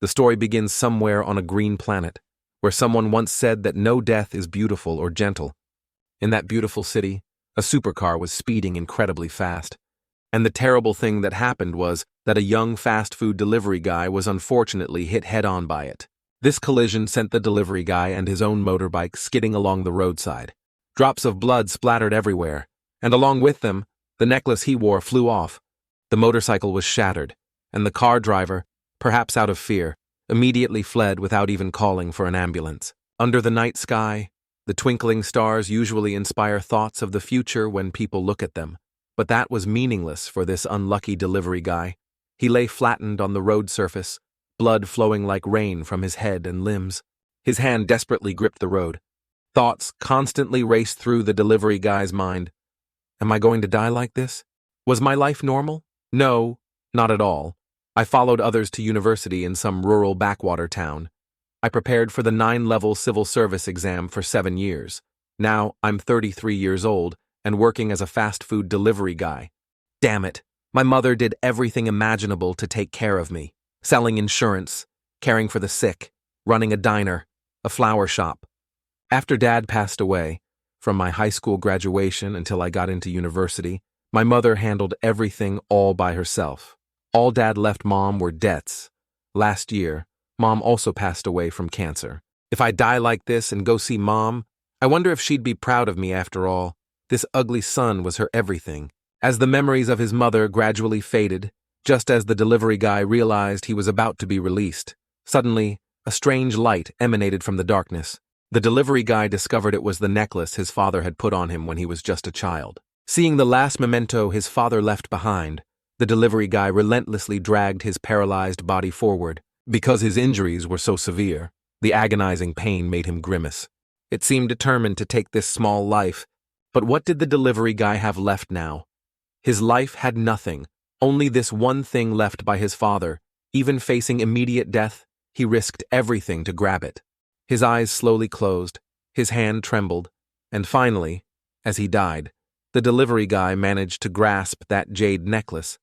The story begins somewhere on a green planet, where someone once said that no death is beautiful or gentle. In that beautiful city, a supercar was speeding incredibly fast. And the terrible thing that happened was that a young fast food delivery guy was unfortunately hit head-on by it. This collision sent the delivery guy and his own motorbike skidding along the roadside. Drops of blood splattered everywhere, and along with them, the necklace he wore flew off. The motorcycle was shattered, and the car driver, perhaps out of fear, immediately fled without even calling for an ambulance. Under the night sky, the twinkling stars usually inspire thoughts of the future when people look at them. But that was meaningless for this unlucky delivery guy. He lay flattened on the road surface, blood flowing like rain from his head and limbs. His hand desperately gripped the road. Thoughts constantly raced through the delivery guy's mind. Am I going to die like this? Was my life normal? No, not at all. I followed others to university in some rural backwater town. I prepared for the 9-level civil service exam for 7 years. Now I'm 33 years old and working as a fast food delivery guy. Damn it, my mother did everything imaginable to take care of me. Selling insurance, caring for the sick, running a diner, a flower shop. After Dad passed away, from my high school graduation until I got into university, my mother handled everything all by herself. All Dad left Mom were debts. Last year, Mom also passed away from cancer. If I die like this and go see Mom, I wonder if she'd be proud of me after all. This ugly son was her everything. As the memories of his mother gradually faded, just as the delivery guy realized he was about to be released, suddenly, a strange light emanated from the darkness. The delivery guy discovered it was the necklace his father had put on him when he was just a child. Seeing the last memento his father left behind, the delivery guy relentlessly dragged his paralyzed body forward. Because his injuries were so severe, the agonizing pain made him grimace. It seemed determined to take this small life. But what did the delivery guy have left now? His life had nothing, only this one thing left by his father. Even facing immediate death, he risked everything to grab it. His eyes slowly closed, his hand trembled, and finally, as he died, the delivery guy managed to grasp that jade necklace.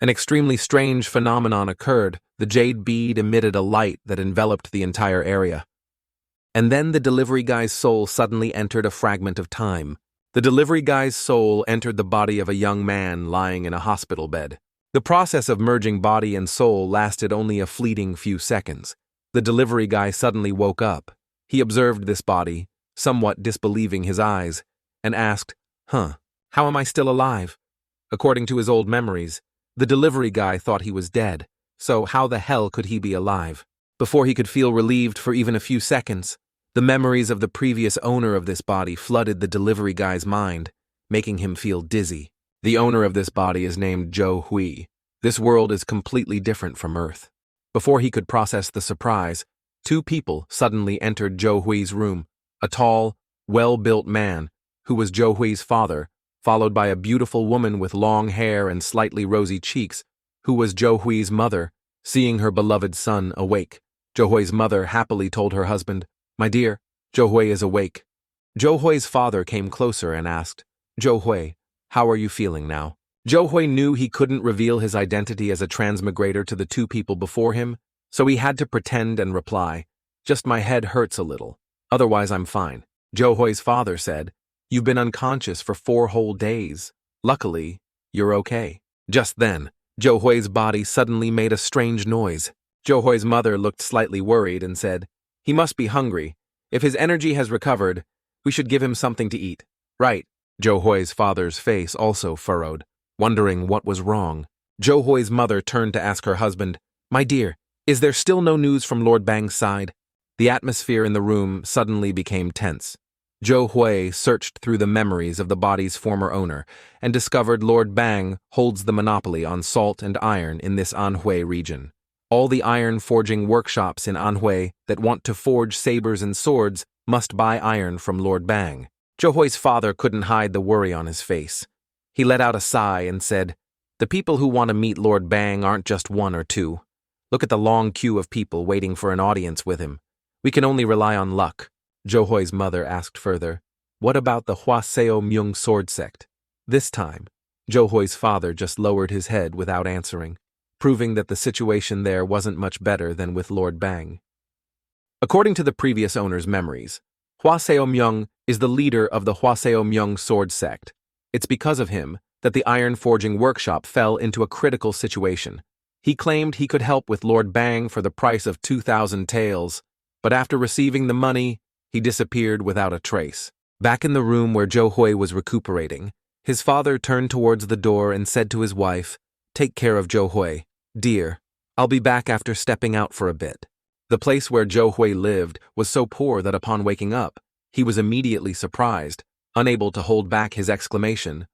An extremely strange phenomenon occurred. The jade bead emitted a light that enveloped the entire area. And then the delivery guy's soul suddenly entered a fragment of time. The delivery guy's soul entered the body of a young man lying in a hospital bed. The process of merging body and soul lasted only a fleeting few seconds. The delivery guy suddenly woke up. He observed this body, somewhat disbelieving his eyes, and asked, how am I still alive? According to his old memories, the delivery guy thought he was dead, so how the hell could he be alive? Before he could feel relieved for even a few seconds, the memories of the previous owner of this body flooded the delivery guy's mind, making him feel dizzy. The owner of this body is named Zhou Hui. This world is completely different from Earth. Before he could process the surprise, 2 people suddenly entered Zhou Hui's room, a tall, well-built man, who was Zhou Hui's father, followed by a beautiful woman with long hair and slightly rosy cheeks, who was Zhou Hui's mother. Seeing her beloved son awake, Zhou Hui's mother happily told her husband, "My dear, Zhou Hui is awake." Zhou Hui's father came closer and asked, "Zhou Hui, how are you feeling now?" Zhou Hui knew he couldn't reveal his identity as a transmigrator to the 2 people before him, so he had to pretend and reply, "Just my head hurts a little. Otherwise I'm fine." Zhou Hui's father said, "You've been unconscious for 4 whole days. Luckily, you're okay." Just then, Zhou Hui's body suddenly made a strange noise. Zhou Hui's mother looked slightly worried and said, "He must be hungry. If his energy has recovered, we should give him something to eat." "Right." Zhou Hui's father's face also furrowed, wondering what was wrong. Zhou Hui's mother turned to ask her husband, "My dear, is there still no news from Lord Bang's side?" The atmosphere in the room suddenly became tense. Zhou Hui searched through the memories of the body's former owner and discovered Lord Bang holds the monopoly on salt and iron in this Anhui region. All the iron forging workshops in Anhui that want to forge sabers and swords must buy iron from Lord Bang. Zhou Hui's father couldn't hide the worry on his face. He let out a sigh and said, "The people who want to meet Lord Bang aren't just 1 or 2. Look at the long queue of people waiting for an audience with him. We can only rely on luck." Zhou Hui's mother asked further, "What about the Hua Myung sword sect?" This time, Zhou Hui's father just lowered his head without answering. proving that the situation there wasn't much better than with Lord Bang. According to the previous owner's memories, Hua Seomyung is the leader of the Hua Seomyung sword sect. It's because of him that the iron forging workshop fell into a critical situation. He claimed he could help with Lord Bang for the price of 2,000 taels, but after receiving the money, he disappeared without a trace. Back in the room where Zhou Hui was recuperating, his father turned towards the door and said to his wife, "Take care of Zhou Hui. Dear, I'll be back after stepping out for a bit." The place where Zhou Hui lived was so poor that upon waking up, he was immediately surprised, unable to hold back his exclamation.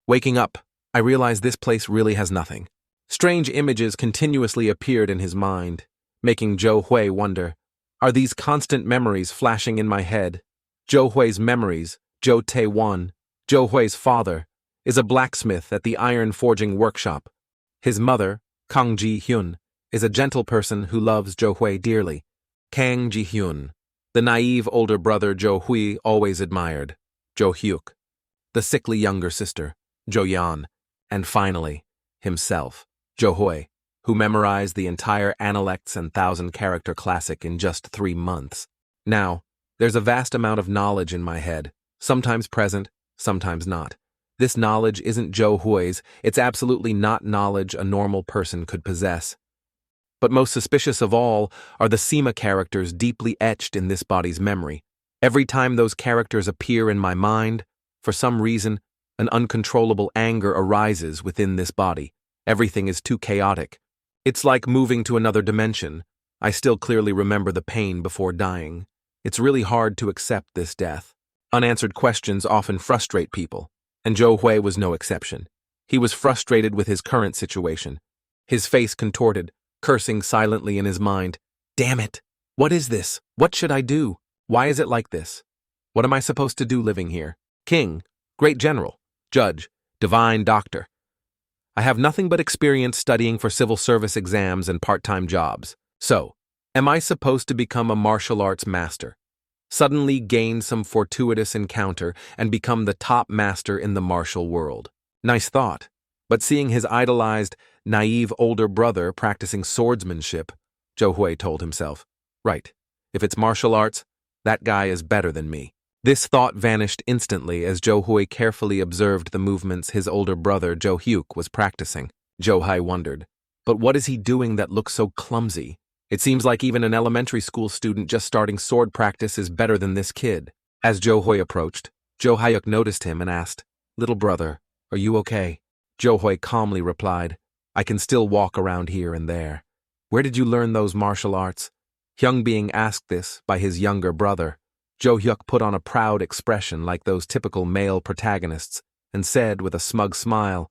Waking up, I realized this place really has nothing. Strange images continuously appeared in his mind, making Zhou Hui wonder, are these constant memories flashing in my head? Zhou Hui's memories, Zhou Tae-wan, Zhou Hui's father, is a blacksmith at the iron forging workshop. His mother, Kang Ji-hyun, is a gentle person who loves Zhou Hui dearly. Kang Ji-hyun, the naive older brother Zhou Hui always admired, Zhou Hyuk, the sickly younger sister, Zhou Yan, and finally, himself, Zhou Hui, who memorized the entire Analects and 1,000-character classic in just 3 months. Now, there's a vast amount of knowledge in my head, sometimes present, sometimes not. This knowledge isn't Zhou Hui's, it's absolutely not knowledge a normal person could possess. But most suspicious of all are the Sima characters deeply etched in this body's memory. Every time those characters appear in my mind, for some reason, an uncontrollable anger arises within this body. Everything is too chaotic. It's like moving to another dimension. I still clearly remember the pain before dying. It's really hard to accept this death. Unanswered questions often frustrate people, and Zhou Hui was no exception. He was frustrated with his current situation. His face contorted, cursing silently in his mind. Damn it! What is this? What should I do? Why is it like this? What am I supposed to do living here? King, great general, judge, divine doctor. I have nothing but experience studying for civil service exams and part-time jobs. So, am I supposed to become a martial arts master? Suddenly gain some fortuitous encounter and become the top master in the martial world? Nice thought. But seeing his idolized, naive older brother practicing swordsmanship, Zhou Hui told himself, right, if it's martial arts, that guy is better than me. This thought vanished instantly as Zhou Hui carefully observed the movements his older brother Zhou Hyuk was practicing. Zhou Hai wondered, but what is he doing that looks so clumsy? It seems like even an elementary school student just starting sword practice is better than this kid. As Zhou Hui approached, Zhou Hyuk noticed him and asked, "Little brother, are you okay?" Zhou Hui calmly replied, "I can still walk around here and there." "Where did you learn those martial arts?" Hyung being asked this by his younger brother, Zhou Hyuk put on a proud expression like those typical male protagonists and said with a smug smile,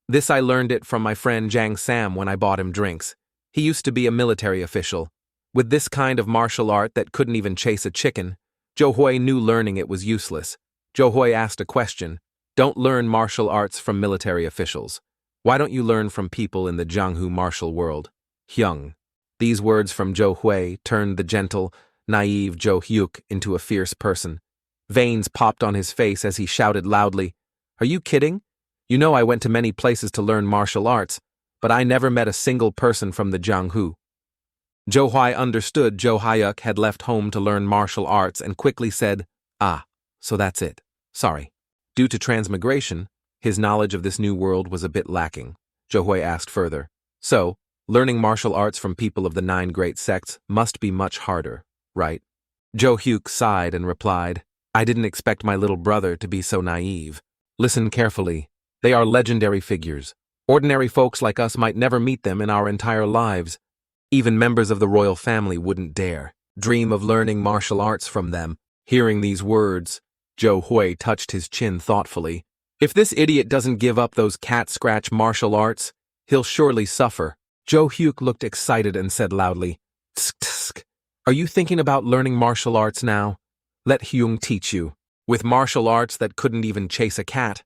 "This I learned it from my friend Jang Sam when I bought him drinks. He used to be a military official. With this kind of martial art that couldn't even chase a chicken, Zhou Hui knew learning it was useless. Zhou Hui asked a question. Don't learn martial arts from military officials. Why don't you learn from people in the Jianghu martial world?" Hyung. These words from Zhou Hui turned the gentle, naive Zhou Hyuk into a fierce person. Veins popped on his face as he shouted loudly, "Are you kidding? You know I went to many places to learn martial arts, but I never met a single person from the Jianghu." Zhou Hui understood Zhou Hyuk had left home to learn martial arts and quickly said, "Ah, so that's it. Sorry." Due to transmigration, his knowledge of this new world was a bit lacking. Zhou Hui asked further, "So, learning martial arts from people of the 9 great sects must be much harder, right?" Zhou Hyuk sighed and replied, "I didn't expect my little brother to be so naive. Listen carefully. They are legendary figures. Ordinary folks like us might never meet them in our entire lives. Even members of the royal family wouldn't dare dream of learning martial arts from them." Hearing these words, Zhou Hui touched his chin thoughtfully. If this idiot doesn't give up those cat-scratch martial arts, he'll surely suffer. Zhou Hyuk looked excited and said loudly, "Tsk, tsk. Are you thinking about learning martial arts now? Let Hyung teach you." With martial arts that couldn't even chase a cat,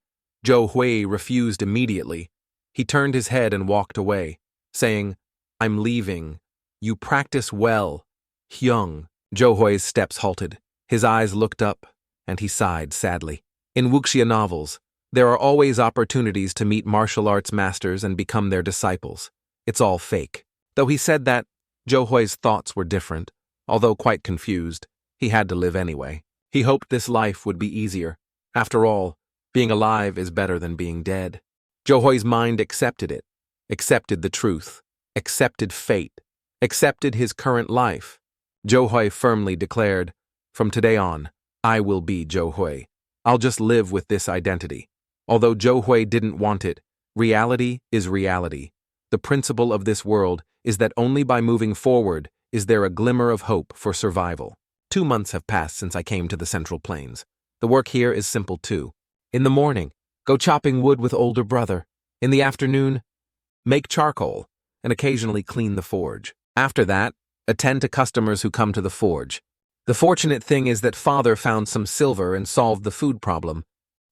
Zhou Hui refused immediately. He turned his head and walked away, saying, "I'm leaving. You practice well, Hyung." Zhou Hui's steps halted. His eyes looked up, and he sighed sadly. In wuxia novels, there are always opportunities to meet martial arts masters and become their disciples. It's all fake. Though he said that, Jo Hoi's thoughts were different. Although quite confused, he had to live anyway. He hoped this life would be easier. After all, being alive is better than being dead. Jo Hoi's mind accepted it, accepted the truth, accepted fate, accepted his current life. Jo Hoi firmly declared, "From today on, I will be Jo Hoi. I'll just live with this identity." Although Jo Hoi didn't want it, reality is reality. The principle of this world is that only by moving forward is there a glimmer of hope for survival. 2 months have passed since I came to the Central Plains. The work here is simple too. In the morning, go chopping wood with older brother. In the afternoon, make charcoal and occasionally clean the forge. After that, attend to customers who come to the forge. The fortunate thing is that father found some silver and solved the food problem.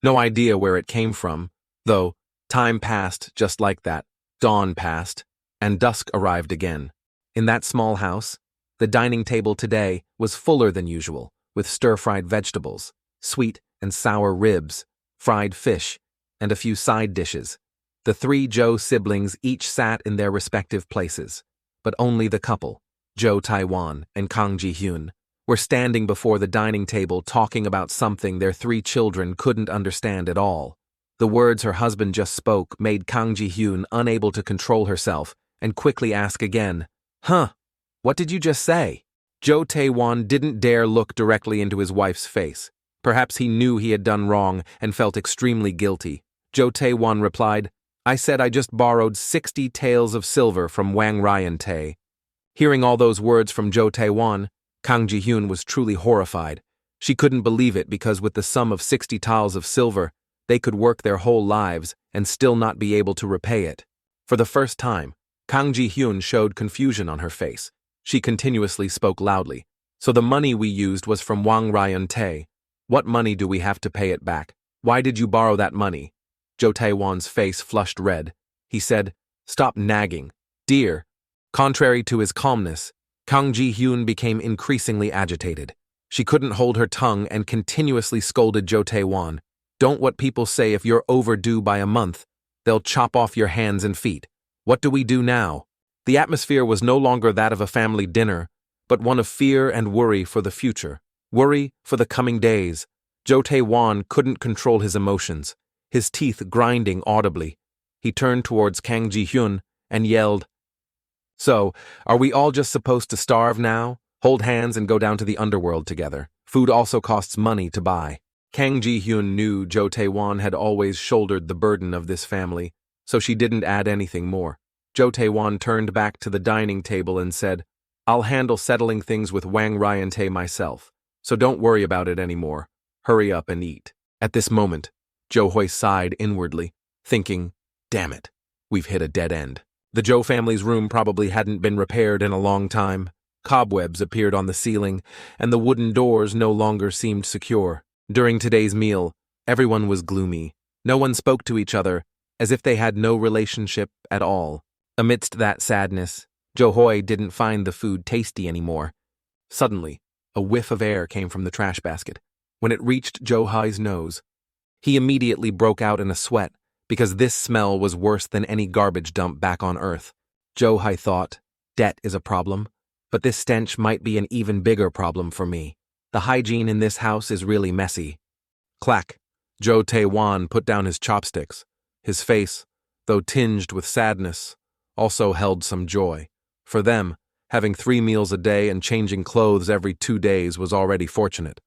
No idea where it came from, though. Time passed just like that. Dawn passed, and dusk arrived again. In that small house, the dining table today was fuller than usual, with stir-fried vegetables, sweet and sour ribs, fried fish, and a few side dishes. The 3 Jo siblings each sat in their respective places, but only the couple, Jo Taiwan and Kang Ji-hyun, were standing before the dining table talking about something their 3 children couldn't understand at all. The words her husband just spoke made Kang Ji-hyun unable to control herself and quickly ask again, "Huh? What did you just say?" Jo Tae-won didn't dare look directly into his wife's face. Perhaps he knew he had done wrong and felt extremely guilty. Jo Tae-won replied, "I said I just borrowed 60 taels of silver from Wang Ryan Tae." Hearing all those words from Jo Tae-won, Kang Ji-hyun was truly horrified. She couldn't believe it because with the sum of 60 taels of silver, they could work their whole lives and still not be able to repay it. For the first time, Kang Ji-hyun showed confusion on her face. She continuously spoke loudly. "So the money we used was from Wang Ryan Tae. What money do we have to pay it back? Why did you borrow that money?" Jo Tae-won's face flushed red. He said, "Stop nagging, dear." Contrary to his calmness, Kang Ji-hyun became increasingly agitated. She couldn't hold her tongue and continuously scolded Jo Tae-won. "Don't what people say if you're overdue by a month. They'll chop off your hands and feet. What do we do now?" The atmosphere was no longer that of a family dinner, but one of fear and worry for the future. Worry for the coming days. Jo Tae-won couldn't control his emotions, his teeth grinding audibly. He turned towards Kang Ji-hyun and yelled, "So, are we all just supposed to starve now? Hold hands and go down to the underworld together. Food also costs money to buy." Kang Ji-hyun knew Jo Tae-won had always shouldered the burden of this family, so she didn't add anything more. Jo Tae-won turned back to the dining table and said, "I'll handle settling things with Wang Ryan Tae myself, so don't worry about it anymore. Hurry up and eat." At this moment, Jo Hoi sighed inwardly, thinking, "Damn it, we've hit a dead end." The Jo family's room probably hadn't been repaired in a long time. Cobwebs appeared on the ceiling, and the wooden doors no longer seemed secure. During today's meal, everyone was gloomy. No one spoke to each other, as if they had no relationship at all. Amidst that sadness, Jo Hoi didn't find the food tasty anymore. Suddenly, a whiff of air came from the trash basket. When it reached Jo Hoi's nose, he immediately broke out in a sweat, because this smell was worse than any garbage dump back on Earth. Jo Hoi thought, debt is a problem, but this stench might be an even bigger problem for me. The hygiene in this house is really messy. Clack. Jo Tae-won put down his chopsticks. His face, though tinged with sadness, also held some joy. For them, having 3 meals a day and changing clothes every 2 days was already fortunate.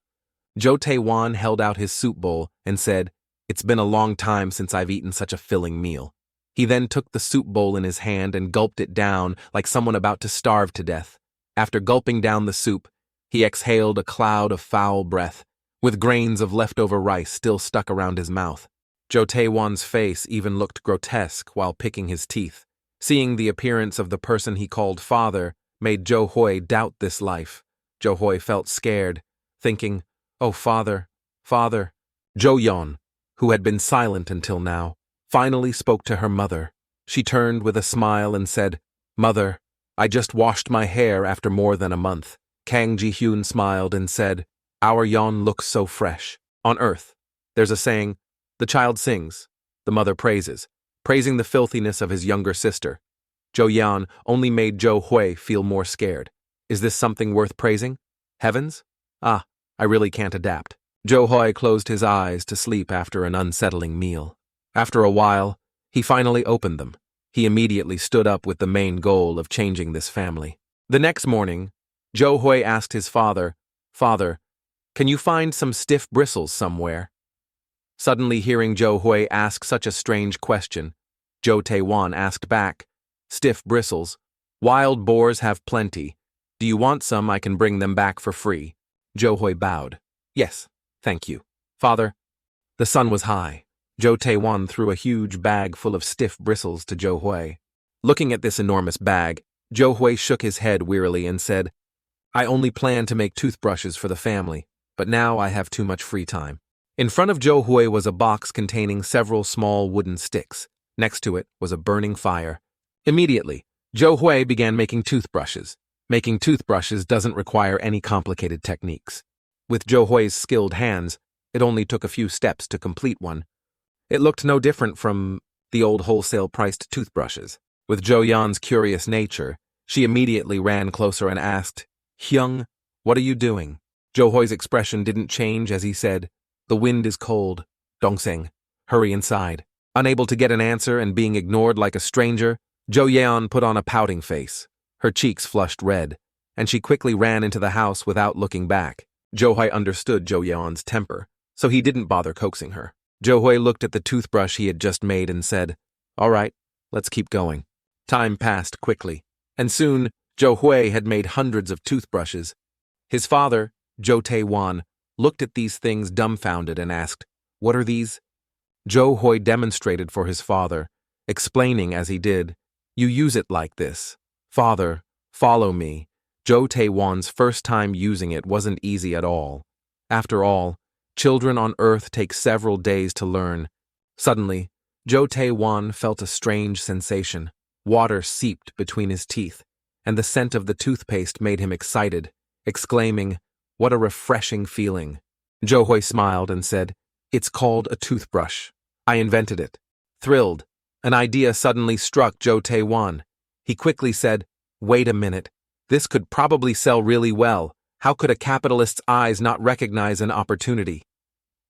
Jo Tae-won held out his soup bowl and said, "It's been a long time since I've eaten such a filling meal." He then took the soup bowl in his hand and gulped it down like someone about to starve to death. After gulping down the soup, he exhaled a cloud of foul breath, with grains of leftover rice still stuck around his mouth. Jo Tae-won's face even looked grotesque while picking his teeth. Seeing the appearance of the person he called father made Jo Hoi doubt this life. Jo Hoi felt scared, thinking, "Oh, father, father." Jo Yeon, who had been silent until now, finally spoke to her mother. She turned with a smile and said, "Mother, I just washed my hair after more than a month." Kang Ji-hyun smiled and said, "Our Yeon looks so fresh." On Earth, there's a saying, the child sings, the mother praises, praising the filthiness of his younger sister. Zhou Yan only made Zhou Hui feel more scared. Is this something worth praising? Heavens? Ah, I really can't adapt. Zhou Hui closed his eyes to sleep after an unsettling meal. After a while, he finally opened them. He immediately stood up with the main goal of changing this family. The next morning, Zhou Hui asked his father, "Father, can you find some stiff bristles somewhere?" Suddenly hearing Zhou Hui ask such a strange question, Zhou Taiwan asked back, "Stiff bristles? Wild boars have plenty. Do you want some? I can bring them back for free." Zhou Hui bowed. "Yes, thank you, father." The sun was high. Zhou Taiwan threw a huge bag full of stiff bristles to Zhou Hui. Looking at this enormous bag, Zhou Hui shook his head wearily and said, "I only planned to make toothbrushes for the family, but now I have too much free time." In front of Zhou Hui was a box containing several small wooden sticks. Next to it was a burning fire. Immediately, Zhou Hui began making toothbrushes. Making toothbrushes doesn't require any complicated techniques. With Zhou Hui's skilled hands, it only took a few steps to complete one. It looked no different from the old wholesale-priced toothbrushes. With Zhou Yan's curious nature, she immediately ran closer and asked, "Hyung, what are you doing?" Zhou Hui's expression didn't change as he said, "The wind is cold. Dongseng, hurry inside." Unable to get an answer and being ignored like a stranger, Zhou Yan put on a pouting face. Her cheeks flushed red, and she quickly ran into the house without looking back. Zhou Hui understood Zhou Yan's temper, so he didn't bother coaxing her. Zhou Hui looked at the toothbrush he had just made and said, "All right, let's keep going." Time passed quickly, and soon Zhou Hui had made hundreds of toothbrushes. His father, Zhou Taiwan, looked at these things dumbfounded and asked, "What are these?" Zhou Hui demonstrated for his father, explaining as he did, "You use it like this. Father, follow me." Zhou Taiwan's first time using it wasn't easy at all. After all, children on Earth take several days to learn. Suddenly, Zhou Taiwan felt a strange sensation. Water seeped between his teeth, and the scent of the toothpaste made him excited, exclaiming, "What a refreshing feeling." Zhou Hui smiled and said, "It's called a toothbrush. I invented it." Thrilled, an idea suddenly struck Zhou Taiwan. He quickly said, "Wait a minute. This could probably sell really well. How could a capitalist's eyes not recognize an opportunity?"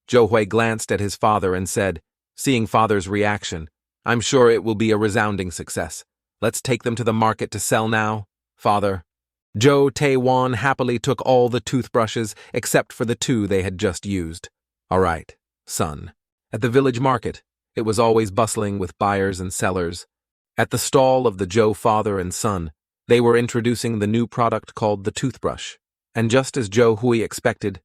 Zhou Hui glanced at his father and said, seeing father's reaction, "I'm sure it will be a resounding success. Let's take them to the market to sell now, father." Zhou Taiwan happily took all the toothbrushes except for the two they had just used. "All right, son." At the village market, it was always bustling with buyers and sellers. At the stall of the Zhou father and son, they were introducing the new product called the toothbrush. And just as Zhou Hui expected,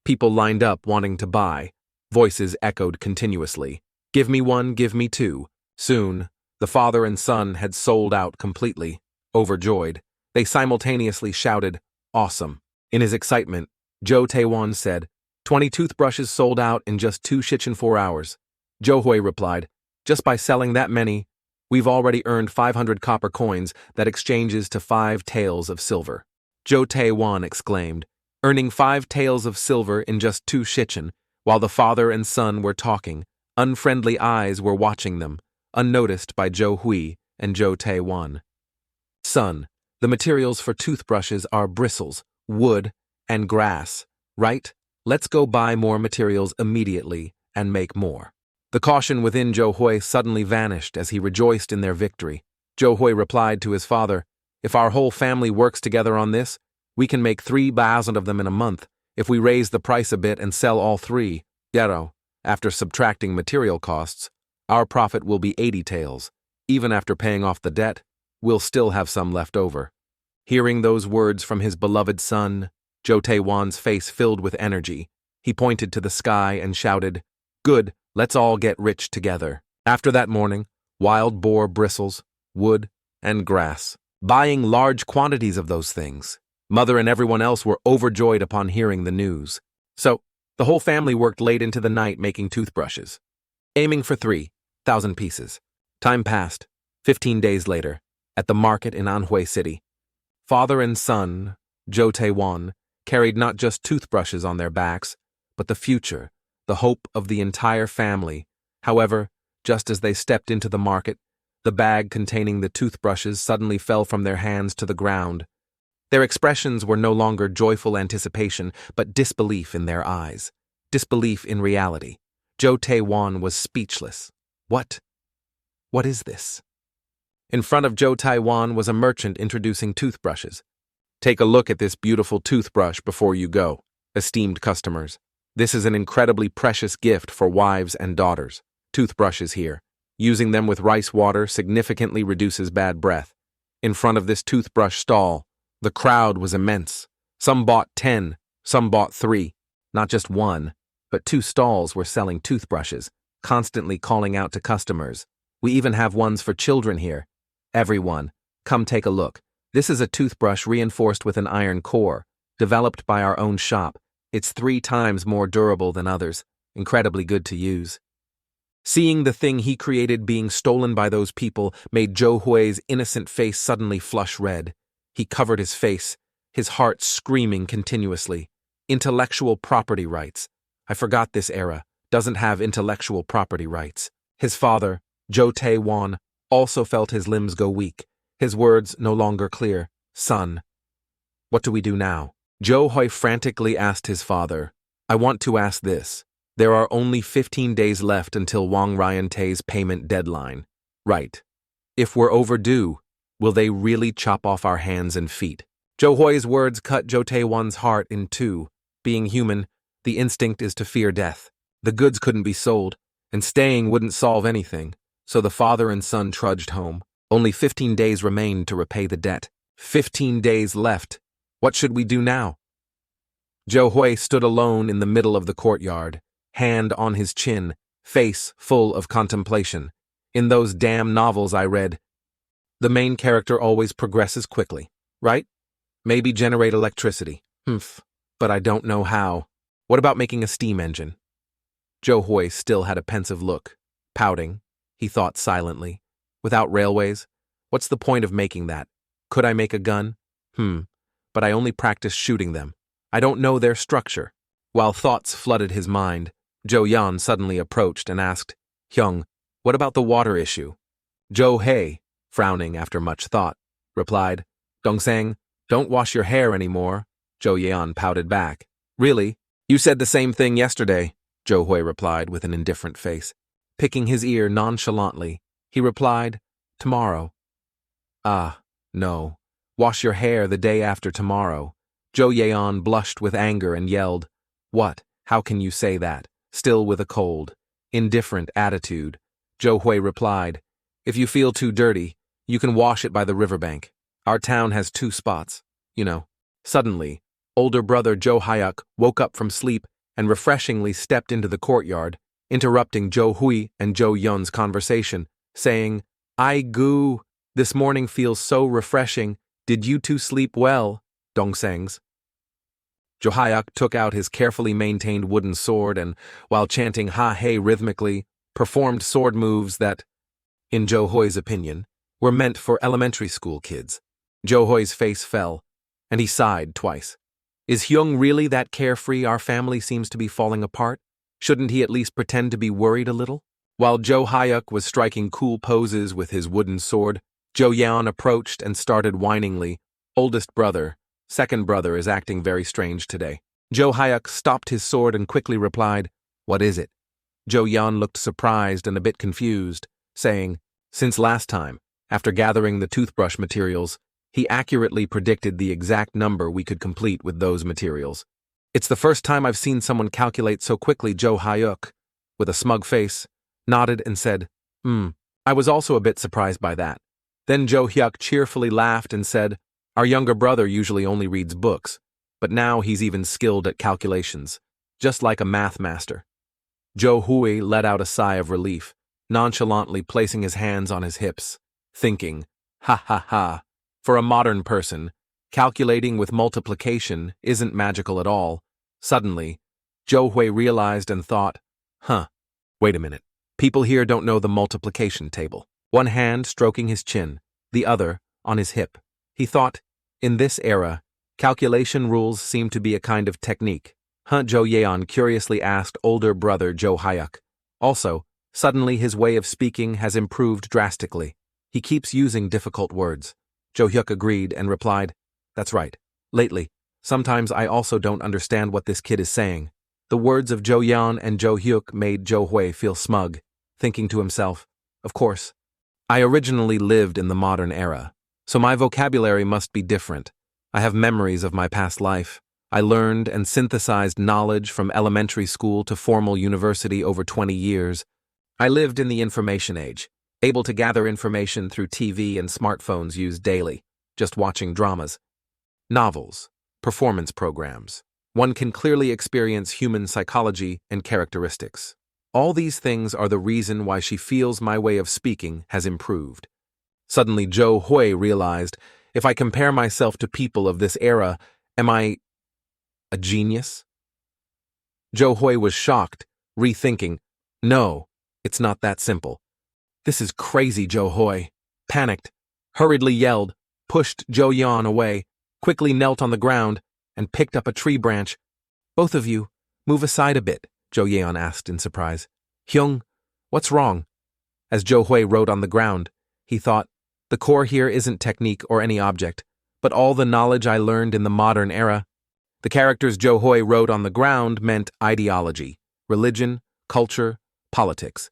people lined up wanting to buy. Voices echoed continuously, "Give me one, give me two." Soon, the father and son had sold out completely. Overjoyed, they simultaneously shouted, "Awesome." In his excitement, Zhou Taiwan said, 20 toothbrushes sold out in just 2 shichen 4 hours. Zhou Hui replied, "Just by selling that many, we've already earned 500 copper coins that exchanges to 5 taels of silver." Zhou Taiwan exclaimed, earning 5 taels of silver in just 2 shichen, while the father and son were talking. Unfriendly eyes were watching them, unnoticed by Zhou Hui and Zhou Taiwan. "Son, the materials for toothbrushes are bristles, wood, and grass, right? Let's go buy more materials immediately and make more." The caution within Zhou Hui suddenly vanished as he rejoiced in their victory. Zhou Hui replied to his father, "If our whole family works together on this, we can make 3,000 of them in a month. If we raise the price a bit and sell all 3, after subtracting material costs, our profit will be 80 taels. Even after paying off the debt, we'll still have some left over." Hearing those words from his beloved son, Zhou Taiwan's face filled with energy. He pointed to the sky and shouted, "Good, let's all get rich together." After that morning, wild boar bristles, wood, and grass, buying large quantities of those things. Mother and everyone else were overjoyed upon hearing the news. So, the whole family worked late into the night making toothbrushes, aiming for 3,000 pieces. Time passed. 15 days later, at the market in Anhui City, father and son, Zhou Taiwan, carried not just toothbrushes on their backs, but the future, the hope of the entire family. However, just as they stepped into the market, The bag containing the toothbrushes suddenly fell from their hands to the ground. Their expressions were no longer joyful anticipation, but disbelief in their eyes. Disbelief in reality. Zhou Taiwan was speechless. What is this? In front of Zhou Taiwan was a merchant introducing toothbrushes. Take a look at this beautiful toothbrush before you go, esteemed customers. This is an incredibly precious gift for wives and daughters. Toothbrushes here. Using them with rice water significantly reduces bad breath. In front of this toothbrush stall, the crowd was immense. Some bought 10, some bought 3. Not just one, but 2 stalls were selling toothbrushes, constantly calling out to customers. We even have ones for children here. Everyone, come take a look. This is a toothbrush reinforced with an iron core, developed by our own shop. It's 3 times more durable than others, incredibly good to use. Seeing the thing he created being stolen by those people made Zhou Hui's innocent face suddenly flush red. He covered his face, his heart screaming continuously. Intellectual property rights. I forgot this era doesn't have intellectual property rights. His father, Zhou Taiwan, also felt his limbs go weak, his words no longer clear. Son, what do we do now? Zhou Hui frantically asked his father. I want to ask this. There are only 15 days left until Wang Ryante's payment deadline. Right. If we're overdue, will they really chop off our hands and feet? Zhou Hui's words cut Zhou Taiwan's heart in two. Being human, the instinct is to fear death. The goods couldn't be sold, and staying wouldn't solve anything, so the father and son trudged home. Only 15 days remained to repay the debt. 15 days left. What should we do now? Zhou Hui stood alone in the middle of the courtyard, hand on his chin, face full of contemplation. In those damn novels I read, the main character always progresses quickly, right? Maybe generate electricity. But I don't know how. What about making a steam engine? Zhou Hui still had a pensive look. Pouting, he thought silently. Without railways, what's the point of making that? Could I make a gun? But I only practice shooting them. I don't know their structure. While thoughts flooded his mind, Zhou Yan suddenly approached and asked, Hyung, what about the water issue? Zhou He, frowning after much thought, replied, Dongsang, don't wash your hair anymore. Zhou Yan pouted back. Really? You said the same thing yesterday, Zhou Hui replied with an indifferent face. Picking his ear nonchalantly, he replied, tomorrow. Ah, no. Wash your hair the day after tomorrow. Zhou Yan blushed with anger and yelled, What? How can you say that? Still with a cold, indifferent attitude. Zhou Hui replied, If you feel too dirty, you can wash it by the riverbank. Our town has 2 spots, you know. Suddenly, older brother Zhou Hyuk woke up from sleep and refreshingly stepped into the courtyard, interrupting Zhou Hui and Zhou Yun's conversation, saying, I goo, this morning feels so refreshing. Did you 2 sleep well, Dongsangs? Zhou Hyuk took out his carefully maintained wooden sword and, while chanting Ha He rhythmically, performed sword moves that, in Zhou Hui's opinion, were meant for elementary school kids. Zhou Hui's face fell, and he sighed twice. Is Hyung really that carefree our family seems to be falling apart? Shouldn't he at least pretend to be worried a little? While Zhou Hyuk was striking cool poses with his wooden sword, Zhou Yan approached and started whiningly, Oldest brother, second brother is acting very strange today. Zhou Hyuk stopped his sword and quickly replied, What is it? Zhou Yan looked surprised and a bit confused, saying, Since last time, after gathering the toothbrush materials, he accurately predicted the exact number we could complete with those materials. It's the first time I've seen someone calculate so quickly. Zhou Hyuk, with a smug face, nodded and said, I was also a bit surprised by that. Then Zhou Hyuk cheerfully laughed and said, Our younger brother usually only reads books, but now he's even skilled at calculations, just like a math master. Zhou Hui let out a sigh of relief, nonchalantly placing his hands on his hips, thinking, Ha ha ha. For a modern person, calculating with multiplication isn't magical at all. Suddenly, Zhou Hui realized and thought, wait a minute. People here don't know the multiplication table. One hand stroking his chin, the other on his hip. He thought, in this era, calculation rules seem to be a kind of technique. Zhou Yan curiously asked older brother Zhou Hyuk. Also, suddenly his way of speaking has improved drastically. He keeps using difficult words. Jo Hyuk agreed and replied, "That's right. Lately, sometimes I also don't understand what this kid is saying." The words of Jo Yeon and Jo Hyuk made Jo Hui feel smug, thinking to himself, "Of course. I originally lived in the modern era, so my vocabulary must be different. I have memories of my past life. I learned and synthesized knowledge from elementary school to formal university over 20 years. I lived in the information age, able to gather information through TV and smartphones used daily, just watching dramas, novels, performance programs. One can clearly experience human psychology and characteristics. All these things are the reason why she feels my way of speaking has improved." Suddenly Jo Hui realized, if I compare myself to people of this era, am I a genius? Jo Hui was shocked, rethinking, "No, it's not that simple." "This is crazy," Jo Hui panicked, hurriedly yelled, pushed Jo Yeon away, quickly knelt on the ground, and picked up a tree branch. "Both of you, move aside a bit," Jo Yeon asked in surprise. "Hyung, what's wrong?" As Jo Hui wrote on the ground, he thought, "The core here isn't technique or any object, but all the knowledge I learned in the modern era." The characters Jo Hui wrote on the ground meant ideology, religion, culture, politics,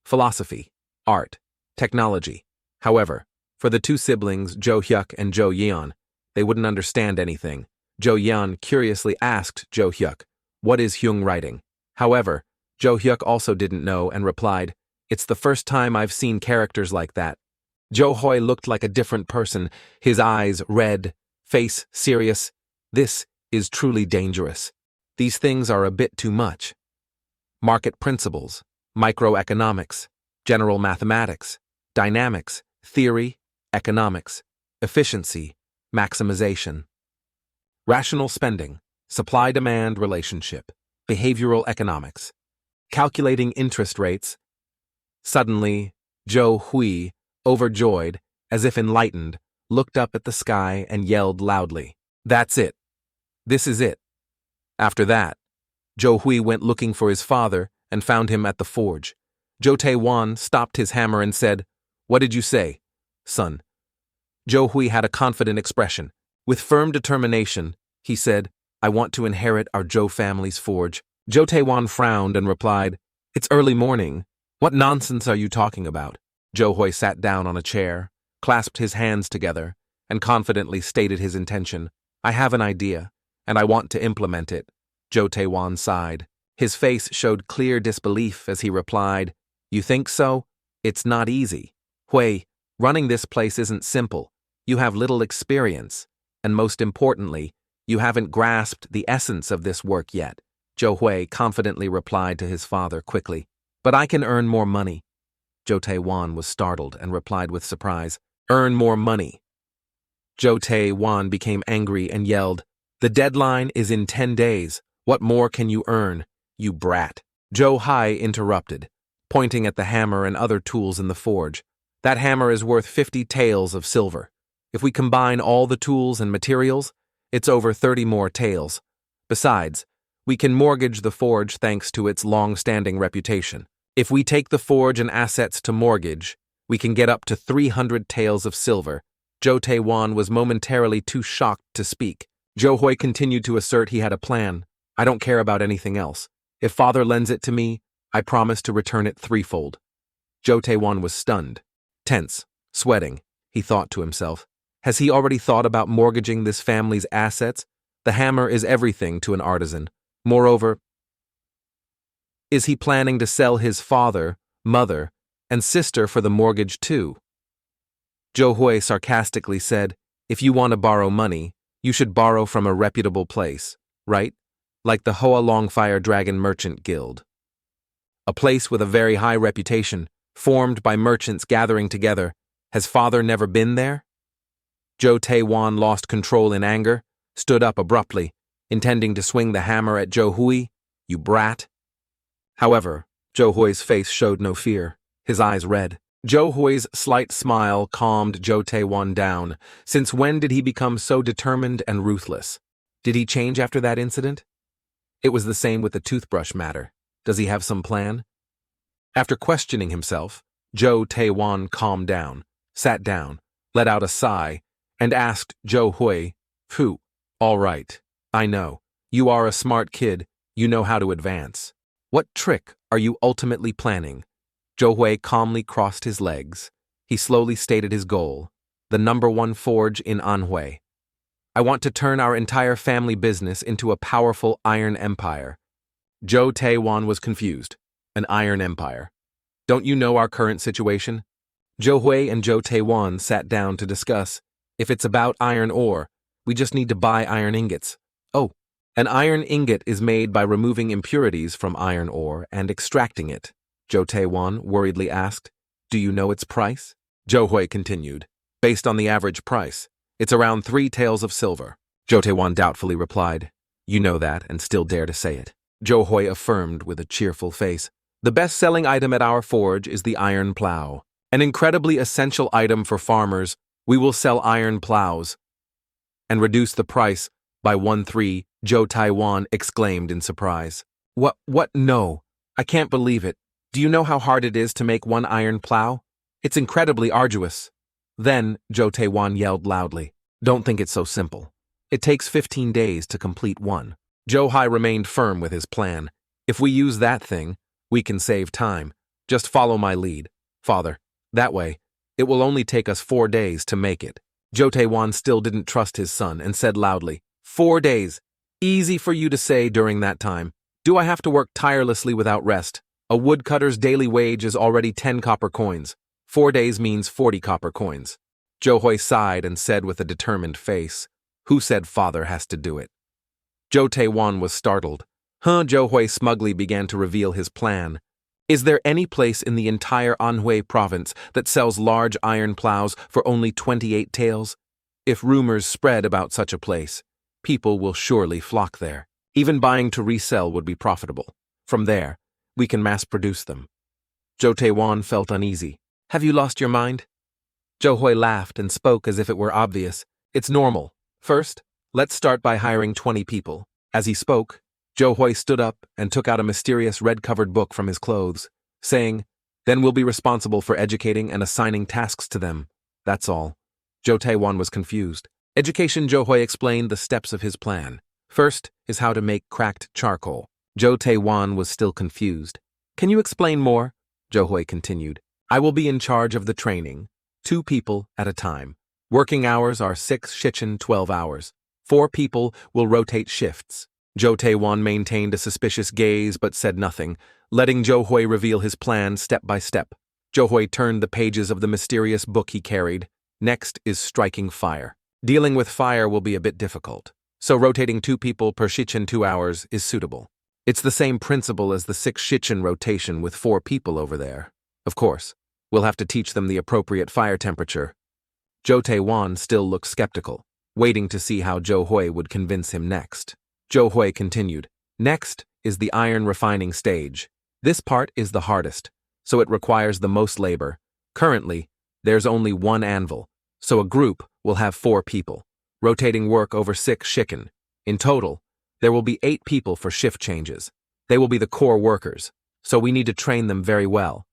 philosophy, art, technology. However, for the two siblings, Jo Hyuk and Jo Yeon, they wouldn't understand anything. Jo Yeon curiously asked Jo Hyuk, "What is Hyung writing?" However, Jo Hyuk also didn't know and replied, "It's the first time I've seen characters like that." Jo Hui looked like a different person, his eyes red, face serious. This is truly dangerous. These things are a bit too much. Market principles, microeconomics, general mathematics, dynamics, theory, economics, efficiency, maximization, rational spending, supply-demand relationship, behavioral economics, calculating interest rates. Suddenly, Jo Hui, overjoyed, as if enlightened, looked up at the sky and yelled loudly, "That's it. This is it." After that, Jo Hui went looking for his father and found him at the forge. Jo Tae-won stopped his hammer and said, "What did you say, son?" Jo Hui had a confident expression. With firm determination, he said, "I want to inherit our Jo family's forge." Jo Tae-won frowned and replied, "It's early morning. What nonsense are you talking about?" Jo Hui sat down on a chair, clasped his hands together, and confidently stated his intention. "I have an idea, and I want to implement it." Jo Tae-won sighed. His face showed clear disbelief as he replied, "You think so? It's not easy. Hui, running this place isn't simple. You have little experience, and most importantly, you haven't grasped the essence of this work yet." Jo Hui confidently replied to his father quickly, "But I can earn more money." Jo Tae-won was startled and replied with surprise, "Earn more money." Jo Tae-won became angry and yelled, "The deadline is in 10 days. What more can you earn, you brat?" Jo Hai interrupted, pointing at the hammer and other tools in the forge. "That hammer is worth 50 taels of silver. If we combine all the tools and materials, it's over 30 more taels. Besides, we can mortgage the forge thanks to its long-standing reputation. If we take the forge and assets to mortgage, we can get up to 300 taels of silver." Jo Tae-won was momentarily too shocked to speak. Jo Hui continued to assert he had a plan. "I don't care about anything else. If father lends it to me, I promise to return it threefold." Jo Tae-won was stunned, tense, sweating. He thought to himself, has he already thought about mortgaging this family's assets? The hammer is everything to an artisan. Moreover, is he planning to sell his father, mother, and sister for the mortgage too? Jo Hui sarcastically said, "If you want to borrow money, you should borrow from a reputable place, right? Like the Hoa Longfire Dragon Merchant Guild. A place with a very high reputation, formed by merchants gathering together. Has father never been there?" Jo Tae-won lost control in anger, stood up abruptly, intending to swing the hammer at Jo Hui. "You brat." However, Jo Hui's face showed no fear, his eyes red. Jo Hui's slight smile calmed Jo Tae-won down. Since when did he become so determined and ruthless? Did he change after that incident? It was the same with the toothbrush matter. Does he have some plan? After questioning himself, Jo Tae-won calmed down, sat down, let out a sigh, and asked Zhou Hui, "Phew, all right, I know. You are a smart kid, you know how to advance. What trick are you ultimately planning?" Zhou Hui calmly crossed his legs. He slowly stated his goal, the #1 forge in Anhui. "I want to turn our entire family business into a powerful iron empire." Zhou Taiwan was confused. An iron empire. "Don't you know our current situation?" Zhou Hui and Zhou Taiwan sat down to discuss. "If it's about iron ore, we just need to buy iron ingots." "Oh, an iron ingot is made by removing impurities from iron ore and extracting it," Zhou Taiwan worriedly asked. "Do you know its price?" Zhou Hui continued. "Based on the average price, it's around 3 taels of silver." Zhou Taiwan doubtfully replied. "You know that and still dare to say it." Zhou Hui affirmed with a cheerful face. "The best-selling item at our forge is the iron plow. An incredibly essential item for farmers. We will sell iron plows and reduce the price by 1/3, Zhou Taiwan exclaimed in surprise. What, no, I can't believe it. Do you know how hard it is to make one iron plow? It's incredibly arduous." Then, Zhou Taiwan yelled loudly, "Don't think it's so simple. It takes 15 days to complete one." Zhou Hai remained firm with his plan. "If we use that thing, we can save time. Just follow my lead, father. That way, it will only take us 4 days to make it." Zhou Taiwan still didn't trust his son and said loudly, "4 days. Easy for you to say during that time. Do I have to work tirelessly without rest? A woodcutter's daily wage is already 10 copper coins. 4 days means 40 copper coins." Zhou Hui sighed and said with a determined face, "Who said father has to do it?" Zhou Taiwan was startled. Zhou Hui smugly began to reveal his plan. "Is there any place in the entire Anhui province that sells large iron plows for only 28 taels? If rumors spread about such a place, people will surely flock there. Even buying to resell would be profitable. From there, we can mass-produce them." Zhou Taiwan felt uneasy. "Have you lost your mind?" Zhou Hui laughed and spoke as if it were obvious. "It's normal. First, let's start by hiring 20 people." As he spoke, Zhou Hui stood up and took out a mysterious red-covered book from his clothes, saying, "Then we'll be responsible for educating and assigning tasks to them. That's all." Zhou Taiwan was confused. Education. Zhou Hui explained the steps of his plan. First is how to make cracked charcoal. Zhou Taiwan was still confused. "Can you explain more?" Zhou Hui continued. "I will be in charge of the training, 2 people at a time. Working hours are 6 shichen 12 hours. 4 people will rotate shifts." Zhou Taiwan maintained a suspicious gaze but said nothing, letting Zhou Hui reveal his plan step by step. Zhou Hui turned the pages of the mysterious book he carried. Next is striking fire. Dealing with fire will be a bit difficult, so rotating 2 people per shichen 2 hours is suitable. It's the same principle as the 6 shichen rotation with 4 people over there. Of course, we'll have to teach them the appropriate fire temperature. Zhou Taiwan still looked skeptical, waiting to see how Zhou Hui would convince him next. Zhou Hui continued. "Next is the iron refining stage. This part is the hardest, so it requires the most labor. Currently, there's only 1 anvil, so a group will have 4 people, rotating work over 6 shiken. In total, there will be 8 people for shift changes. They will be the core workers, so we need to train them very well."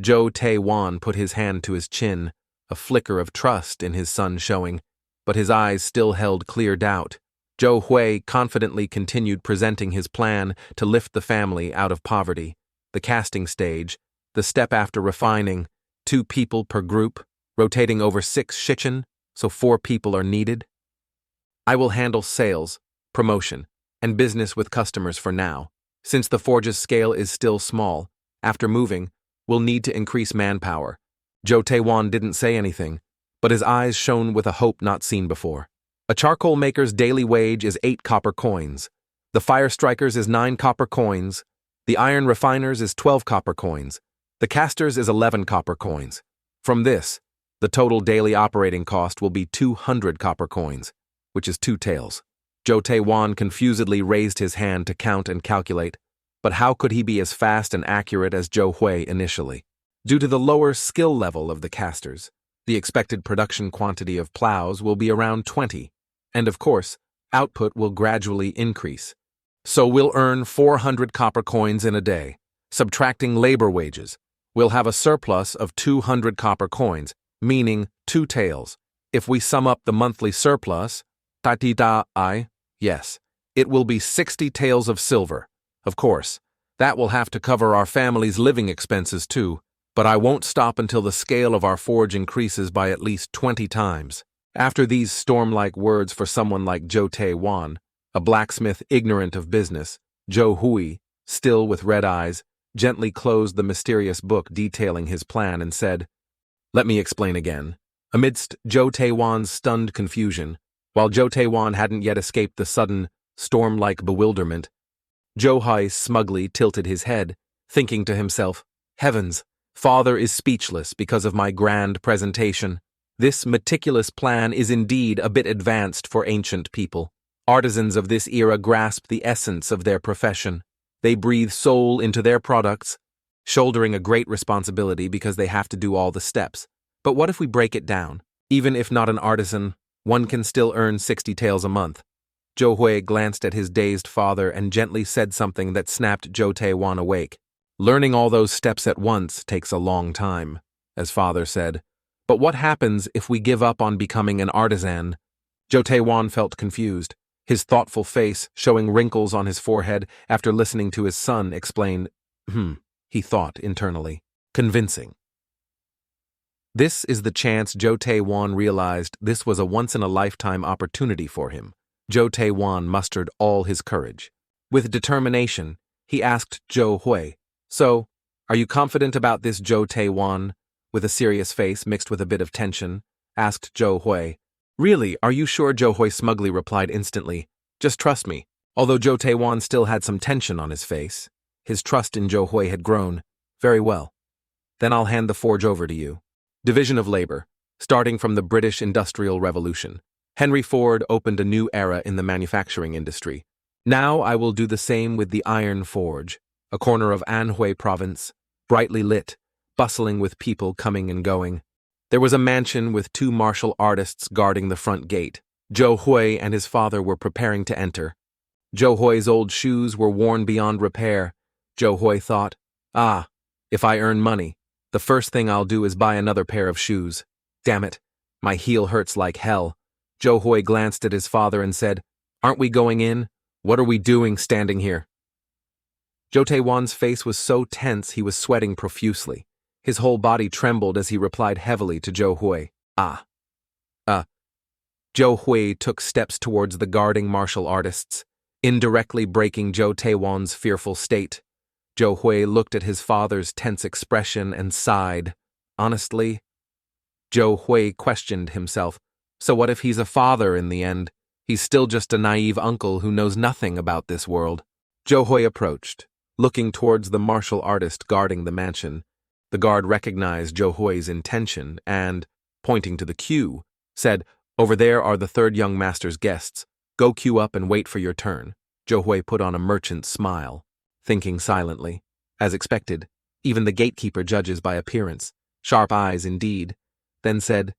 Zhou Taiwan put his hand to his chin, a flicker of trust in his son showing, but his eyes still held clear doubt. Zhou Hui confidently continued presenting his plan to lift the family out of poverty. The casting stage, the step after refining, 2 people per group, rotating over 6 shichen, so 4 people are needed. "I will handle sales, promotion, and business with customers for now. Since the forge's scale is still small, after moving, we'll need to increase manpower." Zhou Taiwan didn't say anything, but his eyes shone with a hope not seen before. "A charcoal maker's daily wage is 8 copper coins. The fire striker's is 9 copper coins. The iron refiner's is 12 copper coins. The caster's is 11 copper coins. From this, the total daily operating cost will be 200 copper coins, which is 2 taels." Zhou Taiwan confusedly raised his hand to count and calculate, but how could he be as fast and accurate as Zhou Hui initially? Due to the lower skill level of the casters, the expected production quantity of plows will be around 20. And of course, output will gradually increase. So we'll earn 400 copper coins in a day. Subtracting labor wages, we'll have a surplus of 200 copper coins, meaning 2 taels. If we sum up the monthly surplus, yes, it will be 60 taels of silver. Of course, that will have to cover our family's living expenses too, but I won't stop until the scale of our forge increases by at least 20 times. After these storm-like words for someone like Zhou Tae-wan, a blacksmith ignorant of business, Zhou Hui, still with red eyes, gently closed the mysterious book detailing his plan and said, "Let me explain again." Amidst Zhou Tae-wan's stunned confusion, while Zhou Tae-wan hadn't yet escaped the sudden, storm-like bewilderment, Zhou Hui smugly tilted his head, thinking to himself, "Heavens, Father is speechless because of my grand presentation. This meticulous plan is indeed a bit advanced for ancient people. Artisans of this era grasp the essence of their profession. They breathe soul into their products, shouldering a great responsibility because they have to do all the steps. But what if we break it down? Even if not an artisan, one can still earn 60 taels a month." Zhou Hui glanced at his dazed father and gently said something that snapped Zhou Tae-wan awake. "Learning all those steps at once takes a long time," as father said. "But what happens if we give up on becoming an artisan?" Zhou Tae-wan felt confused. His thoughtful face, showing wrinkles on his forehead after listening to his son explain, he thought internally. Convincing. This is the chance Zhou Tae-wan realized this was a once-in-a-lifetime opportunity for him. Zhou Tae-wan mustered all his courage. With determination, he asked Zhou Hui, "So, are you confident about this, Zhou Tae-wan?" With a serious face mixed with a bit of tension, asked Zhou Hui. "Really, are you sure?" Zhou Hui smugly replied instantly. "Just trust me." Although Zhou Tae-wan still had some tension on his face, his trust in Zhou Hui had grown. "Very well. Then I'll hand the forge over to you." Division of labor. Starting from the British Industrial Revolution, Henry Ford opened a new era in the manufacturing industry. Now I will do the same with the Iron Forge, a corner of Anhui Province, brightly lit, bustling with people coming and going. There was a mansion with 2 martial artists guarding the front gate. Zhou Hui and his father were preparing to enter. Zhou Hui's old shoes were worn beyond repair. Zhou Hui thought, if I earn money, the first thing I'll do is buy another pair of shoes. Damn it, my heel hurts like hell. Zhou Hui glanced at his father and said, "Aren't we going in? What are we doing standing here?" Zhou Tae-wan's face was so tense he was sweating profusely. His whole body trembled as he replied heavily to Zhou Hui, Zhou Hui took steps towards the guarding martial artists, indirectly breaking Zhou Tae-wan's fearful state. Zhou Hui looked at his father's tense expression and sighed. Honestly, Zhou Hui questioned himself. So what if he's a father in the end? He's still just a naive uncle who knows nothing about this world. Zhou Hui approached, looking towards the martial artist guarding the mansion. The guard recognized Zhou Hui's intention and, pointing to the queue, said, "Over there are the 3rd young master's guests. Go queue up and wait for your turn." Zhou Hui put on a merchant's smile, thinking silently. As expected, even the gatekeeper judges by appearance. Sharp eyes indeed. Then said,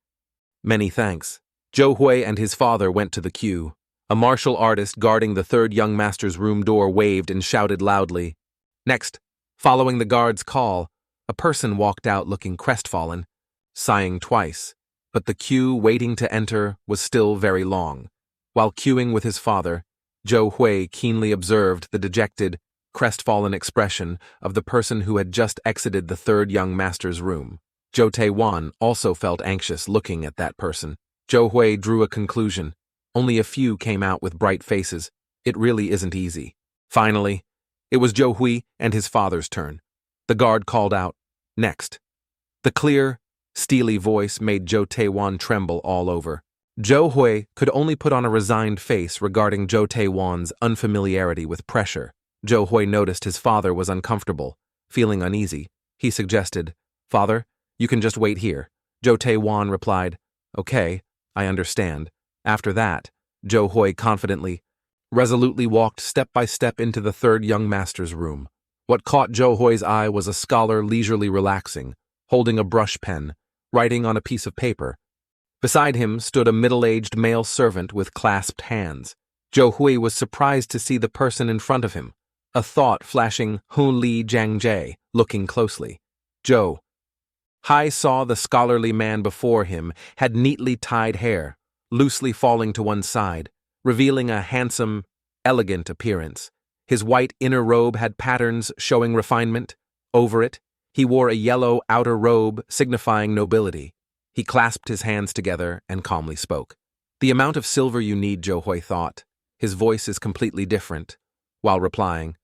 "Many thanks." Zhou Hui and his father went to the queue. A martial artist guarding the 3rd young master's room door waved and shouted loudly. Next, following the guard's call, a person walked out looking crestfallen, sighing twice, but the queue waiting to enter was still very long. While queuing with his father, Zhou Hui keenly observed the dejected, crestfallen expression of the person who had just exited the 3rd young master's room. Zhou Tae-wan also felt anxious looking at that person. Zhou Hui drew a conclusion. Only a few came out with bright faces. It really isn't easy. Finally, it was Zhou Hui and his father's turn. The guard called out, "Next." The clear, steely voice made Zhou Tae-wan tremble all over. Zhou Hui could only put on a resigned face regarding Zhou Tae-wan's unfamiliarity with pressure. Zhou Hui noticed his father was uncomfortable, feeling uneasy. He suggested, "Father, you can just wait here." Zhou Tae-wan replied, "Okay, I understand." After that, Zhou Hui confidently, resolutely walked step by step into the 3rd young master's room. What caught Zhou Hui's eye was a scholar leisurely relaxing, holding a brush pen, writing on a piece of paper. Beside him stood a middle-aged male servant with clasped hands. Zhou Hui was surprised to see the person in front of him, a thought flashing Hun Li Jiangjie, looking closely. "Zhou, Hai saw the scholarly man before him had neatly tied hair, loosely falling to one side, revealing a handsome, elegant appearance. His white inner robe had patterns showing refinement. Over it, he wore a yellow outer robe signifying nobility. He clasped his hands together and calmly spoke. "The amount of silver you need," Zhou Hui thought. His voice is completely different. While replying,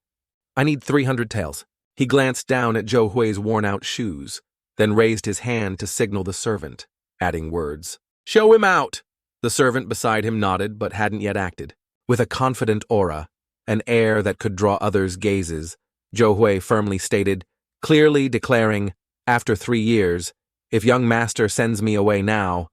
"I need 300 taels." He glanced down at Zhou Hui's worn-out shoes, then raised his hand to signal the servant, adding words. "Show him out!" The servant beside him nodded but hadn't yet acted. With a confident aura, an air that could draw others' gazes, Zhou Hui firmly stated, clearly declaring, "After 3 years, if young master sends me away now,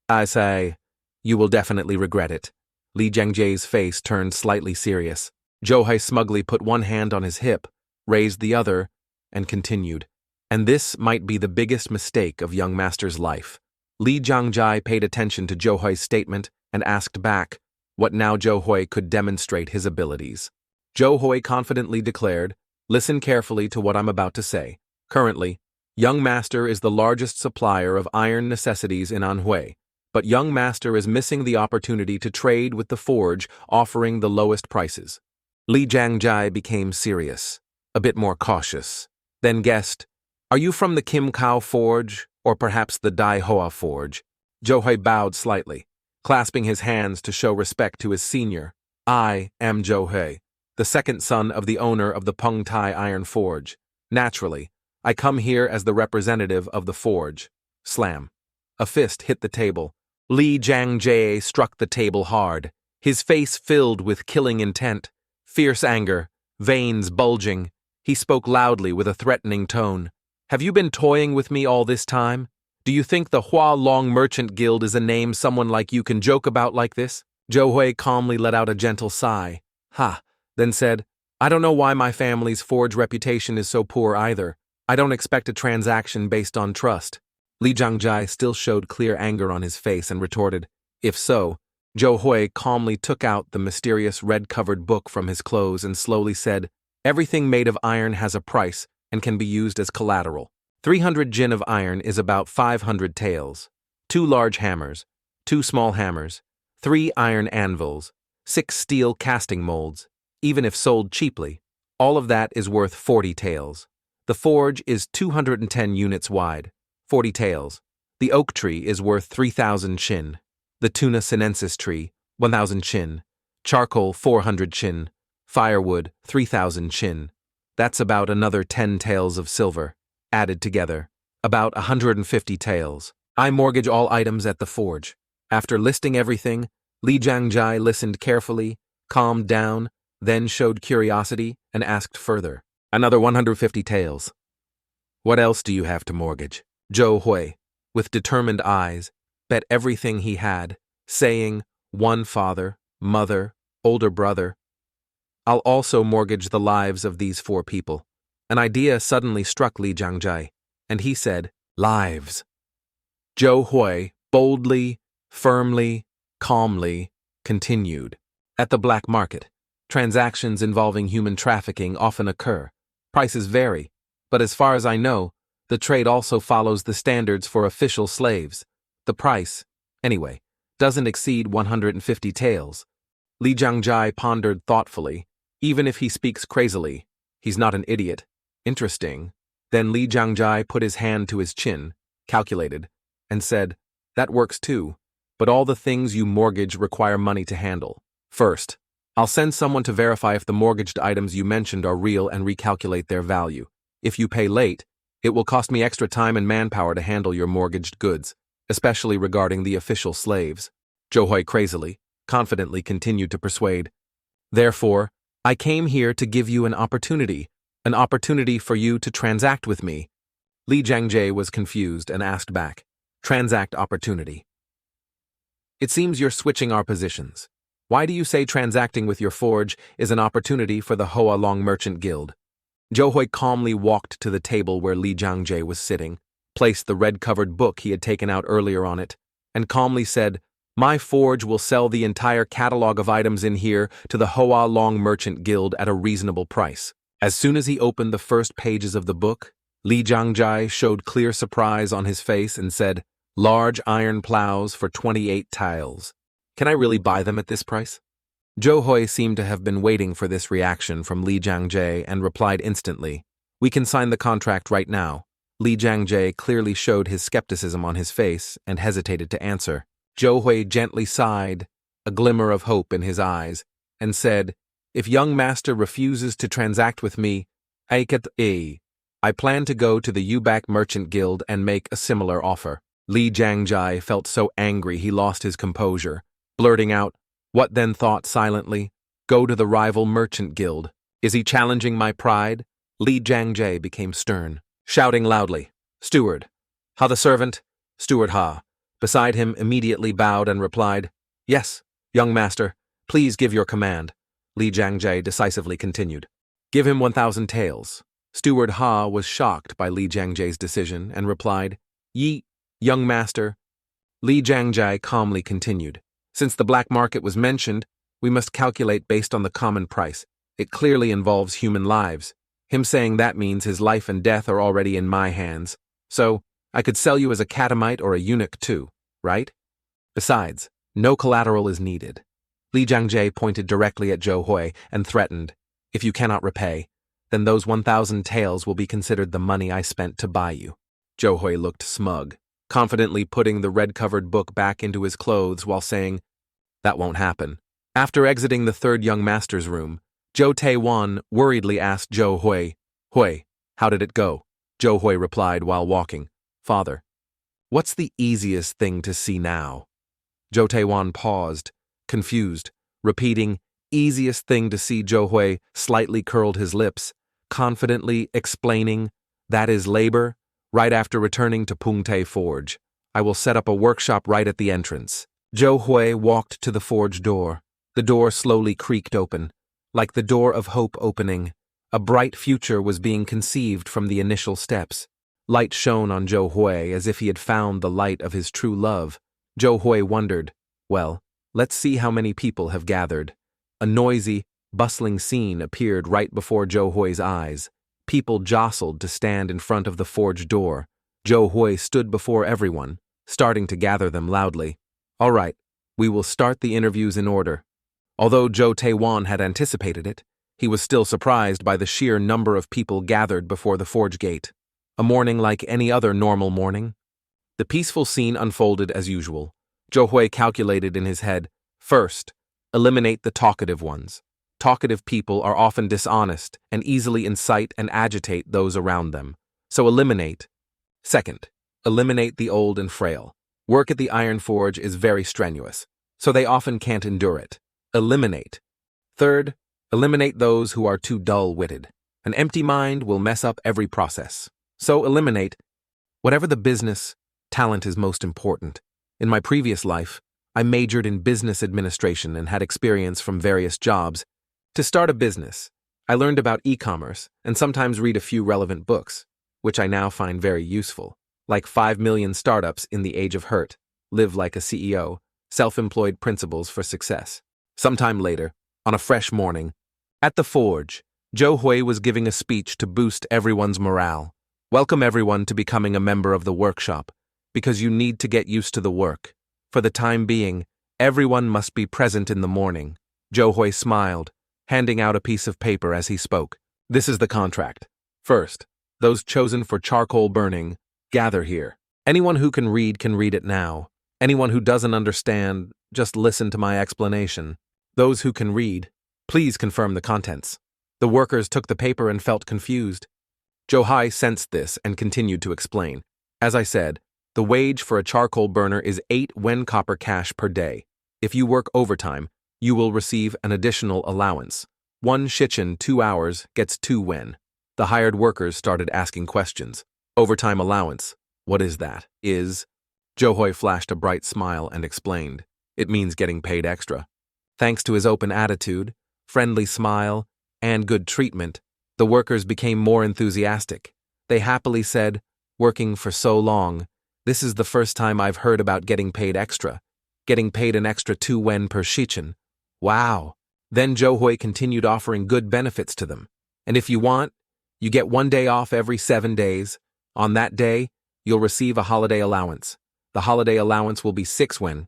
I say, you will definitely regret it." Li Jiangjie's face turned slightly serious. Zhou Hui smugly put one hand on his hip, raised the other, and continued. And this might be the biggest mistake of young master's life. Li Jiangjie paid attention to Zhou Hui's statement and asked back what now Zhou Hui could demonstrate his abilities. Zhou Hui confidently declared, "Listen carefully to what I'm about to say. Currently, young master is the largest supplier of iron necessities in Anhui, but young master is missing the opportunity to trade with the forge offering the lowest prices." Li Jiangjie became serious, a bit more cautious, then guessed, "Are you from the Kim Kao Forge, or perhaps the Dai Hoa Forge?" Zhou Hui bowed slightly, clasping his hands to show respect to his senior. "I am Zhou Hui, the second son of the owner of the Peng Tai Iron Forge. Naturally, I come here as the representative of the forge." Slam. A fist hit the table. Li Jiangjie struck the table hard, his face filled with killing intent, fierce anger, veins bulging. He spoke loudly with a threatening tone. "Have you been toying with me all this time? Do you think the Hua Long Merchant Guild is a name someone like you can joke about like this?" Zhou Hui calmly let out a gentle sigh. Then said, "I don't know why my family's forge reputation is so poor either. I don't expect a transaction based on trust." Li Jiangjie still showed clear anger on his face and retorted, "If so," Zhou Hui calmly took out the mysterious red-covered book from his clothes and slowly said, "Everything made of iron has a price and can be used as collateral. 300 jin of iron is about 500 taels. 2 large hammers, 2 small hammers, 3 iron anvils, 6 steel casting molds. Even if sold cheaply, all of that is worth 40 taels. The forge is 210 units wide, 40 taels. The oak tree is worth 3,000 chin. The tuna sinensis tree, 1,000 chin. Charcoal, 400 chin. Firewood, 3,000 chin. That's about another 10 taels of silver. Added together, about 150 taels. I mortgage all items at the forge." After listing everything, Li Jiangjie listened carefully, calmed down, then showed curiosity and asked further. "Another 150 taels. What else do you have to mortgage?" Zhou Hui, with determined eyes, bet everything he had, saying, "1 father, mother, older brother. I'll also mortgage the lives of these 4 people." An idea suddenly struck Li Jiangjie, and he said, "Lives." Zhou Hui boldly, firmly, calmly continued. "At the black market, transactions involving human trafficking often occur. Prices vary, but as far as I know, the trade also follows the standards for official slaves. The price, anyway, doesn't exceed 150 taels." Li Jiangjie pondered thoughtfully. Even if he speaks crazily, he's not an idiot. Interesting. Then Li Jiangjie put his hand to his chin, calculated, and said, "That works too, but all the things you mortgage require money to handle. First, I'll send someone to verify if the mortgaged items you mentioned are real and recalculate their value. If you pay late, it will cost me extra time and manpower to handle your mortgaged goods, especially regarding the official slaves." Zhou Hui crazily, confidently continued to persuade. "Therefore, I came here to give you an opportunity for you to transact with me." Li Jiangjie was confused and asked back, "Transact opportunity? It seems you're switching our positions. Why do you say transacting with your forge is an opportunity for the Hua Long Merchant Guild?" Zhou Hui calmly walked to the table where Li Jiangjie was sitting, placed the red-covered book he had taken out earlier on it, and calmly said, "My forge will sell the entire catalog of items in here to the Hua Long Merchant Guild at a reasonable price." As soon as he opened the first pages of the book, Li Jiangjai showed clear surprise on his face and said, "Large iron plows for 28 tiles. Can I really buy them at this price?" Zhou Hui seemed to have been waiting for this reaction from Li Jiangjie and replied instantly, "We can sign the contract right now." Li Jiangjie clearly showed his skepticism on his face and hesitated to answer. Zhou Hui gently sighed, a glimmer of hope in his eyes, and said, "If young master refuses to transact with me, I plan to go to the Yubak Merchant Guild and make a similar offer." Li Jiangjie felt so angry he lost his composure, blurting out, "What then?" thought silently, "Go to the rival merchant guild. Is he challenging my pride?" Li Jiangjie became stern, shouting loudly, "Steward! Ha the servant!" Steward Ha, beside him, immediately bowed and replied, "Yes, young master, please give your command." Li Jiangjie decisively continued, "Give him 1,000 taels." Steward Ha was shocked by Li Jiangjie's decision and replied, Young master." Li Jiangjie calmly continued, "Since the black market was mentioned, we must calculate based on the common price. It clearly involves human lives. Him saying that means his life and death are already in my hands. So, I could sell you as a catamite or a eunuch too, right? Besides, no collateral is needed." Li Jiangjie pointed directly at Zhou Hui and threatened, "If you cannot repay, then those 1,000 taels will be considered the money I spent to buy you." Zhou Hui looked smug, confidently putting the red-covered book back into his clothes while saying, "That won't happen." After exiting the third young master's room, Zhou Taewan worriedly asked Zhou Hui, "Hui, how did it go?" Zhou Hui replied while walking, "Father, what's the easiest thing to see now?" Zhou Taewan paused, confused, repeating, "Easiest thing to see." Zhou Hui slightly curled his lips, confidently explaining, "That is labor. Right after returning to Pungte Forge, I will set up a workshop right at the entrance." Zhou Hui walked to the forge door. The door slowly creaked open, like the door of hope opening. A bright future was being conceived from the initial steps. Light shone on Zhou Hui as if he had found the light of his true love. Zhou Hui wondered, "Well, let's see how many people have gathered." A noisy, bustling scene appeared right before Zhou Hui's eyes. People jostled to stand in front of the forge door. Zhou Hui stood before everyone, starting to gather them loudly. "All right, we will start the interviews in order." Although Zhou Taewan had anticipated it, he was still surprised by the sheer number of people gathered before the forge gate. A morning like any other normal morning. The peaceful scene unfolded as usual. Zhou Hui calculated in his head, first, eliminate the talkative ones. Talkative people are often dishonest and easily incite and agitate those around them. So eliminate. Second, eliminate the old and frail. Work at the iron forge is very strenuous, so they often can't endure it. Eliminate. Third, eliminate those who are too dull-witted. An empty mind will mess up every process. So eliminate. Whatever the business, talent is most important. In my previous life, I majored in business administration and had experience from various jobs. To start a business, I learned about e-commerce and sometimes read a few relevant books, which I now find very useful, like 5 Million Startups in the Age of Hurt, Live Like a CEO, Self-Employed Principles for Success. Sometime later, on a fresh morning, at the forge, Zhou Hui was giving a speech to boost everyone's morale. "Welcome everyone to becoming a member of the workshop, because you need to get used to the work. For the time being, everyone must be present in the morning." Zhou Hui smiled, handing out a piece of paper as he spoke. "This is the contract. First, those chosen for charcoal burning, gather here. Anyone who can read it now. Anyone who doesn't understand, just listen to my explanation. Those who can read, please confirm the contents." The workers took the paper and felt confused. Zhou Hui sensed this and continued to explain. "As I said, the wage for a charcoal burner is 8 wen copper cash per day. If you work overtime, you will receive an additional allowance. 1 shichen 2 hours gets 2 wen. The hired workers started asking questions. "Overtime allowance, what is that?" Zhou Hui flashed a bright smile and explained, "It means getting paid extra." Thanks to his open attitude, friendly smile, and good treatment, the workers became more enthusiastic. They happily said, "Working for so long, this is the first time I've heard about getting paid extra. Getting paid an extra 2 wen per shichen. Wow." Then Zhou Hui continued offering good benefits to them. "And if you want, You get 1 day off every 7 days. On that day, you'll receive a holiday allowance. The holiday allowance will be 6 wen.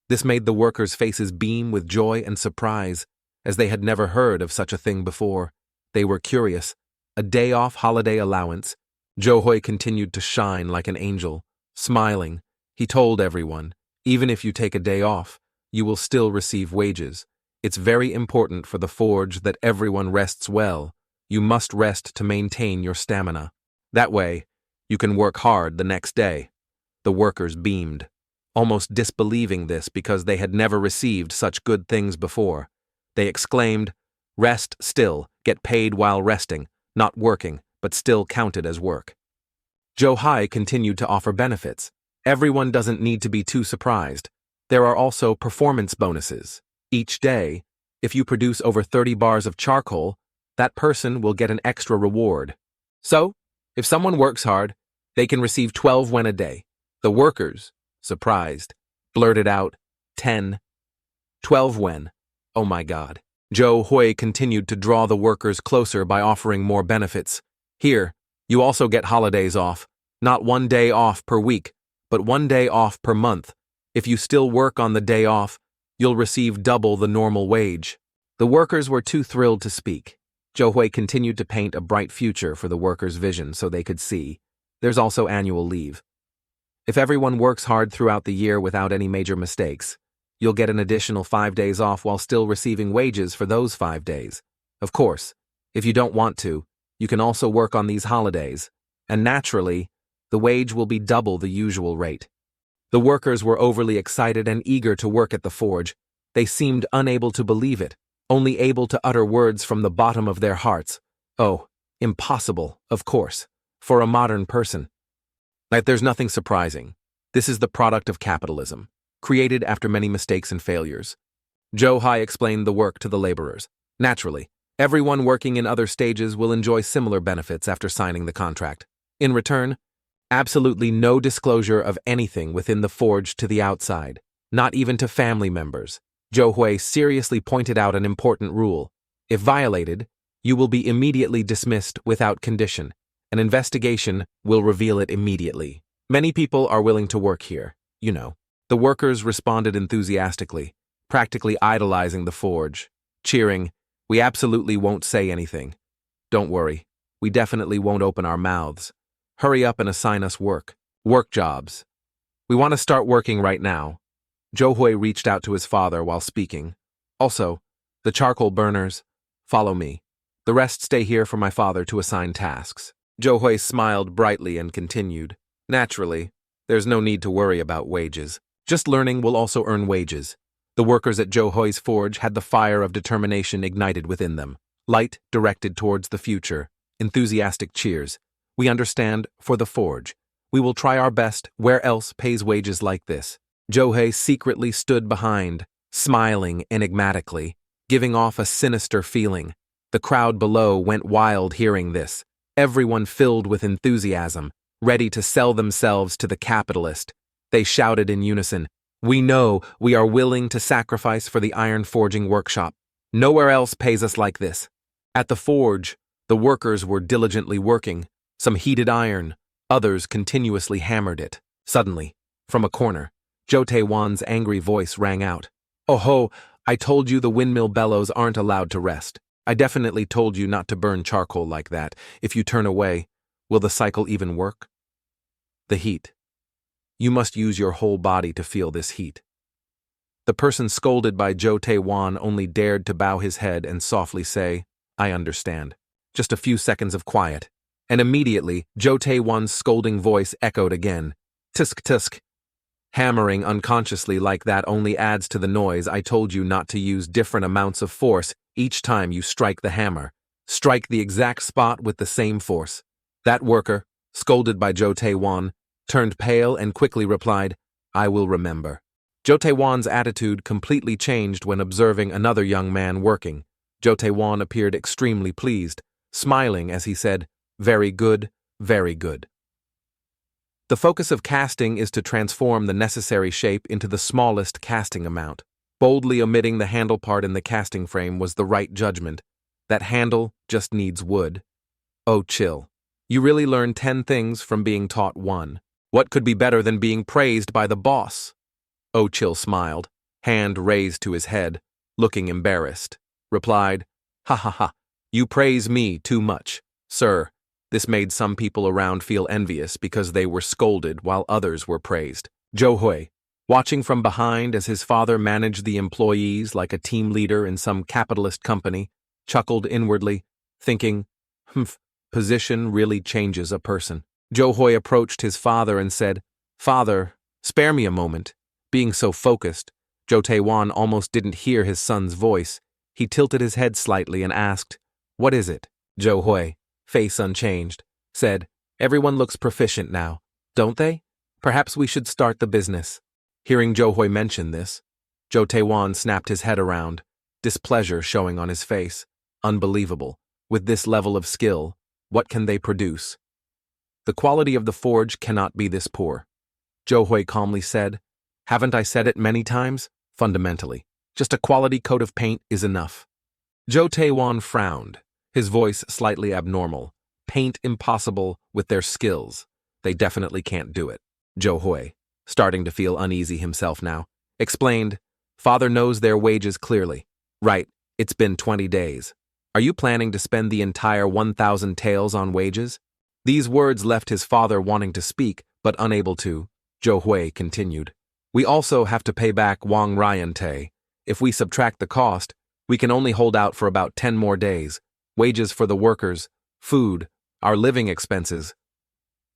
This made the workers' faces beam with joy and surprise, as they had never heard of such a thing before. They were curious. A day-off holiday allowance. Johoi continued to shine like an angel. Smiling, he told everyone, even if you take a day off, you will still receive wages. It's very important for the forge that everyone rests well. You must rest to maintain your stamina. That way, you can work hard the next day. The workers beamed, almost disbelieving this because they had never received such good things before. They exclaimed, "Rest still, get paid while resting, not working, but still counted as work." Johai continued to offer benefits. Everyone doesn't need to be too surprised. There are also performance bonuses. Each day, if you produce over 30 bars of charcoal, that person will get an extra reward. So, if someone works hard, they can receive 12 wen a day. The workers, surprised, blurted out, 10, 12 wen. Oh my God. Johoi continued to draw the workers closer by offering more benefits. Here, you also get holidays off. Not 1 day off per week, but 1 day off per month. If you still work on the day off, you'll receive double the normal wage. The workers were too thrilled to speak. Johoi continued to paint a bright future for the workers' vision so they could see. There's also annual leave. If everyone works hard throughout the year without any major mistakes, you'll get an additional 5 days off while still receiving wages for those 5 days. Of course, if you don't want to, you can also work on these holidays, and naturally, the wage will be double the usual rate. The workers were overly excited and eager to work at the forge. They seemed unable to believe it, only able to utter words from the bottom of their hearts. Oh, impossible, of course, for a modern person. Like there's nothing surprising. This is the product of capitalism, created after many mistakes and failures. Johai explained the work to the laborers. Naturally, everyone working in other stages will enjoy similar benefits after signing the contract. In return, absolutely no disclosure of anything within the forge to the outside, not even to family members. Johoi seriously pointed out an important rule. If violated, you will be immediately dismissed without condition. An investigation will reveal it immediately. Many people are willing to work here, you know. The workers responded enthusiastically, practically idolizing the forge, cheering, "We absolutely won't say anything. Don't worry, we definitely won't open our mouths. Hurry up and assign us work jobs. We want to start working right now." Johoi reached out to his father while speaking. "Also, the charcoal burners, follow me. The rest stay here for my father to assign tasks." Johoi smiled brightly and continued, "Naturally, there's no need to worry about wages. Just learning will also earn wages." The workers at Johoi's forge had the fire of determination ignited within them. Light directed towards the future. Enthusiastic cheers. "We understand, for the forge. We will try our best. Where else pays wages like this?" Johoi secretly stood behind, smiling enigmatically, giving off a sinister feeling. The crowd below went wild hearing this. Everyone filled with enthusiasm, ready to sell themselves to the capitalist. They shouted in unison, "We know, we are willing to sacrifice for the iron forging workshop. Nowhere else pays us like this." At the forge, the workers were diligently working. Some heated iron, others continuously hammered it. Suddenly, from a corner, Jo Tae-won's angry voice rang out. "Oh ho, I told you the windmill bellows aren't allowed to rest. I definitely told you not to burn charcoal like that. If you turn away, will the cycle even work?" The heat. You must use your whole body to feel this heat. The person scolded by Jo Tae-won only dared to bow his head and softly say, "I understand." Just a few seconds of quiet, and immediately Jo Tae-won's scolding voice echoed again. "Tusk tusk." Hammering unconsciously like that only adds to the noise. I told you not to use different amounts of force each time you strike the hammer. Strike the exact spot with the same force. That worker, scolded by Jo Tae-won, turned pale and quickly replied, "I will remember." Jo Tae-won's attitude completely changed when observing another young man working. Jo Tae-won appeared extremely pleased, smiling as he said, "Very good, very good." The focus of casting is to transform the necessary shape into the smallest casting amount. Boldly omitting the handle part in the casting frame was the right judgment. That handle just needs wood. Oh, chill. You really learn 10 things from being taught one. What could be better than being praised by the boss? Oh, chill smiled, hand raised to his head, looking embarrassed. Replied, ha ha ha, you praise me too much, sir. This made some people around feel envious because they were scolded while others were praised. Hui, watching from behind as his father managed the employees like a team leader in some capitalist company, chuckled inwardly, thinking, position really changes a person. Hui approached his father and said, Father, spare me a moment. Being so focused, Tae-wan almost didn't hear his son's voice. He tilted his head slightly and asked, What is it? Hui, face unchanged, said, Everyone looks proficient now, don't they? Perhaps we should start the business. Hearing Hui mention this, Tae-wan snapped his head around, displeasure showing on his face. Unbelievable. With this level of skill, what can they produce? The quality of the forge cannot be this poor. Hui calmly said, Haven't I said it many times? Fundamentally, just a quality coat of paint is enough. Tae-wan frowned, his voice slightly abnormal. Paint impossible with their skills. They definitely can't do it. Hui, starting to feel uneasy himself now, explained, Father knows their wages clearly. Right, it's been 20 days. Are you planning to spend the entire 1,000 taels on wages? These words left his father wanting to speak, but unable to. Hui continued. We also have to pay back Wang Ryan Tae. If we subtract the cost, we can only hold out for about 10 more days. Wages for the workers, food, our living expenses.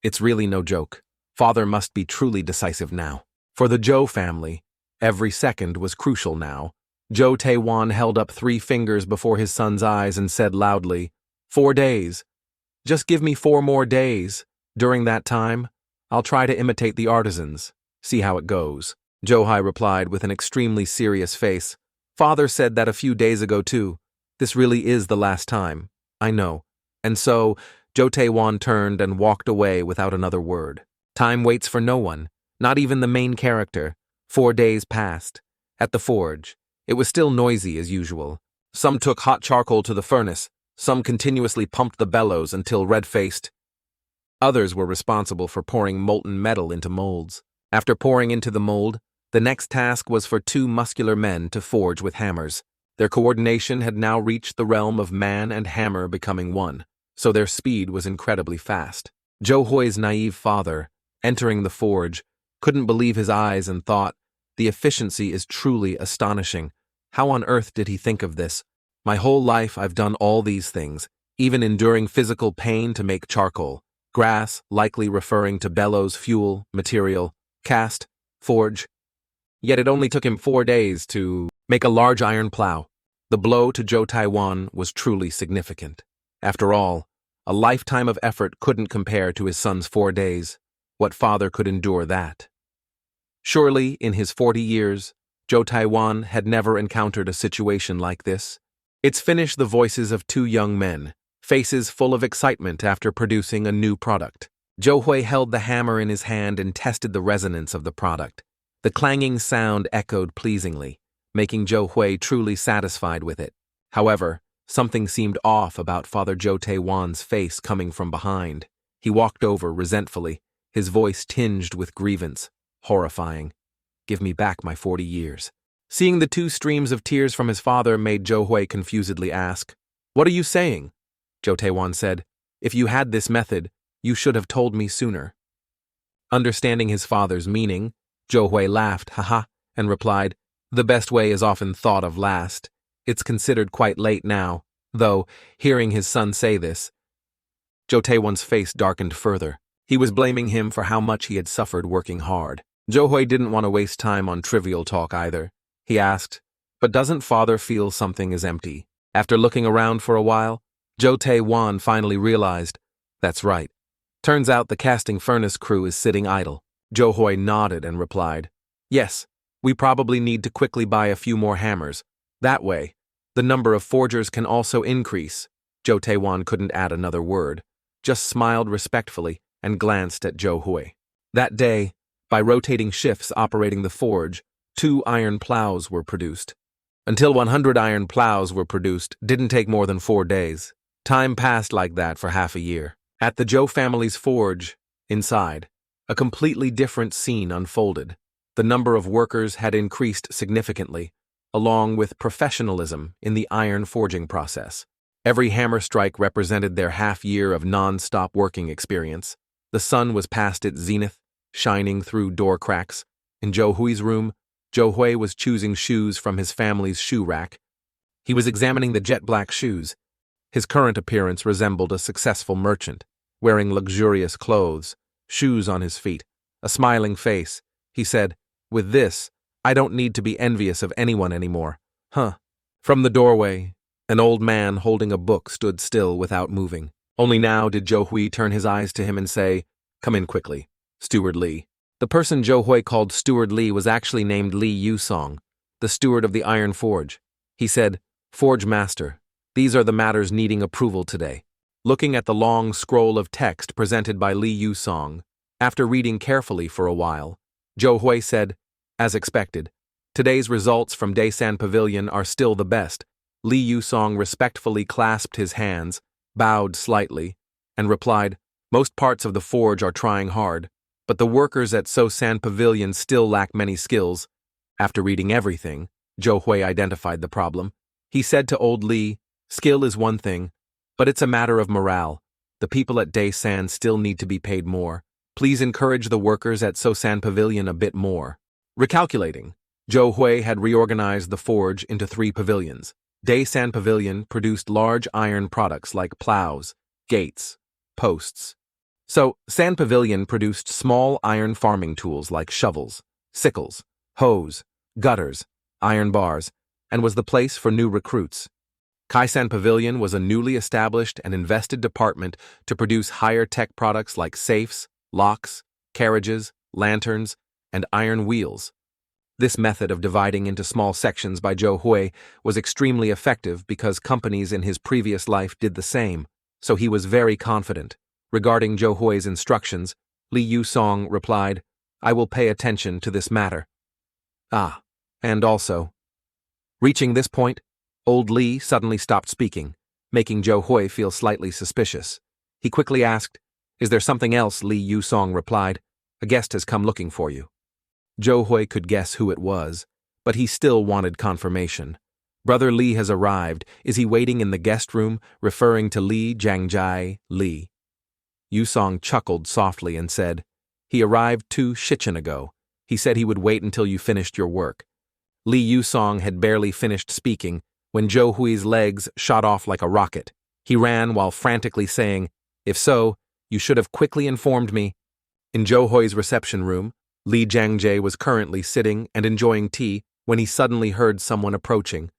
It's really no joke. Father must be truly decisive now. For the Zhou family, every second was crucial now. Tae-wan held up 3 fingers before his son's eyes and said loudly, 4 days. Just give me 4 more days. During that time, I'll try to imitate the artisans. See how it goes. Hai replied with an extremely serious face. Father said that a few days ago too. This really is the last time. I know. And so, Tae-wan turned and walked away without another word. Time waits for no one, not even the main character. 4 days passed. At the forge, it was still noisy as usual. Some took hot charcoal to the furnace, some continuously pumped the bellows until red-faced. Others were responsible for pouring molten metal into molds. After pouring into the mold, the next task was for 2 muscular men to forge with hammers. Their coordination had now reached the realm of man and hammer becoming one, so their speed was incredibly fast. Hui's naive father, entering the forge, couldn't believe his eyes and thought, the efficiency is truly astonishing. How on earth did he think of this? My whole life I've done all these things, even enduring physical pain to make charcoal. Grass, likely referring to bellows, fuel, material, cast, forge. Yet it only took him 4 days to make a large iron plow. The blow to Tae-wan was truly significant. After all, a lifetime of effort couldn't compare to his son's 4 days. What father could endure that? Surely, in his 40 years, Tae-wan had never encountered a situation like this. It's finished the voices of 2 young men, faces full of excitement after producing a new product. Hui held the hammer in his hand and tested the resonance of the product. The clanging sound echoed pleasingly, making Hui truly satisfied with it. However, something seemed off about Father Tae-wan's face coming from behind. He walked over resentfully, his voice tinged with grievance. Horrifying. Give me back my 40 years. Seeing the 2 streams of tears from his father made Hui confusedly ask, What are you saying? Tae-wan said, If you had this method, you should have told me sooner. Understanding his father's meaning, Hui laughed, haha, and replied, The best way is often thought of last. It's considered quite late now, though, hearing his son say this, Tae-wan's face darkened further. He was blaming him for how much he had suffered working hard. Hui didn't want to waste time on trivial talk either. He asked, But doesn't father feel something is empty? After looking around for a while, Tae-wan finally realized, That's right. Turns out the casting furnace crew is sitting idle. Hui nodded and replied, Yes, we probably need to quickly buy a few more hammers. That way, the number of forgers can also increase. Tae-wan couldn't add another word, just smiled respectfully and glanced at Hui. That day, by rotating shifts operating the forge, 2 iron plows were produced. Until 100 iron plows were produced didn't take more than 4 days. Time passed like that for half a year. At the Zhou family's forge, inside, a completely different scene unfolded. The number of workers had increased significantly, along with professionalism in the iron forging process. Every hammer strike represented their half-year of non-stop working experience. The sun was past its zenith, shining through door cracks. In Zhou Hui's room, Zhou Hui was choosing shoes from his family's shoe rack. He was examining the jet-black shoes. His current appearance resembled a successful merchant, wearing luxurious clothes, shoes on his feet, a smiling face. He said, "With this, I don't need to be envious of anyone anymore." From the doorway, an old man holding a book stood still without moving. Only now did Zhou Hui turn his eyes to him and say, "Come in quickly, Steward Li." The person Zhou Hui called Steward Li was actually named Li Yusong, the steward of the Iron Forge. He said, "Forge Master, these are the matters needing approval today." Looking at the long scroll of text presented by Li Yusong, after reading carefully for a while, Zhou Hui said, "As expected, today's results from Daysan Pavilion are still the best." Li Yusong respectfully clasped his hands, bowed slightly, and replied, "Most parts of the forge are trying hard, but the workers at So-San Pavilion still lack many skills." After reading everything, Zhou Hui identified the problem. He said to old Li, "Skill is one thing, but it's a matter of morale. The people at Daysan still need to be paid more. Please encourage the workers at So-San Pavilion a bit more." Recalculating, Zhou Hui had reorganized the forge into 3 pavilions. Daysan Pavilion produced large iron products like plows, gates, posts. So, San Pavilion produced small iron farming tools like shovels, sickles, hoes, gutters, iron bars, and was the place for new recruits. Kaisan Pavilion was a newly established and invested department to produce higher-tech products like safes, locks, carriages, lanterns, and iron wheels. This method of dividing into small sections by Zhou Hui was extremely effective because companies in his previous life did the same, so he was very confident. Regarding Zhou Hui's instructions, Li Yusong replied, "I will pay attention to this matter." And also. Reaching this point, old Li suddenly stopped speaking, making Zhou Hui feel slightly suspicious. He quickly asked, "Is there something else?" Li Yusong replied, "A guest has come looking for you." Zhou Hui could guess who it was, but he still wanted confirmation. "Brother Li has arrived. Is he waiting in the guest room?" Referring to Li Jiangjai Li. Yusong chuckled softly and said, "He arrived 2 shichen ago. He said he would wait until you finished your work." Li Yusong had barely finished speaking when Zhou Hui's legs shot off like a rocket. He ran while frantically saying, "If so, you should have quickly informed me." In Zhou Hui's reception room, Li Jiangjie was currently sitting and enjoying tea when he suddenly heard someone approaching.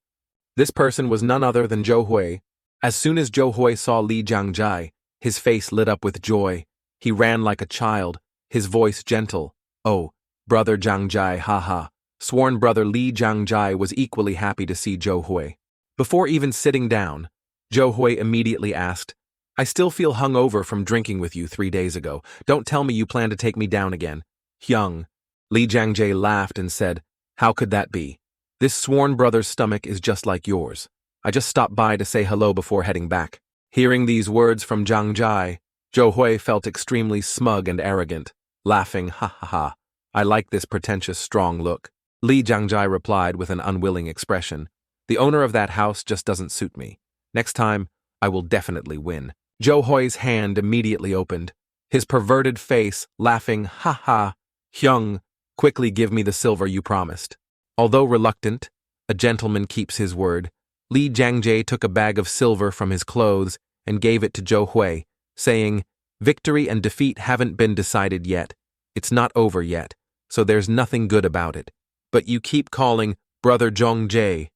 This person was none other than Zhou Hui. As soon as Zhou Hui saw Li Jiangjie, his face lit up with joy. He ran like a child, his voice gentle. "Oh, brother Jiangjie, haha." Sworn brother Li Jiangjie was equally happy to see Zhou Hui. Before even sitting down, Zhou Hui immediately asked, "I still feel hungover from drinking with you 3 days ago. Don't tell me you plan to take me down again." "Hyung." Li Jiangjie laughed and said, "How could that be? This sworn brother's stomach is just like yours. I just stopped by to say hello before heading back." Hearing these words from Jiangjie, Zhou Hui felt extremely smug and arrogant, laughing, "Ha ha ha, I like this pretentious strong look." Li Jiangjie replied with an unwilling expression, "The owner of that house just doesn't suit me. Next time, I will definitely win." Zhou Hui's hand immediately opened, his perverted face laughing, "Ha ha, Hyung, quickly give me the silver you promised." Although reluctant, a gentleman keeps his word, Li Jiangjie took a bag of silver from his clothes and gave it to Zhou Hui, saying, "Victory and defeat haven't been decided yet. It's not over yet, so there's nothing good about it. But you keep calling Brother Zhongjie.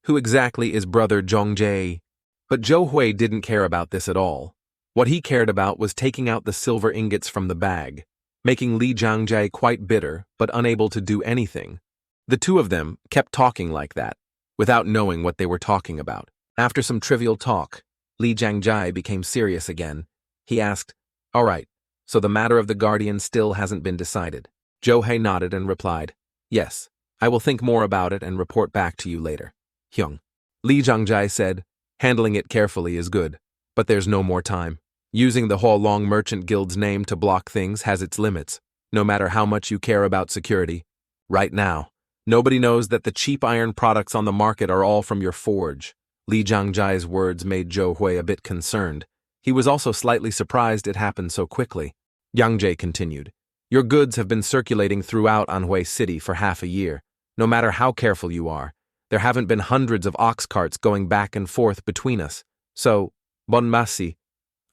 Who exactly is Brother Zhongjie?" But Zhou Hui didn't care about this at all. What he cared about was taking out the silver ingots from the bag, making Li Jiangjie quite bitter but unable to do anything. The two of them kept talking like that, without knowing what they were talking about. After some trivial talk, Li Jiangjie became serious again. He asked, "All right, so the matter of the guardian still hasn't been decided." Zhou Hui nodded and replied, "Yes, I will think more about it and report back to you later." Hyung. Li Jiangjie said, "Handling it carefully is good. But there's no more time. Using the Hua Long Merchant Guild's name to block things has its limits, no matter how much you care about security. Right now, nobody knows that the cheap iron products on the market are all from your forge. Li Jiangjai's words made Zhou Hui a bit concerned. He was also slightly surprised it happened so quickly. Yang Jie continued, "Your goods have been circulating throughout Anhui City for half a year. No matter how careful you are, there haven't been hundreds of ox carts going back and forth between us. So, bon marché,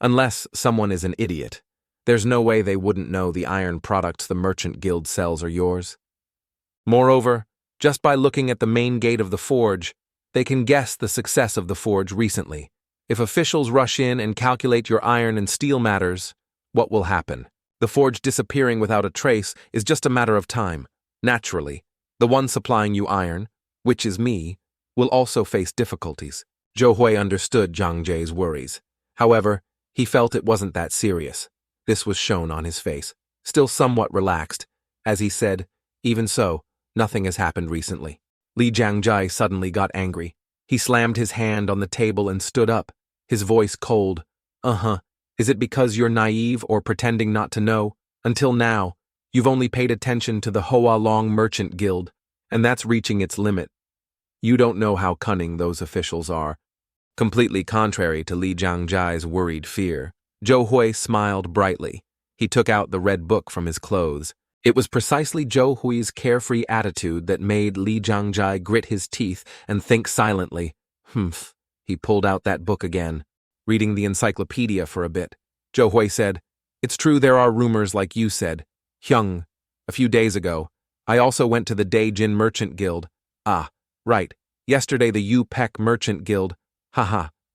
unless someone is an idiot, there's no way they wouldn't know the iron products the Merchant Guild sells are yours. Moreover, just by looking at the main gate of the forge, they can guess the success of the forge recently. If officials rush in and calculate your iron and steel matters, what will happen? The forge disappearing without a trace is just a matter of time. Naturally, the one supplying you iron, which is me, will also face difficulties." Zhou Hui understood Jiang Jie's worries. However, he felt it wasn't that serious. This was shown on his face, still somewhat relaxed, as he said, "Even so, nothing has happened recently." Li Jiangjai suddenly got angry. He slammed his hand on the table and stood up, his voice cold. Is it because you're naive or pretending not to know? Until now, you've only paid attention to the Hua Long Merchant Guild, and that's reaching its limit. You don't know how cunning those officials are." Completely contrary to Li Jiangjai's worried fear, Zhou Hui smiled brightly. He took out the red book from his clothes. It was precisely Zhou Hui's carefree attitude that made Li Jiangjai grit his teeth and think silently. He pulled out that book again. Reading the encyclopedia for a bit, Zhou Hui said, "It's true there are rumors like you said. Hyung, a few days ago, I also went to the Daejin Merchant Guild. Right, yesterday the Yu Pek Merchant Guild,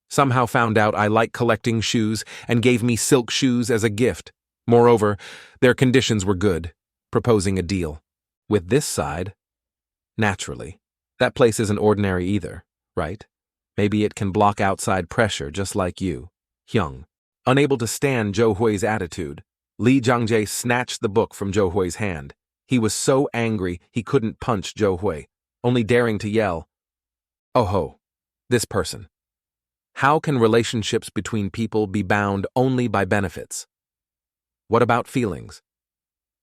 somehow found out I like collecting shoes and gave me silk shoes as a gift. Moreover, their conditions were good, proposing a deal. With this side, naturally, that place isn't ordinary either, right? Maybe it can block outside pressure just like you, Hyung." Unable to stand Zhou Hui's attitude, Li Jiangjie snatched the book from Zhou Hui's hand. He was so angry he couldn't punch Zhou Hui, only daring to yell, "Oh, this person. How can relationships between people be bound only by benefits? What about feelings?"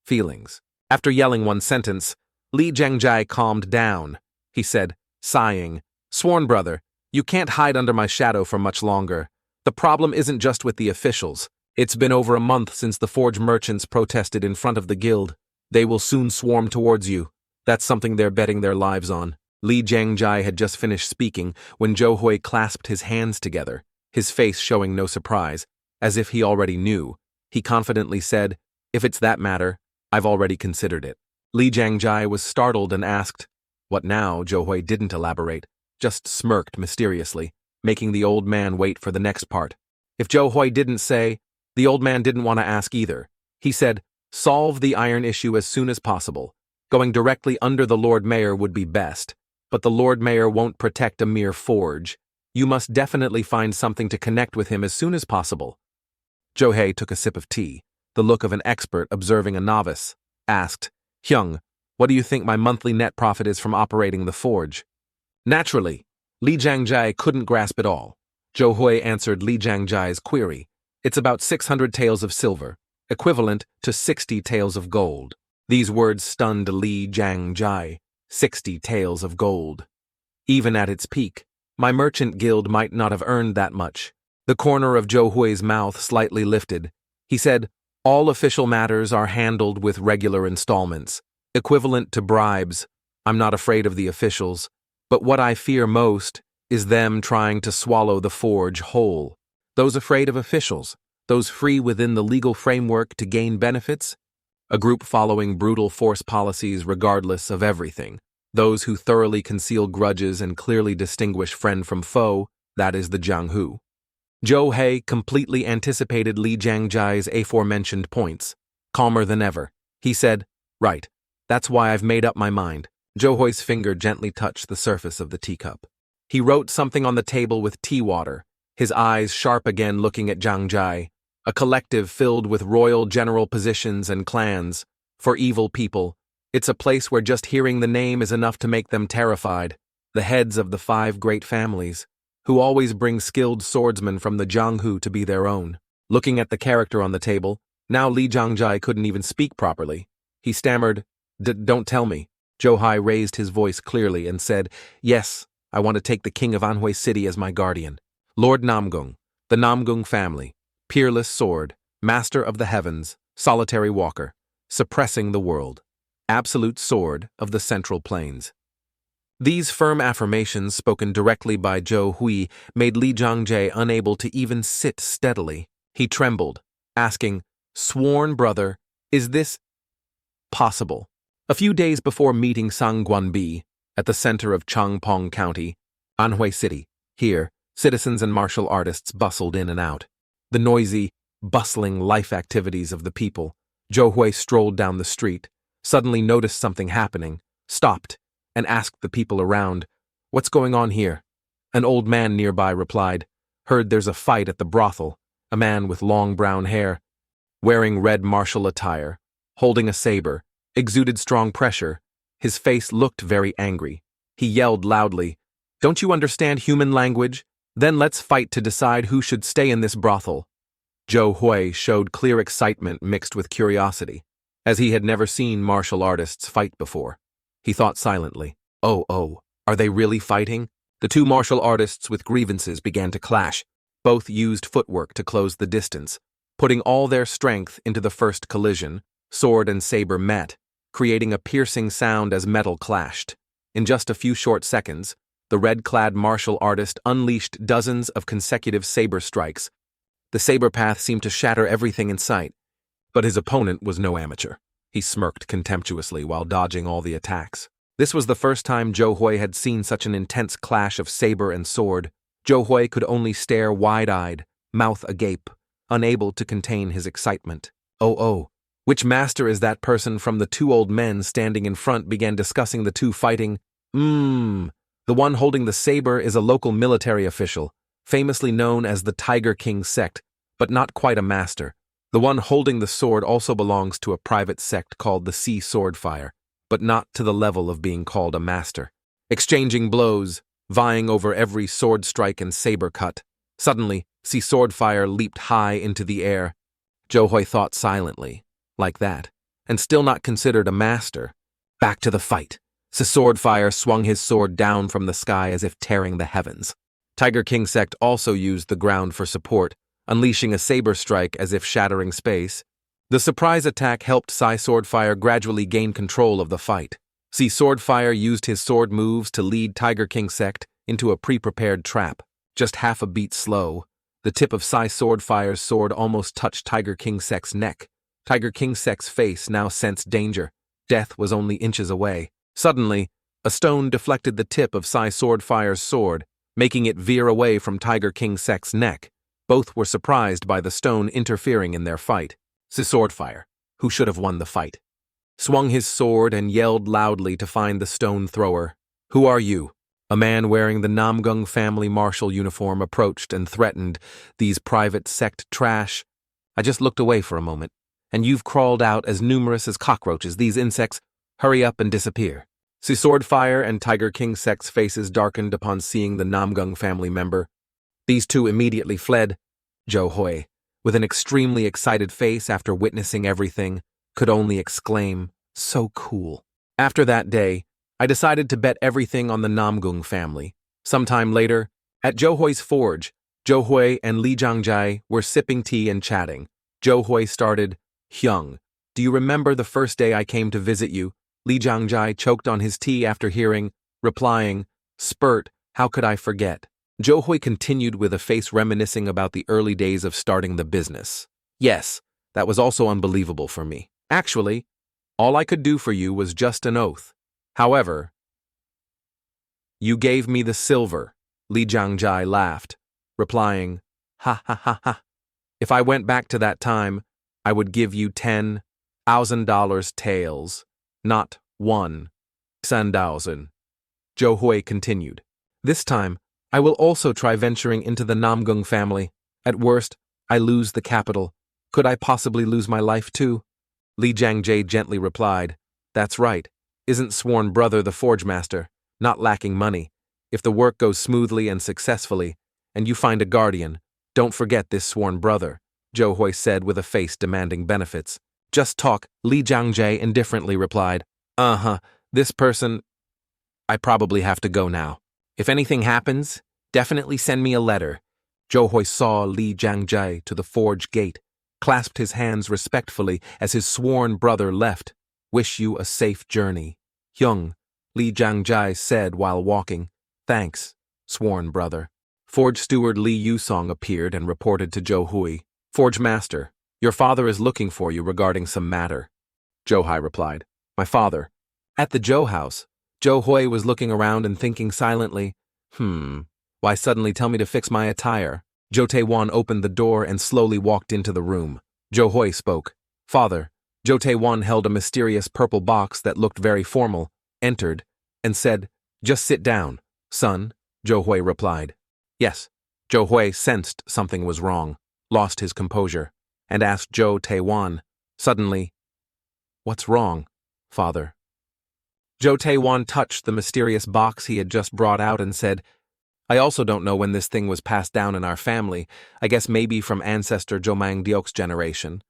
Feelings. After yelling one sentence, Li Jiangjai calmed down. He said, sighing, "Sworn brother, you can't hide under my shadow for much longer. The problem isn't just with the officials. It's been over a month since the forge merchants protested in front of the guild. They will soon swarm towards you. That's something they're betting their lives on." Li Jiangjai had just finished speaking when Zhou Hui clasped his hands together, his face showing no surprise, as if he already knew. He confidently said, "If it's that matter, I've already considered it." Li Jiangjai was startled and asked, "What now?" Zhou Hui didn't elaborate, just smirked mysteriously, making the old man wait for the next part. If Zhou Hui didn't say, the old man didn't want to ask either. He said, "Solve the iron issue as soon as possible. Going directly under the Lord Mayor would be best. But the Lord Mayor won't protect a mere forge. You must definitely find something to connect with him as soon as possible." Zhou Hui took a sip of tea, the look of an expert observing a novice, asked, "Hyung, what do you think my monthly net profit is from operating the forge?" Naturally, Li Jiangjai couldn't grasp it all. Zhou Hui answered Li Jiangjai's query. "It's about 600 taels of silver, equivalent to 60 taels of gold." These words stunned Li Jiangjai. 60 taels of gold. Even at its peak, my merchant guild might not have earned that much. The corner of Zhou Hui's mouth slightly lifted. He said, "All official matters are handled with regular installments, equivalent to bribes. I'm not afraid of the officials, but what I fear most is them trying to swallow the forge whole. Those afraid of officials, those free within the legal framework to gain benefits, a group following brutal force policies regardless of everything. Those who thoroughly conceal grudges and clearly distinguish friend from foe, that is the Jianghu." Zhou Hui completely anticipated Li Jiangjai's aforementioned points. Calmer than ever, he said, "Right, that's why I've made up my mind." Zhou Hui's finger gently touched the surface of the teacup. He wrote something on the table with tea water, his eyes sharp again looking at Jiangjai. A collective filled with royal general positions and clans. For evil people, it's a place where just hearing the name is enough to make them terrified. The heads of the 5 great families. who always bring skilled swordsmen from the Jianghu to be their own. Looking at the character on the table, now Li Jiangjai couldn't even speak properly. He stammered, Don't tell me. Zhou Hai raised his voice clearly and said, Yes, I want to take the king of Anhui City as my guardian. Lord Namgung, the Namgung family, peerless sword, master of the heavens, solitary walker, suppressing the world, absolute sword of the central plains. These firm affirmations, spoken directly by Zhou Hui, made Li Jiangjai unable to even sit steadily. He trembled, asking, Sworn brother, is this possible? A few days before meeting Sang Guanbi, at the center of Changpong County, Anhui City, here, citizens and martial artists bustled in and out. The noisy, bustling life activities of the people. Zhou Hui strolled down the street, suddenly noticed something happening, stopped, and asked the people around, What's going on here? An old man nearby replied, Heard there's a fight at the brothel. A man with long brown hair, wearing red martial attire, holding a saber, exuded strong pressure. His face looked very angry. He yelled loudly, Don't you understand human language? Then let's fight to decide who should stay in this brothel. Zhou Hui showed clear excitement mixed with curiosity, as he had never seen martial artists fight before. He thought silently, Oh, are they really fighting? The two martial artists with grievances began to clash. Both used footwork to close the distance. Putting all their strength into the first collision, sword and saber met, creating a piercing sound as metal clashed. In just a few short seconds, the red-clad martial artist unleashed dozens of consecutive saber strikes. The saber path seemed to shatter everything in sight, but his opponent was no amateur. He smirked contemptuously while dodging all the attacks. This was the first time Zhou Hui had seen such an intense clash of saber and sword. Zhou Hui could only stare wide-eyed, mouth agape, unable to contain his excitement. Oh, which master is that person from the two old men standing in front began discussing the two fighting? The one holding the saber is a local military official, famously known as the Tiger King sect, but not quite a master. The one holding the sword also belongs to a private sect called the Sea Swordfire, but not to the level of being called a master. Exchanging blows, vying over every sword strike and saber cut. Suddenly, Sea Swordfire leaped high into the air. Zhou Hui thought silently, like that, and still not considered a master. Back to the fight. Sea Swordfire swung his sword down from the sky as if tearing the heavens. Tiger King sect also used the ground for support, unleashing a saber strike as if shattering space. The surprise attack helped Sea Swordfire gradually gain control of the fight. Sea Swordfire used his sword moves to lead Tiger King sect into a pre-prepared trap. Just half a beat slow, the tip of Sea Swordfire's sword almost touched Tiger King sect's neck. Tiger King sect's face now sensed danger. Death was only inches away. Suddenly, a stone deflected the tip of Sea Swordfire's sword, making it veer away from Tiger King sect's neck. Both were surprised by the stone interfering in their fight. Sea Swordfire, who should have won the fight, swung his sword and yelled loudly to find the stone thrower. Who are you? A man wearing the Namgung family martial uniform approached and threatened, These private sect trash. I just looked away for a moment, and you've crawled out as numerous as cockroaches. These insects, hurry up and disappear. Sea Swordfire and Tiger King sect's faces darkened upon seeing the Namgung family member. These two immediately fled. Zhou Hui, with an extremely excited face after witnessing everything, could only exclaim, So cool. After that day, I decided to bet everything on the Namgung family. Sometime later, at Zhou Hui's forge, Zhou Hui and Li Jiangjai were sipping tea and chatting. Zhou Hui started, Hyung, do you remember the first day I came to visit you? Li Jiangjai choked on his tea after replying, Spurt, how could I forget? Zhou Hui continued with a face reminiscing about the early days of starting the business. Yes, that was also unbelievable for me. Actually, all I could do for you was just an oath. However, you gave me the silver, Li Jiangjai laughed, replying, Ha ha ha ha. If I went back to that time, I would give you $10,000 taels, not 1,000. Zhou Hui continued. This time, I will also try venturing into the Namgung family. At worst, I lose the capital. Could I possibly lose my life too? Li Jiangjai gently replied, That's right. Isn't sworn brother the forge master, not lacking money. If the work goes smoothly and successfully, and you find a guardian, don't forget this sworn brother, Zhou Hui said with a face demanding benefits. Just talk, Li Jiangjie indifferently replied. This person, I probably have to go now. If anything happens, definitely send me a letter. Zhou Hui saw Li Jiangjie to the forge gate, clasped his hands respectfully as his sworn brother left. Wish you a safe journey. Hyung, Li Jiangjie said while walking. Thanks, sworn brother. Forge steward Li Yusong appeared and reported to Zhou Hui. Forge master, your father is looking for you regarding some matter. Zhou Hai replied. My father. At the Zhou house, Zhou Hui was looking around and thinking silently, why suddenly tell me to fix my attire? Zhou Taewan opened the door and slowly walked into the room. Zhou Hui spoke. Father. Zhou Taewan held a mysterious purple box that looked very formal, entered, and said, Just sit down, son, Zhou Hui replied. Yes. Zhou Hui sensed something was wrong, lost his composure, and asked Zhou Taewan, suddenly, What's wrong, father? Zhou Taewan touched the mysterious box he had just brought out and said, I also don't know when this thing was passed down in our family. I guess maybe from ancestor Zhou Mangdiok's generation.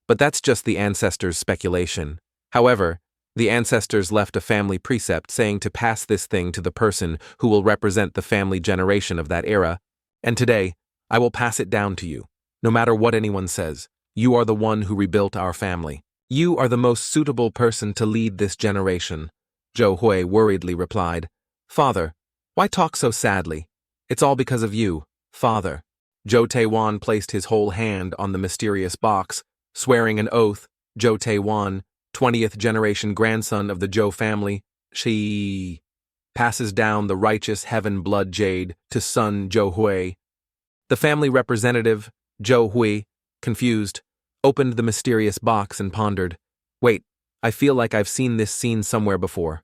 But that's just the ancestors' speculation. However, the ancestors left a family precept saying to pass this thing to the person who will represent the family generation of that era, and today, I will pass it down to you. No matter what anyone says, you are the one who rebuilt our family. You are the most suitable person to lead this generation. Zhou Hui worriedly replied, Father, why talk so sadly? It's all because of you, father. Zhou Taewan placed his whole hand on the mysterious box, swearing an oath. Zhou Taewan, 20th generation grandson of the Zhou family, she passes down the righteous heaven blood jade to son Zhou Hui. The family representative, Zhou Hui, confused, opened the mysterious box and pondered, Wait, I feel like I've seen this scene somewhere before.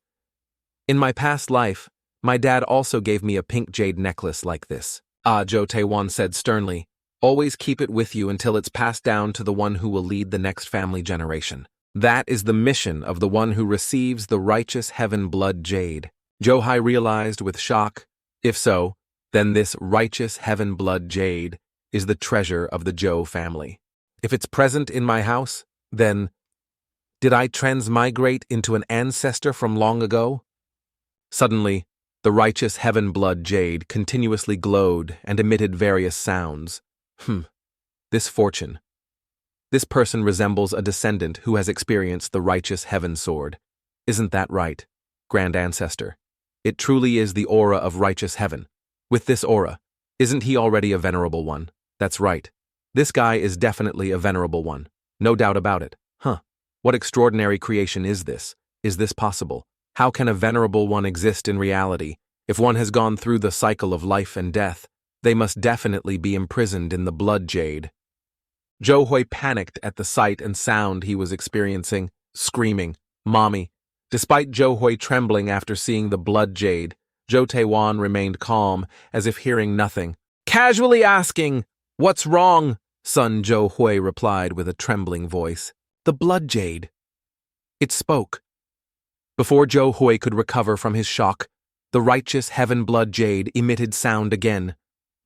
In my past life, my dad also gave me a pink jade necklace like this. Zhou Taewan said sternly, always keep it with you until it's passed down to the one who will lead the next family generation. That is the mission of the one who receives the righteous heaven blood jade. Zhou Hai realized with shock, if so, then this righteous heaven blood jade is the treasure of the Zhou family. If it's present in my house, then did I transmigrate into an ancestor from long ago? Suddenly, the righteous heaven blood jade continuously glowed and emitted various sounds. This fortune. This person resembles a descendant who has experienced the righteous heaven sword. Isn't that right, Grand Ancestor? It truly is the aura of righteous heaven. With this aura, isn't he already a venerable one? That's right. This guy is definitely a venerable one. No doubt about it. What extraordinary creation is this? Is this possible? How can a venerable one exist in reality? If one has gone through the cycle of life and death, they must definitely be imprisoned in the blood jade. Zhou Hui panicked at the sight and sound he was experiencing, screaming, Mommy. Despite Zhou Hui trembling after seeing the blood jade, Zhou Taewan remained calm, as if hearing nothing. Casually asking, What's wrong? Son Zhou Hui replied with a trembling voice. The blood jade. It spoke. Before Zhou Hui could recover from his shock, the righteous heaven blood jade emitted sound again.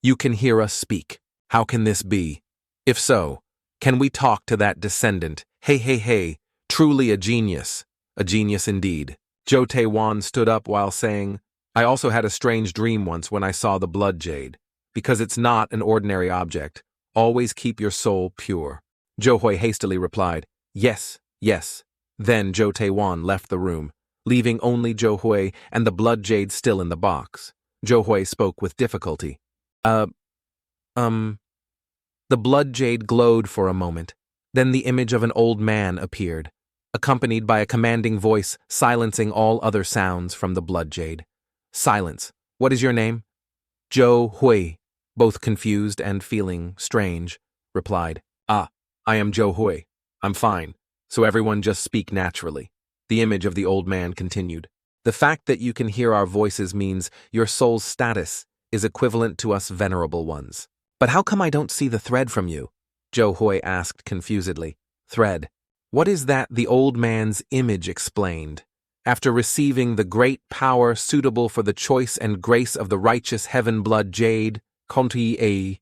You can hear us speak. How can this be? If so, can we talk to that descendant? Hey, truly a genius. A genius indeed. Zhou Taewan stood up while saying, I also had a strange dream once when I saw the blood jade. Because it's not an ordinary object. Always keep your soul pure. Zhou Hui hastily replied, Yes. Then Zhou Taewan left the room, leaving only Zhou Hui and the blood jade still in the box. Zhou Hui spoke with difficulty. The blood jade glowed for a moment. Then the image of an old man appeared, accompanied by a commanding voice silencing all other sounds from the blood jade. Silence. What is your name? Zhou Hui, both confused and feeling strange, replied. I am Zhou Hui. I'm fine, so everyone just speak naturally. The image of the old man continued. The fact that you can hear our voices means your soul's status is equivalent to us venerable ones. But how come I don't see the thread from you? Zhou Hui asked confusedly. Thread. What is that the old man's image explained? After receiving the great power suitable for the choice and grace of the righteous heaven-blood jade, Cultivating,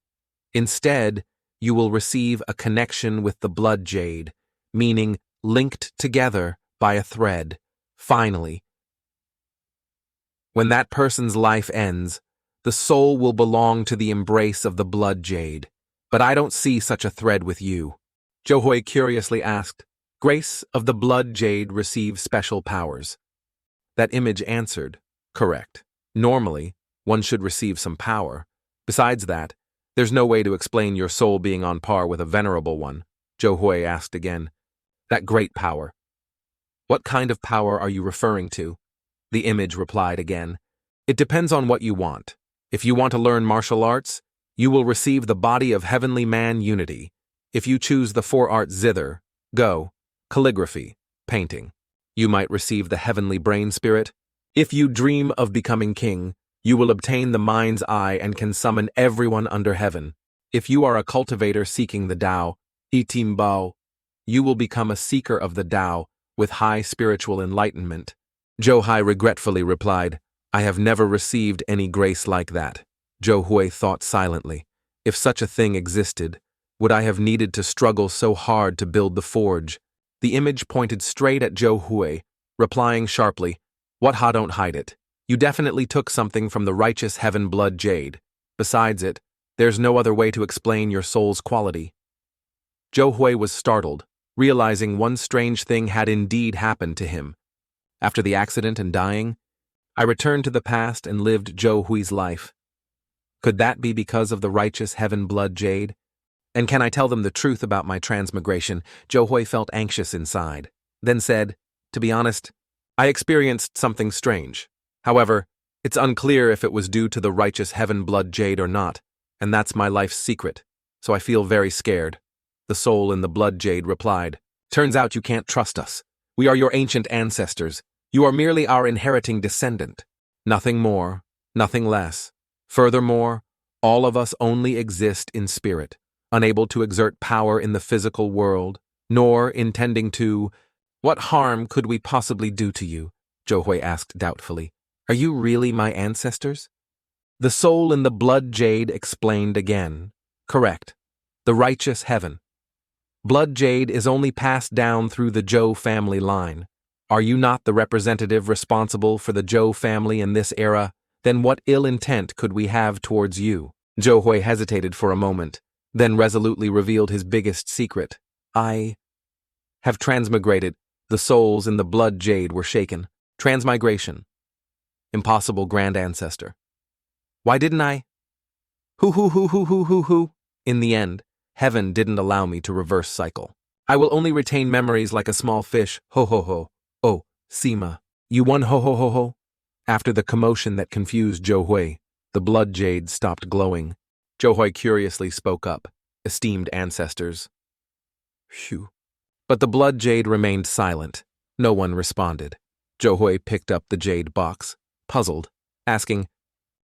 instead, you will receive a connection with the blood jade, meaning linked together by a thread. Finally, when that person's life ends, the soul will belong to the embrace of the blood jade. But I don't see such a thread with you. Johui curiously asked, Grace of the blood jade receives special powers. That image answered, correct. Normally, one should receive some power. Besides that, there's no way to explain your soul being on par with a venerable one. Johui asked again. That great power. What kind of power are you referring to? The image replied again. It depends on what you want. If you want to learn martial arts, you will receive the body of heavenly man unity. If you choose the 4-art zither, go, calligraphy, painting, you might receive the heavenly brain spirit. If you dream of becoming king, you will obtain the mind's eye and can summon everyone under heaven. If you are a cultivator seeking the Tao, Bao, you will become a seeker of the Tao with high spiritual enlightenment. Johui regretfully replied, I have never received any grace like that. Johui thought silently. If such a thing existed, would I have needed to struggle so hard to build the forge? The image pointed straight at Johui, replying sharply, What ha don't hide it. You definitely took something from the righteous heaven blood jade. Besides it, there's no other way to explain your soul's quality. Johui was startled, realizing one strange thing had indeed happened to him. After the accident and dying, I returned to the past and lived Johui's life. Could that be because of the righteous heaven blood jade? And can I tell them the truth about my transmigration? Johui felt anxious inside, then said, To be honest, I experienced something strange. However, it's unclear if it was due to the righteous heaven blood jade or not, and that's my life's secret, so I feel very scared. The soul in the blood jade replied, Turns out you can't trust us. We are your ancient ancestors. You are merely our inheriting descendant. Nothing more, nothing less. Furthermore, all of us only exist in spirit, unable to exert power in the physical world, nor intending to. What harm could we possibly do to you? Johui asked doubtfully. Are you really my ancestors? The soul in the blood jade explained again. Correct. The righteous heaven. Blood jade is only passed down through the Zhou family line. Are you not the representative responsible for the Zhou family in this era? Then what ill intent could we have towards you? Johui hesitated for a moment, then resolutely revealed his biggest secret. I have transmigrated. The souls in the blood jade were shaken. Transmigration. Impossible grand ancestor. Why didn't I? Hoo. In the end, heaven didn't allow me to reverse cycle. I will only retain memories like a small fish. Ho. Oh, Sima. You won ho. After the commotion that confused Johui, the blood jade stopped glowing. Johui curiously spoke up. Esteemed ancestors. Phew. But the blood jade remained silent. No one responded. Johui picked up the jade box, puzzled, asking,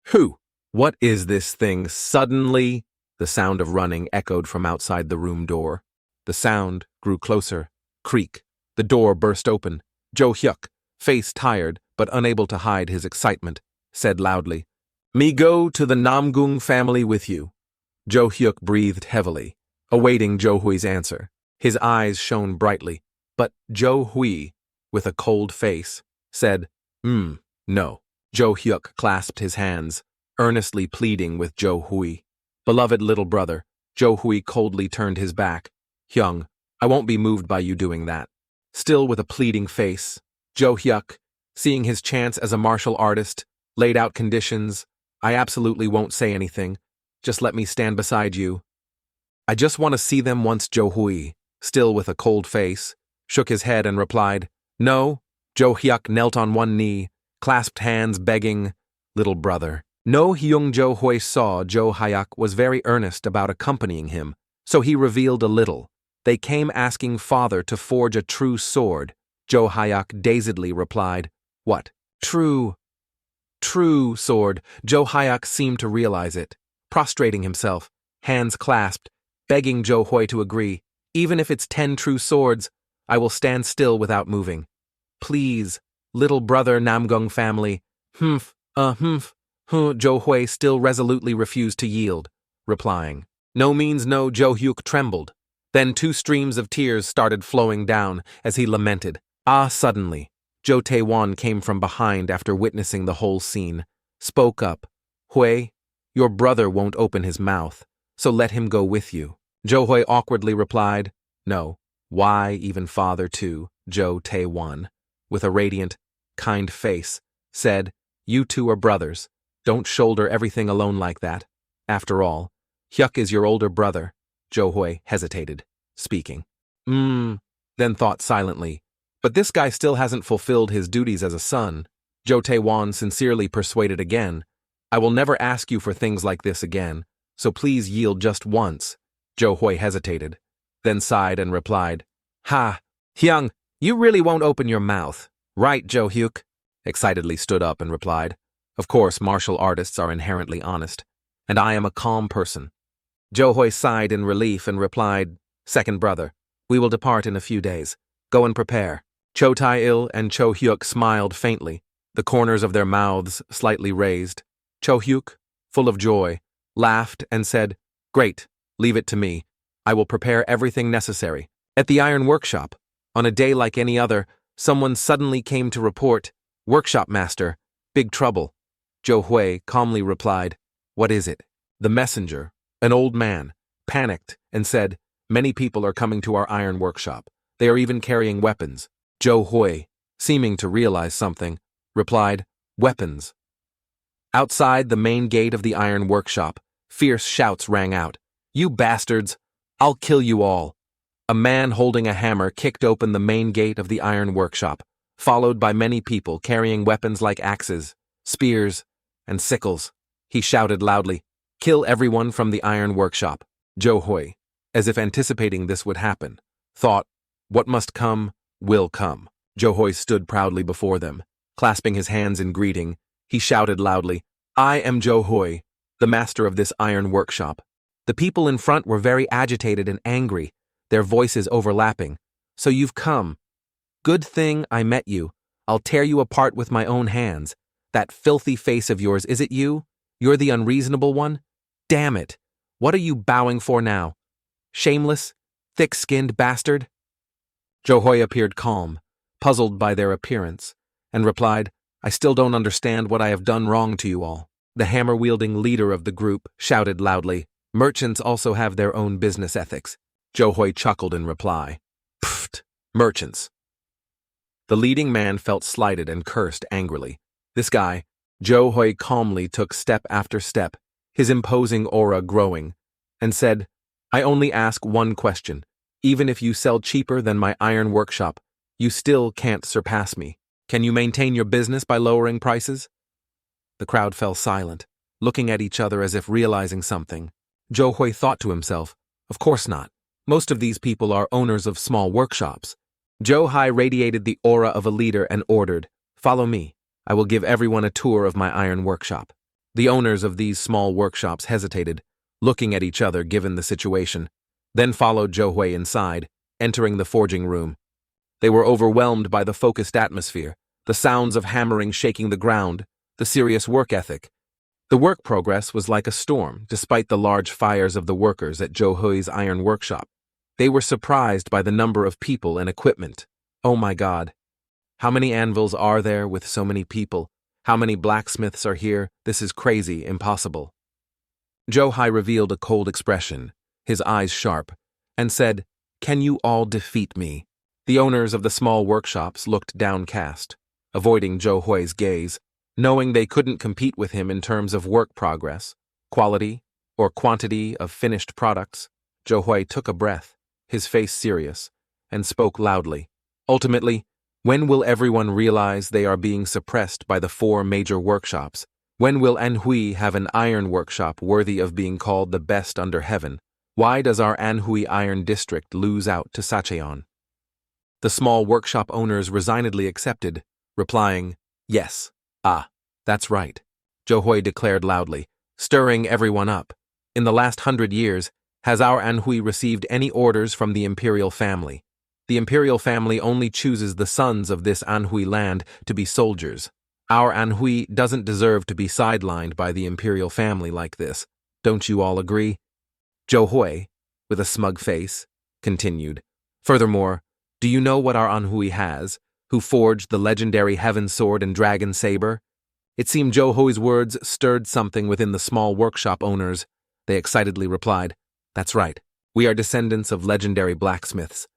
Who? What is this thing? Suddenly, the sound of running echoed from outside the room door. The sound grew closer. Creak. The door burst open. Jo Hyuk, face tired but unable to hide his excitement, said loudly, Me go to the Namgung family with you. Jo Hyuk breathed heavily, awaiting Johui's answer. His eyes shone brightly, but Johui, with a cold face, said, No. Jo Hyuk clasped his hands, earnestly pleading with Johui. Beloved little brother, Johui coldly turned his back. Hyung, I won't be moved by you doing that. Still with a pleading face, Jo Hyuk, seeing his chance as a martial artist, laid out conditions. I absolutely won't say anything. Just let me stand beside you. I just want to see them once. Johui, still with a cold face, shook his head and replied, No. Jo Hyuk knelt on one knee, clasped hands begging, Little brother. No. Hyung Johui saw Jo Hyuk was very earnest about accompanying him, so he revealed a little. They came asking father to forge a true sword. Jo Hyuk dazedly replied, What? True sword. Jo Hyuk seemed to realize it, prostrating himself, hands clasped, begging Johui to agree. Even if it's 10 true swords, I will stand still without moving. Please, little brother Namong family. Jo Hui still resolutely refused to yield, replying. No means no. Jo Hyuk trembled. Then 2 streams of tears started flowing down as he lamented. Suddenly, Jo Tae-won came from behind after witnessing the whole scene, spoke up. Hui, your brother won't open his mouth, so let him go with you. Jo Hui awkwardly replied, no, why even father too, Jo Tae-won, with a radiant, kind face, said, you two are brothers, don't shoulder everything alone like that. After all, Hyuk is your older brother. Jo Hui hesitated, speaking. Then thought silently, but this guy still hasn't fulfilled his duties as a son. Jo Tae-won sincerely persuaded again, I will never ask you for things like this again, so please yield just once. Jo Hui hesitated, then sighed and replied, Hyung, you really won't open your mouth, right, Jo Hyuk? Excitedly stood up and replied, of course martial artists are inherently honest, and I am a calm person. Jo Hui sighed in relief and replied, second brother, we will depart in a few days. Go and prepare. Cho Tae-il and Cho Hyuk smiled faintly, the corners of their mouths slightly raised. Cho Hyuk, full of joy, laughed and said, great, leave it to me. I will prepare everything necessary. At the iron workshop, on a day like any other, someone suddenly came to report, workshop master, big trouble. Jo Hui calmly replied, what is it? The messenger, an old man, panicked and said, many people are coming to our iron workshop. They are even carrying weapons. Jo Hui, seeming to realize something, replied, weapons. Outside the main gate of the iron workshop, fierce shouts rang out. You bastards! I'll kill you all! A man holding a hammer kicked open the main gate of the iron workshop, followed by many people carrying weapons like axes, spears, and sickles. He shouted loudly, kill everyone from the iron workshop. Jo Hui, as if anticipating this would happen, thought, what must come, will come. Jo Hui stood proudly before them. Clasping his hands in greeting, he shouted loudly, I am Jo Hui, the master of this iron workshop. The people in front were very agitated and angry, their voices overlapping. So you've come. Good thing I met you. I'll tear you apart with my own hands. That filthy face of yours, is it you? You're the unreasonable one? Damn it. What are you bowing for now? Shameless, thick-skinned bastard? Jo Hui appeared calm, puzzled by their appearance, and replied, I still don't understand what I have done wrong to you all. The hammer-wielding leader of the group shouted loudly, merchants also have their own business ethics. Jo Hui chuckled in reply, Pfft, merchants. The leading man felt slighted and cursed angrily. This guy, Jo Hui calmly took step after step, his imposing aura growing, and said, I only ask one question. Even if you sell cheaper than my iron workshop, you still can't surpass me. Can you maintain your business by lowering prices? The crowd fell silent, looking at each other as if realizing something. Jo Hui thought to himself, of course not. Most of these people are owners of small workshops. Jo Hui radiated the aura of a leader and ordered, follow me. I will give everyone a tour of my iron workshop. The owners of these small workshops hesitated, looking at each other given the situation, then followed Jo Hui inside, entering the forging room. They were overwhelmed by the focused atmosphere, the sounds of hammering shaking the ground, the serious work ethic. The work progress was like a storm, despite the large fires of the workers at Jo Hui's iron workshop. They were surprised by the number of people and equipment. Oh my God. How many anvils are there with so many people? How many blacksmiths are here? This is crazy, impossible. Jo Hui revealed a cold expression, his eyes sharp, and said, can you all defeat me? The owners of the small workshops looked downcast, avoiding Jo Hui's gaze, knowing they couldn't compete with him in terms of work progress, quality, or quantity of finished products. Jo Hui took a breath, his face serious, and spoke loudly. Ultimately, when will everyone realize they are being suppressed by the 4 major workshops? When will Anhui have an iron workshop worthy of being called the best under heaven? Why does our Anhui Iron District lose out to Sacheon? The small workshop owners resignedly accepted, replying, yes, that's right. Jo Hui declared loudly, stirring everyone up. In the last 100 years, has our Anhui received any orders from the imperial family? The imperial family only chooses the sons of this Anhui land to be soldiers. Our Anhui doesn't deserve to be sidelined by the imperial family like this. Don't you all agree? Zhou Hui, with a smug face, continued. Furthermore, do you know what our Anhui has, who forged the legendary Heaven Sword and Dragon Saber? It seemed Zhou Hui's words stirred something within the small workshop owners. They excitedly replied, "That's right. We are descendants of legendary blacksmiths.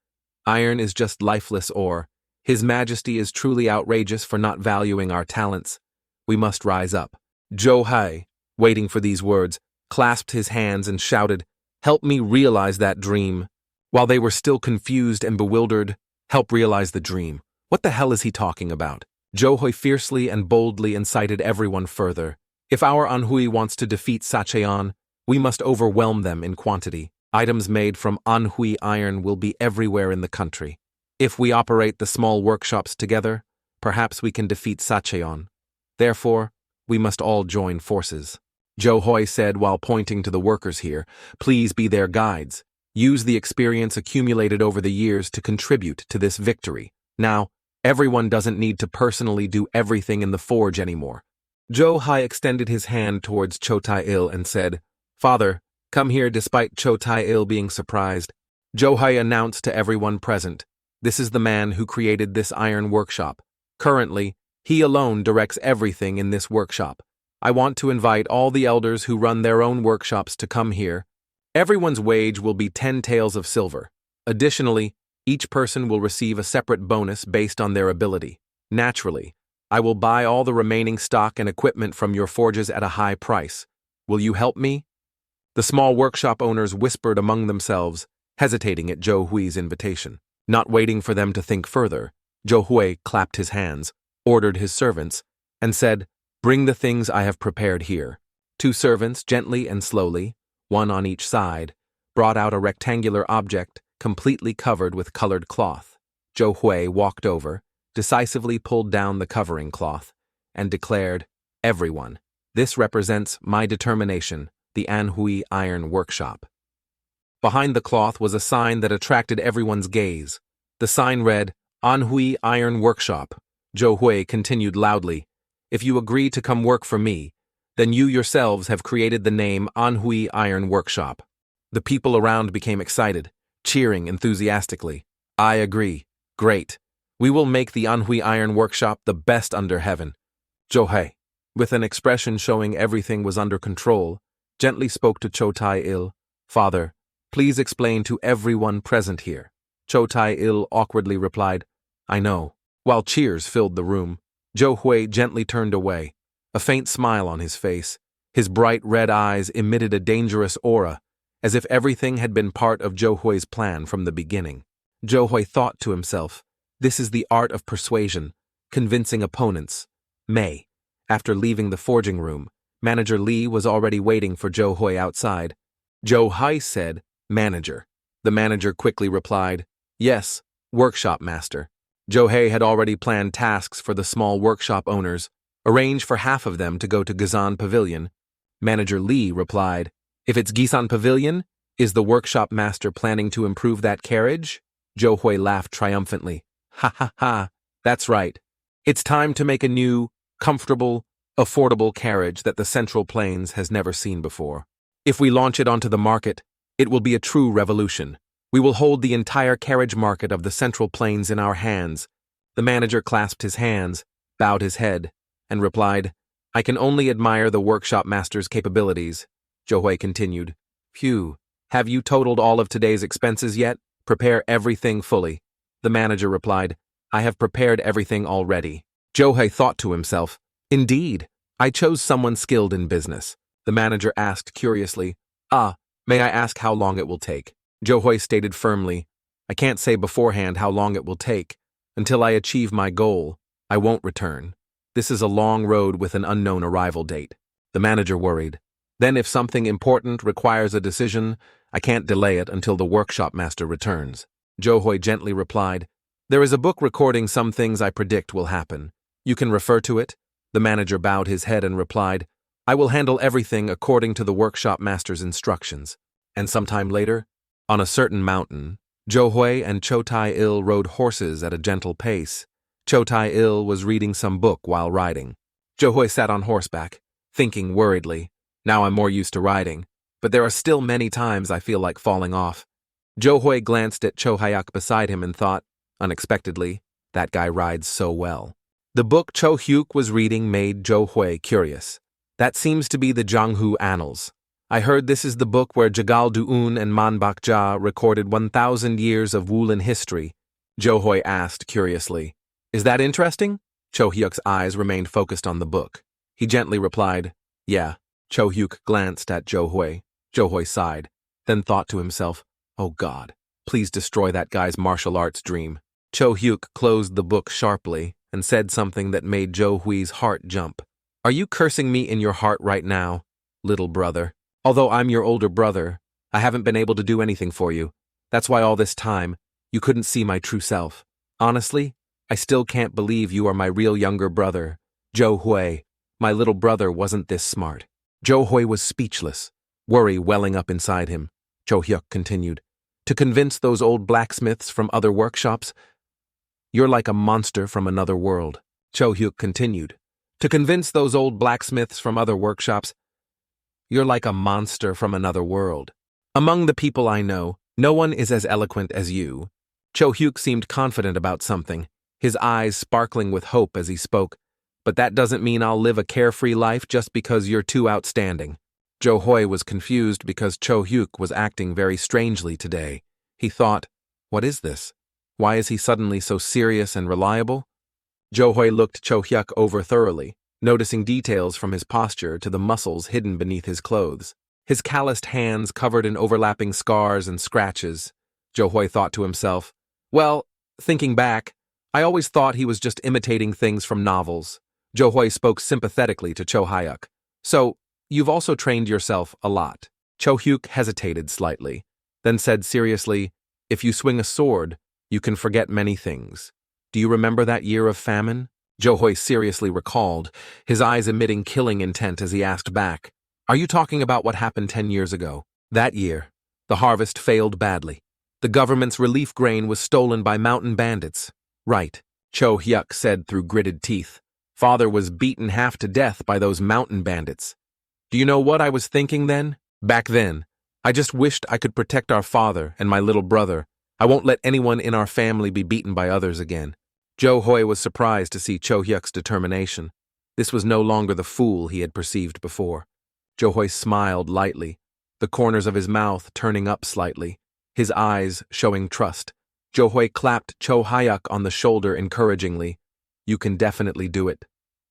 Iron is just lifeless ore. His Majesty is truly outrageous for not valuing our talents. We must rise up." Zhou Hui, waiting for these words, clasped his hands and shouted, "Help me realize that dream." While they were still confused and bewildered, help realize the dream. What the hell is he talking about? Zhou Hui fiercely and boldly incited everyone further. If our Anhui wants to defeat Sacheon, we must overwhelm them in quantity. Items made from Anhui iron will be everywhere in the country. If we operate the small workshops together, perhaps we can defeat Sacheon. Therefore, we must all join forces. Zhou Hui said while pointing to the workers here, "Please be their guides. Use the experience accumulated over the years to contribute to this victory. Now, everyone doesn't need to personally do everything in the forge anymore." Zhou Hui extended his hand towards Cho Tai-il and said, "Father, come here." Despite Cho Tai-il being surprised, Zhou Hui announced to everyone present, "This is the man who created this iron workshop. Currently, he alone directs everything in this workshop. I want to invite all the elders who run their own workshops to come here. Everyone's wage will be 10 taels of silver. Additionally, each person will receive a separate bonus based on their ability. Naturally, I will buy all the remaining stock and equipment from your forges at a high price. Will you help me?" The small workshop owners whispered among themselves, hesitating at Zhou Hui's invitation. Not waiting for them to think further, Zhou Hui clapped his hands, ordered his servants, and said, "Bring the things I have prepared here." 2 servants, gently and slowly, one on each side, brought out a rectangular object completely covered with colored cloth. Zhou Hui walked over, decisively pulled down the covering cloth, and declared, "Everyone, this represents my determination, the Anhui Iron Workshop." Behind the cloth was a sign that attracted everyone's gaze. The sign read, "Anhui Iron Workshop." Zhou Hui continued loudly, "If you agree to come work for me, then you yourselves have created the name Anhui Iron Workshop." The people around became excited, cheering enthusiastically. "I agree. Great. We will make the Anhui Iron Workshop the best under heaven." Zhou Hui, with an expression showing everything was under control, gently spoke to Cho Tai-il, "Father, please explain to everyone present here." Cho Tai-il awkwardly replied, "I know." While cheers filled the room, Zhou Hui gently turned away, a faint smile on his face. His bright red eyes emitted a dangerous aura, as if everything had been part of Zhou Hui's plan from the beginning. Zhou Hui thought to himself, "This is the art of persuasion, convincing opponents." May. After leaving the forging room, Manager Li was already waiting for Zhou Hui outside. Zhou Hui said, "Manager." The manager quickly replied, "Yes, workshop master." Zhou Hui had already planned tasks for the small workshop owners, arranged for half of them to go to Gizan Pavilion. Manager Li replied, "If it's Gizan Pavilion, is the workshop master planning to improve that carriage?" Zhou Hui laughed triumphantly. "Ha ha ha, that's right. It's time to make a new, comfortable, affordable carriage that the Central Plains has never seen before. If we launch it onto the market, it will be a true revolution. We will hold the entire carriage market of the Central Plains in our hands." The manager clasped his hands, bowed his head, and replied, "I can only admire the workshop master's capabilities." Zhou Hui continued, "Phew, have you totaled all of today's expenses yet? Prepare everything fully." The manager replied, "I have prepared everything already." Zhou Hui thought to himself, "Indeed, I chose someone skilled in business." The manager asked curiously, "May I ask how long it will take?" Zhou Hui stated firmly, "I can't say beforehand how long it will take. Until I achieve my goal, I won't return. This is a long road with an unknown arrival date." The manager worried. "Then if something important requires a decision, I can't delay it until the workshop master returns." Zhou Hui gently replied, "There is a book recording some things I predict will happen. You can refer to it." The manager bowed his head and replied, "I will handle everything according to the workshop master's instructions." And sometime later, on a certain mountain, Zhou Hui and Chou Tai-il rode horses at a gentle pace. Chou Tai-il was reading some book while riding. Zhou Hui sat on horseback, thinking worriedly. Now I'm more used to riding, but there are still many times I feel like falling off. Zhou Hui glanced at Chou Hayak beside him and thought, unexpectedly, that guy rides so well. The book Chou Hyuk was reading made Zhou Hui curious. That seems to be the Jianghu Annals. I heard this is the book where Jagal Du'un and Manbak Jia recorded 1,000 years of Wulin history. Zhou Hui asked curiously. Is that interesting? Chou Hyuk's eyes remained focused on the book. He gently replied, yeah. Chou Hyuk glanced at Zhou Hui. Zhou Hui sighed, then thought to himself, oh God, please destroy that guy's martial arts dream. Chou Hyuk closed the book sharply and said something that made Zhou Hui's heart jump. Are you cursing me in your heart right now, little brother? Although I'm your older brother, I haven't been able to do anything for you. That's why all this time, you couldn't see my true self. Honestly, I still can't believe you are my real younger brother, Zhou Hui. My little brother wasn't this smart. Zhou Hui was speechless, worry welling up inside him. Chou Hyuk continued, to convince those old blacksmiths from other workshops, you're like a monster from another world. Chou Hyuk continued, to convince those old blacksmiths from other workshops, you're like a monster from another world. Among the people I know, no one is as eloquent as you. Chou Hyuk seemed confident about something, his eyes sparkling with hope as he spoke. But that doesn't mean I'll live a carefree life just because you're too outstanding. Zhou Hui was confused because Chou Hyuk was acting very strangely today. He thought, what is this? Why is he suddenly so serious and reliable? Zhou Hui looked Chou Hyuk over thoroughly, noticing details from his posture to the muscles hidden beneath his clothes. His calloused hands covered in overlapping scars and scratches. Zhou Hui thought to himself, well, thinking back, I always thought he was just imitating things from novels. Zhou Hui spoke sympathetically to Chou Hayak. So, you've also trained yourself a lot. Chou Hyuk hesitated slightly, then said seriously, if you swing a sword, you can forget many things. Do you remember that year of famine? Zhou Hui seriously recalled, his eyes emitting killing intent as he asked back, are you talking about what happened 10 years ago? That year, the harvest failed badly. The government's relief grain was stolen by mountain bandits. Right, Chou Hyuk said through gritted teeth. Father was beaten half to death by those mountain bandits. Do you know what I was thinking then? Back then, I just wished I could protect our father and my little brother. I won't let anyone in our family be beaten by others again. Zhou Hui was surprised to see Chou Hyuk's determination. This was no longer the fool he had perceived before. Zhou Hui smiled lightly, the corners of his mouth turning up slightly, his eyes showing trust. Zhou Hui clapped Chou Hayak on the shoulder encouragingly. You can definitely do it,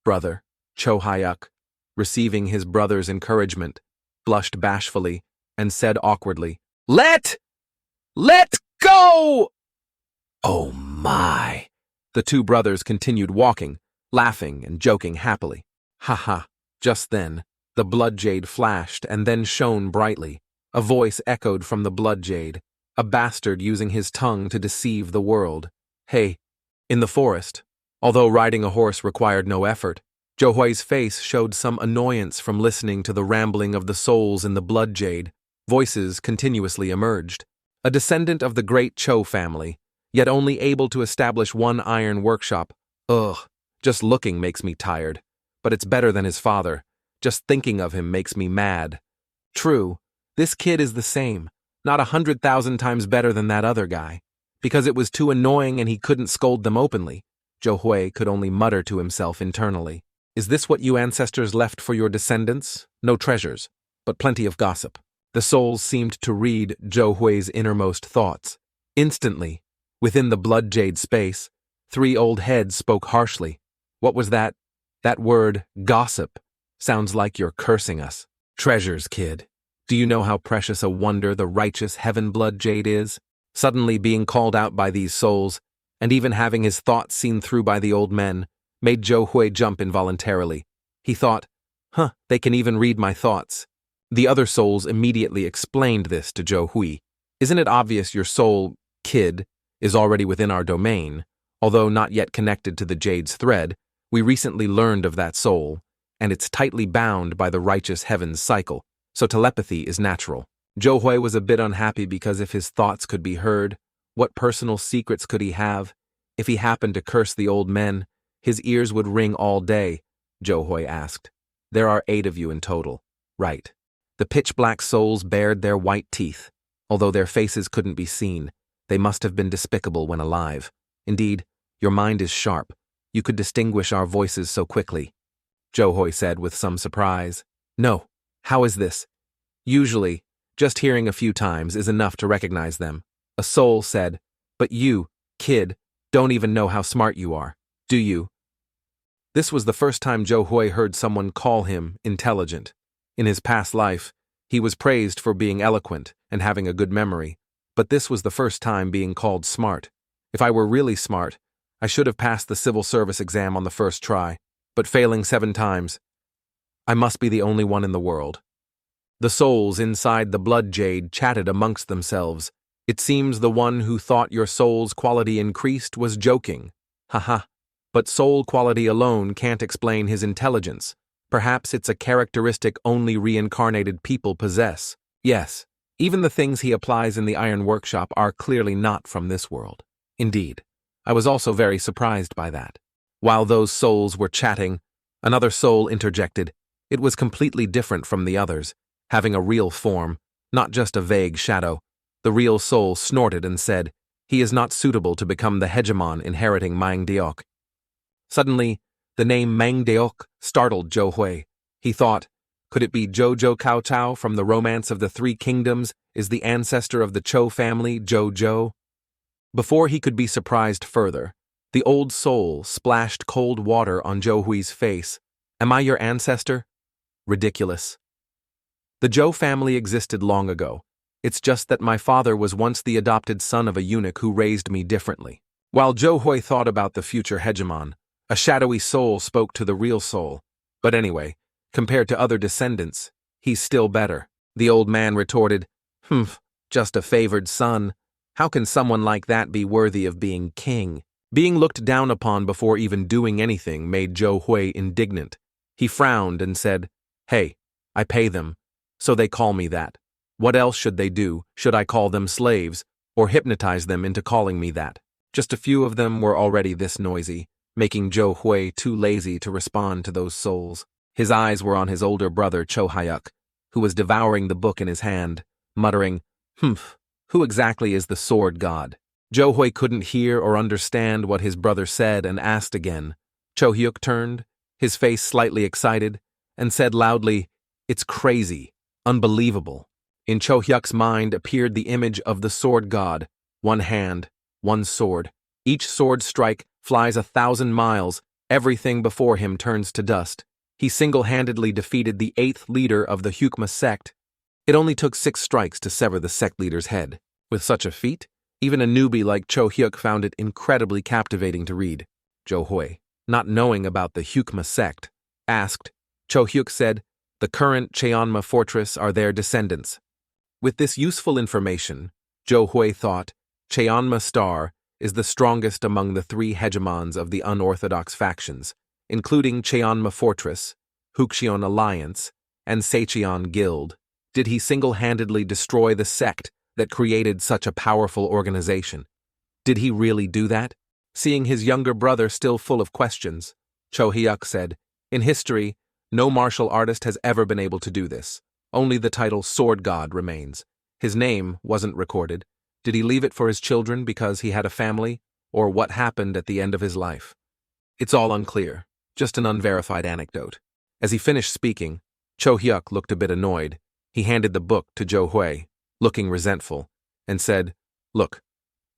brother. Chou Hayak, receiving his brother's encouragement, blushed bashfully and said awkwardly, Let go! Oh my! The two brothers continued walking, laughing and joking happily. Ha ha! Just then, the blood jade flashed and then shone brightly. A voice echoed from the blood jade, a bastard using his tongue to deceive the world. Hey, in the forest, although riding a horse required no effort, Zhou Hui's face showed some annoyance from listening to the rambling of the souls in the blood jade. Voices continuously emerged. A descendant of the great Chou family, yet only able to establish one iron workshop. Ugh, just looking makes me tired. But it's better than his father. Just thinking of him makes me mad. True, this kid is the same, not 100,000 times better than that other guy. Because it was too annoying and he couldn't scold them openly. Zhou Hui could only mutter to himself internally. Is this what you ancestors left for your descendants? No treasures, but plenty of gossip. The souls seemed to read Zhou Hui's innermost thoughts. Instantly, within the blood jade space, 3 old heads spoke harshly. What was that? That word, gossip, sounds like you're cursing us. Treasures, kid. Do you know how precious a wonder the righteous heaven blood jade is? Suddenly being called out by these souls, and even having his thoughts seen through by the old men, made Zhou Hui jump involuntarily. He thought, they can even read my thoughts. The other souls immediately explained this to Zhou Hui. Isn't it obvious your soul, kid, is already within our domain? Although not yet connected to the jade's thread, we recently learned of that soul, and it's tightly bound by the righteous heavens cycle, so telepathy is natural. Zhou Hui was a bit unhappy because if his thoughts could be heard, What personal secrets could he have? If he happened to curse the old men, his ears would ring all day, Johoi asked. There are 8 of you in total. Right. The pitch-black souls bared their white teeth. Although their faces couldn't be seen, they must have been despicable when alive. Indeed, your mind is sharp. You could distinguish our voices so quickly, Johoi said with some surprise. No, how is this? Usually, just hearing a few times is enough to recognize them. A soul said, but you, kid, don't even know how smart you are, do you? This was the first time Johoi heard someone call him intelligent. In his past life, he was praised for being eloquent and having a good memory, but this was the first time being called smart. If I were really smart, I should have passed the civil service exam on the first try, but failing 7 times. I must be the only one in the world. The souls inside the blood jade chatted amongst themselves. It seems the one who thought your soul's quality increased was joking. Haha. But soul quality alone can't explain his intelligence. Perhaps it's a characteristic only reincarnated people possess. Yes, even the things he applies in the iron workshop are clearly not from this world. Indeed, I was also very surprised by that. While those souls were chatting, another soul interjected. It was completely different from the others, having a real form, not just a vague shadow. The real soul snorted and said, he is not suitable to become the hegemon inheriting Mangdeok. Suddenly, the name Mangdeok startled Johoi. He thought, could it be Jojo Kaotao from the Romance of the 3 Kingdoms is the ancestor of the Cho family, Jojo? Before he could be surprised further, the old soul splashed cold water on Johui's face. Am I your ancestor? Ridiculous. The Zhou family existed long ago. It's just that my father was once the adopted son of a eunuch who raised me differently. While Johoi thought about the future hegemon, a shadowy soul spoke to the real soul. But anyway, compared to other descendants, he's still better. The old man retorted, just a favored son. How can someone like that be worthy of being king? Being looked down upon before even doing anything made Johoi indignant. He frowned and said, hey, I pay them, so they call me that. What else should they do? Should I call them slaves, or hypnotize them into calling me that? Just a few of them were already this noisy, making Johoi too lazy to respond to those souls. His eyes were on his older brother Cho Hyuk, who was devouring the book in his hand, muttering, who exactly is the sword god? Johoi couldn't hear or understand what his brother said and asked again. Cho Hyuk turned, his face slightly excited, and said loudly, it's crazy, unbelievable. In Cho Hyuk's mind appeared the image of the sword god, 1 hand, 1 sword. Each sword strike flies 1,000 miles, everything before him turns to dust. He single-handedly defeated the 8th leader of the Hyukma sect. It only took 6 strikes to sever the sect leader's head. With such a feat, even a newbie like Cho Hyuk found it incredibly captivating to read. Johoi, not knowing about the Hyukma sect, asked. Cho Hyuk said, the current Cheonma fortress are their descendants. With this useful information, Johoi thought, Cheonma Star is the strongest among the 3 hegemons of the unorthodox factions, including Cheonma Fortress, Huxion Alliance, and Seicheon Guild. Did he single-handedly destroy the sect that created such a powerful organization? Did he really do that? Seeing his younger brother still full of questions, Cho Hyuk said, in history, no martial artist has ever been able to do this. Only the title Sword God remains. His name wasn't recorded. Did he leave it for his children because he had a family, or what happened at the end of his life? It's all unclear, just an unverified anecdote. As he finished speaking, Cho Hyuk looked a bit annoyed. He handed the book to Johoi, looking resentful, and said, look,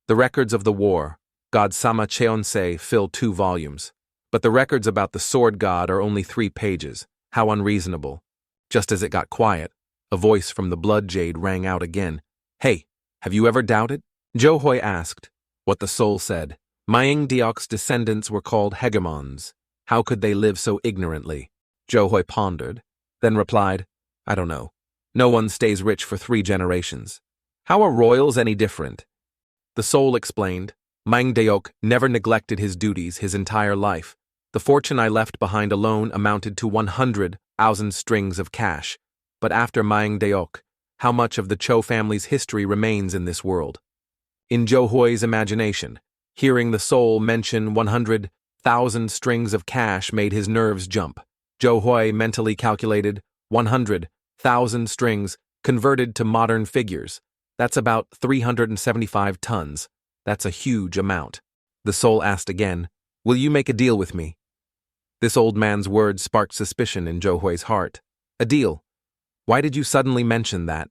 the records of the war, God-sama Cheonsei, fill 2 volumes, but the records about the sword god are only 3 pages. How unreasonable. Just as it got quiet, a voice from the blood jade rang out again. Hey, have you ever doubted? Johoi asked. What the soul said. Mangdeok's descendants were called hegemons. How could they live so ignorantly? Johoi pondered, then replied, I don't know. No one stays rich for 3 generations. How are royals any different? The soul explained, Mangdeok never neglected his duties his entire life. The fortune I left behind alone amounted to 100,000 strings of cash. But after Mangdeok, how much of the Cho family's history remains in this world? in Zhou imagination. Hearing the soul mention 100,000 strings of cash made his nerves jump. Zhou mentally calculated 100,000 strings converted to modern figures. That's about 375 tons. That's a huge amount. The soul asked again, "Will you make a deal with me?" This old man's words sparked suspicion in Zhou heart. "A deal? Why did you suddenly mention that?"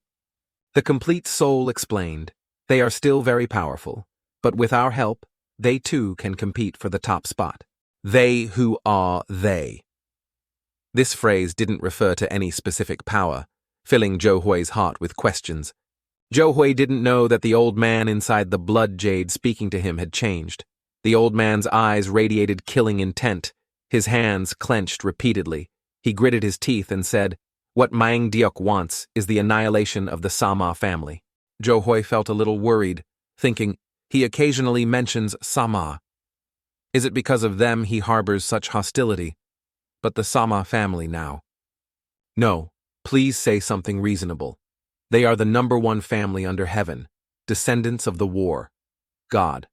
The complete soul explained, "They are still very powerful, but with our help, they too can compete for the top spot." They who are they. This phrase didn't refer to any specific power, filling Zhou heart with questions. Zhou didn't know that the old man inside the blood jade speaking to him had changed. The old man's eyes radiated killing intent. His hands clenched repeatedly. He gritted his teeth and said, "What Mang Diok wants is the annihilation of the Sama family." Zhou felt a little worried, thinking, he occasionally mentions Sama. Is it because of them he harbors such hostility? But the Sama family now. No, please say something reasonable. They are the #1 family under heaven, descendants of the war. God.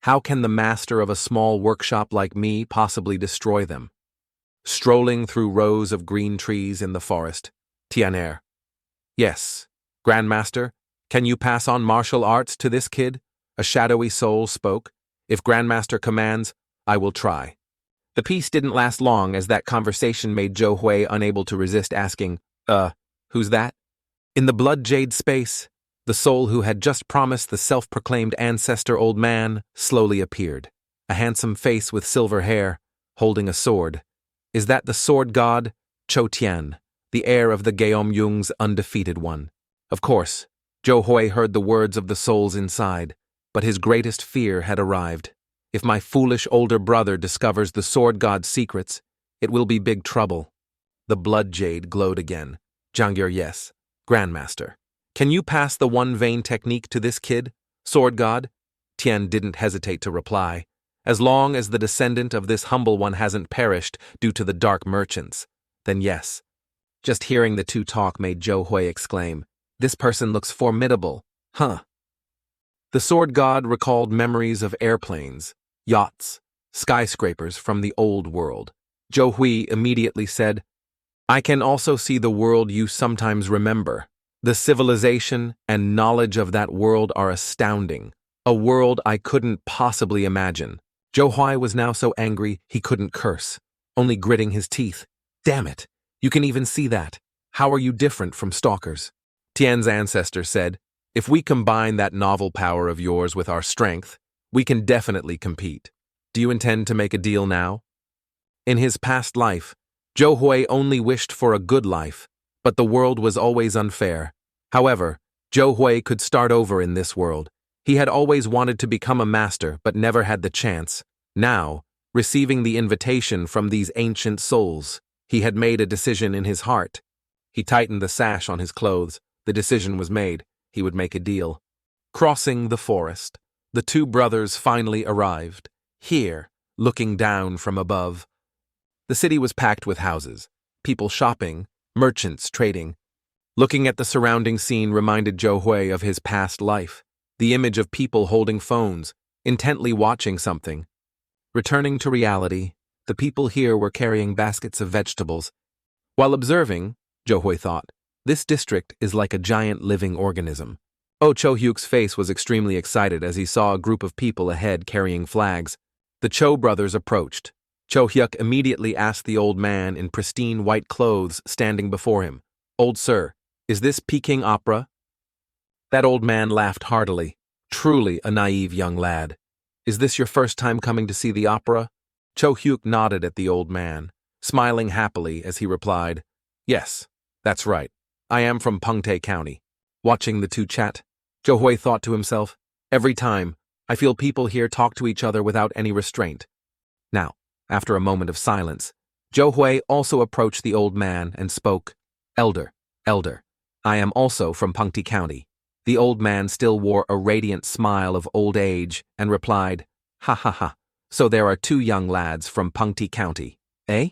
How can the master of a small workshop like me possibly destroy them? Strolling through rows of green trees in the forest, Tianer. Yes, Grandmaster, can you pass on martial arts to this kid? A shadowy soul spoke. If Grandmaster commands, I will try. The peace didn't last long as that conversation made Zhou unable to resist asking, who's that? In the blood jade space, the soul who had just promised the self-proclaimed ancestor old man slowly appeared. A handsome face with silver hair, holding a sword. Is that the sword god, Cho Tian, the heir of the Geomyung's undefeated one? Of course, Zhou heard the words of the souls inside, but his greatest fear had arrived. If my foolish older brother discovers the sword god's secrets, it will be big trouble. The blood jade glowed again. Zhangyur, yes. Grandmaster. Can you pass the one vein technique to this kid, sword god? Tian didn't hesitate to reply. As long as the descendant of this humble one hasn't perished due to the dark merchants, then yes. Just hearing the two talk made Zhou exclaim, "This person looks formidable, huh?" The sword god recalled memories of airplanes, yachts, skyscrapers from the old world. Zhou immediately said, "I can also see the world you sometimes remember. The civilization and knowledge of that world are astounding, a world I couldn't possibly imagine." Zhou was now so angry he couldn't curse, only gritting his teeth. "Damn it, you can even see that. How are you different from stalkers?" Tian's ancestor said, "If we combine that novel power of yours with our strength, we can definitely compete. Do you intend to make a deal now?" In his past life, Zhou only wished for a good life, but the world was always unfair. However, Zhou could start over in this world. He had always wanted to become a master but never had the chance. Now, receiving the invitation from these ancient souls, he had made a decision in his heart. He tightened the sash on his clothes. The decision was made. He would make a deal. Crossing the forest, the two brothers finally arrived. Here, looking down from above. The city was packed with houses, people shopping, merchants trading. Looking at the surrounding scene reminded Zhou of his past life. The image of people holding phones, intently watching something. Returning to reality, the people here were carrying baskets of vegetables. While observing, Zhou thought, this district is like a giant living organism. Cho Hyuk's face was extremely excited as he saw a group of people ahead carrying flags. The Cho brothers approached. Cho Hyuk immediately asked the old man in pristine white clothes standing before him, "Old sir, is this Peking opera?" That old man laughed heartily. Truly a naive young lad. "Is this your first time coming to see the opera?" Cho Hyuk nodded at the old man, smiling happily as he replied, "Yes, that's right. I am from Pengte County." Watching the two chat, Zhou thought to himself, "Every time, I feel people here talk to each other without any restraint." Now, after a moment of silence, Zhou also approached the old man and spoke, Elder, I am also from Pengte County." The old man still wore a radiant smile of old age and replied, "Ha ha ha, so there are two young lads from Pengte County, eh?"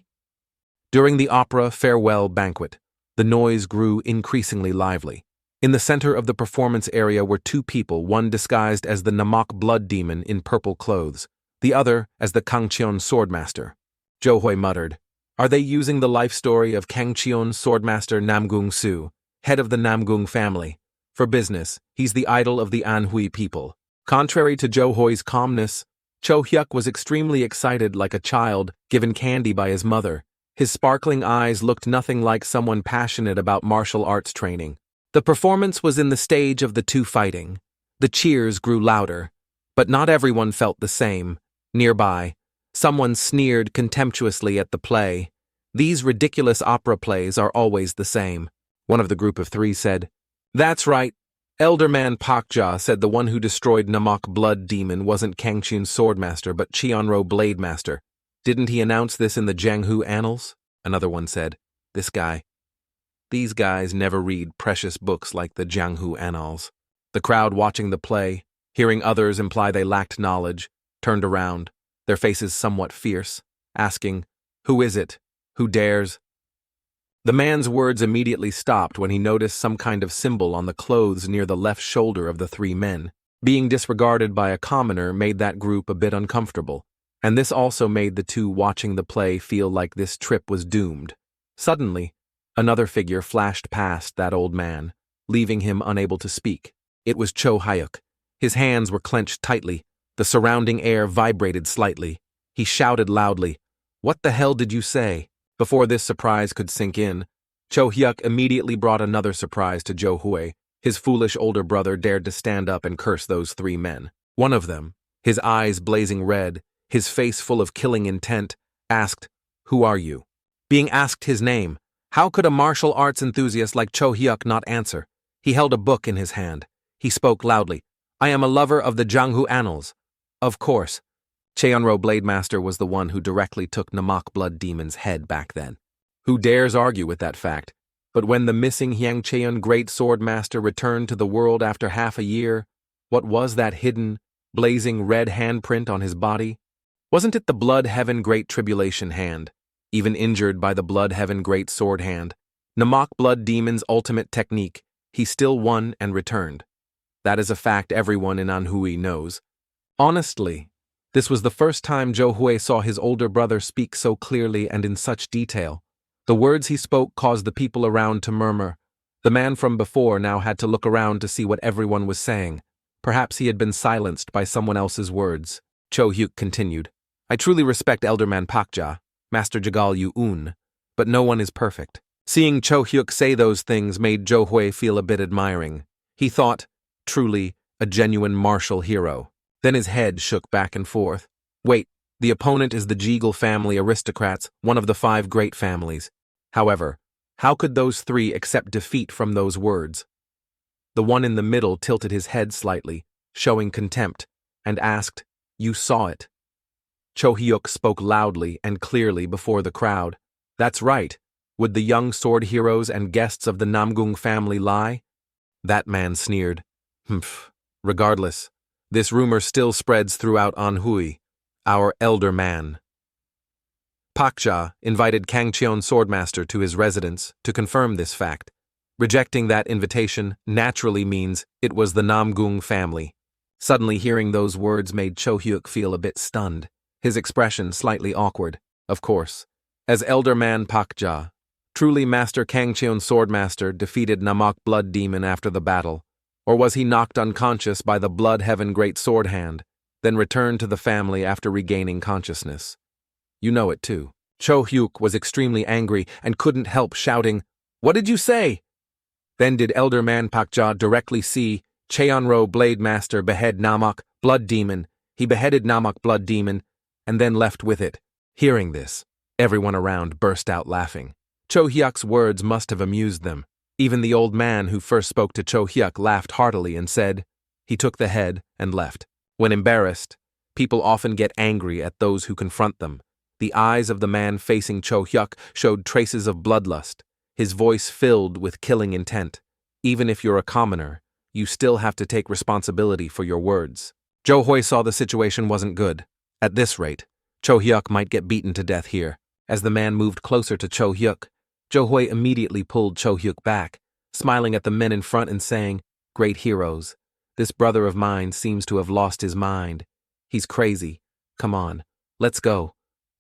During the opera farewell banquet, the noise grew increasingly lively. In the center of the performance area were two people, one disguised as the Namok blood demon in purple clothes, the other as the Kangcheon swordmaster. Johui muttered, "Are they using the life story of Kangcheon swordmaster Namgung Su, head of the Namgung family? For business, he's the idol of the Anhui people." Contrary to Johui's calmness, Cho Hyuk was extremely excited, like a child given candy by his mother. His sparkling eyes looked nothing like someone passionate about martial arts training. The performance was in the stage of the two fighting. The cheers grew louder, but not everyone felt the same. Nearby, someone sneered contemptuously at the play. "These ridiculous opera plays are always the same." One of the group of three said. "That's right. Elderman Pakja said the one who destroyed Namok blood demon wasn't Kangchun swordmaster but Cheonro blade master. Didn't he announce this in the Jianghu annals?" Another one said. "This guy. These guys never read precious books like the Jianghu annals." The crowd watching the play, hearing others imply they lacked knowledge, turned around, their faces somewhat fierce, asking, "Who is it? Who dares?" The man's words immediately stopped when he noticed some kind of symbol on the clothes near the left shoulder of the three men. Being disregarded by a commoner made that group a bit uncomfortable, and this also made the two watching the play feel like this trip was doomed. Suddenly, another figure flashed past that old man, leaving him unable to speak. It was Cho Hyuk. His hands were clenched tightly. The surrounding air vibrated slightly. He shouted loudly, "What the hell did you say?" Before this surprise could sink in, Cho Hyuk immediately brought another surprise to Jo Hui. His foolish older brother dared to stand up and curse those three men. One of them, his eyes blazing red, his face full of killing intent, asked, "Who are you?" Being asked his name, how could a martial arts enthusiast like Cho Hyuk not answer? He held a book in his hand. He spoke loudly, "I am a lover of the Jianghu annals." Of course, Cheonro Blademaster was the one who directly took Namok Blood Demon's head back then. Who dares argue with that fact? But when the missing Hyangcheon Great Sword Master returned to the world after half a year, what was that hidden, blazing red handprint on his body? Wasn't it the Blood Heaven Great Tribulation hand? Even injured by the Blood Heaven Great Sword hand, Namok Blood Demon's ultimate technique, he still won and returned. That is a fact everyone in Anhui knows. Honestly, this was the first time Jo Hui saw his older brother speak so clearly and in such detail. The words he spoke caused the people around to murmur. The man from before now had to look around to see what everyone was saying. Perhaps he had been silenced by someone else's words. Cho Hyuk continued, "I truly respect Elderman Pakja, Master Jagal Yu-un, but no one is perfect." Seeing Cho Hyuk say those things made Jo Hui feel a bit admiring. He thought, truly, a genuine martial hero. Then his head shook back and forth. Wait, the opponent is the Jegal family aristocrats, one of the 5 great families. However, how could those 3 accept defeat from those words? The one in the middle tilted his head slightly, showing contempt, and asked, "You saw it?" Cho Hyuk spoke loudly and clearly before the crowd. "That's right. Would the young sword heroes and guests of the Namgung family lie?" That man sneered. "Humph. Regardless, this rumor still spreads throughout Anhui. Our elder man." Pakja invited Kangcheon Swordmaster to his residence to confirm this fact. Rejecting that invitation naturally means it was the Namgung family. Suddenly hearing those words made Cho Hyuk feel a bit stunned, his expression slightly awkward. Of course, as elder man Pakja, truly Master Kangcheon Swordmaster defeated Namok Blood Demon after the battle, or was he knocked unconscious by the Blood Heaven Great Sword Hand, then returned to the family after regaining consciousness? You know it too. Cho Hyuk was extremely angry and couldn't help shouting, "What did you say?" Then did Elder Man Pakja directly see Cheonro Blade Master behead Namok Blood Demon. He beheaded Namok Blood Demon and then left with it. Hearing this, everyone around burst out laughing. Cho Hyuk's words must have amused them. Even the old man who first spoke to Cho Hyuk laughed heartily and said, he took the head and left. When embarrassed, people often get angry at those who confront them. The eyes of the man facing Cho Hyuk showed traces of bloodlust, his voice filled with killing intent. Even if you're a commoner, you still have to take responsibility for your words. Jo Hui saw the situation wasn't good. At this rate, Cho Hyuk might get beaten to death here. As the man moved closer to Cho Hyuk, Jo Hui immediately pulled Cho Hyuk back, smiling at the men in front and saying, "Great heroes. This brother of mine seems to have lost his mind. He's crazy. Come on, let's go.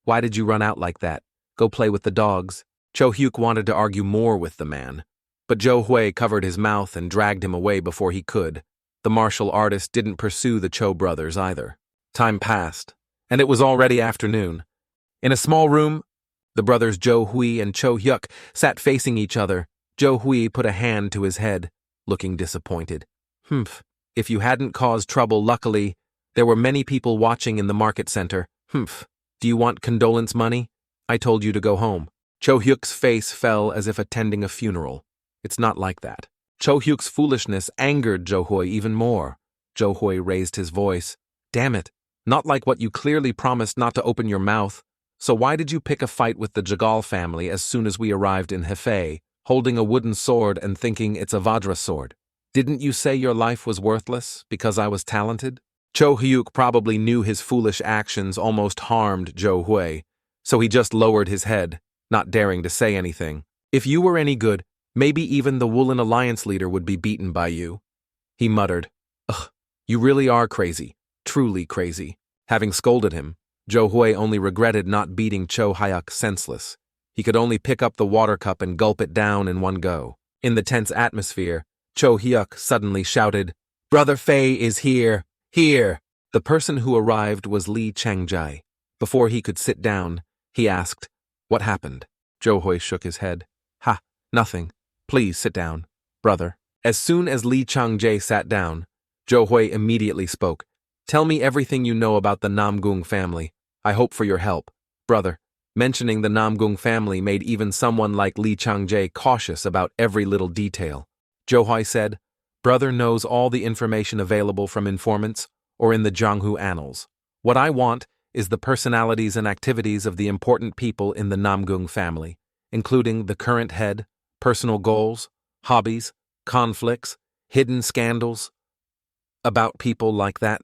Why did you run out like that? Go play with the dogs." Cho Hyuk wanted to argue more with the man, but Jo Hui covered his mouth and dragged him away before he could. The martial artist didn't pursue the Cho brothers either. Time passed, and it was already afternoon. In a small room, the brothers Jo Hui and Cho Hyuk sat facing each other. Jo Hui put a hand to his head, looking disappointed. "Humph. If you hadn't caused trouble, luckily, there were many people watching in the market center. Humph. Do you want condolence money? I told you to go home." Cho Hyuk's face fell as if attending a funeral. It's not like that. Cho Hyuk's foolishness angered Jo Hui even more. Jo Hui raised his voice. "Damn it. Not like what you clearly promised not to open your mouth. So why did you pick a fight with the Jagal family as soon as we arrived in Hefei, holding a wooden sword and thinking it's a Vajra sword? Didn't you say your life was worthless because I was talented?" Cho Hyuk probably knew his foolish actions almost harmed Jo Hui, so he just lowered his head, not daring to say anything. "If you were any good, maybe even the Woolen Alliance leader would be beaten by you," he muttered. "Ugh, you really are crazy, truly crazy." Having scolded him, Jo Hui only regretted not beating Cho Hyuk senseless. He could only pick up the water cup and gulp it down in one go. In the tense atmosphere, Cho Hyuk suddenly shouted, "Brother Fei is here! Here!" The person who arrived was Lee Changjai. Before he could sit down, he asked, "What happened?" Jo Hui shook his head. "Ha, nothing. Please sit down, brother." As soon as Lee Changjai sat down, Jo Hui immediately spoke. "Tell me everything you know about the Namgung family. I hope for your help, brother." Mentioning the Namgung family made even someone like Lee Changjai cautious about every little detail. Jo Hui said, "Brother knows all the information available from informants or in the Jianghu annals. What I want is the personalities and activities of the important people in the Namgung family, including the current head, personal goals, hobbies, conflicts, hidden scandals. About people like that."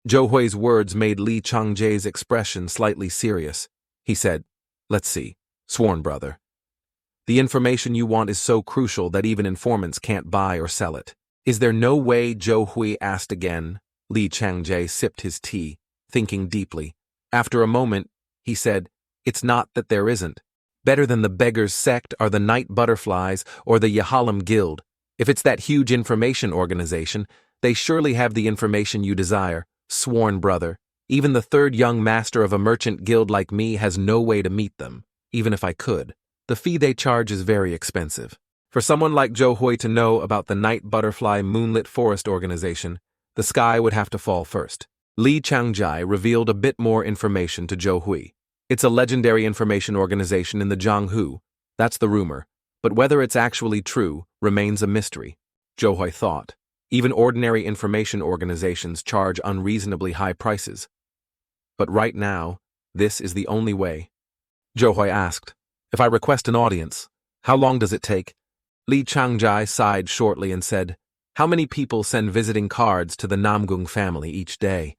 Jo Hui's words made Lee Changjai's expression slightly serious. He said, "Let's see, sworn brother. The information you want is so crucial that even informants can't buy or sell it. Is there no way?" Jo Hui asked again. Lee Changjai sipped his tea, thinking deeply. After a moment, he said, "It's not that there isn't. Better than the Beggars Sect are the Night Butterflies or the Yahalam Guild. If it's that huge information organization, they surely have the information you desire, sworn brother. Even the third young master of a merchant guild like me has no way to meet them, even if I could. The fee they charge is very expensive. For someone like Jo Hui to know about the Night Butterfly Moonlit Forest organization, the sky would have to fall first." Lee Changjai revealed a bit more information to Jo Hui. "It's a legendary information organization in the Jianghu. That's the rumor. But whether it's actually true remains a mystery." Jo Hui thought. Even ordinary information organizations charge unreasonably high prices. But right now, this is the only way. Jo Hui asked, "If I request an audience, how long does it take?" Lee Changjai sighed shortly and said, "How many people send visiting cards to the Namgung family each day?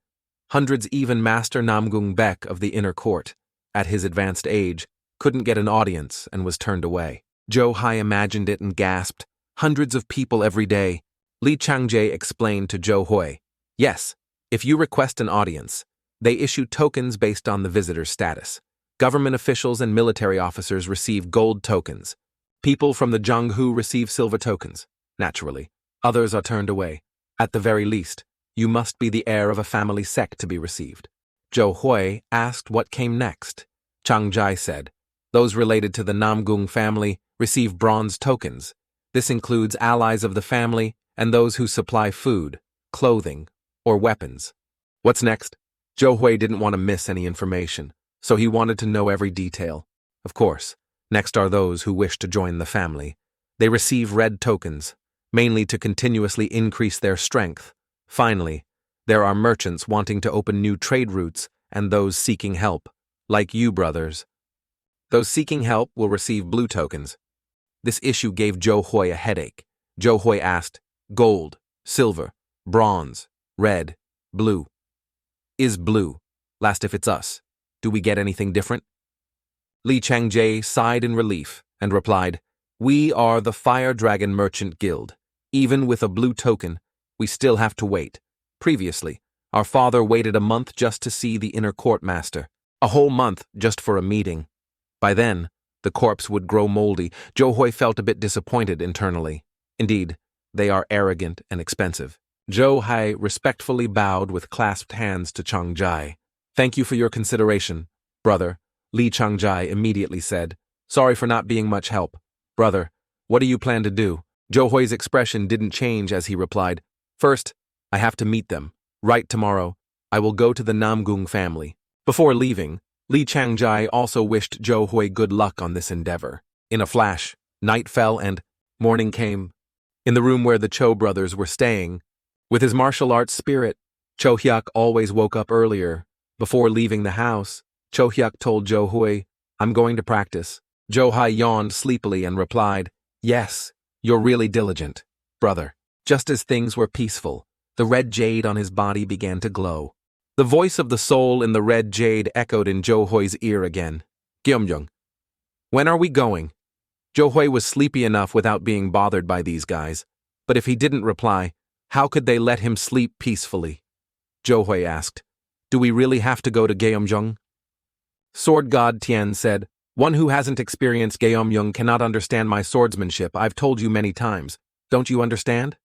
Hundreds. Even Master Namgung Bek of the Inner Court, at his advanced age, couldn't get an audience and was turned away." Jo Hui imagined it and gasped, "Hundreds of people every day." Lee Changjai explained to Jo Hui, "Yes, if you request an audience, they issue tokens based on the visitor's status. Government officials and military officers receive gold tokens. People from the Jianghu receive silver tokens. Naturally, others are turned away. At the very least, you must be the heir of a family sect to be received." Jo Hui asked what came next. Changjai said, "Those related to the Namgung family receive bronze tokens. This includes allies of the family and those who supply food, clothing, or weapons." What's next? Jo Hui didn't want to miss any information, so he wanted to know every detail. Of course, next are those who wish to join the family. They receive red tokens, mainly to continuously increase their strength. Finally, there are merchants wanting to open new trade routes and those seeking help, like you brothers. Those seeking help will receive blue tokens. This issue gave Jo Hui a headache. Jo Hui asked, "Gold, silver, bronze, red, blue. Is blue, last if it's us. Do we get anything different?" Lee Changjai sighed in relief and replied, We are the Fire Dragon Merchant Guild. Even with a blue token, we still have to wait. Previously, our father waited a month just to see the inner court master. A whole month just for a meeting. By then, the corpse would grow moldy. Joe felt a bit disappointed internally. Indeed, they are arrogant and expensive. Joe respectfully bowed with clasped hands to Changjai. Thank you for your consideration, brother, Li Changjai immediately said. Sorry for not being much help. Brother, what do you plan to do? Joe expression didn't change as he replied, First, I have to meet them. Right tomorrow, I will go to the Namong family. Before leaving, Li Changjai also wished Joe good luck on this endeavor. In a flash, night fell and morning came. In the room where the Cho brothers were staying, with his martial arts spirit, Cho Hyuk always woke up earlier. Before leaving the house, Cho Hyuk told Joe, I'm going to practice. Joe yawned sleepily and replied, Yes, you're really diligent, brother. Just as things were peaceful, the red jade on his body began to glow. The voice of the soul in the red jade echoed in Joe-hoi's ear again. Gyeomjung, when are we going? Joe-hoi was sleepy enough without being bothered by these guys, but if he didn't reply, how could they let him sleep peacefully? Joe-hoi asked, Do we really have to go to Gyeomjung? Sword God Tian said, One who hasn't experienced Gyeomjung cannot understand my swordsmanship. I've told you many times. Don't you understand?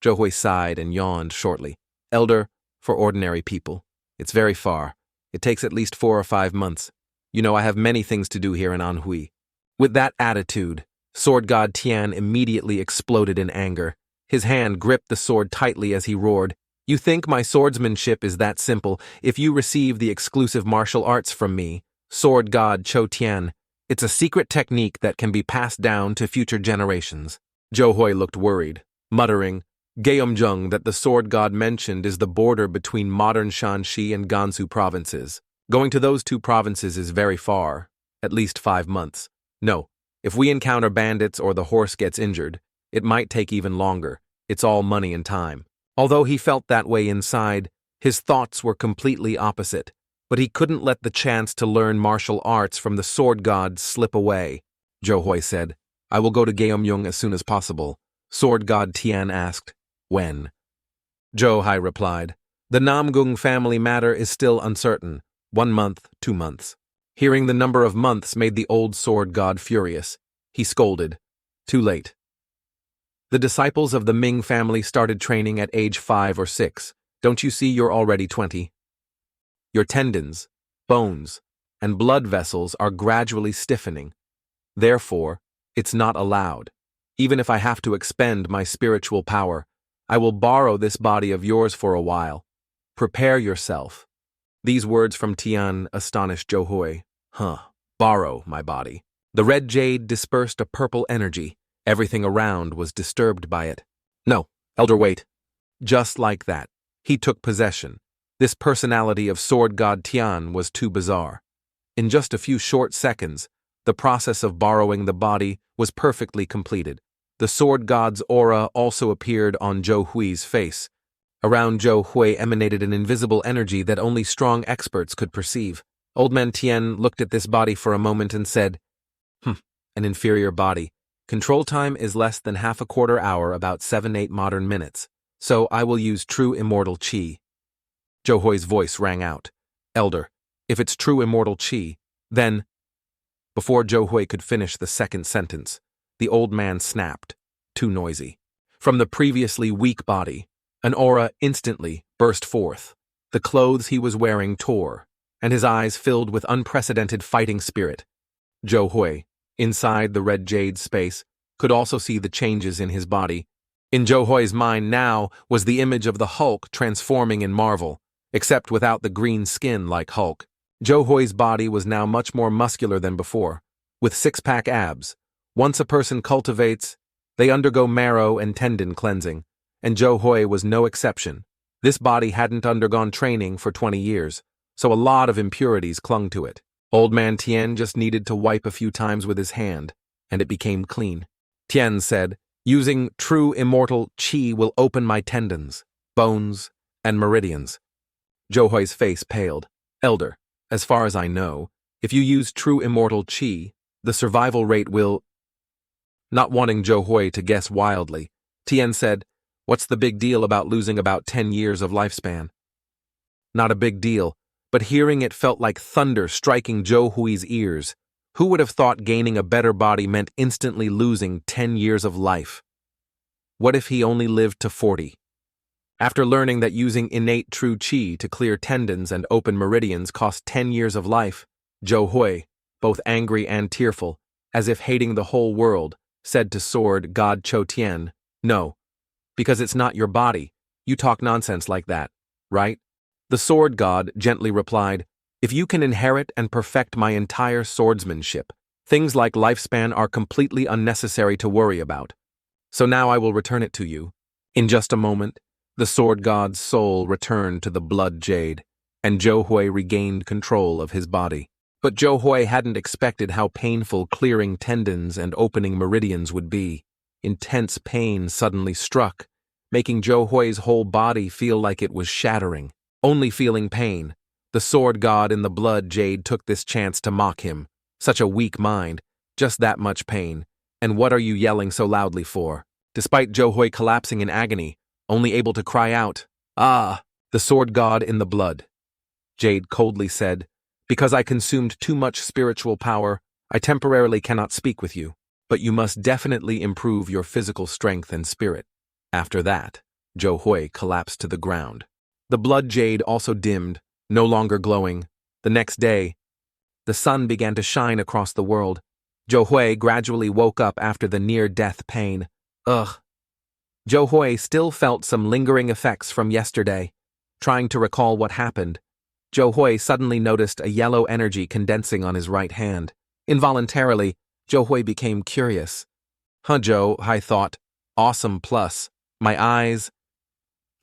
Joe-hoi sighed and yawned shortly. Elder, for ordinary people, it's very far. It takes at least 4 or 5 months. You know I have many things to do here in Anhui. With that attitude, Sword God Tian immediately exploded in anger. His hand gripped the sword tightly as he roared, You think my swordsmanship is that simple? If you receive the exclusive martial arts from me, Sword God Cho Tian, it's a secret technique that can be passed down to future generations. Joe-hoi looked worried, muttering, Gyeomjung that the sword god mentioned is the border between modern Shanxi and Gansu provinces. Going to those 2 provinces is very far, at least 5 months. No, if we encounter bandits or the horse gets injured, it might take even longer. It's all money and time. Although he felt that way inside, his thoughts were completely opposite, but he couldn't let the chance to learn martial arts from the sword god slip away. Joe-hoi said, I will go to Gyeomjung as soon as possible. Sword god Tian asked, When? Joe-hoi replied, The Namong family matter is still uncertain. 1 month, 2 months. Hearing the number of months made the old sword god furious. He scolded, Too late. The disciples of the Ming family started training at age 5 or 6. Don't you see you're already 20? Your tendons, bones, and blood vessels are gradually stiffening. Therefore, it's not allowed. Even if I have to expend my spiritual power, I will borrow this body of yours for a while. Prepare yourself. These words from Tian astonished Joe-hoi. Borrow my body. The red jade dispersed a purple energy. Everything around was disturbed by it. No, Elder, wait. Just like that, he took possession. This personality of sword god Tian was too bizarre. In just a few short seconds, the process of borrowing the body was perfectly completed. The sword god's aura also appeared on Joe-hoi's face. Around Joe-hoi emanated an invisible energy that only strong experts could perceive. Old man Tian looked at this body for a moment and said, An inferior body. Control time is less than half a quarter hour, about 7-8 modern minutes. So I will use true immortal chi. Joe-hoi's voice rang out. Elder, if it's true immortal chi, then... Before Joe-hoi could finish the second sentence, the old man snapped, too noisy. From the previously weak body, an aura instantly burst forth. The clothes he was wearing tore, and his eyes filled with unprecedented fighting spirit. Joe-hoi, inside the red jade space, could also see the changes in his body. In Joe-hoi's mind now was the image of the Hulk transforming in Marvel, except without the green skin like Hulk. Joe-hoi's body was now much more muscular than before, with 6-pack abs. Once a person cultivates, they undergo marrow and tendon cleansing, and Joe-hoi was no exception. This body hadn't undergone training for 20 years, so a lot of impurities clung to it. Old man Tian just needed to wipe a few times with his hand, and it became clean. Tian said, Using true immortal chi will open my tendons, bones, and meridians. Joe-hoi's face paled. Elder, as far as I know, if you use true immortal chi, the survival rate will... Not wanting Zhou Hui to guess wildly, Tian said, "What's the big deal about losing about 10 years of lifespan?" Not a big deal, but hearing it felt like thunder striking Zhou Hui's ears. Who would have thought gaining a better body meant instantly losing 10 years of life? What if he only lived to 40? After learning that using innate true qi to clear tendons and open meridians cost 10 years of life, Zhou Hui, both angry and tearful, as if hating the whole world, said to sword god Cho Tian, "No, because it's not your body. You talk nonsense like that, right?" The sword god gently replied, "If you can inherit and perfect my entire swordsmanship, things like lifespan are completely unnecessary to worry about. So now I will return it to you." In just a moment, the sword god's soul returned to the blood jade, and Zhou Hui regained control of his body. But Zhou Hui hadn't expected how painful clearing tendons and opening meridians would be. Intense pain suddenly struck, making Zhou Hui's whole body feel like it was shattering. Only feeling pain, the sword god in the blood jade took this chance to mock him. Such a weak mind, just that much pain, and what are you yelling so loudly for? Despite Zhou Hui collapsing in agony, only able to cry out, "Ah!" The sword god in the blood jade coldly said, "Because I consumed too much spiritual power, I temporarily cannot speak with you, but you must definitely improve your physical strength and spirit." After that, Zhou Hui collapsed to the ground. The blood jade also dimmed, no longer glowing. The next day, the sun began to shine across the world. Zhou Hui gradually woke up after the near-death pain. Ugh. Zhou Hui still felt some lingering effects from yesterday. Trying to recall what happened, Zhou Hui suddenly noticed a yellow energy condensing on his right hand. Involuntarily, Zhou Hui became curious. Zhou, I thought. Awesome plus. My eyes.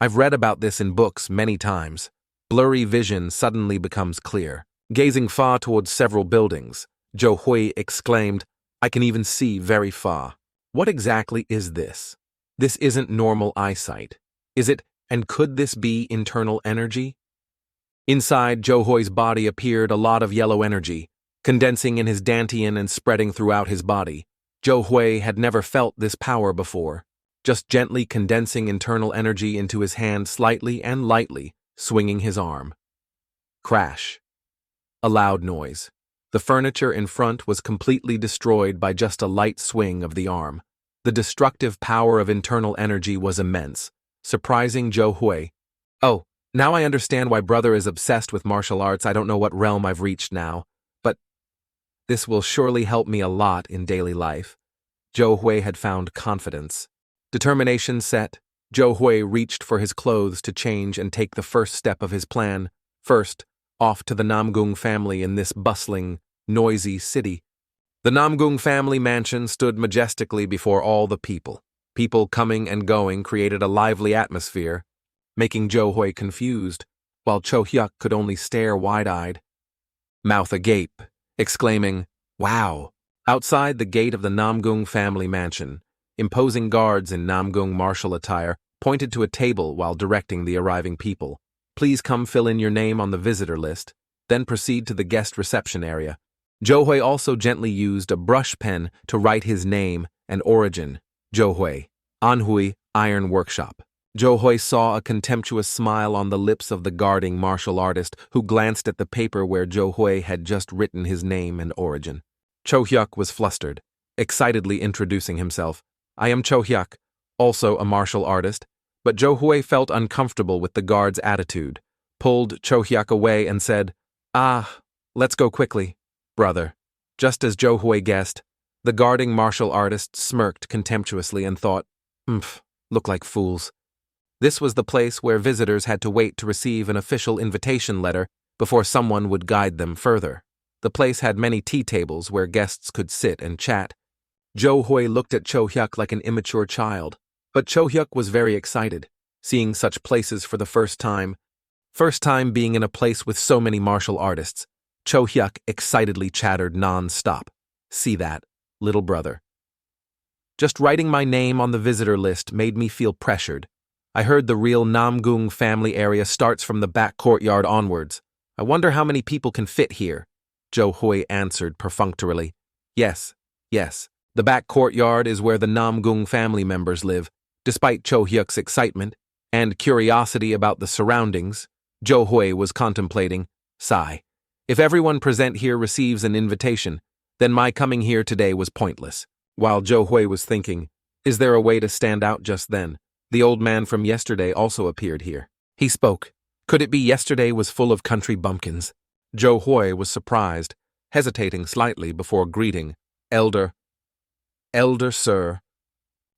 I've read about this in books many times. Blurry vision suddenly becomes clear. Gazing far towards several buildings, Zhou Hui exclaimed, "I can even see very far. What exactly is this? This isn't normal eyesight. Is it, and could this be internal energy?" Inside Zhou Hui's body appeared a lot of yellow energy, condensing in his dantian and spreading throughout his body. Zhou Hui had never felt this power before, just gently condensing internal energy into his hand slightly and lightly, swinging his arm. Crash. A loud noise. The furniture in front was completely destroyed by just a light swing of the arm. The destructive power of internal energy was immense, surprising Zhou Hui. "Oh, now I understand why brother is obsessed with martial arts. I don't know what realm I've reached now, but this will surely help me a lot in daily life." Zhou Hui had found confidence. Determination set, Zhou Hui reached for his clothes to change and take the first step of his plan. First, off to the Namong family in this bustling, noisy city. The Namong family mansion stood majestically before all the people. People coming and going created a lively atmosphere, making Zhou Hui confused, while Cho Hyuk could only stare wide-eyed, mouth agape, exclaiming, "Wow!" Outside the gate of the Namong family mansion, imposing guards in Namong martial attire pointed to a table while directing the arriving people. "Please come fill in your name on the visitor list, then proceed to the guest reception area." Zhou Hui also gently used a brush pen to write his name and origin. Zhou Hui, Anhui Iron Workshop. Zhou Hui saw a contemptuous smile on the lips of the guarding martial artist who glanced at the paper where Zhou Hui had just written his name and origin. Cho Hyuk was flustered, excitedly introducing himself. "I am Cho Hyuk, also a martial artist," but Zhou Hui felt uncomfortable with the guard's attitude, pulled Cho Hyuk away and said, "Ah, let's go quickly, brother." Just as Zhou Hui guessed, the guarding martial artist smirked contemptuously and thought, look like fools." This was the place where visitors had to wait to receive an official invitation letter before someone would guide them further. The place had many tea tables where guests could sit and chat. Zhou Hui looked at Cho Hyuk like an immature child, but Cho Hyuk was very excited, seeing such places for the first time. First time being in a place with so many martial artists. Cho Hyuk excitedly chattered non-stop. "See that, little brother. Just writing my name on the visitor list made me feel pressured. I heard the real Namong family area starts from the back courtyard onwards. I wonder how many people can fit here." Zhou Hui answered perfunctorily. Yes, The back courtyard is where the Namgung family members live. Despite Cho Hyuk's excitement and curiosity about the surroundings, Jo Hui was contemplating, sigh. If everyone present here receives an invitation, then my coming here today was pointless. While Jo Hui was thinking, is there a way to stand out just then? The old man from yesterday also appeared here. He spoke. Could it be yesterday was full of country bumpkins? Jo Hui was surprised, hesitating slightly before greeting, Elder sir.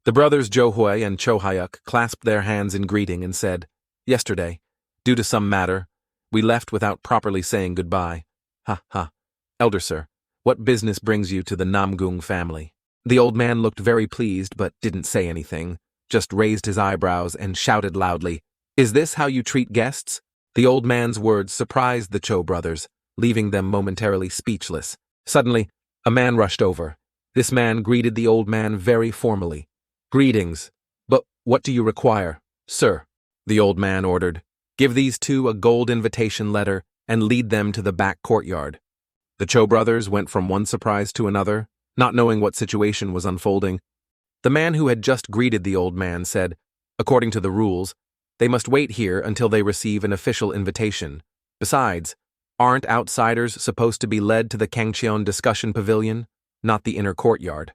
The brothers Jo Hui and Cho Hyuk clasped their hands in greeting and said, Yesterday, due to some matter, we left without properly saying goodbye. Ha ha. Elder sir, what business brings you to the Namgung family? The old man looked very pleased but didn't say anything, just raised his eyebrows and shouted loudly, Is this how you treat guests? The old man's words surprised the Cho brothers, leaving them momentarily speechless. Suddenly, a man rushed over. This man greeted the old man very formally. Greetings. But what do you require, sir? The old man ordered. Give these two a gold invitation letter and lead them to the back courtyard. The Cho brothers went from one surprise to another, not knowing what situation was unfolding. The man who had just greeted the old man said, according to the rules, they must wait here until they receive an official invitation. Besides, aren't outsiders supposed to be led to the Kangcheon discussion pavilion, not the inner courtyard?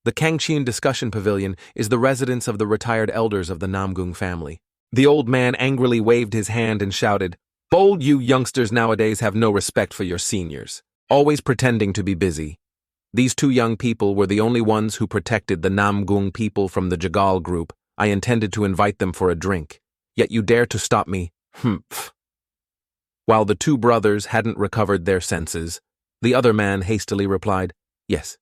The Kangcheon discussion pavilion is the residence of the retired elders of the Namgung family. The old man angrily waved his hand and shouted, Bold you youngsters nowadays have no respect for your seniors, always pretending to be busy. These two young people were the only ones who protected the Namgung people from the Jagal group. I intended to invite them for a drink, yet you dare to stop me. Humph. While the two brothers hadn't recovered their senses, the other man hastily replied, Yes,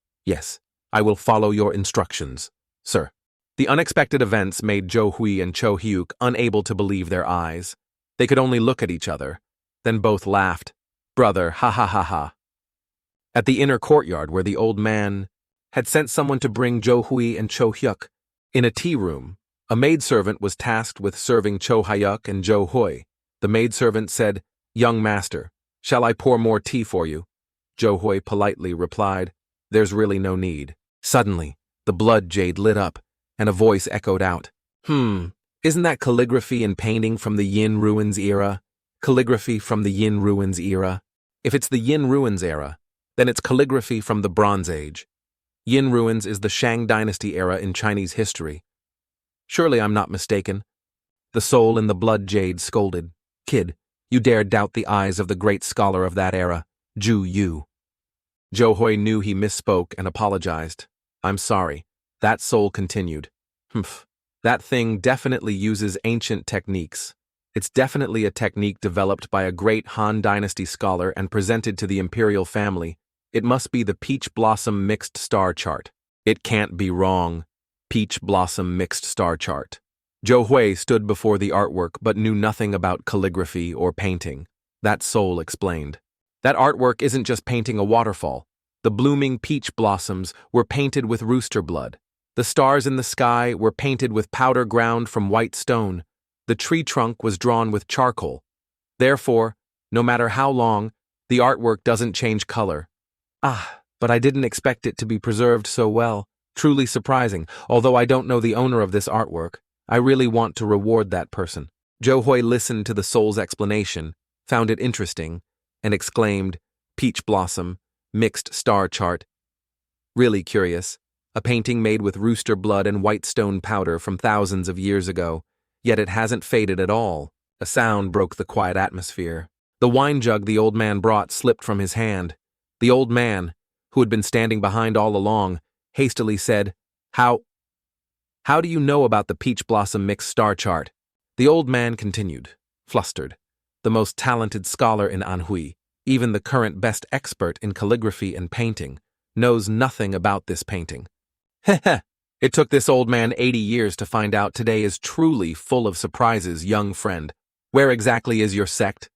I will follow your instructions, sir. The unexpected events made Jo Hui and Cho Hyuk unable to believe their eyes. They could only look at each other. Then both laughed. Brother, ha ha ha ha. At the inner courtyard where the old man had sent someone to bring Jo Hui and Cho Hyuk, in a tea room, a maidservant was tasked with serving Cho Hyuk and Jo Hui. The maidservant said, Young master, shall I pour more tea for you? Jo Hui politely replied, There's really no need. Suddenly, the blood jade lit up, and a voice echoed out, Isn't that calligraphy and painting from the Yin Ruins era? Calligraphy from the Yin Ruins era? If it's the Yin Ruins era, then it's calligraphy from the Bronze Age. Yin Ruins is the Shang Dynasty era in Chinese history. Surely I'm not mistaken. The soul in the blood jade scolded, Kid, you dare doubt the eyes of the great scholar of that era, Ju Yu. Jo Hui knew he misspoke and apologized. I'm sorry. That soul continued. That thing definitely uses ancient techniques. It's definitely a technique developed by a great Han Dynasty scholar and presented to the imperial family. It must be the Peach Blossom Mixed Star Chart. It can't be wrong. Peach Blossom Mixed Star Chart. Jo Hui stood before the artwork but knew nothing about calligraphy or painting. That soul explained. That artwork isn't just painting a waterfall. The blooming peach blossoms were painted with rooster blood. The stars in the sky were painted with powder ground from white stone. The tree trunk was drawn with charcoal. Therefore, no matter how long, the artwork doesn't change color. But I didn't expect it to be preserved so well. Truly surprising. Although I don't know the owner of this artwork, I really want to reward that person. Jo Hui listened to the soul's explanation, found it interesting, and exclaimed, Peach Blossom, Mixed Star Chart. Really curious. A painting made with rooster blood and white stone powder from thousands of years ago, yet it hasn't faded at all. A sound broke the quiet atmosphere. The wine jug the old man brought slipped from his hand. The old man, who had been standing behind all along, hastily said, How do you know about the Peach Blossom Mixed Star Chart? The old man continued, flustered. The most talented scholar in Anhui, even the current best expert in calligraphy and painting, knows nothing about this painting. Heh. It took this old man 80 years to find out today is truly full of surprises, young friend. Where exactly is your sect?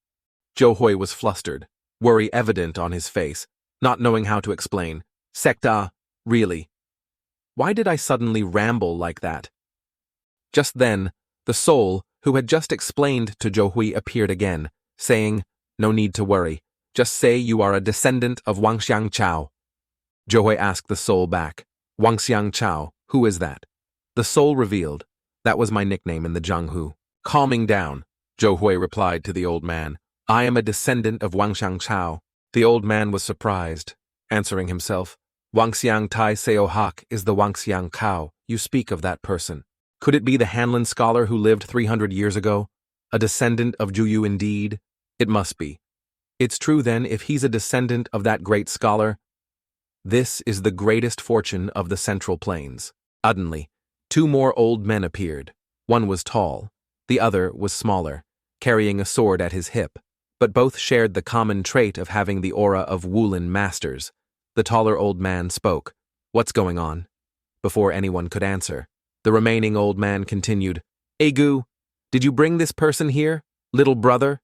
Jo Hui was flustered, worry evident on his face, not knowing how to explain. Secta, really? Why did I suddenly ramble like that? Just then, the soul, who had just explained to Jo Hui, appeared again, saying, No need to worry. Just say you are a descendant of Wangxiang Chao. Zhou Hui asked the soul back. Wangxiang Chao, who is that? The soul revealed. That was my nickname in the Jianghu. Calming down, Zhou Hui replied to the old man. I am a descendant of Wangxiang Chao. The old man was surprised, answering himself. Wangxiang Tai Seo Hak is the Wangxiang Cao. You speak of that person. Could it be the Hanlin scholar who lived 300 years ago? A descendant of Juyu indeed? It must be. It's true then, if he's a descendant of that great scholar. This is the greatest fortune of the Central Plains. Suddenly, two more old men appeared. One was tall, the other was smaller, carrying a sword at his hip, but both shared the common trait of having the aura of Wulin masters. The taller old man spoke. What's going on? Before anyone could answer, the remaining old man continued. Egu, did you bring this person here, little brother?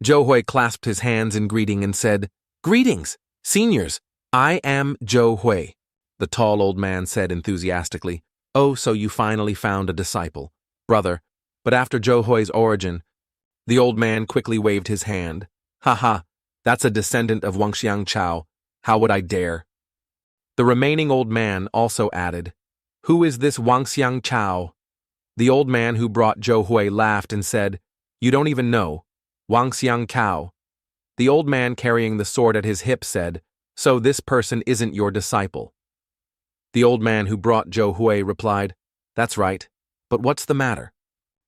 Zhou Hui clasped his hands in greeting and said, Greetings, seniors. I am Zhou Hui, the tall old man said enthusiastically. Oh, so you finally found a disciple, brother. But after Zhou Hui's origin, the old man quickly waved his hand. Ha, that's a descendant of Wangxiang Chao. How would I dare? The remaining old man also added, Who is this Wangxiang Chao? The old man who brought Zhou Hui laughed and said, You don't even know. Wangxiang Cao. The old man carrying the sword at his hip said, So this person isn't your disciple. The old man who brought Zhou Hui replied, That's right, but what's the matter?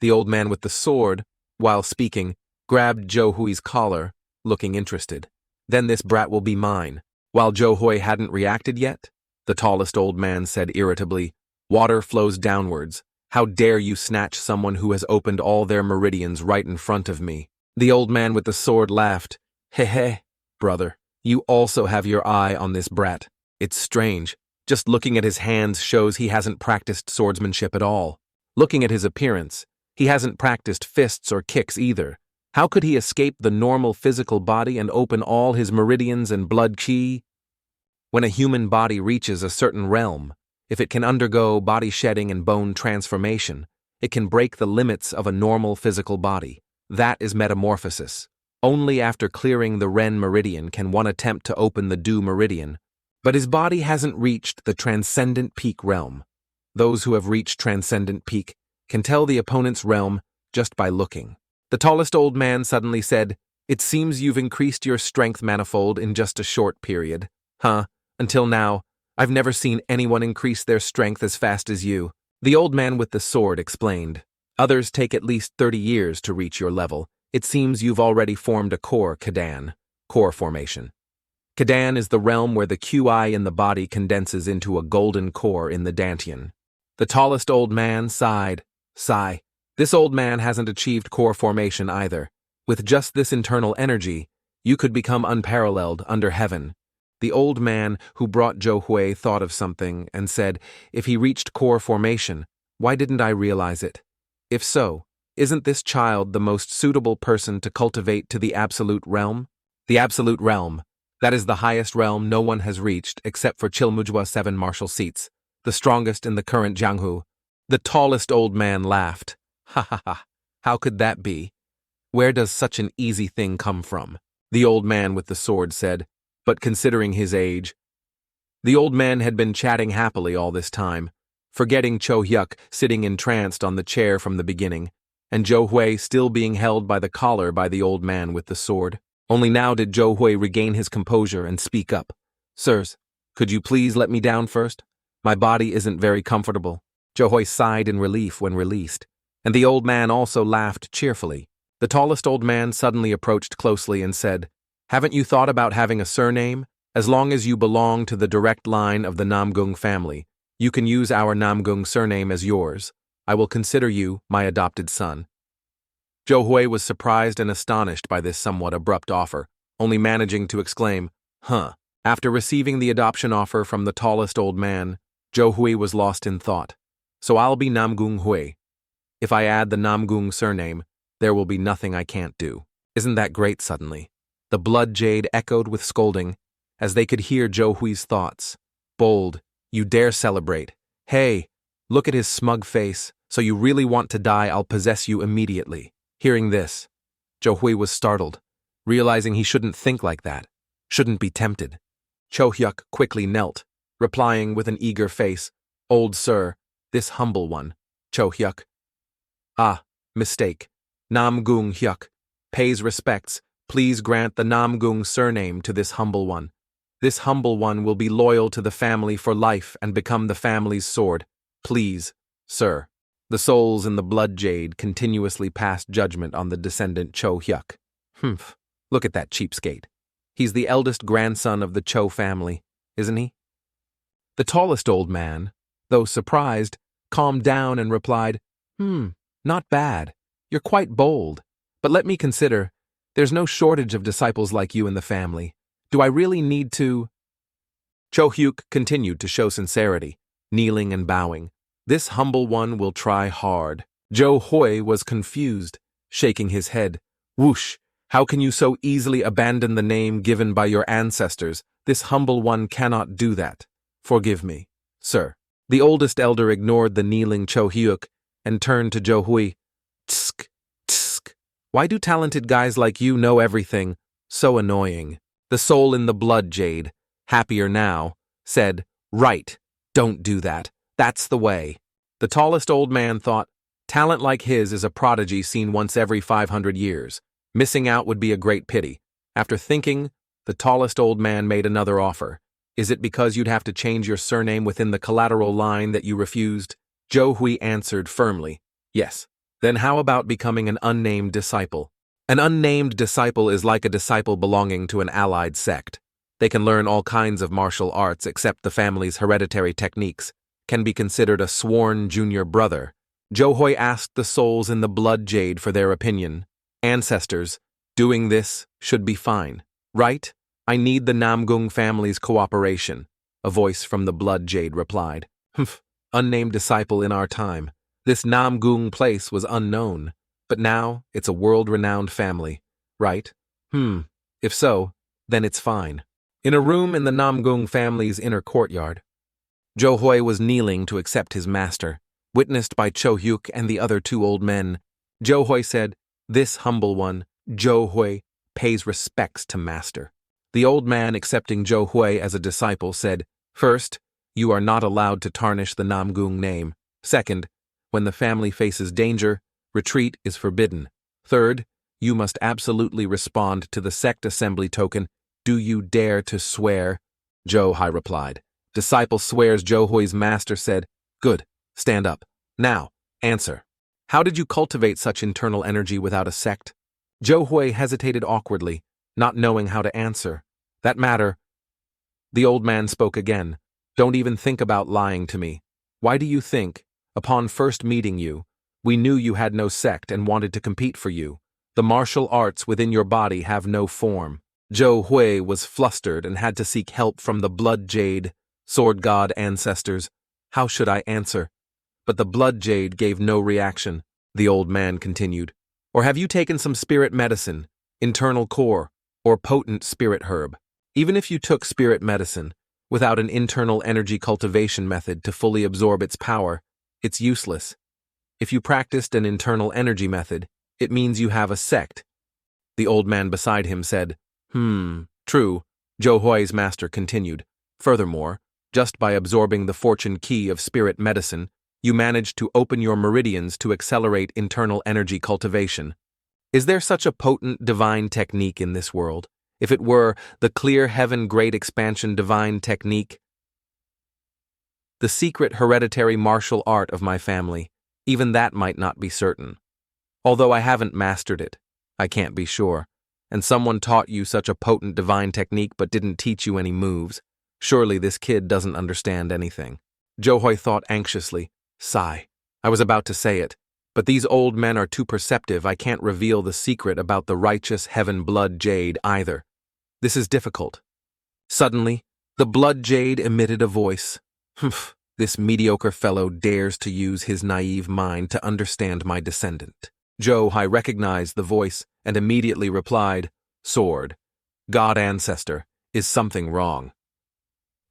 The old man with the sword, while speaking, grabbed Zhou Hui's collar, looking interested. Then this brat will be mine. While Zhou Hui hadn't reacted yet, the tallest old man said irritably, Water flows downwards. How dare you snatch someone who has opened all their meridians right in front of me? The old man with the sword laughed. He, brother, you also have your eye on this brat. It's strange. Just looking at his hands shows he hasn't practiced swordsmanship at all. Looking at his appearance, he hasn't practiced fists or kicks either. How could he escape the normal physical body and open all his meridians and blood qi? When a human body reaches a certain realm, if it can undergo body shedding and bone transformation, it can break the limits of a normal physical body. That is metamorphosis. Only after clearing the Ren meridian can one attempt to open the Du meridian. But his body hasn't reached the transcendent peak realm. Those who have reached transcendent peak can tell the opponent's realm just by looking. The tallest old man suddenly said, It seems you've increased your strength manifold in just a short period. Until now, I've never seen anyone increase their strength as fast as you. The old man with the sword explained. Others take at least 30 years to reach your level. It seems you've already formed a core Kadan, core formation. Kadan is the realm where the QI in the body condenses into a golden core in the Dantian. The tallest old man sighed. Sigh. This old man hasn't achieved core formation either. With just this internal energy, you could become unparalleled under heaven. The old man who brought Zhou Hui thought of something and said, If he reached core formation, why didn't I realize it? If so, isn't this child the most suitable person to cultivate to the absolute realm? The absolute realm. That is the highest realm no one has reached except for Chilmujwa 7 martial seats, the strongest in the current Jianghu. The tallest old man laughed. Ha. How could that be? Where does such an easy thing come from? The old man with the sword said, But considering his age. The old man had been chatting happily all this time, forgetting Cho Hyuk sitting entranced on the chair from the beginning, and Zhou Hui still being held by the collar by the old man with the sword. Only now did Zhou Hui regain his composure and speak up. Sirs, could you please let me down first? My body isn't very comfortable. Zhou Hui sighed in relief when released, and the old man also laughed cheerfully. The tallest old man suddenly approached closely and said, Haven't you thought about having a surname? As long as you belong to the direct line of the Namgung family, you can use our Namgung surname as yours. I will consider you my adopted son. Zhou Hui was surprised and astonished by this somewhat abrupt offer, only managing to exclaim, After receiving the adoption offer from the tallest old man, Zhou Hui was lost in thought. So I'll be Namgung Hui. If I add the Namgung surname, there will be nothing I can't do. Isn't that great suddenly? The blood jade echoed with scolding, as they could hear Zhou Hui's thoughts. Bold, you dare celebrate. Hey, look at his smug face. So you really want to die, I'll possess you immediately. Hearing this, Zhou Hui was startled, realizing he shouldn't think like that, shouldn't be tempted. Cho Hyuk quickly knelt, replying with an eager face, "Old sir, this humble one, Cho Hyuk." "Ah, mistake. Namgung Hyuk. Pays respects. Please grant the Namgung surname to this humble one. This humble one will be loyal to the family for life and become the family's sword. Please, sir." The souls in the blood jade continuously passed judgment on the descendant Cho Hyuk. Humph, look at that cheapskate. He's the eldest grandson of the Cho family, isn't he? The tallest old man, though surprised, calmed down and replied, "Not bad. You're quite bold. But let me consider. There's no shortage of disciples like you in the family. Do I really need to?" Cho Hyuk continued to show sincerity, kneeling and bowing. "This humble one will try hard." Jo Hui was confused, shaking his head. "Whoosh! How can you so easily abandon the name given by your ancestors? This humble one cannot do that. Forgive me, sir." The oldest elder ignored the kneeling Cho Hyuk and turned to Jo Hui. "Tsk, tsk. Why do talented guys like you know everything? So annoying." The soul in the blood jade, happier now, said, "Right, don't do that. That's the way." The tallest old man thought, talent like his is a prodigy seen once every 500 years. Missing out would be a great pity. After thinking, the tallest old man made another offer. "Is it because you'd have to change your surname within the collateral line that you refused?" Jo Hui answered firmly, "Yes." "Then how about becoming an unnamed disciple?" An unnamed disciple is like a disciple belonging to an allied sect. They can learn all kinds of martial arts except the family's hereditary techniques, can be considered a sworn junior brother. Jo Hui asked the souls in the blood jade for their opinion. "Ancestors, doing this should be fine, right? I need the Namgung family's cooperation," a voice from the blood jade replied. "Humph, unnamed disciple in our time. This Namgung place was unknown, but now it's a world-renowned family, right? If so, then it's fine." In a room in the Namgung family's inner courtyard, Jo Hui was kneeling to accept his master, witnessed by Cho Hyuk and the other two old men. Jo Hui said, "This humble one, Jo Hui, pays respects to master." The old man accepting Jo Hui as a disciple said, "First, you are not allowed to tarnish the Namgung name. Second, when the family faces danger, retreat is forbidden. Third, you must absolutely respond to the sect assembly token. Do you dare to swear?" Jo Hui replied. Disciple swears. Jo Hui's master said, "Good, stand up. Now, answer. How did you cultivate such internal energy without a sect?" Jo Hui hesitated awkwardly, not knowing how to answer. "That matter." The old man spoke again. "Don't even think about lying to me. Why do you think, upon first meeting you, we knew you had no sect and wanted to compete for you? The martial arts within your body have no form." Jo Hui was flustered and had to seek help from the blood jade, sword god ancestors. How should I answer? But the blood jade gave no reaction. The old man continued, "Or have you taken some spirit medicine, internal core, or potent spirit herb? Even if you took spirit medicine, without an internal energy cultivation method to fully absorb its power, it's useless. If you practiced an internal energy method, it means you have a sect." The old man beside him said, True," Jo Hui's master continued. "Furthermore, just by absorbing the fortune key of spirit medicine, you managed to open your meridians to accelerate internal energy cultivation. Is there such a potent divine technique in this world? If it were, the clear heaven great expansion divine technique, the secret hereditary martial art of my family, even that might not be certain. Although I haven't mastered it, I can't be sure. And someone taught you such a potent divine technique but didn't teach you any moves. Surely this kid doesn't understand anything." Jo Hui thought anxiously. Sigh. I was about to say it, but these old men are too perceptive. I can't reveal the secret about the righteous heaven blood jade either. This is difficult. Suddenly, the blood jade emitted a voice. "Humph, this mediocre fellow dares to use his naive mind to understand my descendant." Jo Hui recognized the voice and immediately replied, "Sword, God ancestor, is something wrong?"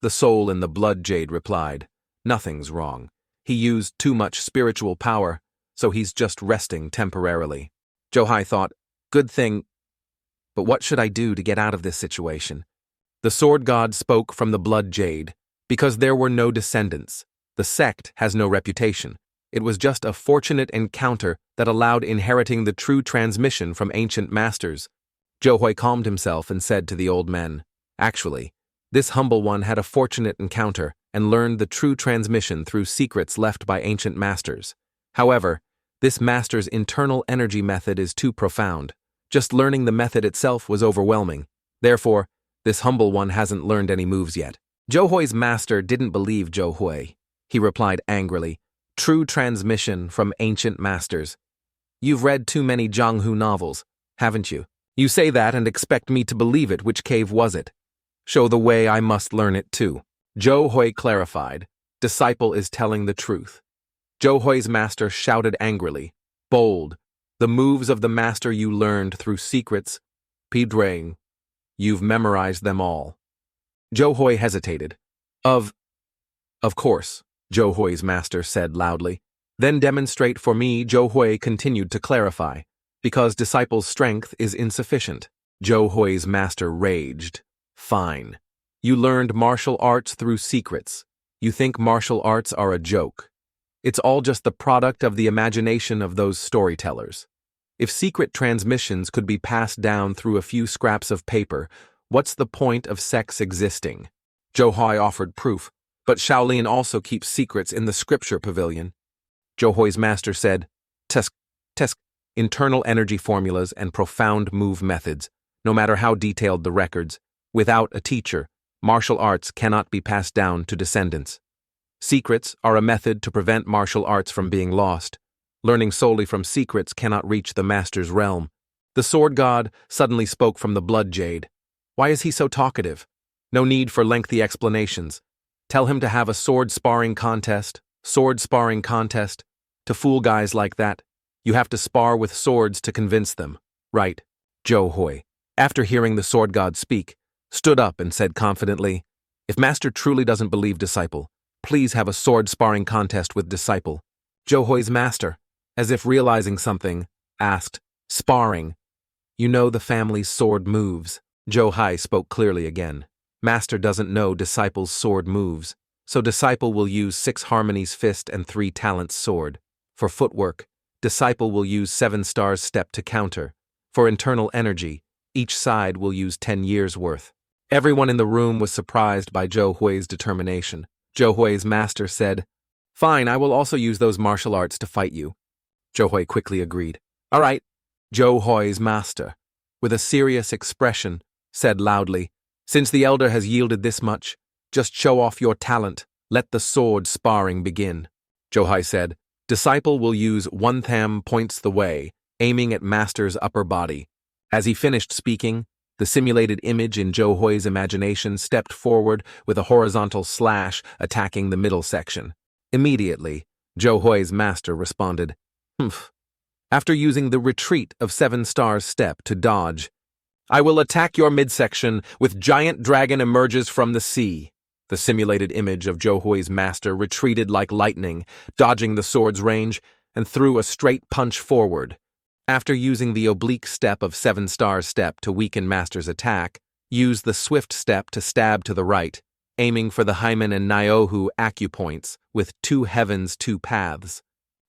The soul in the blood jade replied, "Nothing's wrong. He used too much spiritual power, so he's just resting temporarily." Jo Hui thought, "Good thing, but what should I do to get out of this situation?" The sword god spoke from the blood jade, Because there were no descendants. The sect has no reputation. It was just a fortunate encounter that allowed inheriting the true transmission from ancient masters. Zhou calmed himself and said to the old men, "Actually, this humble one had a fortunate encounter and learned the true transmission through secrets left by ancient masters. However, this master's internal energy method is too profound. Just learning the method itself was overwhelming. Therefore, this humble one hasn't learned any moves yet." Zhou master didn't believe Zhou. He replied angrily, "True transmission from ancient masters. You've read too many Zhanghu novels, haven't you? You say that and expect me to believe it. Which cave was it? Show the way, I must learn it too." Zhou clarified, "Disciple is telling the truth." Zhou's master shouted angrily, "Bold, the moves of the master you learned through secrets, Pidrang. You've memorized them all." Zhou hesitated. Of course," Zhou's master said loudly. "Then demonstrate for me." Zhou continued to clarify, "Because disciple's strength is insufficient." Zhou's master raged. "Fine. You learned martial arts through secrets. You think martial arts are a joke. It's all just the product of the imagination of those storytellers. If secret transmissions could be passed down through a few scraps of paper, what's the point of sects existing?" Zhou offered proof, "But Shaolin also keeps secrets in the scripture pavilion." Zhou's master said, Tesk, internal energy formulas and profound move methods, no matter how detailed the records. Without a teacher, martial arts cannot be passed down to descendants. Secrets are a method to prevent martial arts from being lost. Learning solely from secrets cannot reach the master's realm." The sword god suddenly spoke from the blood jade. "Why is he so talkative? No need for lengthy explanations. Tell him to have a sword sparring contest. To fool guys like that, you have to spar with swords to convince them, right?" Zhou, after hearing the sword god speak, stood up and said confidently, "If master truly doesn't believe disciple, please have a sword sparring contest with disciple." Zhou's master, as if realizing something, asked, "Sparring? You know the family's sword moves." Zhou spoke clearly again. "Master doesn't know disciple's sword moves, so disciple will use 6 harmonies fist and 3 talents sword. For footwork, disciple will use 7 stars step to counter. For internal energy, each side will use 10 years worth." Everyone in the room was surprised by Zhou's determination. Zhou's master said, "Fine, I will also use those martial arts to fight you." Zhou quickly agreed. "All right." Zhou's master, with a serious expression, said loudly, "Since the elder has yielded this much, just show off your talent. Let the sword sparring begin." Zhou said, "Disciple will use 1 tham points the way, aiming at master's upper body." As he finished speaking, the simulated image in Zhou's imagination stepped forward with a horizontal slash attacking the middle section. Immediately, Zhou's master responded, "Humph." After using the retreat of 7 stars step to dodge, "I will attack your midsection with giant dragon emerges from the sea." The simulated image of Zhou's master retreated like lightning, dodging the sword's range, and threw a straight punch forward. After using the oblique step of 7 stars step to weaken master's attack, use the swift step to stab to the right, aiming for the hymen and niohu acupoints with 2 heavens 2 paths.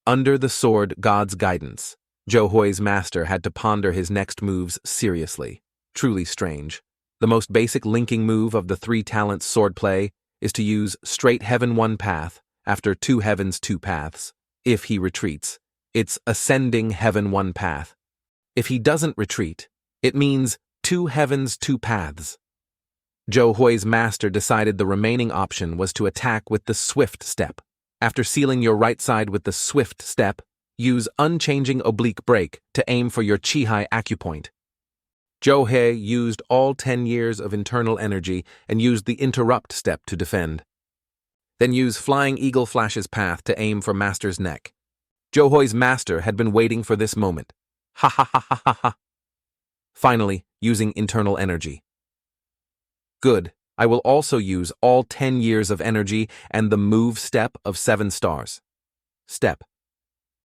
Under the sword god's guidance, Zhou's master had to ponder his next moves seriously. Truly strange. The most basic linking move of the 3 talents swordplay is to use straight heaven 1 path after 2 heavens 2 paths. If he retreats, it's ascending heaven 1 path. If he doesn't retreat, it means 2 heavens 2 paths. Zhou's master decided the remaining option was to attack with the swift step. After sealing your right side with the swift step, use unchanging oblique break to aim for your Qihai acupoint. Zhou used all 10 years of internal energy and used the interrupt step to defend. Then use Flying Eagle Flash's path to aim for master's neck. Zhou's master had been waiting for this moment. Ha ha ha ha ha ha. Finally, using internal energy. Good. I will also use all 10 years of energy and the move step of 7 stars. Step.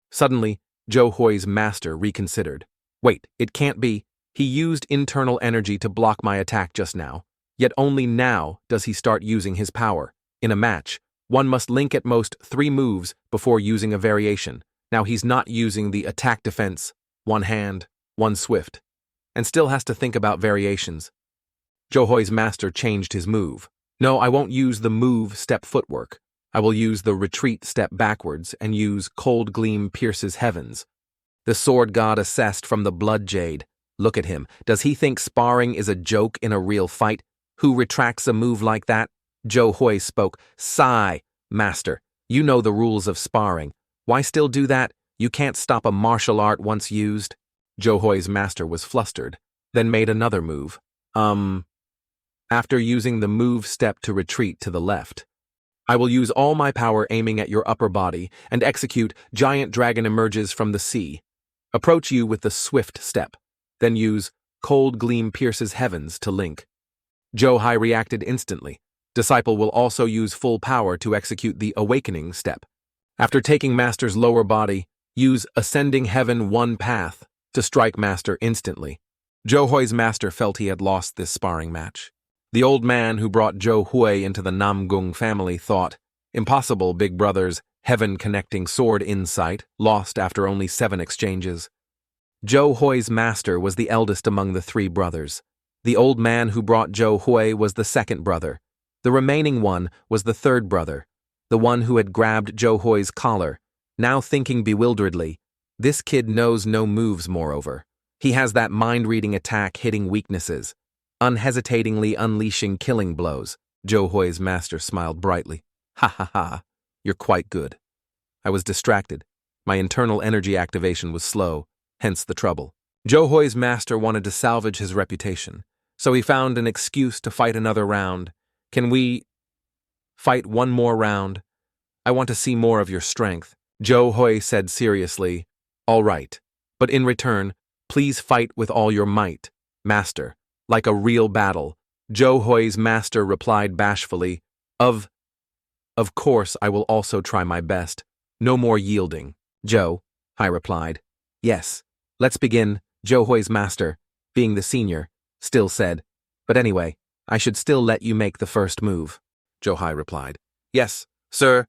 Suddenly, Zhou's master reconsidered. Wait, it can't be. He used internal energy to block my attack just now, yet only now does he start using his power. In a match, one must link at most 3 moves before using a variation. Now he's not using the attack defense, one hand, one swift, and still has to think about variations. Johoi's master changed his move. No, I won't use the move step footwork. I will use the retreat step backwards and use cold gleam pierces heavens. The sword god assessed from the blood jade. Look at him. Does he think sparring is a joke in a real fight? Who retracts a move like that? Johoi spoke. Sigh, master. You know the rules of sparring. Why still do that? You can't stop a martial art once used. Johoi's master was flustered, then made another move. After using the move step to retreat to the left. I will use all my power aiming at your upper body and execute giant dragon emerges from the sea. Approach you with the swift step, then use cold gleam pierces heavens to link. Johai reacted instantly. Disciple will also use full power to execute the awakening step. After taking master's lower body, use ascending heaven one path to strike master instantly. Johoi's master felt he had lost this sparring match. The old man who brought Johoi into the Namong family thought, impossible, big brother's heaven-connecting sword insight, lost after only 7 exchanges. Johoi's master was the eldest among the 3 brothers. The old man who brought Johoi was the second brother. The remaining one was the third brother, the one who had grabbed Johoi's collar, now thinking bewilderedly, this kid knows no moves moreover. He has that mind-reading attack hitting weaknesses, unhesitatingly unleashing killing blows. Johoi's master smiled brightly. Ha ha ha, you're quite good. I was distracted. My internal energy activation was slow, hence the trouble. Johoi's master wanted to salvage his reputation, so he found an excuse to fight another round. Can we fight one more round? I want to see more of your strength. Johoi said seriously, all right, but in return, please fight with all your might, master, like a real battle. Johoi's master replied bashfully, Of course I will also try my best. No more yielding. I replied. Yes, let's begin. Johoi's master, being the senior, still said, but anyway, I should still let you make the first move. Johai replied. Yes, sir.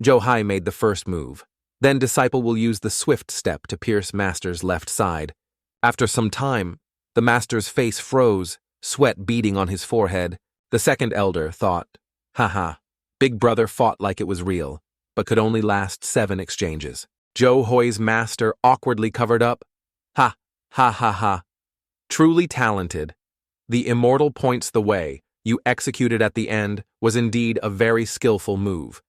Johai made the first move. Then disciple will use the swift step to pierce master's left side. After some time, the master's face froze, sweat beading on his forehead. The second elder thought, haha, big brother fought like it was real, but could only last 7 exchanges. Johoi's master awkwardly covered up. Ha, ha ha ha. Truly talented. The immortal points the way you executed at the end was indeed a very skillful move.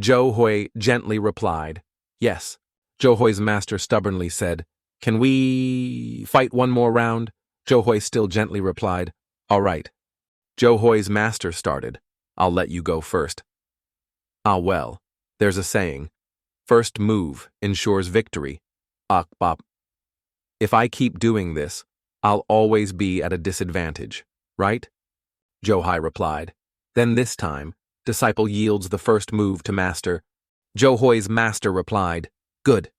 Johoi gently replied, yes. Johoi's master stubbornly said, can we fight one more round? Johoi still gently replied, all right. Johoi's master started, I'll let you go first. Ah well, there's a saying, first move ensures victory. Akbop. If I keep doing this, I'll always be at a disadvantage, right? Johai replied. Then this time, disciple yields the first move to master. Johoi's master replied, good,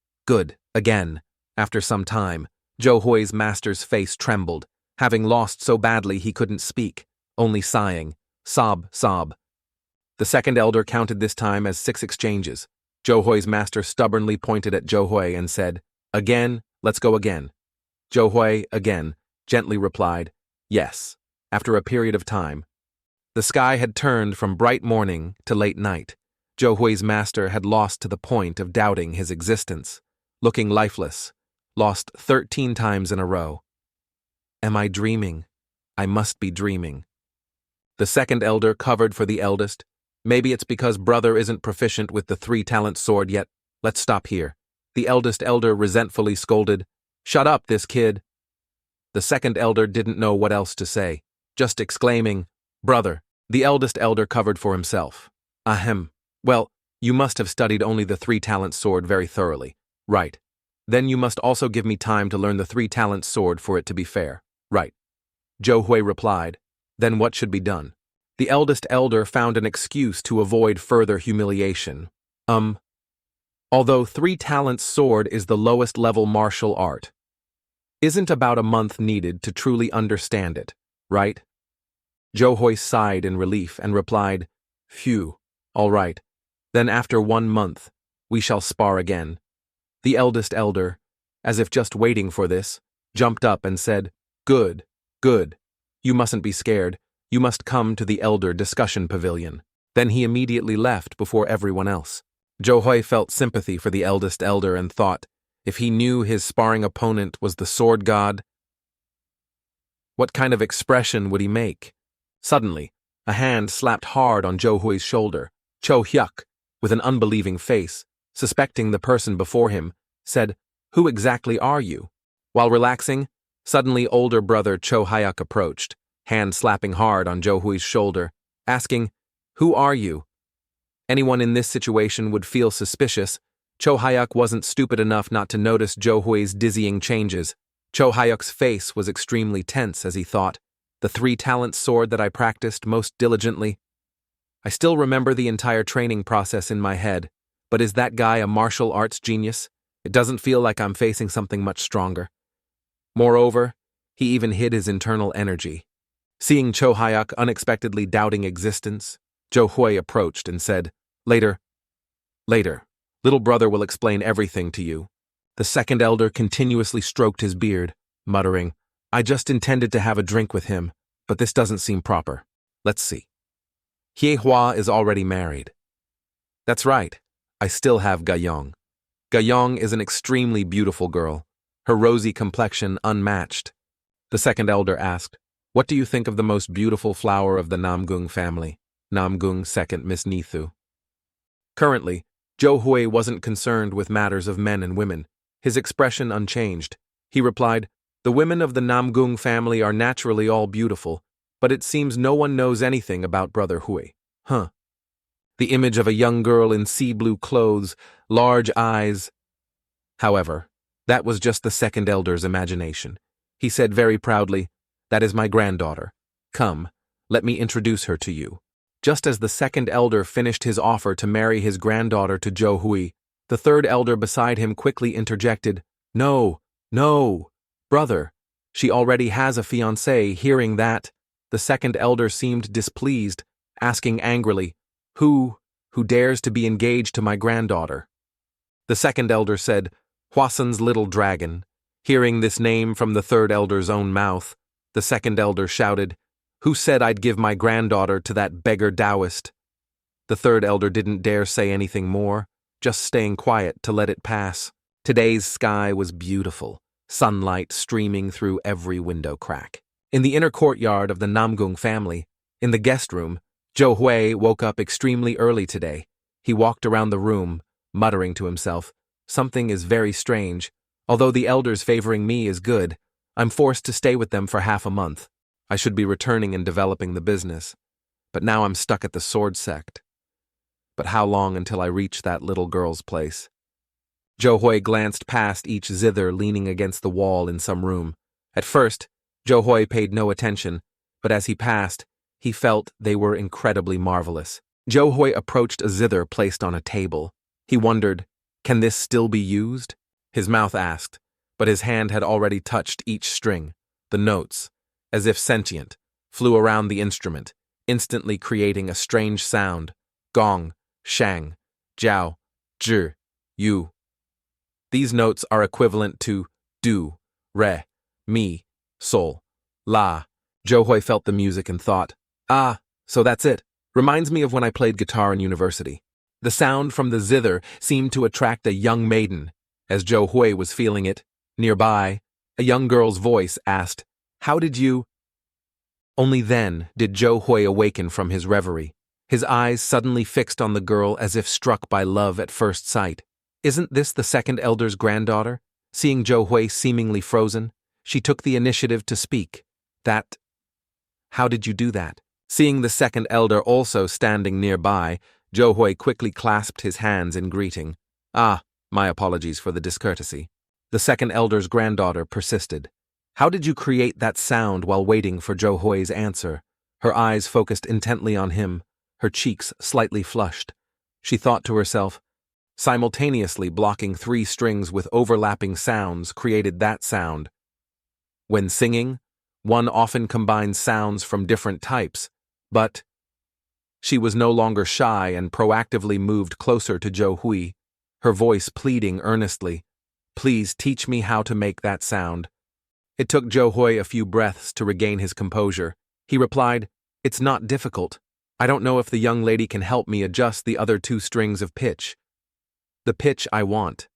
again. After some time, Johoi's master's face trembled, having lost so badly he couldn't speak, only sighing, sob. The second elder counted this time as 6 exchanges. Johoi's master stubbornly pointed at Johoi and said, again, let's go again. Johoi, again, gently replied, yes. After a period of time, the sky had turned from bright morning to late night. Johoi's master had lost to the point of doubting his existence, looking lifeless, lost 13 times in a row. Am I dreaming? I must be dreaming. The second elder covered for the eldest. Maybe it's because brother isn't proficient with the 3-talent sword yet. Let's stop here. The eldest elder resentfully scolded, shut up, this kid. The second elder didn't know what else to say, just exclaiming, brother. The eldest elder covered for himself. Ahem. Well, you must have studied only the 3-talent sword very thoroughly. Right. Then you must also give me time to learn the 3-talent sword for it to be fair. Right. Johoi replied. Then what should be done? The eldest elder found an excuse to avoid further humiliation. Although 3-talent sword is the lowest level martial art, isn't about a month needed to truly understand it, right? Johoi sighed in relief and replied, phew, All right. Then after 1 month, we shall spar again. The eldest elder, as if just waiting for this, jumped up and said, Good, good. You mustn't be scared. You must come to the elder discussion pavilion. Then he immediately left before everyone else. Hui felt sympathy for the eldest elder and thought, if he knew his sparring opponent was the sword god, what kind of expression would he make? Suddenly, a hand slapped hard on Hui's shoulder. Cho Hyuk, with an unbelieving face, suspecting the person before him, said, Who exactly are you? While relaxing, suddenly older brother Cho Hyuk approached, hand slapping hard on Hui's shoulder, asking, Who are you? Anyone in this situation would feel suspicious. Cho Hyuk wasn't stupid enough not to notice Hui's dizzying changes. Cho Hyuk's face was extremely tense as he thought, the 3-talent sword that I practiced most diligently. I still remember the entire training process in my head, but is that guy a martial arts genius? It doesn't feel like I'm facing something much stronger. Moreover, he even hid his internal energy. Seeing Cho Hyuk unexpectedly doubting existence, Hui approached and said, Later. Little brother will explain everything to you. The second elder continuously stroked his beard, muttering, I just intended to have a drink with him, but this doesn't seem proper. Let's see. Hua is already married. That's right, I still have Gayong. Gayong is an extremely beautiful girl, her rosy complexion unmatched. The second elder asked, What do you think of the most beautiful flower of the Namgung family? Namgung second Miss Nithu. Currently, Hui wasn't concerned with matters of men and women, his expression unchanged. He replied, The women of the Namgung family are naturally all beautiful, but it seems no one knows anything about Brother Hui. The image of a young girl in sea blue clothes, large eyes. However, that was just the second elder's imagination. He said very proudly, That is my granddaughter. Come, let me introduce her to you. Just as the second elder finished his offer to marry his granddaughter to Hui, the third elder beside him quickly interjected, No, brother, she already has a fiancé. Hearing that, the second elder seemed displeased, asking angrily, Who dares to be engaged to my granddaughter? The second elder said, Hwasun's little dragon. Hearing this name from the third elder's own mouth, the second elder shouted, Who said I'd give my granddaughter to that beggar Taoist? The third elder didn't dare say anything more, just staying quiet to let it pass. Today's sky was beautiful, sunlight streaming through every window crack. In the inner courtyard of the Namgung family, in the guest room, Hui woke up extremely early today. He walked around the room, muttering to himself, Something is very strange. Although the elders favoring me is good, I'm forced to stay with them for half a month. I should be returning and developing the business. But now I'm stuck at the sword sect. But how long until I reach that little girl's place? Hui glanced past each zither leaning against the wall in some room. At first, Hui paid no attention, but as he passed, he felt they were incredibly marvelous. Hui approached a zither placed on a table. He wondered, Can this still be used? His mouth asked, but his hand had already touched each string. The notes, as if sentient, flew around the instrument, instantly creating a strange sound. Gong, shang, jiao, zhi, yu. These notes are equivalent to do, re, mi, sol, la. Hui felt the music and thought, so that's it. Reminds me of when I played guitar in university. The sound from the zither seemed to attract a young maiden. As Hui was feeling it, nearby, a young girl's voice asked, How did you? Only then did Hui awaken from his reverie. His eyes suddenly fixed on the girl as if struck by love at first sight. Isn't this the second elder's granddaughter? Seeing Hui seemingly frozen, she took the initiative to speak. How did you do that? Seeing the second elder also standing nearby, Hui quickly clasped his hands in greeting. My apologies for the discourtesy. The second elder's granddaughter persisted. How did you create that sound while waiting for Hui's answer? Her eyes focused intently on him, her cheeks slightly flushed. She thought to herself, simultaneously blocking 3 strings with overlapping sounds created that sound. When singing, one often combines sounds from different types, but She was no longer shy and proactively moved closer to Zhou Hui, her voice pleading earnestly, "Please teach me how to make that sound." It took Zhou Hui a few breaths to regain his composure. He replied, "It's not difficult. I don't know if the young lady can help me adjust the other 2 strings of pitch. The pitch I want."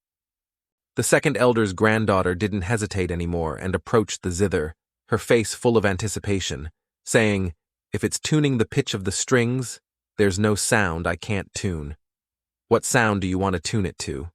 The second elder's granddaughter didn't hesitate anymore and approached the zither, her face full of anticipation, saying, "If it's tuning the pitch of the strings, there's no sound I can't tune. What sound do you want to tune it to?"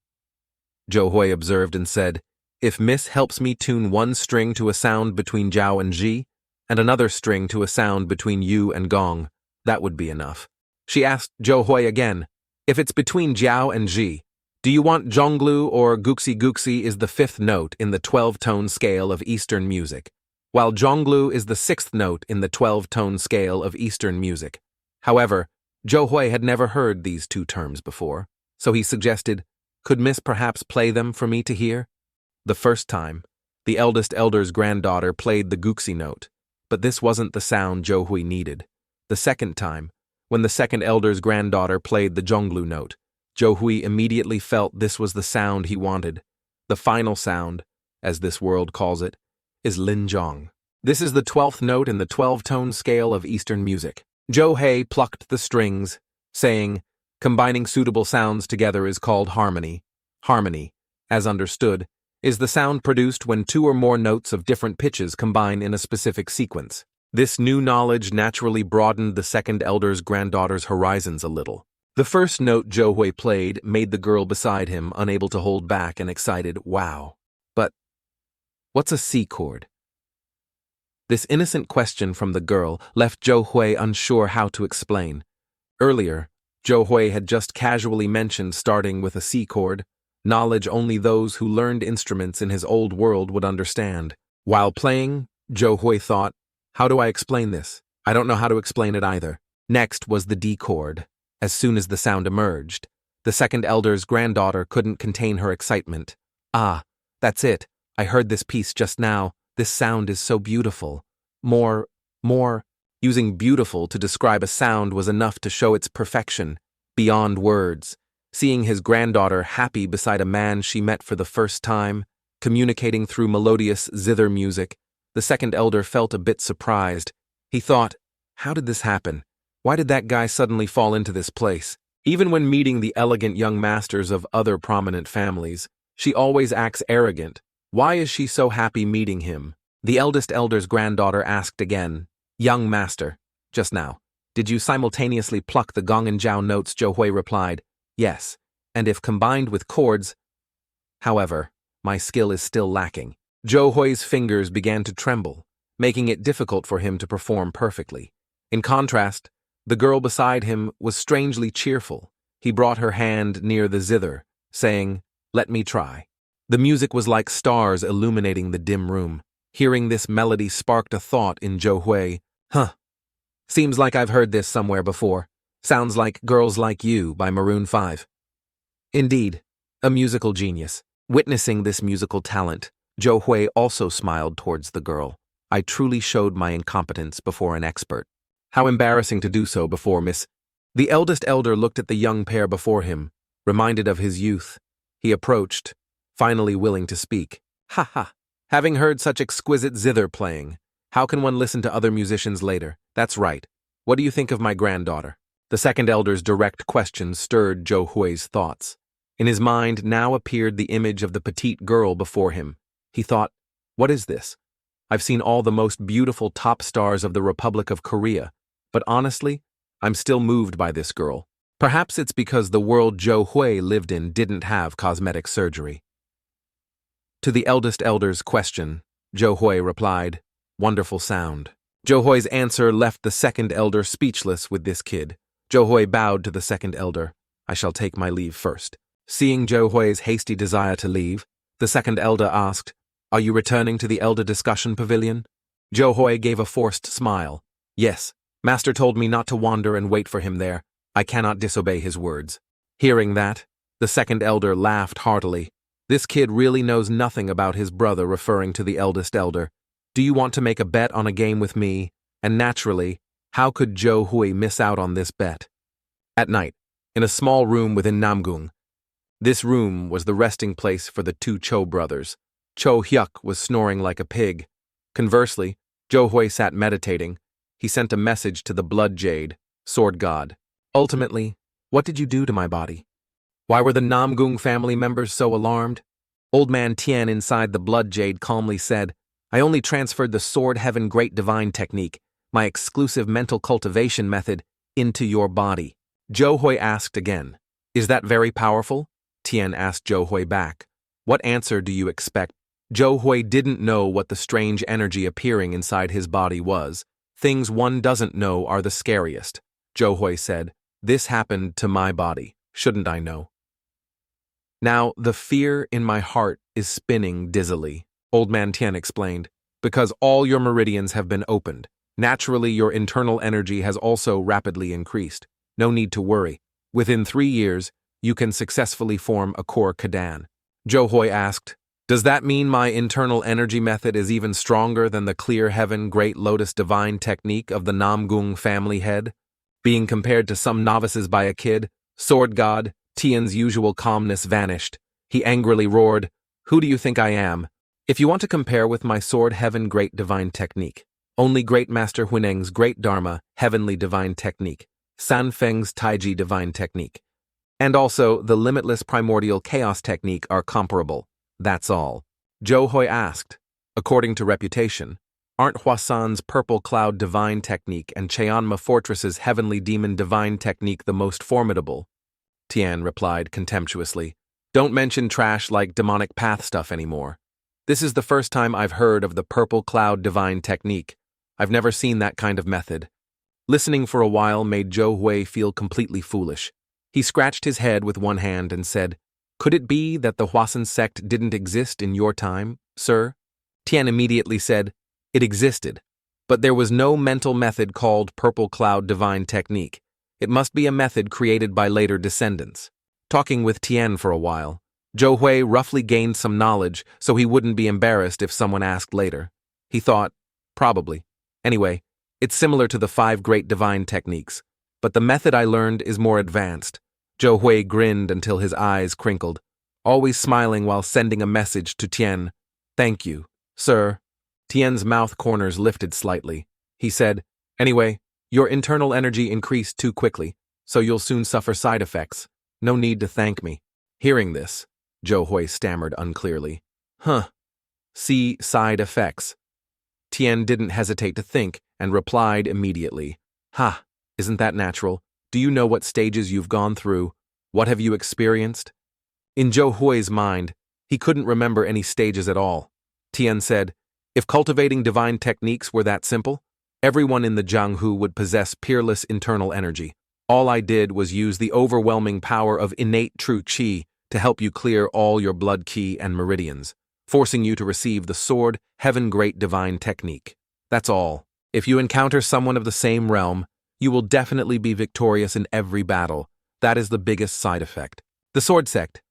Zhou Hui observed and said, "If Miss helps me tune one string to a sound between Zhao and Ji, and another string to a sound between Yu and Gong, that would be enough." She asked Zhou Hui again, "If it's between Jiao and Ji, do you want Zhonglu or Guxi? Guxi is the 5th note in the 12-tone scale of Eastern music, while Zhonglu is the 6th note in the 12-tone scale of Eastern music." However, Zhou Hui had never heard these 2 terms before, so he suggested, "Could Miss perhaps play them for me to hear?" The first time, the eldest elder's granddaughter played the Guxi note, but this wasn't the sound Zhou Hui needed. The second time, when the second elder's granddaughter played the Zhonglu note, Zhou Hui immediately felt this was the sound he wanted. The final sound, as this world calls it, is Linzhong. This is the 12th note in the 12-tone scale of Eastern music. Zhou Hui plucked the strings, saying, "Combining suitable sounds together is called harmony. Harmony, as understood, is the sound produced when 2 or more notes of different pitches combine in a specific sequence." This new knowledge naturally broadened the second elder's granddaughter's horizons a little. The first note Zhou Hui played made the girl beside him unable to hold back an excited "wow." But what's a C chord? This innocent question from the girl left Zhou Hui unsure how to explain. Earlier, Zhou Hui had just casually mentioned starting with a C chord, knowledge only those who learned instruments in his old world would understand. While playing, Zhou Hui thought, "How do I explain this? I don't know how to explain it either." Next was the D chord. As soon as the sound emerged, the second elder's granddaughter couldn't contain her excitement. "Ah, that's it. I heard this piece just now. This sound is so beautiful. More. Using beautiful to describe a sound was enough to show its perfection, beyond words. Seeing his granddaughter happy beside a man she met for the first time, communicating through melodious zither music, the second elder felt a bit surprised. He thought, how did this happen? Why did that guy suddenly fall into this place? Even when meeting the elegant young masters of other prominent families, she always acts arrogant. Why is she so happy meeting him? The eldest elder's granddaughter asked again, "Young master, just now, did you simultaneously pluck the gong and jiao notes?" Zhou Hui replied, "Yes, and if combined with chords. However, my skill is still lacking." Zhou Hui's fingers began to tremble, making it difficult for him to perform perfectly. In contrast, the girl beside him was strangely cheerful. He brought her hand near the zither, saying, "Let me try." The music was like stars illuminating the dim room. Hearing this melody sparked a thought in Zhou Hui. Seems like I've heard this somewhere before. Sounds like Girls Like You by Maroon 5. Indeed, a musical genius. Witnessing this musical talent, Zhou Hui also smiled towards the girl. "I truly showed my incompetence before an expert. How embarrassing to do so before Miss." The eldest elder looked at the young pair before him, reminded of his youth. He approached, finally willing to speak. "Ha ha! Having heard such exquisite zither playing, how can one listen to other musicians later? That's right. What do you think of my granddaughter?" The second elder's direct question stirred Zhou Hui's thoughts. In his mind now appeared the image of the petite girl before him. He thought, what is this? I've seen all the most beautiful top stars of the Republic of Korea, but honestly, I'm still moved by this girl. Perhaps it's because the world Zhou Hui lived in didn't have cosmetic surgery. To the eldest elder's question, Zhou Hui replied, "Wonderful sound." Zhou Hui's answer left the second elder speechless with this kid. Zhou Hui bowed to the second elder. "I shall take my leave first." Seeing Zhou Hui's hasty desire to leave, the second elder asked, "Are you returning to the elder discussion pavilion?" Zhou Hui gave a forced smile. "Yes, Master told me not to wander and wait for him there. I cannot disobey his words." Hearing that, the second elder laughed heartily. This kid really knows nothing about his brother, referring to the eldest elder. "Do you want to make a bet on a game with me?" And naturally, How could Zhou Hui miss out on this bet? At night, in a small room within Namgung. This room was the resting place for the two Cho brothers. Cho Hyuk was snoring like a pig. Conversely, Zhou Hui sat meditating. He sent a message to the blood jade, sword god. Ultimately, what did you do to my body? Why were the Namgung family members so alarmed? Old man Tian inside the blood jade calmly said, I only transferred the sword heaven great divine technique, my exclusive mental cultivation method, into your body. Zhou Hui asked again, Is that very powerful? Tian asked Zhou Hui back. What answer do you expect? Zhou Hui didn't know what the strange energy appearing inside his body was. Things one doesn't know are the scariest. Zhou Hui said, This happened to my body. Shouldn't I know? Now, the fear in my heart is spinning dizzily, Old Man Tian explained, because all your meridians have been opened. Naturally, your internal energy has also rapidly increased. No need to worry. Within 3 years, you can successfully form a core Kadan. Zhou Hui asked, Does that mean my internal energy method is even stronger than the clear heaven great lotus divine technique of the Namgung family head? Being compared to some novices by a kid, sword god, Tian's usual calmness vanished. He angrily roared, Who do you think I am? If you want to compare with my sword heaven great divine technique, only Great Master Huineng's great dharma heavenly divine technique, San Feng's Taiji divine technique, and also the limitless primordial chaos technique are comparable. That's all. Zhou Hui asked, According to reputation, aren't Huasan's purple cloud divine technique and Cheonma Fortress's heavenly demon divine technique the most formidable? Tian replied contemptuously, Don't mention trash like demonic path stuff anymore. This is the first time I've heard of the purple cloud divine technique. I've never seen that kind of method. Listening for a while made Zhou Hui feel completely foolish. He scratched his head with one hand and said, Could it be that the Huasan sect didn't exist in your time, sir? Tian immediately said, It existed, but there was no mental method called purple cloud divine technique. It must be a method created by later descendants. Talking with Tian for a while, Zhou Hui roughly gained some knowledge so he wouldn't be embarrassed if someone asked later. He thought, Probably. Anyway, it's similar to the 5 great divine techniques, but the method I learned is more advanced. Zhou Hui grinned until his eyes crinkled, always smiling while sending a message to Tian. Thank you, sir. Tian's mouth corners lifted slightly. He said, Anyway, your internal energy increased too quickly, so you'll soon suffer side effects. No need to thank me. Hearing this, Zhou Hui stammered unclearly. See side effects. Tian didn't hesitate to think and replied immediately. Isn't that natural? Do you know what stages you've gone through? What have you experienced? In Zhou Hui's mind, he couldn't remember any stages at all. Tian said, If cultivating divine techniques were that simple, everyone in the Jianghu would possess peerless internal energy. All I did was use the overwhelming power of innate true qi to help you clear all your blood qi and meridians, forcing you to receive the sword heaven great divine technique. That's all. If you encounter someone of the same realm, you will definitely be victorious in every battle. That is the biggest side effect. The sword sect.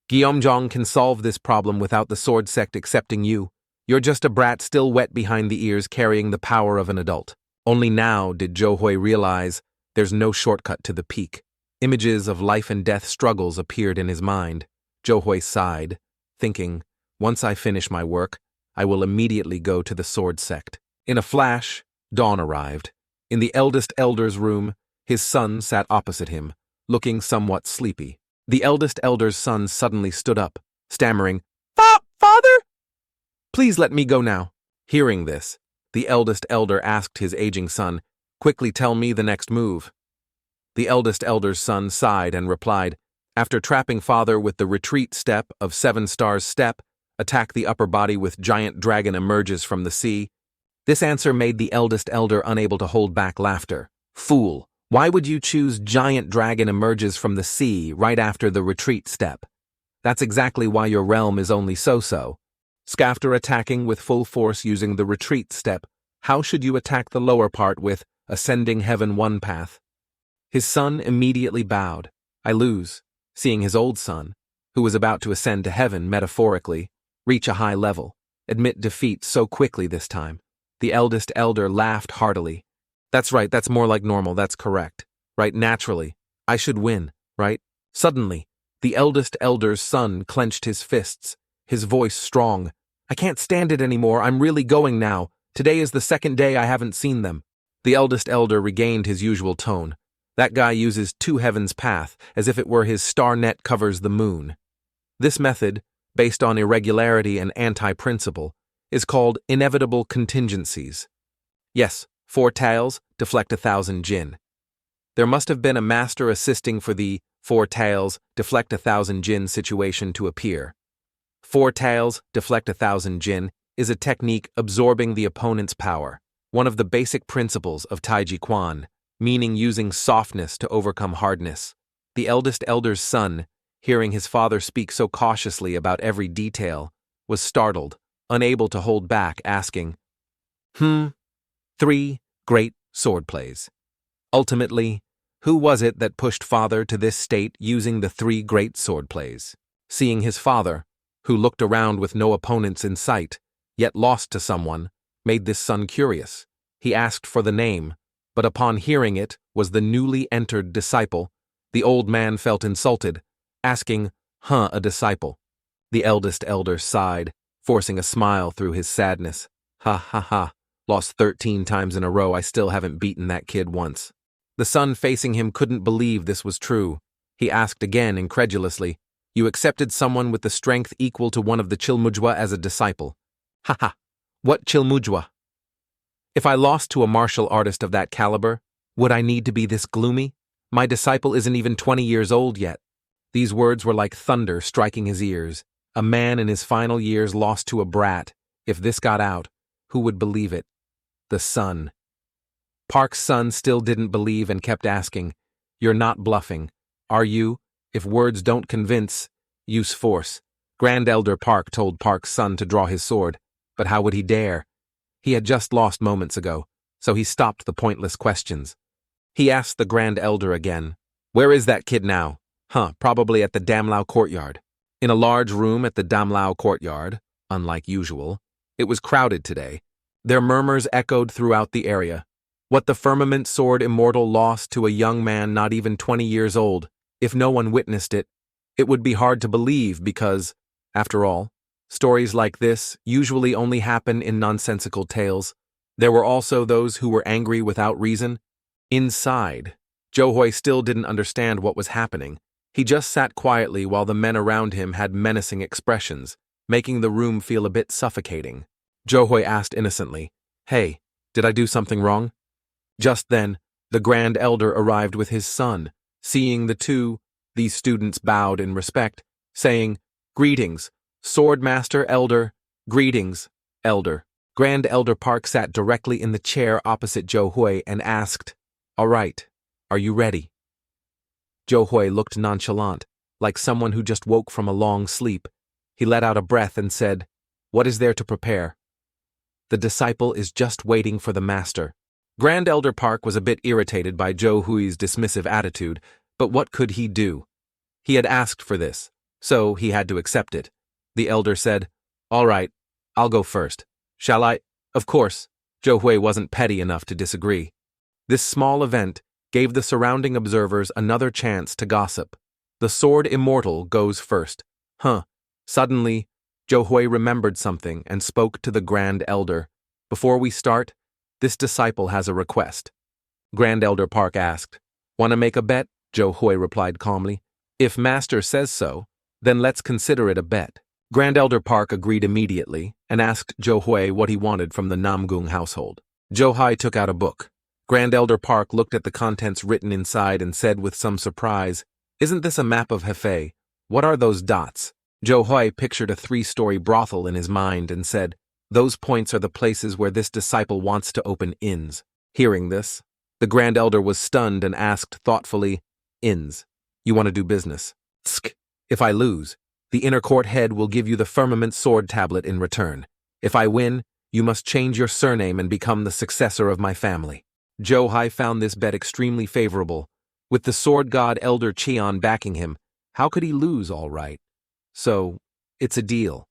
Guillaume can solve this problem without the sword sect accepting you. You're just a brat still wet behind the ears carrying the power of an adult. Only now did Zhou Hui realize there's no shortcut to the peak. Images of life and death struggles appeared in his mind. Zhou Hui sighed, thinking, Once I finish my work, I will immediately go to the sword sect. In a flash, dawn arrived. In the eldest elder's room, his son sat opposite him, looking somewhat sleepy. The eldest elder's son suddenly stood up, stammering, Father? Please let me go now. Hearing this, the eldest elder asked his aging son, Quickly tell me the next move. The eldest elder's son sighed and replied, After trapping father with the retreat step of 7 stars step, attack the upper body with giant dragon emerges from the sea. This answer made the eldest elder unable to hold back laughter. Fool, why would you choose giant dragon emerges from the sea right after the retreat step? That's exactly why your realm is only so-so. After attacking with full force using the retreat step, how should you attack the lower part with ascending heaven 1 path? His son immediately bowed. I lose, seeing his old son, who was about to ascend to heaven metaphorically, reach a high level, admit defeat so quickly this time. The eldest elder laughed heartily. That's right, that's more like normal, that's correct. Right, naturally. I should win, right? Suddenly, the eldest elder's son clenched his fists, his voice strong. I can't stand it anymore, I'm really going now. Today is the second day I haven't seen them. The eldest elder regained his usual tone. That guy uses two heavens path, as if it were his star net covers the moon. This method, based on irregularity and anti-principle, is called inevitable contingencies. Yes, 4 taels deflect 1,000 jinn. There must have been a master assisting for the 4 taels deflect 1,000 jinn situation to appear. 4 taels deflect 1,000 jinn is a technique absorbing the opponent's power, one of the basic principles of Taiji Quan, meaning using softness to overcome hardness. The eldest elder's son, hearing his father speak so cautiously about every detail, was startled, unable to hold back, asking, 3 great sword plays. Ultimately, who was it that pushed father to this state using the 3 great sword plays? Seeing his father, who looked around with no opponents in sight, yet lost to someone, made this son curious. He asked for the name, but upon hearing it was the newly entered disciple. The old man felt insulted, asking, a disciple. The eldest elder sighed, forcing a smile through his sadness. Ha ha ha, lost 13 times in a row, I still haven't beaten that kid once. The son facing him couldn't believe this was true. He asked again incredulously, you accepted someone with the strength equal to one of the Chilmujwa as a disciple. Ha ha, what Chilmujwa? If I lost to a martial artist of that caliber, would I need to be this gloomy? My disciple isn't even 20 years old yet. These words were like thunder striking his ears. A man in his final years lost to a brat. If this got out, who would believe it? The son. Park's son still didn't believe and kept asking, you're not bluffing, are you? If words don't convince, use force. Grand Elder Park told Park's son to draw his sword, but how would he dare? He had just lost moments ago, so he stopped the pointless questions. He asked the Grand Elder again, where is that kid now? Probably at the Damlao courtyard. In a large room at the Damlao courtyard, unlike usual, it was crowded today. Their murmurs echoed throughout the area. What the firmament sword immortal lost to a young man not even 20 years old, if no one witnessed it, it would be hard to believe because, after all, stories like this usually only happen in nonsensical tales. There were also those who were angry without reason. Inside, Johoi still didn't understand what was happening. He just sat quietly while the men around him had menacing expressions, making the room feel a bit suffocating. Johoi asked innocently, hey, did I do something wrong? Just then, the Grand Elder arrived with his son. Seeing the two, these students bowed in respect, saying, greetings, Swordmaster Elder, greetings, Elder. Grand Elder Park sat directly in the chair opposite Johoi and asked, all right, are you ready? Johoi looked nonchalant, like someone who just woke from a long sleep. He let out a breath and said, what is there to prepare? The disciple is just waiting for the master. Grand Elder Park was a bit irritated by Johui's dismissive attitude, but what could he do? He had asked for this, so he had to accept it. The elder said, all right, I'll go first. Shall I? Of course. Johoi wasn't petty enough to disagree. This small event gave the surrounding observers another chance to gossip. The sword immortal goes first. Suddenly, Johoi remembered something and spoke to the Grand Elder. Before we start, this disciple has a request. Grand Elder Park asked, want to make a bet? Johoi replied calmly. If Master says so, then let's consider it a bet. Grand Elder Park agreed immediately and asked Johoi what he wanted from the Namgung household. Johoi took out a book. Grand Elder Park looked at the contents written inside and said with some surprise, isn't this a map of Hefei? What are those dots? Johoi pictured a 3-story brothel in his mind and said, those points are the places where this disciple wants to open inns. Hearing this, the Grand Elder was stunned and asked thoughtfully, inns, you want to do business? Tsk. If I lose, the inner court head will give you the firmament sword tablet in return. If I win, you must change your surname and become the successor of my family. Johoi found this bet extremely favorable. With the sword god Elder Cheon backing him, how could he lose all right? So, it's a deal.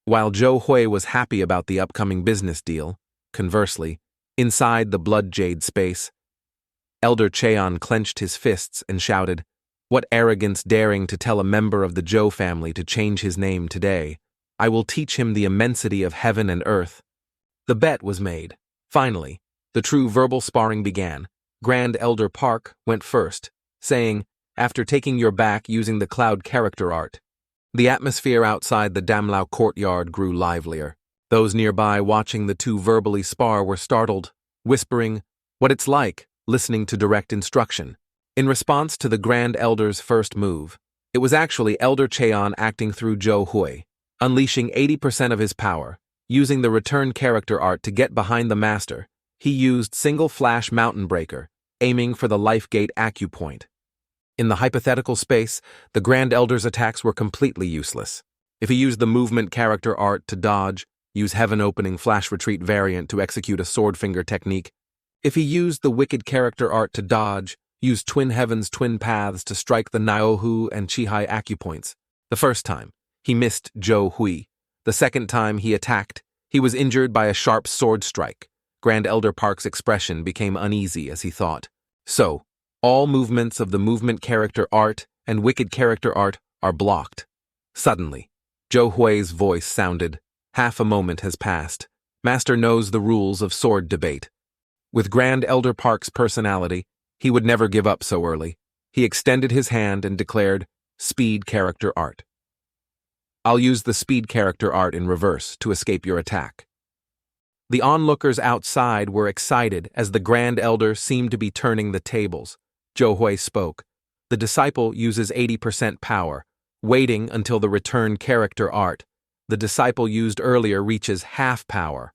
While Johoi was happy about the upcoming business deal, conversely, Inside the blood jade space, Elder Cheon clenched his fists and shouted, "What arrogance daring to tell a member of the Zhou family to change his name today. I will teach him the immensity of heaven and earth." The bet was made. Finally, the true verbal sparring began. Grand Elder Park went first, saying, "After taking your back using the cloud character art." The atmosphere outside the Damlao courtyard grew livelier. Those nearby watching the two verbally spar were startled, whispering, "What it's like," listening to direct instruction. In response to the Grand Elder's first move, it was actually Elder Cheon acting through Zhou Hui, unleashing 80% of his power. Using the return character art to get behind the master, he used single flash mountain breaker, aiming for the life gate acupoint. In the hypothetical space, the Grand Elder's attacks were completely useless. If he used the movement character art to dodge, use heaven opening flash retreat variant to execute a sword finger technique. If he used the wicked character art to dodge, use twin heavens twin paths to strike the Naohu and Chihai acupoints. The first time, he missed Zhou Hui. The second time he attacked, he was injured by a sharp sword strike. Grand Elder Park's expression became uneasy as he thought. So, all movements of the movement character art and wicked character art are blocked. Suddenly, Zhou Hui's voice sounded. Half a moment has passed. Master knows the rules of sword debate. With Grand Elder Park's personality, he would never give up so early. He extended his hand and declared, "Speed character art." "I'll use the speed character art in reverse to escape your attack." The onlookers outside were excited as the Grand Elder seemed to be turning the tables. Zhou Hui spoke. "The disciple uses 80% power, waiting until the return character art. The disciple used earlier reaches half power,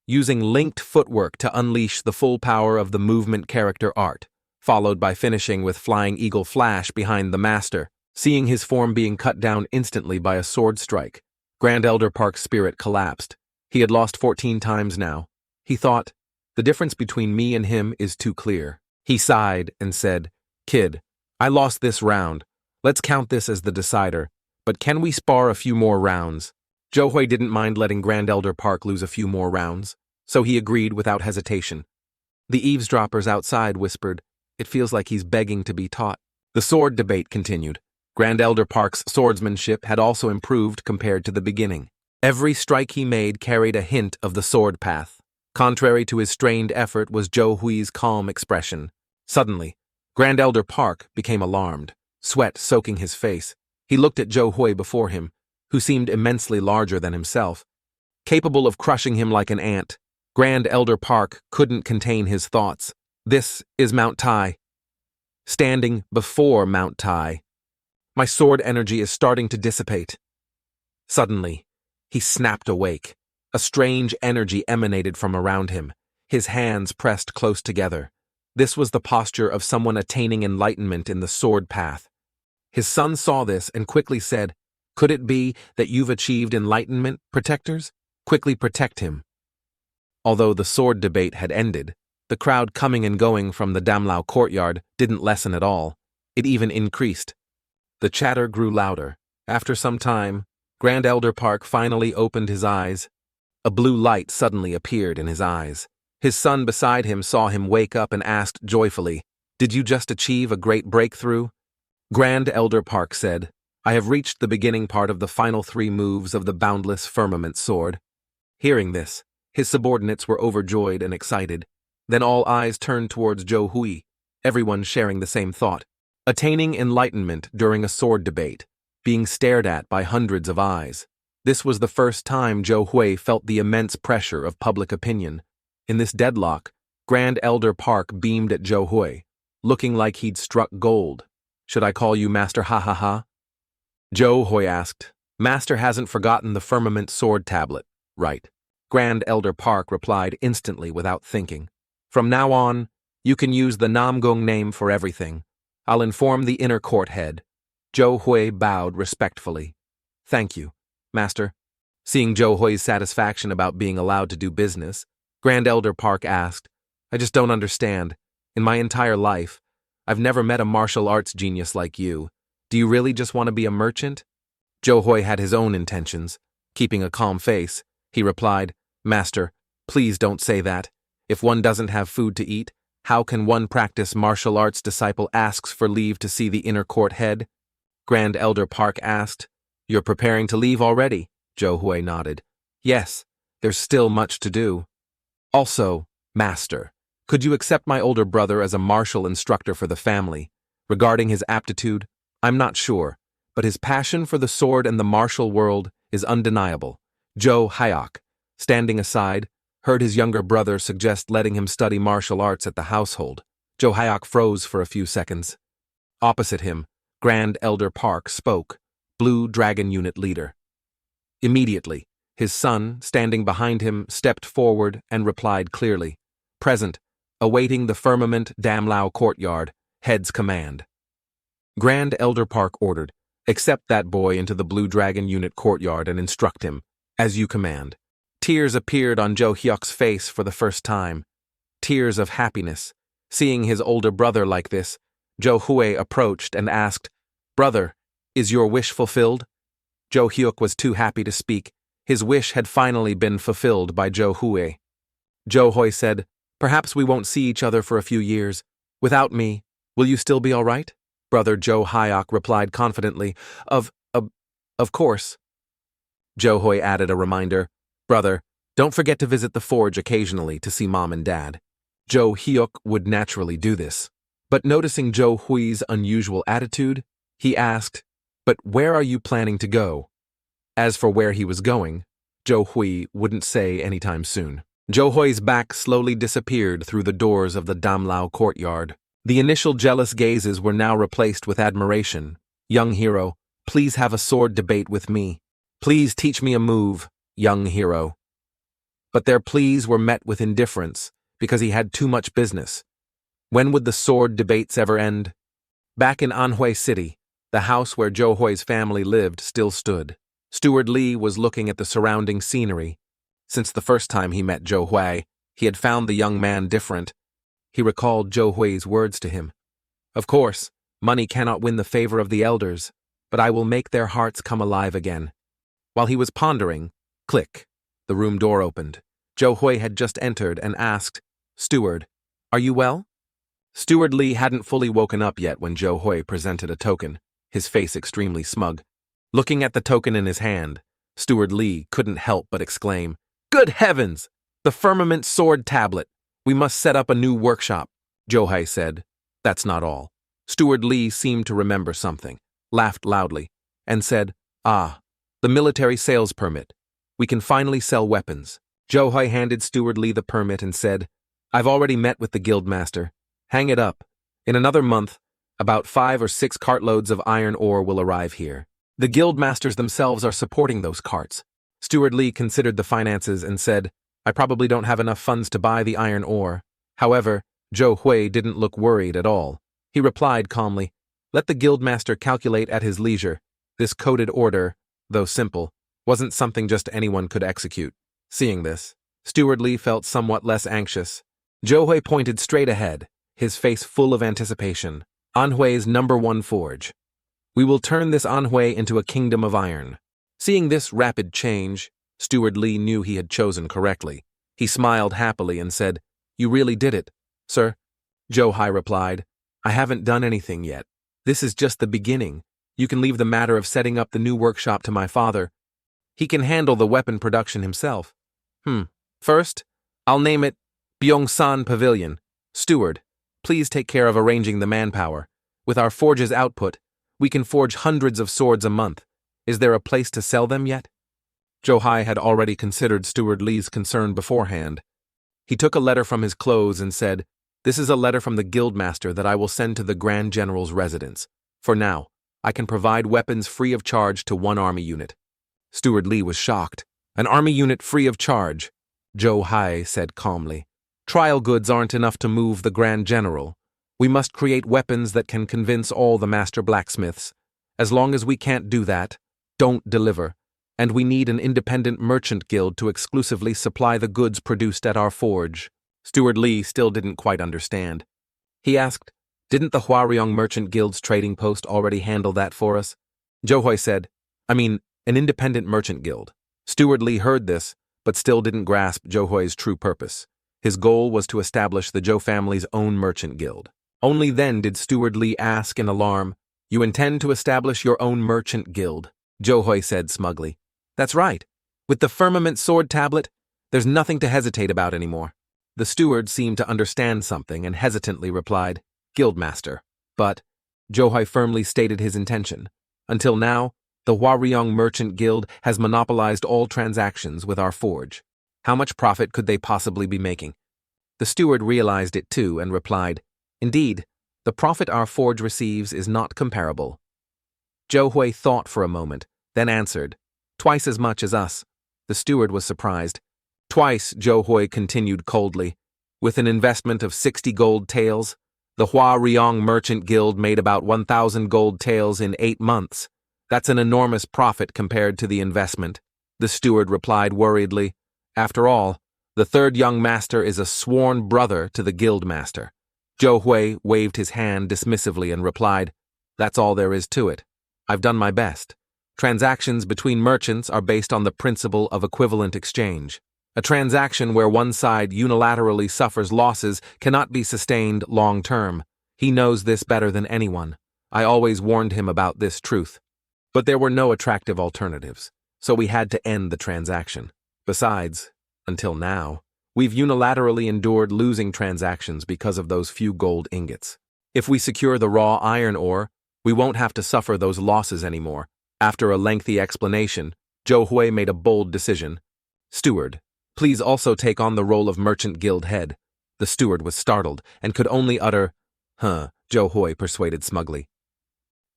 using linked footwork to unleash the full power of the movement character art, followed by finishing with flying eagle flash behind the master." Seeing his form being cut down instantly by a sword strike, Grand Elder Park's spirit collapsed. He had lost 14 times now. He thought, "The difference between me and him is too clear." He sighed and said, "Kid, I lost this round. Let's count this as the decider, but can we spar a few more rounds?" Zhou Hui didn't mind letting Grand Elder Park lose a few more rounds, so he agreed without hesitation. The eavesdroppers outside whispered, "It feels like he's begging to be taught." The sword debate continued. Grand Elder Park's swordsmanship had also improved compared to the beginning. Every strike he made carried a hint of the sword path. Contrary to his strained effort was Zhou Hui's calm expression. Suddenly, Grand Elder Park became alarmed, sweat soaking his face. He looked at Zhou Hui before him, who seemed immensely larger than himself. Capable of crushing him like an ant, Grand Elder Park couldn't contain his thoughts. "This is Mount Tai. Standing before Mount Tai. My sword energy is starting to dissipate." Suddenly, he snapped awake. A strange energy emanated from around him. His hands pressed close together. This was the posture of someone attaining enlightenment in the sword path. His son saw this and quickly said, "Could it be that you've achieved enlightenment, protectors? Quickly protect him." Although the sword debate had ended, the crowd coming and going from the Damlao courtyard didn't lessen at all. It even increased. The chatter grew louder. After some time, Grand Elder Park finally opened his eyes. A blue light suddenly appeared in his eyes. His son beside him saw him wake up and asked joyfully, "Did you just achieve a great breakthrough?" Grand Elder Park said, "I have reached the beginning part of the final 3 moves of the boundless firmament sword." Hearing this, his subordinates were overjoyed and excited. Then all eyes turned towards Zhou Hui, everyone sharing the same thought. Attaining enlightenment during a sword debate, being stared at by hundreds of eyes. This was the first time Zhou Hui felt the immense pressure of public opinion. In this deadlock, Grand Elder Park beamed at Zhou Hui, looking like he'd struck gold. "Should I call you Master Ha Ha Ha?" Zhou Hui asked. "Master hasn't forgotten the firmament sword tablet, right?" Grand Elder Park replied instantly without thinking. "From now on, you can use the Namong name for everything. I'll inform the inner court head." Zhou Hui bowed respectfully. "Thank you, Master." Seeing Zhou Hui's satisfaction about being allowed to do business, Grand Elder Park asked, "I just don't understand. In my entire life, I've never met a martial arts genius like you. Do you really just want to be a merchant?" Zhou Hui had his own intentions. Keeping a calm face, he replied, "Master, Please don't say that. If one doesn't have food to eat, how can one practice martial arts? Disciple asks for leave to see the inner court head. Grand Elder Park asked. You're preparing to leave already? Zhou Hui nodded. Yes, there's still much to do. Also, Master, could you accept my older brother as a martial instructor for the family? Regarding his aptitude, I'm not sure, but his passion for the sword and the martial world is undeniable. Zhou Hyok, standing aside, heard his younger brother suggest letting him study martial arts at the household. Zhou Hyok froze for a few seconds. Opposite him, Grand Elder Park spoke, Blue Dragon Unit leader. Immediately, his son, standing behind him, stepped forward and replied clearly, present, awaiting the firmament Damlao courtyard, head's command. Grand Elder Park ordered, accept that boy into the Blue Dragon Unit courtyard and instruct him, as you command. Tears appeared on Zhou Hyuk's face for the first time. Tears of happiness. Seeing his older brother like this, Zhou Hui approached and asked, Brother, is your wish fulfilled? Zhou Hyuk was too happy to speak. His wish had finally been fulfilled by Zhou Hui. Zhou Hui said, Perhaps we won't see each other for a few years. Without me, will you still be all right? Brother Zhou Hyuk replied confidently, Of course. Zhou Hui added a reminder, Brother, don't forget to visit the forge occasionally to see Mom and Dad. Zhou Hyuk would naturally do this. But noticing Zhou Hui's unusual attitude, he asked, But where are you planning to go? As for where he was going, Zhou Hui wouldn't say anytime soon. Zhou Hui's back slowly disappeared through the doors of the Damlao courtyard. The initial jealous gazes were now replaced with admiration. Young hero, please have a sword debate with me. Please teach me a move, young hero. But their pleas were met with indifference because he had too much business. When would the sword debates ever end? Back in Anhui City, the house where Zhou Hui's family lived still stood. Steward Li was looking at the surrounding scenery. Since the first time he met Zhou Hui, he had found the young man different. He recalled Zhou Hui's words to him. Of course, money cannot win the favor of the elders, but I will make their hearts come alive again. While he was pondering, click, the room door opened. Zhou Hui had just entered and asked, Steward, are you well? Steward Li hadn't fully woken up yet when Zhou Hui presented a token, his face extremely smug. Looking at the token in his hand, Steward Li couldn't help but exclaim, Good heavens! The firmament sword tablet! We must set up a new workshop. Zhou Hui said, That's not all. Steward Li seemed to remember something, laughed loudly, and said, the military sales permit. We can finally sell weapons. Zhou Hui handed Steward Li the permit and said, I've already met with the guildmaster. Hang it up. In another month, about 5 or 6 cartloads of iron ore will arrive here. The guildmasters themselves are supporting those carts. Steward Li considered the finances and said, I probably don't have enough funds to buy the iron ore. However, Zhou Hui didn't look worried at all. He replied calmly, Let the guildmaster calculate at his leisure. This coded order, though simple, wasn't something just anyone could execute. Seeing this, Steward Li felt somewhat less anxious. Zhou Hui pointed straight ahead, his face full of anticipation. Anhui's #1 forge. We will turn this Anhui into a kingdom of iron. Seeing this rapid change, Steward Li knew he had chosen correctly. He smiled happily and said, You really did it, sir. Zhou Hui replied, I haven't done anything yet. This is just the beginning. You can leave the matter of setting up the new workshop to my father. He can handle the weapon production himself. First, I'll name it Byongsan Pavilion. Steward, please take care of arranging the manpower. With our forge's output, we can forge hundreds of swords a month. Is there a place to sell them yet? Zhou Hui had already considered Steward Li's concern beforehand. He took a letter from his clothes and said, This is a letter from the guildmaster that I will send to the Grand General's residence. For now, I can provide weapons free of charge to 1 army unit. Steward Li was shocked. An army unit free of charge. Zhou Hui said calmly, Trial goods aren't enough to move the Grand General. We must create weapons that can convince all the master blacksmiths. As long as we can't do that, don't deliver. And we need an independent merchant guild to exclusively supply the goods produced at our forge. Steward Li still didn't quite understand. He asked, Didn't the Huariong Merchant Guild's trading post already handle that for us? Zhou Hui said, an independent merchant guild. Steward Li heard this, but still didn't grasp Zhou Hui's true purpose. His goal was to establish the Zhou family's own merchant guild. Only then did Steward Li ask in alarm, "You intend to establish your own merchant guild?" Zhou Hui said smugly. "That's right. With the firmament sword tablet, there's nothing to hesitate about anymore." The steward seemed to understand something and hesitantly replied, "Guildmaster." But Zhou Hui firmly stated his intention. Until now, the Huariyang Merchant Guild has monopolized all transactions with our forge. How much profit could they possibly be making? The steward realized it too and replied, "Indeed, the profit our forge receives is not comparable." Zhou Hui thought for a moment, then answered, "Twice as much as us." The steward was surprised. "Twice," Zhou Hui continued coldly. "With an investment of 60 gold taels, the Huariyang Merchant Guild made about 1,000 gold taels in 8 months. That's an enormous profit compared to the investment." The steward replied worriedly, "After all, the third young master is a sworn brother to the guild master." Zhou Hui waved his hand dismissively and replied, "That's all there is to it. I've done my best. Transactions between merchants are based on the principle of equivalent exchange. A transaction where one side unilaterally suffers losses cannot be sustained long-term. He knows this better than anyone. I always warned him about this truth. But there were no attractive alternatives, so we had to end the transaction. Besides, until now, we've unilaterally endured losing transactions because of those few gold ingots. If we secure the raw iron ore, we won't have to suffer those losses anymore." After a lengthy explanation, Zhou Hui made a bold decision. "Steward, please also take on the role of merchant guild head." The steward was startled and could only utter, "Huh," Zhou Hui persuaded smugly.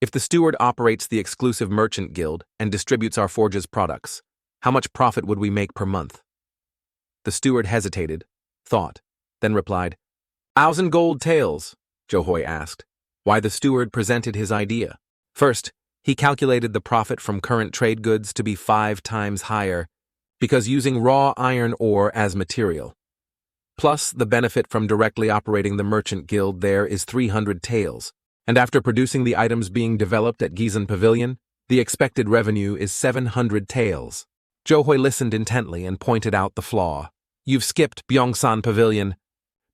"If the steward operates the exclusive merchant guild and distributes our forge's products, how much profit would we make per month?" The steward hesitated, thought, then replied, "1,000 gold taels," Zhou Hui asked. Why the steward presented his idea. First, he calculated the profit from current trade goods to be 5 times higher, because using raw iron ore as material. Plus, the benefit from directly operating the merchant guild there is 300 taels, and after producing the items being developed at Gizan Pavilion, the expected revenue is 700 taels. Zhou Hui listened intently and pointed out the flaw. "You've skipped Byongsan Pavilion,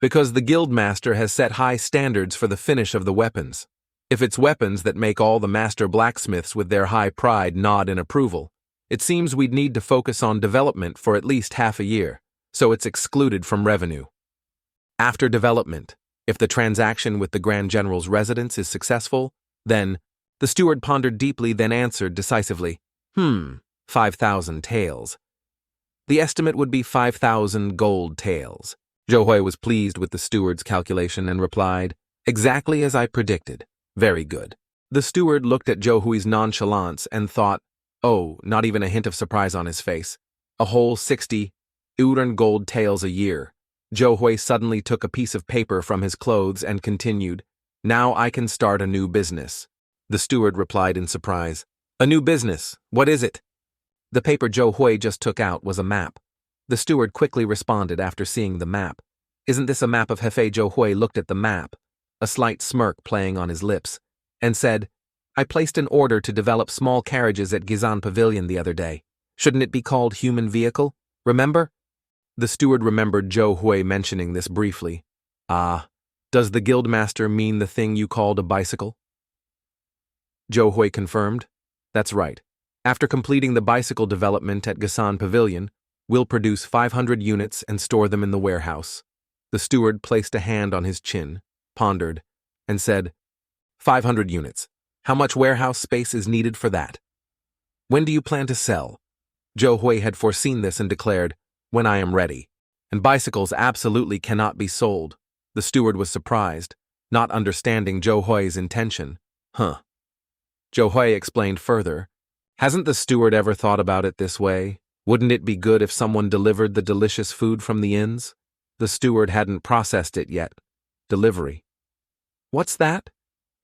because the guildmaster has set high standards for the finish of the weapons. If it's weapons that make all the master blacksmiths with their high pride nod in approval, it seems we'd need to focus on development for at least half a year, so it's excluded from revenue. After development, if the transaction with the Grand General's residence is successful, then..." The steward pondered deeply, then answered decisively, 5,000 taels. The estimate would be 5,000 gold taels." Zhou Hui was pleased with the steward's calculation and replied, "Exactly as I predicted. Very good." The steward looked at Zhou Hui's nonchalance and thought, oh, not even a hint of surprise on his face. A whole 60 Uran gold taels a year. Zhou Hui suddenly took a piece of paper from his clothes and continued, "Now I can start a new business." The steward replied in surprise, "A new business? What is it?" The paper Zhou Hui just took out was a map. The steward quickly responded after seeing the map. "Isn't this a map of Hefei?" Zhou Hui looked at the map, a slight smirk playing on his lips, and said, "I placed an order to develop small carriages at Gizan Pavilion the other day. Shouldn't it be called human vehicle? Remember?" The steward remembered Zhou Hui mentioning this briefly. "Ah, does the guildmaster mean the thing you called a bicycle?" Zhou Hui confirmed, "That's right. After completing the bicycle development at Gizan Pavilion, we'll produce 500 units and store them in the warehouse." The steward placed a hand on his chin, pondered, and said, 500 units. How much warehouse space is needed for that? When do you plan to sell?" Zhou Hui had foreseen this and declared, "When I am ready." And bicycles absolutely cannot be sold. The steward was surprised, not understanding Zhou Hui's intention. Zhou Hui explained further, "Hasn't the steward ever thought about it this way? Wouldn't it be good if someone delivered the delicious food from the inns?" The steward hadn't processed it yet. Delivery. "What's that?"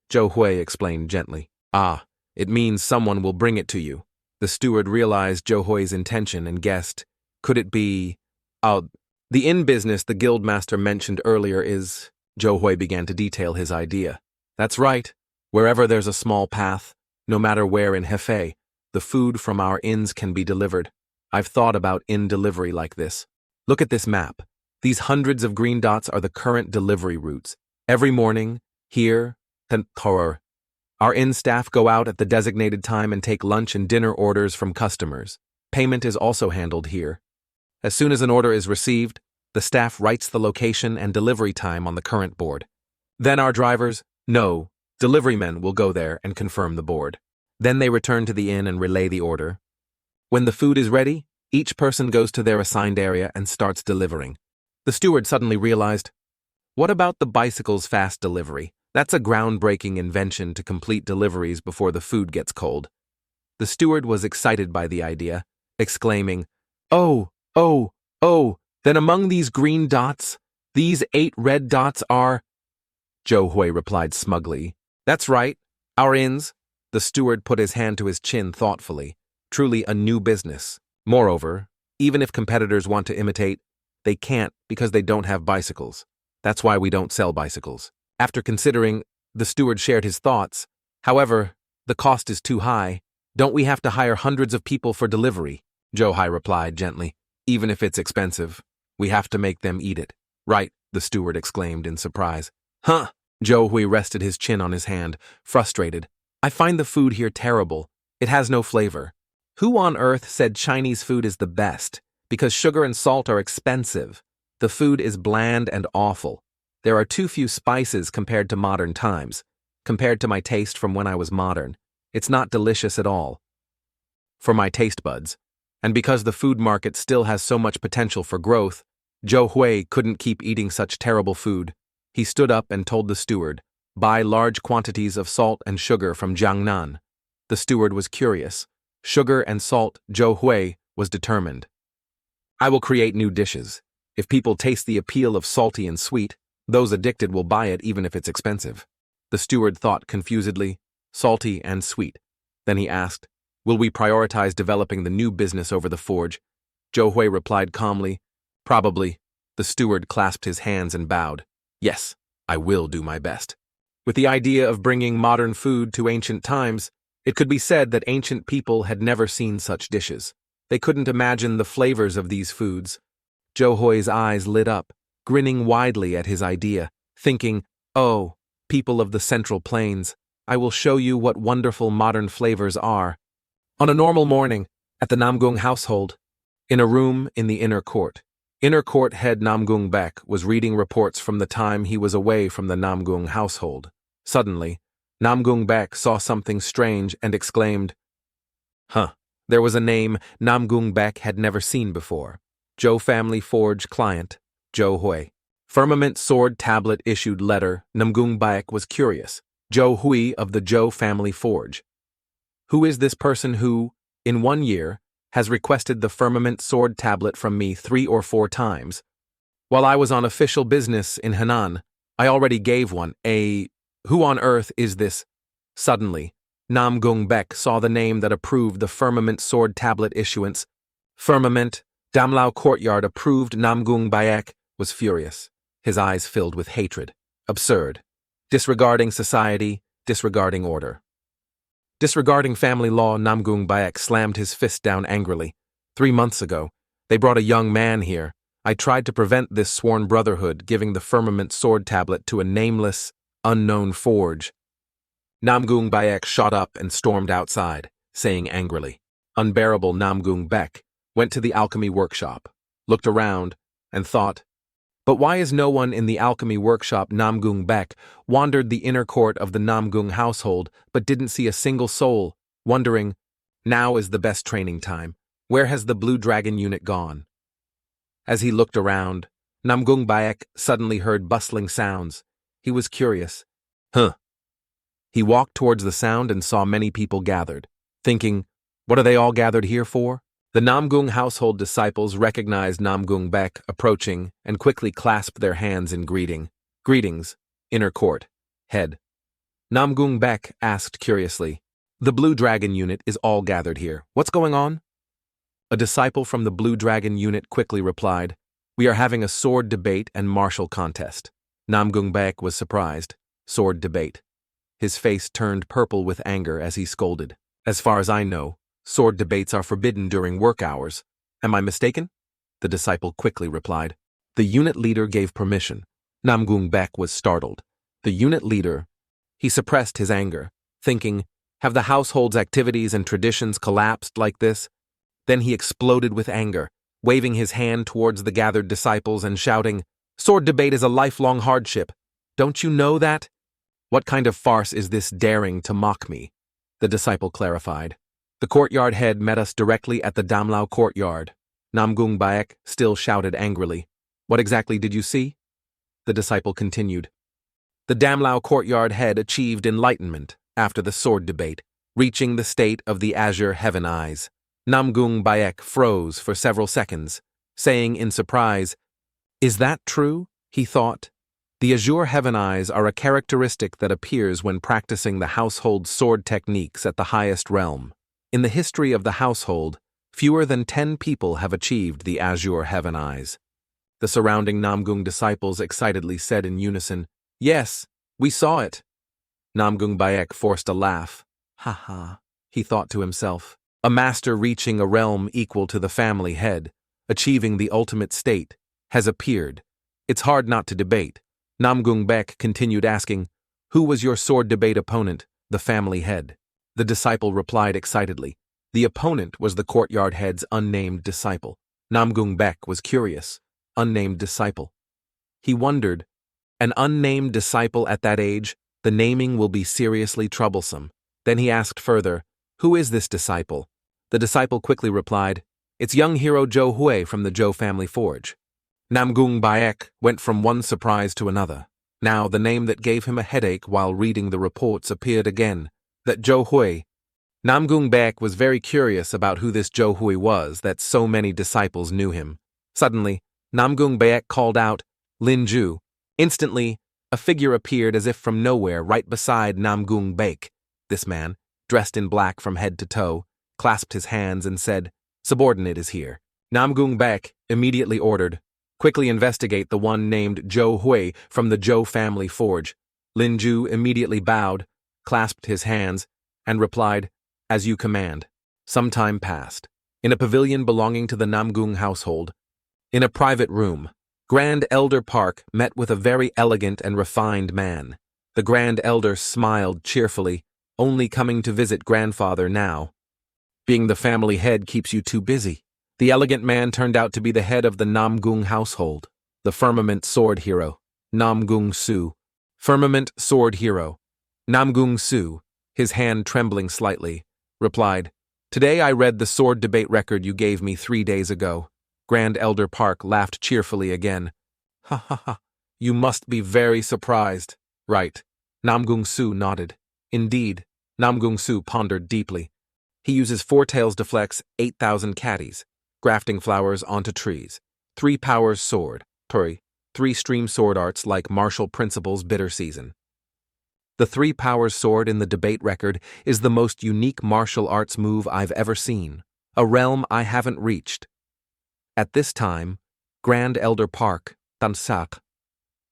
Zhou Hui explained gently. "Ah, it means someone will bring it to you." The steward realized Zhou Hui's intention and guessed, could it be... the inn business the guildmaster mentioned earlier is... Zhou Hui began to detail his idea. "That's right. Wherever there's a small path, no matter where in Hefei, the food from our inns can be delivered. I've thought about in-delivery like this. Look at this map. These hundreds of green dots are the current delivery routes. Every morning, here, Tentor, our inn staff go out at the designated time and take lunch and dinner orders from customers. Payment is also handled here. As soon as an order is received, the staff writes the location and delivery time on the current board. Then our drivers, no, delivery men will go there and confirm the board. Then they return to the inn and relay the order. When the food is ready, each person goes to their assigned area and starts delivering. The steward suddenly realized, what about the bicycle's fast delivery? That's a groundbreaking invention to complete deliveries before the food gets cold. The steward was excited by the idea, exclaiming, oh, then among these green dots, these 8 red dots are… Zhou Hui replied smugly, that's right, our inns. The steward put his hand to his chin thoughtfully. Truly a new business. Moreover, even if competitors want to imitate, they can't because they don't have bicycles. That's why we don't sell bicycles. After considering, the steward shared his thoughts. However, the cost is too high. Don't we have to hire hundreds of people for delivery? Zhou Hui replied gently. Even if it's expensive, we have to make them eat it. Right, the steward exclaimed in surprise. Huh? Zhou Hui rested his chin on his hand, frustrated. I find the food here terrible. It has no flavor. Who on earth said Chinese food is the best? Because sugar and salt are expensive. The food is bland and awful. There are too few spices compared to modern times. Compared to my taste from when I was modern, it's not delicious at all. For my taste buds, and because the food market still has so much potential for growth, Zhou Hui couldn't keep eating such terrible food. He stood up and told the steward, buy large quantities of salt and sugar from Jiangnan. The steward was curious. Sugar and salt, Zhou Hui was determined. I will create new dishes. If people taste the appeal of salty and sweet, those addicted will buy it even if it's expensive. The steward thought confusedly, salty and sweet. Then he asked, will we prioritize developing the new business over the forge? Zhou Hui replied calmly, probably. The steward clasped his hands and bowed. Yes, I will do my best. With the idea of bringing modern food to ancient times, it could be said that ancient people had never seen such dishes. They couldn't imagine the flavors of these foods. Zhou Hui's eyes lit up, grinning widely at his idea, thinking, oh, people of the Central Plains, I will show you what wonderful modern flavors are. On a normal morning, at the Namgung household, in a room in the inner court head Namgung Baek was reading reports from the time he was away from the Namgung household. Suddenly, Namgung Baek saw something strange and exclaimed, huh, there was a name Namgung Baek had never seen before. Zhou Family Forge Client, Zhou Hui. Firmament Sword Tablet Issued Letter, Namgung Baek was curious. Zhou Hui of the Zhou Family Forge. Who is this person who, in 1 year, has requested the Firmament Sword Tablet from me 3 or 4 times? While I was on official business in Henan, I already gave one. Who on earth is this? Suddenly, Namgung Baek saw the name that approved the Firmament Sword Tablet issuance. Firmament, Damlao Courtyard approved. Namgung Baek was furious. His eyes filled with hatred. Absurd. Disregarding society, disregarding order. Disregarding family law, Namgung Baek slammed his fist down angrily. 3 months ago, they brought a young man here. I tried to prevent this sworn brotherhood giving the Firmament Sword Tablet to a nameless, unknown forge. Namgung Baek shot up and stormed outside, saying angrily. Unbearable Namgung Baek went to the alchemy workshop, looked around, and thought, but why is no one in the alchemy workshop? Namgung Baek wandered the inner court of the Namgung household but didn't see a single soul, wondering, now is the best training time. Where has the Blue Dragon unit gone? As he looked around, Namgung Baek suddenly heard bustling sounds. He was curious. He walked towards the sound and saw many people gathered, thinking, what are they all gathered here for? The Namgung household disciples recognized Namgung Baek approaching and quickly clasped their hands in greeting. Greetings, inner court, head. Namgung Baek asked curiously, the Blue Dragon unit is all gathered here. What's going on? A disciple from the Blue Dragon unit quickly replied, we are having a sword debate and martial contest. Namgung Baek was surprised. Sword debate. His face turned purple with anger as he scolded. As far as I know, sword debates are forbidden during work hours. Am I mistaken? The disciple quickly replied. The unit leader gave permission. Namgung Baek was startled. The unit leader. He suppressed his anger, thinking, have the household's activities and traditions collapsed like this? Then he exploded with anger, waving his hand towards the gathered disciples and shouting, sword debate is a lifelong hardship. Don't you know that? What kind of farce is this daring to mock me? The disciple clarified. The courtyard head met us directly at the Damlao courtyard. Namgung Baek still shouted angrily. What exactly did you see? The disciple continued. The Damlao courtyard head achieved enlightenment after the sword debate, reaching the state of the azure heaven eyes. Namgung Baek froze for several seconds, saying in surprise, is that true? He thought. The azure heaven eyes are a characteristic that appears when practicing the household sword techniques at the highest realm. In the history of the household, fewer than 10 people have achieved the azure heaven eyes. The surrounding Namgung disciples excitedly said in unison, yes, we saw it. Namgung Baek forced a laugh. Ha ha, he thought to himself. A master reaching a realm equal to the family head, achieving the ultimate state, has appeared. It's hard not to debate. Namgung Baek continued asking, who was your sword debate opponent, the family head? The disciple replied excitedly. The opponent was the courtyard head's unnamed disciple. Namgung Baek was curious. Unnamed disciple. He wondered, an unnamed disciple at that age, the naming will be seriously troublesome. Then he asked further, who is this disciple? The disciple quickly replied, it's young hero Zhou Hui from the Zhou family forge. Namgung Baek went from one surprise to another. Now the name that gave him a headache while reading the reports appeared again, that Zhou Hui. Namgung Baek was very curious about who this Zhou Hui was that so many disciples knew him. Suddenly, Namgung Baek called out, Lin Ju. Instantly, a figure appeared as if from nowhere right beside Namgung Baek. This man, dressed in black from head to toe, clasped his hands and said, subordinate is here. Namgung Baek immediately ordered, quickly investigate the one named Zhou Hui from the Zhou family forge. Lin Ju immediately bowed, clasped his hands, and replied, as you command. Some time passed. In a pavilion belonging to the Namgung household, in a private room, Grand Elder Park met with a very elegant and refined man. The Grand Elder smiled cheerfully, only coming to visit grandfather now. Being the family head keeps you too busy. The elegant man turned out to be the head of the Namgung household, the firmament sword hero, Namgung Su. Firmament sword hero. Namgung Su, his hand trembling slightly, replied, today I read the sword debate record you gave me 3 days ago. Grand Elder Park laughed cheerfully again. Ha ha ha, you must be very surprised. Right. Namgung Su nodded. Indeed, Namgung Su pondered deeply. He uses 4 tails deflects 8,000 caddies, grafting flowers onto trees. 3 powers sword, 3 stream sword arts like martial principles bitter season. The 3 powers sword in the debate record is the most unique martial arts move I've ever seen, a realm I haven't reached. At this time, Grand Elder Park, Tansak,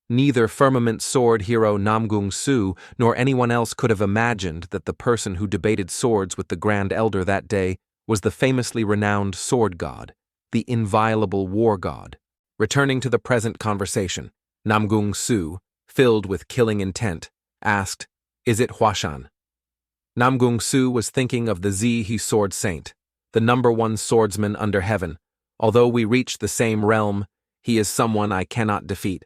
neither firmament sword hero Namgung Su nor anyone else could have imagined that the person who debated swords with the Grand Elder that day was the famously renowned sword god, the inviolable war god. Returning to the present conversation, Namgung Su, filled with killing intent, asked, is it Huashan? Namgung Su was thinking of the Zihe sword saint, the #1 swordsman under heaven. Although we reach the same realm, he is someone I cannot defeat.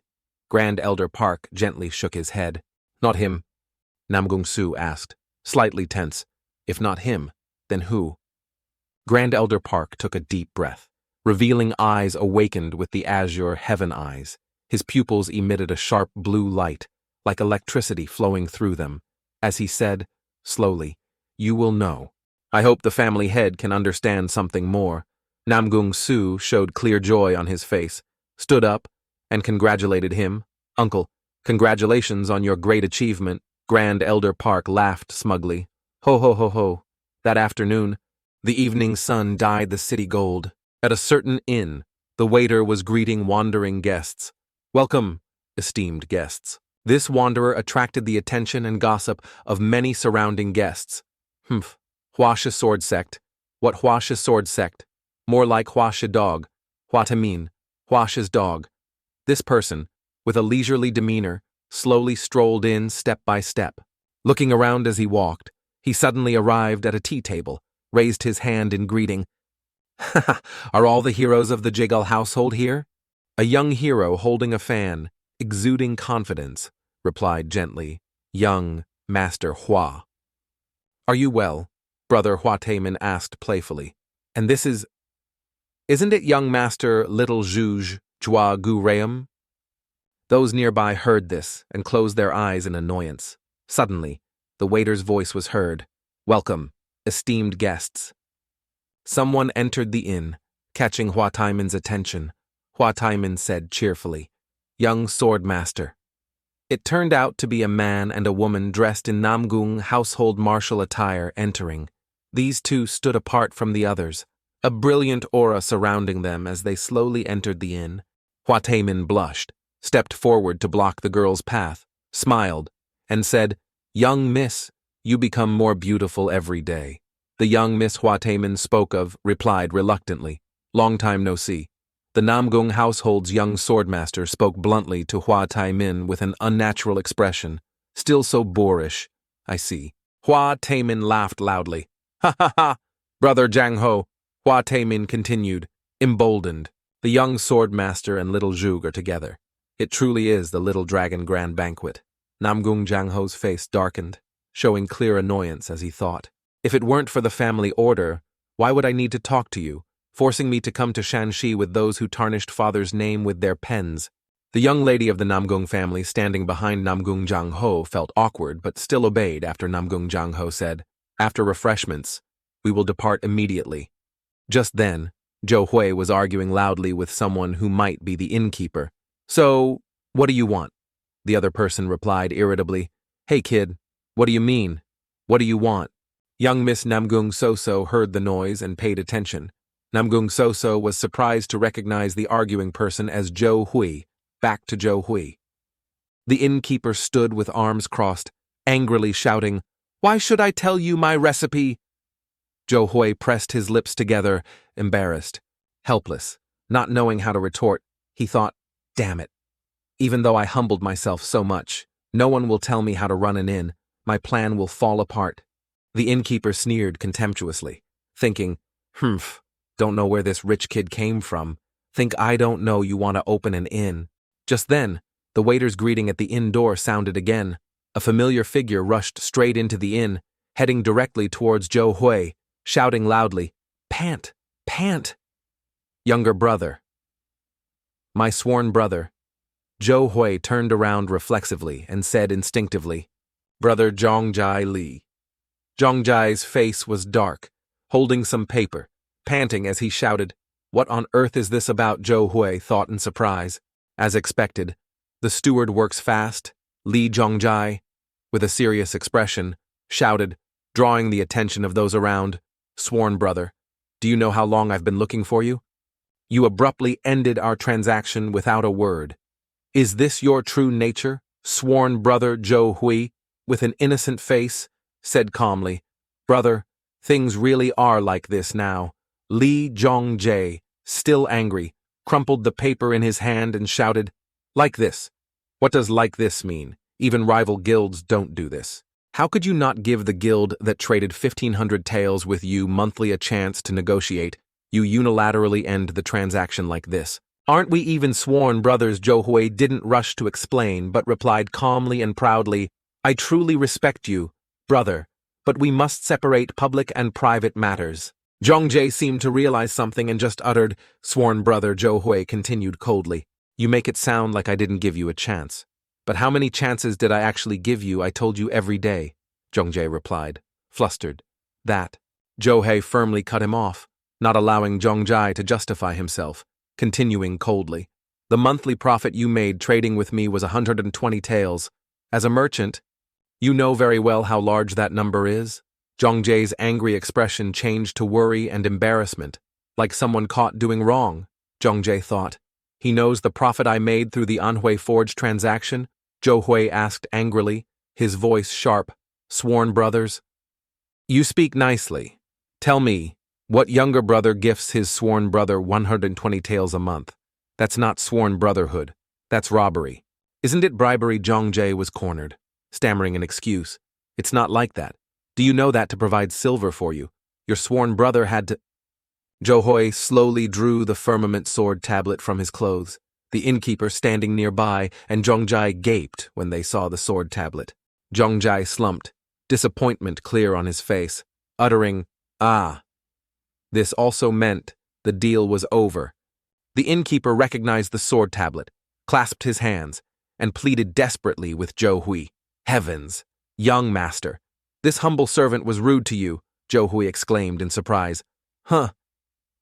Grand Elder Park gently shook his head. Not him, Namgung Su asked, slightly tense. If not him, then who? Grand Elder Park took a deep breath. Revealing eyes awakened with the azure heaven eyes. His pupils emitted a sharp blue light, like electricity flowing through them. As he said, slowly, you will know. I hope the family head can understand something more. Namgung Su showed clear joy on his face, stood up, and congratulated him. Uncle, congratulations on your great achievement. Grand Elder Park laughed smugly. Ho ho ho ho. That afternoon, the evening sun dyed the city gold. At a certain inn, the waiter was greeting wandering guests. Welcome, esteemed guests. This wanderer attracted the attention and gossip of many surrounding guests. Humph, Huasha sword sect. What Huasha sword sect? More like Hua's dog. Hua Tamin, Hua's dog. This person, with a leisurely demeanor, slowly strolled in step by step. Looking around as he walked, he suddenly arrived at a tea table, raised his hand in greeting. Are all the heroes of the Jigal household here? A young hero holding a fan, exuding confidence, replied gently, young Master Hua. Are you well? Brother Hua Tamin asked playfully. And this isn't it young Master Little Zhuge Jua Gu Reum? Those nearby heard this and closed their eyes in annoyance. Suddenly, the waiter's voice was heard. Welcome, esteemed guests. Someone entered the inn, catching Hua Taimin's attention. Hua Taimin said cheerfully, young sword master. It turned out to be a man and a woman dressed in Namgung household martial attire entering. These two stood apart from the others, a brilliant aura surrounding them as they slowly entered the inn. Hua Taimin blushed, stepped forward to block the girl's path, smiled, and said, young miss, you become more beautiful every day. The young Miss Hua Tamin spoke of replied reluctantly, long time no see. The Namgung household's young swordmaster spoke bluntly to Hua Taimin with an unnatural expression, still so boorish. I see. Hua Taimin laughed loudly. Ha ha ha! Brother Jang Ho, Hua Taimin continued, emboldened. The young swordmaster and little Zhuge are together. It truly is the Little Dragon Grand Banquet. Namgung Jang Ho's face darkened, showing clear annoyance as he thought. If it weren't for the family order, why would I need to talk to you, forcing me to come to Shanxi with those who tarnished father's name with their pens? The young lady of the Namgung family standing behind Namgung Jang Ho felt awkward but still obeyed after Namgung Jang Ho said, after refreshments, we will depart immediately. Just then, Zhou Hui was arguing loudly with someone who might be the innkeeper. So, what do you want? The other person replied irritably, hey kid, what do you mean? What do you want? Young Miss Namgung Soso heard the noise and paid attention. Namgung Soso was surprised to recognize the arguing person as Zhou Hui, back to Zhou Hui. The innkeeper stood with arms crossed, angrily shouting, why should I tell you my recipe? Zhou Hui pressed his lips together, embarrassed, helpless, not knowing how to retort. He thought, damn it. Even though I humbled myself so much, no one will tell me how to run an inn. My plan will fall apart. The innkeeper sneered contemptuously, thinking, don't know where this rich kid came from. Think I don't know you want to open an inn. Just then, the waiter's greeting at the inn door sounded again. A familiar figure rushed straight into the inn, heading directly towards Zhou Hui, shouting loudly, pant, pant. Younger brother. My sworn brother. Zhou Hui turned around reflexively and said instinctively, Brother Zhongjai Li. Zhongjai's face was dark, holding some paper, panting as he shouted, what on earth is this about? Zhou Hui thought in surprise. As expected, the steward works fast, Li Zhongjai, with a serious expression, shouted, drawing the attention of those around, sworn brother, do you know how long I've been looking for you? You abruptly ended our transaction without a word. Is this your true nature, sworn brother Zhou Hui, with an innocent face, said calmly, brother, things really are like this now. Li Zhongjie, still angry, crumpled the paper in his hand and shouted, like this. What does like this mean? Even rival guilds don't do this. How could you not give the guild that traded 1,500 taels with you monthly a chance to negotiate? You unilaterally end the transaction like this. Aren't we even sworn brothers? Zhou Hui didn't rush to explain, but replied calmly and proudly, I truly respect you, brother, but we must separate public and private matters. Zhongjie seemed to realize something and just uttered, sworn brother. Zhou Hui continued coldly, you make it sound like I didn't give you a chance. But how many chances did I actually give you? I told you every day, Zhongjie replied, flustered. That. Zhou Hui firmly cut him off, not allowing Zhongjie to justify himself, continuing coldly. The monthly profit you made trading with me was 120 taels. As a merchant, you know very well how large that number is. Zhongjie's angry expression changed to worry and embarrassment, like someone caught doing wrong, Zhongjie thought. He knows the profit I made through the Anhui Forge transaction? Zhou Hui asked angrily, his voice sharp. Sworn brothers? You speak nicely. Tell me, What younger brother gifts his sworn brother 120 taels a month? That's not sworn brotherhood. That's robbery. Isn't it bribery? Jongjae was cornered, stammering an excuse. It's not like that. Do you know that to provide silver for you, your sworn brother had to— Johoi slowly drew the firmament sword tablet from his clothes, the innkeeper standing nearby, and Jongjae gaped when they saw the sword tablet. Jongjae slumped, disappointment clear on his face, uttering, "Ah." This also meant the deal was over. The innkeeper recognized the sword tablet, clasped his hands, and pleaded desperately with Johoi. "Heavens, young master, this humble servant was rude to you," Johoi exclaimed in surprise. "Huh."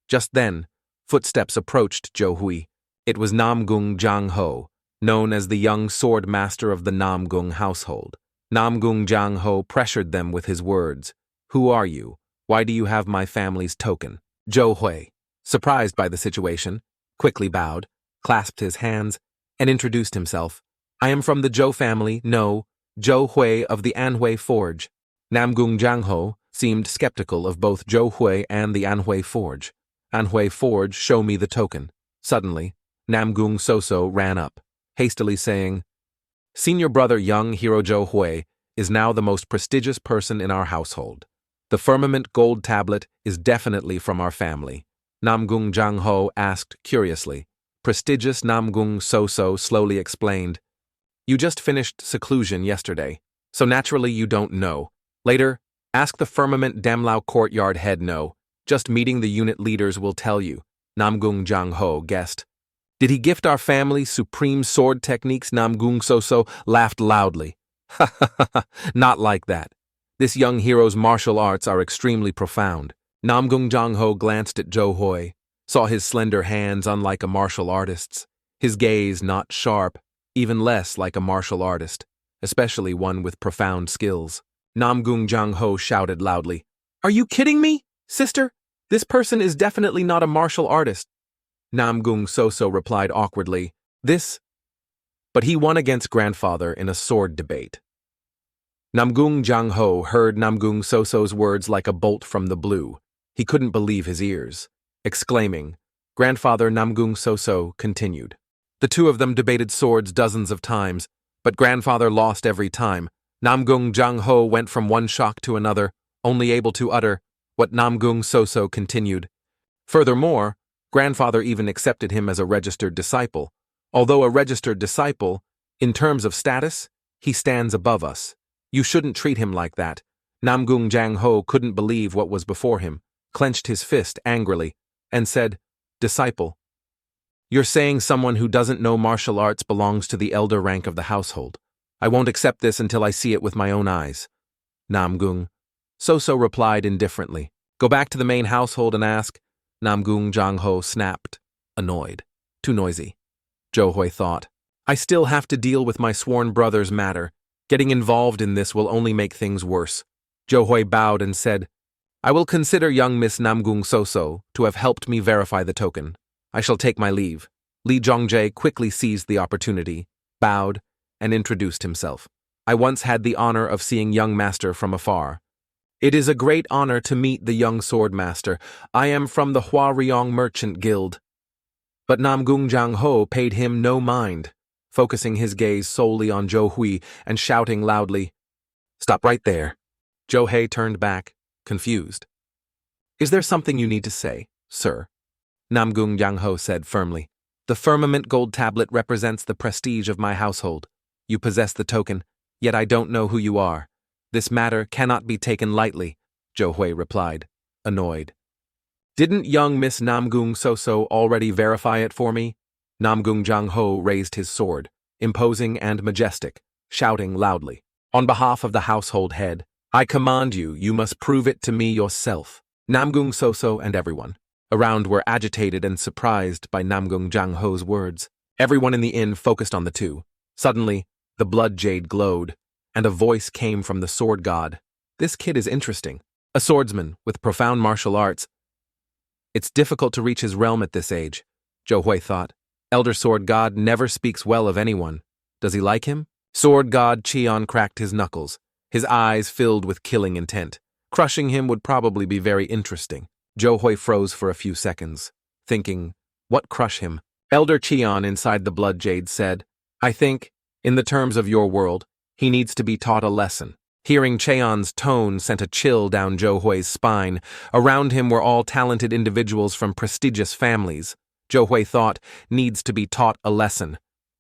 Just then, footsteps approached Johoi. It was Namgung Jang-ho, known as the young sword master of the Namgung household. Namgung Jang-ho pressured them with his words. "Who are you? Why do you have my family's token?" Johoi, surprised by the situation, quickly bowed, clasped his hands, and introduced himself. "I am from the Zhou family, no, Johoi of the Anhui Forge." Namgung Jang-ho seemed skeptical of both Johoi and the Anhui Forge. "Anhui Forge, show me the token." Suddenly, Namgung Soso ran up, hastily saying, "Senior brother young hero Johoi is now the most prestigious person in our household. The firmament gold tablet is definitely from our family." Namgung Jang-ho asked curiously. Prestigious Namgung Soso slowly explained, "You just finished seclusion yesterday, so naturally you don't know. Later, ask the firmament Damlao courtyard head no. Just meeting the unit leaders will tell you." Namgung Jang-ho guessed. "Did he gift our family supreme sword techniques?" Namgung Soso laughed loudly. "Ha ha ha ha, not like that. This young hero's martial arts are extremely profound." Namgung Jang-ho glanced at Johoi, saw his slender hands unlike a martial artist's, his gaze not sharp, even less like a martial artist, especially one with profound skills. Namgung Jang-ho shouted loudly, "Are you kidding me, sister? This person is definitely not a martial artist." Namgung Soso replied awkwardly, But he won against grandfather in a sword debate." Namgung Jang-ho heard Namgung Soso's words like a bolt from the blue. He couldn't believe his ears, exclaiming. Grandfather Namgung Soso continued. "The two of them debated swords dozens of times, but grandfather lost every time." Namgung Jang-ho went from one shock to another, only able to utter what Namgung Soso continued. "Furthermore, grandfather even accepted him as a registered disciple. Although a registered disciple, in terms of status, he stands above us. You shouldn't treat him like that." Namgung Jang-ho couldn't believe what was before him, clenched his fist angrily, and said, "Disciple? You're saying someone who doesn't know martial arts belongs to the elder rank of the household. I won't accept this until I see it with my own eyes." Namgung Soso replied indifferently. "Go back to the main household and ask." Namgung Jang-ho snapped, annoyed. Too noisy. Johoi thought. "I still have to deal with my sworn brother's matter. Getting involved in this will only make things worse." Johoi bowed and said, "I will consider young Miss Namgung Soso to have helped me verify the token. I shall take my leave." Lee Jongjae quickly seized the opportunity, bowed, and introduced himself. "I once had the honor of seeing young master from afar. It is a great honor to meet the young sword master. I am from the Hua Ryong Merchant Guild." But Namgung Jang-ho paid him no mind, focusing his gaze solely on Johoi and shouting loudly, "Stop right there." Johoi turned back, confused. "Is there something you need to say, sir?" Namgung Jang-ho said firmly. "The firmament gold tablet represents the prestige of my household. You possess the token, yet I don't know who you are. This matter cannot be taken lightly," Johoi replied, annoyed. "Didn't young Miss Namgung Soso already verify it for me?" Namgung Jang-ho raised his sword, imposing and majestic, shouting loudly. "On behalf of the household head, I command you, you must prove it to me yourself." Namgung Soso and everyone around were agitated and surprised by Namgung Jang-ho's words. Everyone in the inn focused on the two. Suddenly, the blood jade glowed, and a voice came from the sword god. "This kid is interesting. A swordsman with profound martial arts. It's difficult to reach his realm at this age," Johoi thought. "Elder sword god never speaks well of anyone. Does he like him?" Sword god Cheon cracked his knuckles, his eyes filled with killing intent. Crushing him would probably be very interesting. Zhou Hui froze for a few seconds, thinking, what crush him? Elder Qian inside the blood jade said, I think, in the terms of your world, he needs to be taught a lesson. Hearing Cheon's tone sent a chill down Zhou Hui's spine. Around him were all talented individuals from prestigious families. Zhou Hui thought, needs to be taught a lesson.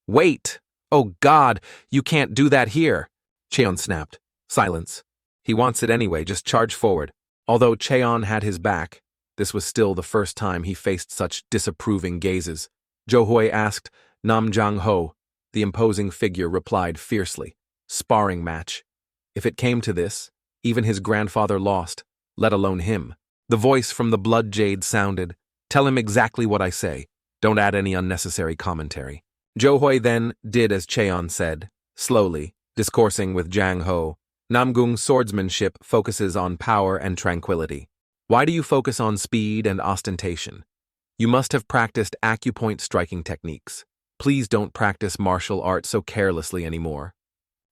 Wait! Oh God, you can't do that here! Cheon snapped. Silence. He wants it anyway, just charge forward. Although Cheon had his back, this was still the first time he faced such disapproving gazes. Zhou Hui asked, Nam Jiang Ho. The imposing figure replied fiercely. Sparring match. If it came to this, even his grandfather lost, let alone him. The voice from the blood jade sounded, tell him exactly what I say. Don't add any unnecessary commentary. Zhou Hui then did as Cheon said, slowly, discoursing with Jiang Ho. Namgung's swordsmanship focuses on power and tranquility. Why do you focus on speed and ostentation? You must have practiced acupoint striking techniques. Please don't practice martial arts so carelessly anymore.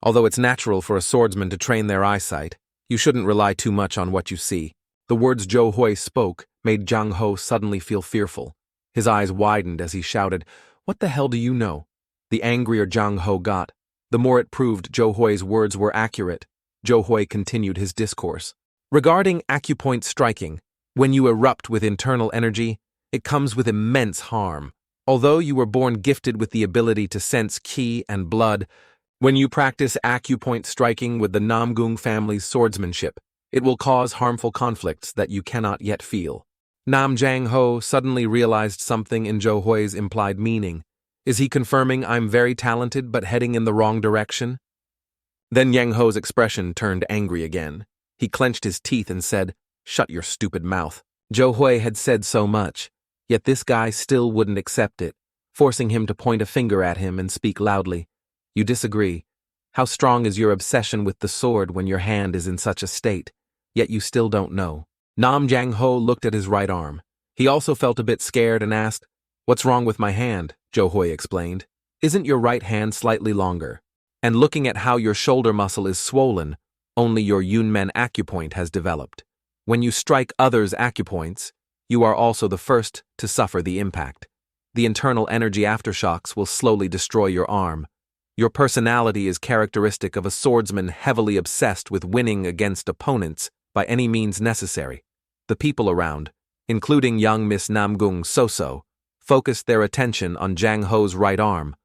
Although it's natural for a swordsman to train their eyesight, you shouldn't rely too much on what you see. The words Zhou Hui spoke made Jiang Ho suddenly feel fearful. His eyes widened as he shouted, What the hell do you know? The angrier Jiang Ho got, the more it proved Zhou Hui's words were accurate. Zhou Hui continued his discourse. Regarding acupoint striking, when you erupt with internal energy, it comes with immense harm. Although you were born gifted with the ability to sense qi and blood, when you practice acupoint striking with the Namgung family's swordsmanship, it will cause harmful conflicts that you cannot yet feel. Nam Jiang Ho suddenly realized something in Zhou Hui's implied meaning. Is he confirming I'm very talented but heading in the wrong direction? Then Yang Ho's expression turned angry again. He clenched his teeth and said, Shut your stupid mouth. Zhou Hui had said so much, yet this guy still wouldn't accept it, forcing him to point a finger at him and speak loudly. You disagree. How strong is your obsession with the sword when your hand is in such a state, yet you still don't know? Nam Jiang Ho looked at his right arm. He also felt a bit scared and asked, What's wrong with my hand? Zhou Hui explained. Isn't your right hand slightly longer? And looking at how your shoulder muscle is swollen, only your Yunmen acupoint has developed. When you strike others' acupoints, you are also the first to suffer the impact. The internal energy aftershocks will slowly destroy your arm. Your personality is characteristic of a swordsman heavily obsessed with winning against opponents by any means necessary. The people around, including young Miss Namgung Soso, focused their attention on Jiang Ho's right arm.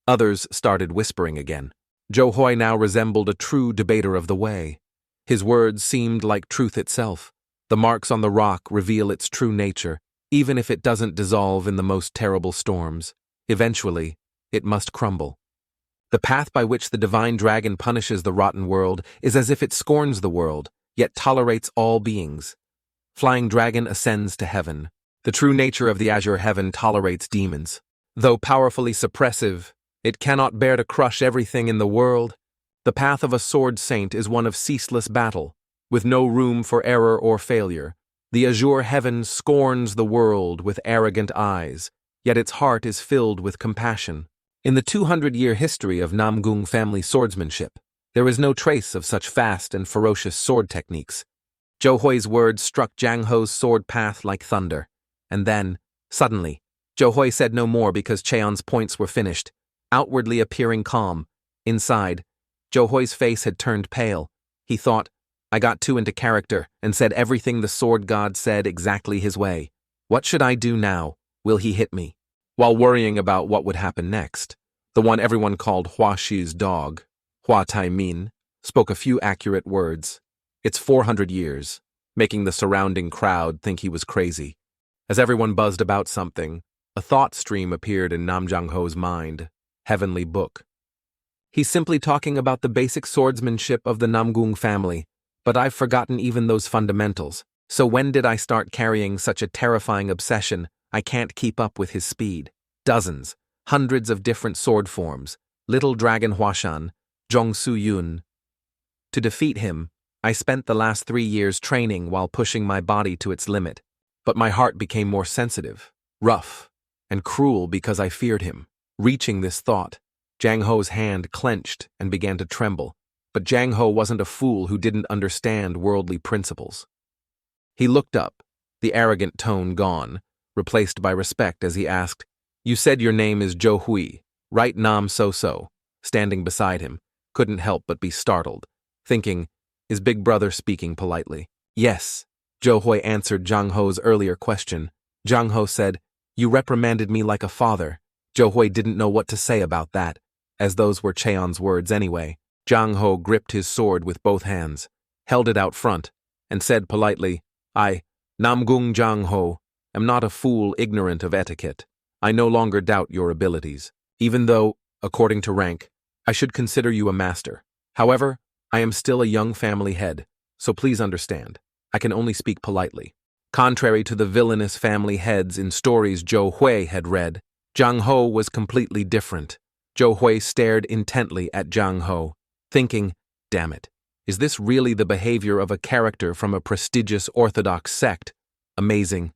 Others started whispering again. Zhou Hui now resembled a true debater of the way. His words seemed like truth itself. The marks on the rock reveal its true nature, even if it doesn't dissolve in the most terrible storms. Eventually, it must crumble. The path by which the divine dragon punishes the rotten world is as if it scorns the world, yet tolerates all beings. Flying dragon ascends to heaven. The true nature of the azure heaven tolerates demons. Though powerfully suppressive, it cannot bear to crush everything in the world. The path of a sword saint is one of ceaseless battle, with no room for error or failure. The azure heaven scorns the world with arrogant eyes, yet its heart is filled with compassion. In the 200-year history of Namgung family swordsmanship, there is no trace of such fast and ferocious sword techniques. Zhou Hui's words struck Jiang Ho's sword path like thunder. And then, suddenly, Zhou Hui said no more because Cheon's points were finished, outwardly appearing calm. Inside, Zhou Hui's face had turned pale. He thought, I got too into character and said everything the sword god said exactly his way. What should I do now? Will he hit me? While worrying about what would happen next, the one everyone called Hua Shi's dog, Hua Taimin, spoke a few accurate words. It's 400 years, making the surrounding crowd think he was crazy. As everyone buzzed about something, a thought stream appeared in Nam Jiang Ho's mind. Heavenly book. He's simply talking about the basic swordsmanship of the Namgung family, but I've forgotten even those fundamentals. So when did I start carrying such a terrifying obsession I can't keep up with his speed? Dozens, hundreds of different sword forms, Little Dragon Huashan, Zhong Su Yun. To defeat him, I spent the last 3 years training while pushing my body to its limit. But my heart became more sensitive, rough, and cruel because I feared him. Reaching this thought, Jiang Ho's hand clenched and began to tremble. But Jiang Ho wasn't a fool who didn't understand worldly principles. He looked up, the arrogant tone gone, replaced by respect as he asked, "You said your name is Zhou Hui, right? Nam So-So," standing beside him, couldn't help but be startled, thinking, is Big Brother speaking politely? "Yes," Zhou Hui answered Zhang Ho's earlier question. Zhang Ho said, "You reprimanded me like a father." Zhou Hui didn't know what to say about that, as those were Cheon's words anyway. Zhang Ho gripped his sword with both hands, held it out front, and said politely, "I, Namgung Zhang Ho, am not a fool ignorant of etiquette. I no longer doubt your abilities, even though, according to rank, I should consider you a master. However, I am still a young family head, so please understand, I can only speak politely." Contrary to the villainous family heads in stories Zhou Hui had read, Zhang Ho was completely different. Zhou Hui stared intently at Zhang Ho, thinking, damn it, is this really the behavior of a character from a prestigious orthodox sect? Amazing.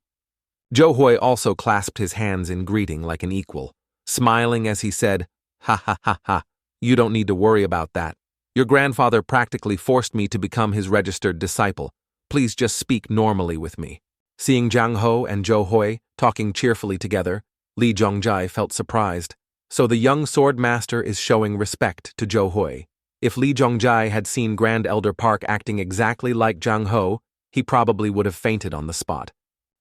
Zhou Hui also clasped his hands in greeting like an equal, smiling as he said, "Ha ha ha ha, you don't need to worry about that. Your grandfather practically forced me to become his registered disciple. Please just speak normally with me." Seeing Zhang Ho and Zhou Hui talking cheerfully together, Li Zhongjai felt surprised. So the young sword master is showing respect to Zhou Hui. If Li Zhongjai had seen Grand Elder Park acting exactly like Zhang Ho, he probably would have fainted on the spot.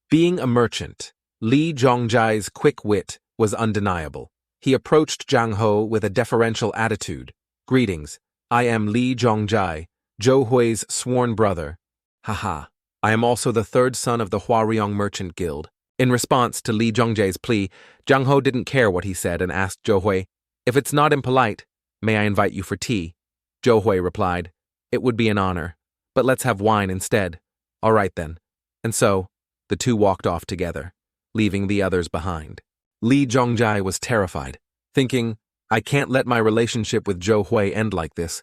Being a merchant, Li Zhongjai's quick wit was undeniable. He approached Zhang Ho with a deferential attitude. "Greetings, I am Li Zhongjai, Zhou Hui's sworn brother. Haha, I am also the third son of the Huariong Merchant Guild." In response to Li Zhongjai's plea, Zhang Ho didn't care what he said and asked Zhou Hui, "If it's not impolite, may I invite you for tea?" Zhou Hui replied, "It would be an honor, but let's have wine instead." "All right then." And so, the two walked off together, leaving the others behind. Li Zhongjai was terrified, thinking, I can't let my relationship with Zhou Hui end like this.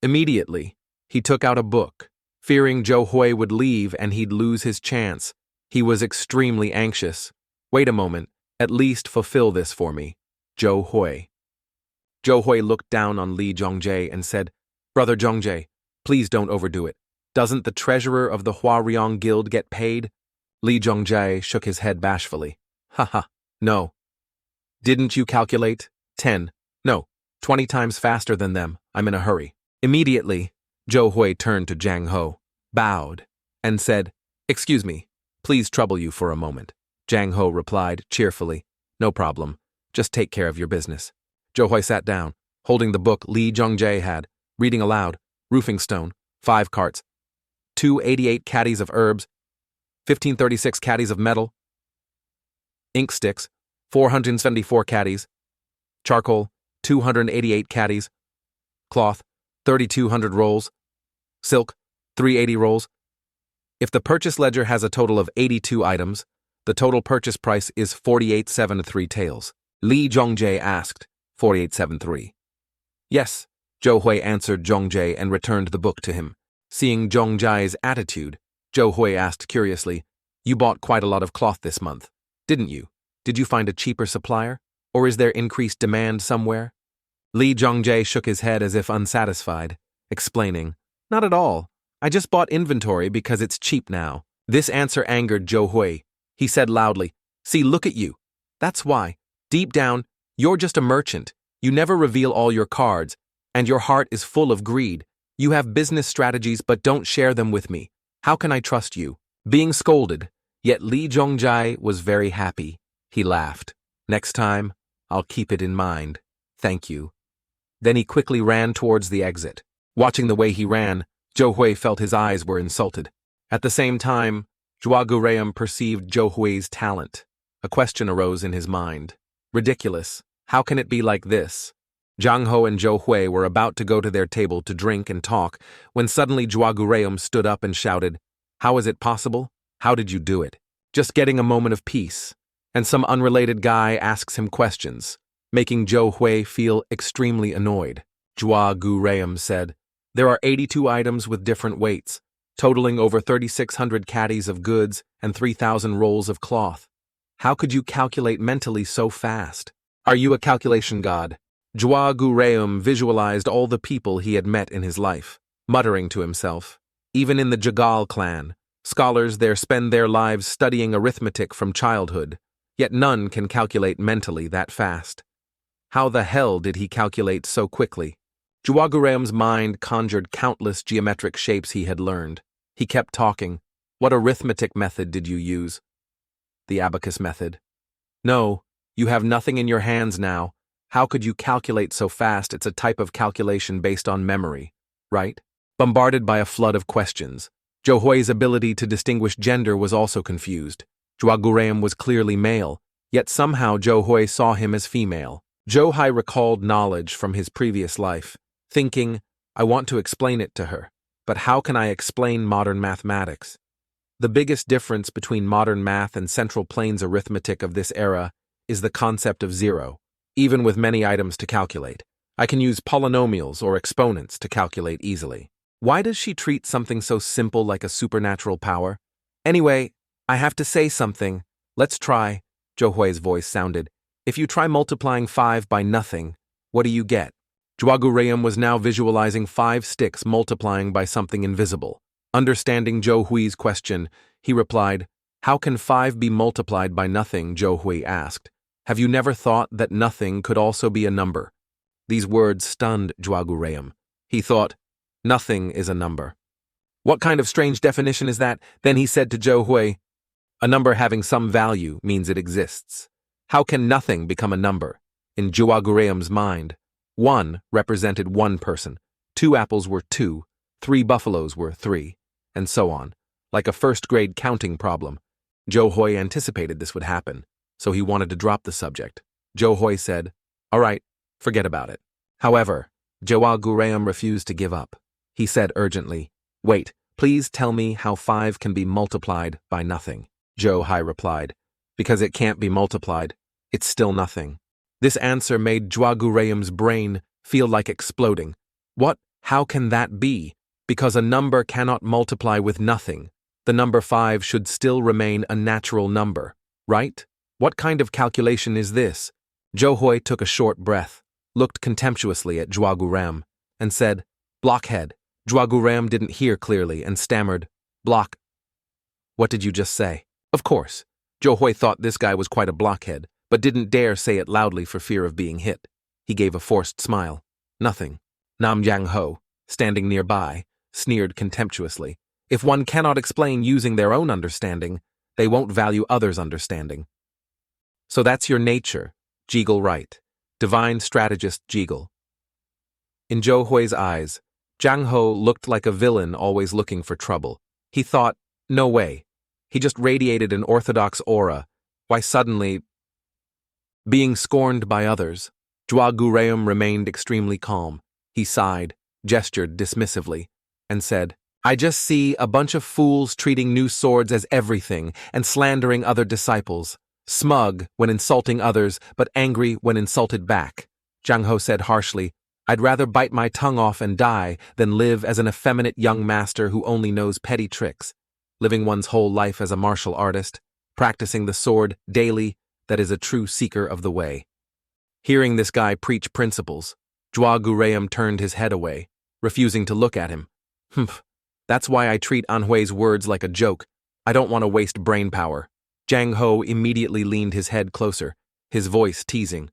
Immediately, he took out a book, fearing Zhou Hui would leave and he'd lose his chance. He was extremely anxious. "Wait a moment, at least fulfill this for me, Zhou Hui." Zhou Hui looked down on Li Zhongjai and said, "Brother Zhongjai, please don't overdo it. Doesn't the treasurer of the Huariong Guild get paid?" Li Zhongjai shook his head bashfully. "Haha, no. Didn't you calculate? 10, no, 20 times faster than them. I'm in a hurry." Immediately, Zhou Hui turned to Zhang Ho, bowed, and said, "Excuse me, please trouble you for a moment." Zhang Ho replied cheerfully, "No problem, just take care of your business." Zhou Hui sat down, holding the book Li Zhongjai had, reading aloud, "Roofing stone, 5 carts, 288 caddies of herbs, 1536 caddies of metal, ink sticks, 474 caddies, charcoal, 288 caddies, cloth, 3,200 rolls, silk, 380 rolls. If the purchase ledger has a total of 82 items, the total purchase price is 4873 taels." Li Zhongjai asked, 4873. "Yes," Zhou Hui answered Zhongjai and returned the book to him. Seeing Zhongjai's attitude, Zhou Hui asked curiously, "You bought quite a lot of cloth this month, didn't you? Did you find a cheaper supplier? Or is there increased demand somewhere?" Li Zhongjai shook his head as if unsatisfied, explaining, "Not at all. I just bought inventory because it's cheap now." This answer angered Zhou Hui. He said loudly, "See, look at you. That's why. Deep down, you're just a merchant. You never reveal all your cards, and your heart is full of greed. You have business strategies but don't share them with me. How can I trust you?" Being scolded, yet Li Zhongjai was very happy. He laughed. "Next time, I'll keep it in mind. Thank you." Then he quickly ran towards the exit. Watching the way he ran, Zhou Hui felt his eyes were insulted. At the same time, Zhua Gureum perceived Zhou Hui's talent. A question arose in his mind. Ridiculous. How can it be like this? Zhang Ho and Zhou Hui were about to go to their table to drink and talk when suddenly Zhua Gureum stood up and shouted, "How is it possible? How did you do it?" Just getting a moment of peace, and some unrelated guy asks him questions, making Zhou Hui feel extremely annoyed. Zhua Gureum said, "There are 82 items with different weights, totaling over 3,600 caddies of goods and 3,000 rolls of cloth. How could you calculate mentally so fast? Are you a calculation god?" Zhua Gureum visualized all the people he had met in his life, muttering to himself, "Even in the Jagal clan, Scholars there spend their lives studying arithmetic from childhood, yet none can calculate mentally that fast. How the hell did he calculate so quickly? Juagureum's mind conjured countless geometric shapes he had learned. He kept talking. What arithmetic method did you use? The abacus method. No, you have nothing in your hands now. How could you calculate so fast? It's a type of calculation based on memory, right? Bombarded by a flood of questions, Zhou ability to distinguish gender was also confused. Juagureum was clearly male, yet somehow Zhou saw him as female. Zhou recalled knowledge from his previous life, thinking, I want to explain it to her, but how can I explain modern mathematics? The biggest difference between modern math and Central Plains arithmetic of this era is the concept of zero. Even with many items to calculate, I can use polynomials or exponents to calculate easily. Why does she treat something so simple like a supernatural power? Anyway, I have to say something. Let's try, Zhou voice sounded. If you try multiplying 5 by nothing, what do you get? Juagureum was now visualizing 5 sticks multiplying by something invisible. Understanding Zhou question, he replied, How can 5 be multiplied by nothing? Zhou asked. Have you never thought that nothing could also be a number? These words stunned Juagureum. He thought, nothing is a number. What kind of strange definition is that? Then he said to Zhou, a number having some value means it exists. How can nothing become a number? In Juagureum's mind, 1 represented 1 person, 2 apples were 2, 3 buffaloes were 3, and so on, like a first-grade counting problem. Zhou anticipated this would happen, so he wanted to drop the subject. Zhou said, all right, forget about it. However, Juagureum refused to give up. He said urgently, wait, please tell me how 5 can be multiplied by nothing. Zhou replied, because it can't be multiplied, it's still nothing. This answer made Juagureum's brain feel like exploding. What? How can that be? Because a number cannot multiply with nothing. The number 5 should still remain a natural number, right? What kind of calculation is this? Zhou took a short breath, looked contemptuously at Juagureum, and said, blockhead. Juagureum didn't hear clearly and stammered, block. What did you just say? Of course. Zhou thought this guy was quite a blockhead, but didn't dare say it loudly for fear of being hit. He gave a forced smile. Nothing. Namong, standing nearby, sneered contemptuously. If one cannot explain using their own understanding, they won't value others' understanding. So that's your nature, Jiggle right. Divine strategist Jiggle. In Zhou eyes, Zhang Ho looked like a villain always looking for trouble. He thought, no way. He just radiated an orthodox aura. Why suddenly... Being scorned by others, Juagureum remained extremely calm. He sighed, gestured dismissively, and said, I just see a bunch of fools treating new swords as everything and slandering other disciples. Smug when insulting others, but angry when insulted back. Zhang Ho said harshly, I'd rather bite my tongue off and die than live as an effeminate young master who only knows petty tricks, living one's whole life as a martial artist, practicing the sword daily, that is a true seeker of the way. Hearing this guy preach principles, Juagureum turned his head away, refusing to look at him. Humph, that's why I treat Anhui's words like a joke. I don't want to waste brain power. Zhang Ho immediately leaned his head closer, his voice teasing.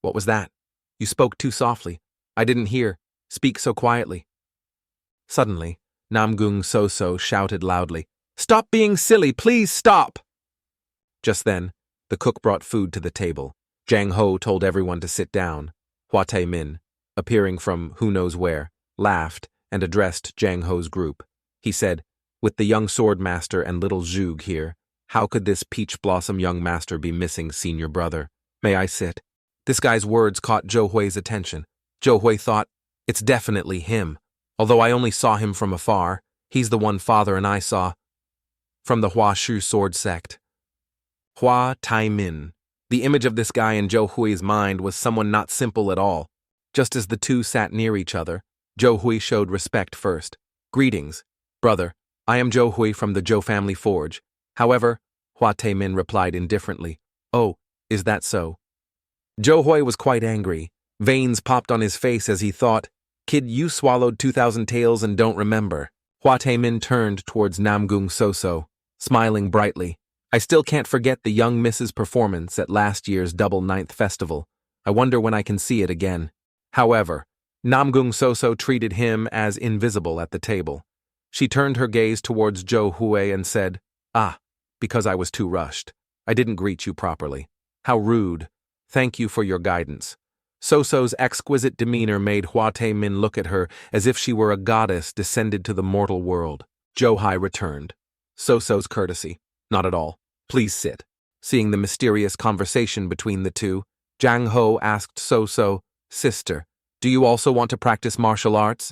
What was that? You spoke too softly. I didn't hear. Speak so quietly. Suddenly, Namgung So shouted loudly, Stop being silly, please stop! Just then, the cook brought food to the table. Zhang Ho told everyone to sit down. Hua Min, appearing from who knows where, laughed and addressed Zhang Ho's group. He said, with the young sword master and little Zhug here, how could this peach blossom young master be missing senior brother? May I sit? This guy's words caught Zhou attention. Zhou thought, it's definitely him. Although I only saw him from afar, he's the one father and I saw. From the Hua Shu sword sect. Hua Min. The image of this guy in Zhou mind was someone not simple at all. Just as the two sat near each other, Zhou showed respect first. Greetings, brother. I am Zhou from the Zhou family forge. However, Hua Min replied indifferently. Oh, is that so? Zhou was quite angry. Veins popped on his face as he thought, Kid, you swallowed 2,000 tails and don't remember. Hua Taemin turned towards Namgung Soso, smiling brightly. I still can't forget the young Mrs. performance at last year's Double Ninth Festival. I wonder when I can see it again. However, Namgung Soso treated him as invisible at the table. She turned her gaze towards Zhou Hui and said, because I was too rushed. I didn't greet you properly. How rude. Thank you for your guidance. Soso's exquisite demeanor made Hua Taemin look at her as if she were a goddess descended to the mortal world. Zhou Hai returned. Soso's courtesy. Not at all. Please sit. Seeing the mysterious conversation between the two, Jang Ho asked Soso, Sister, do you also want to practice martial arts?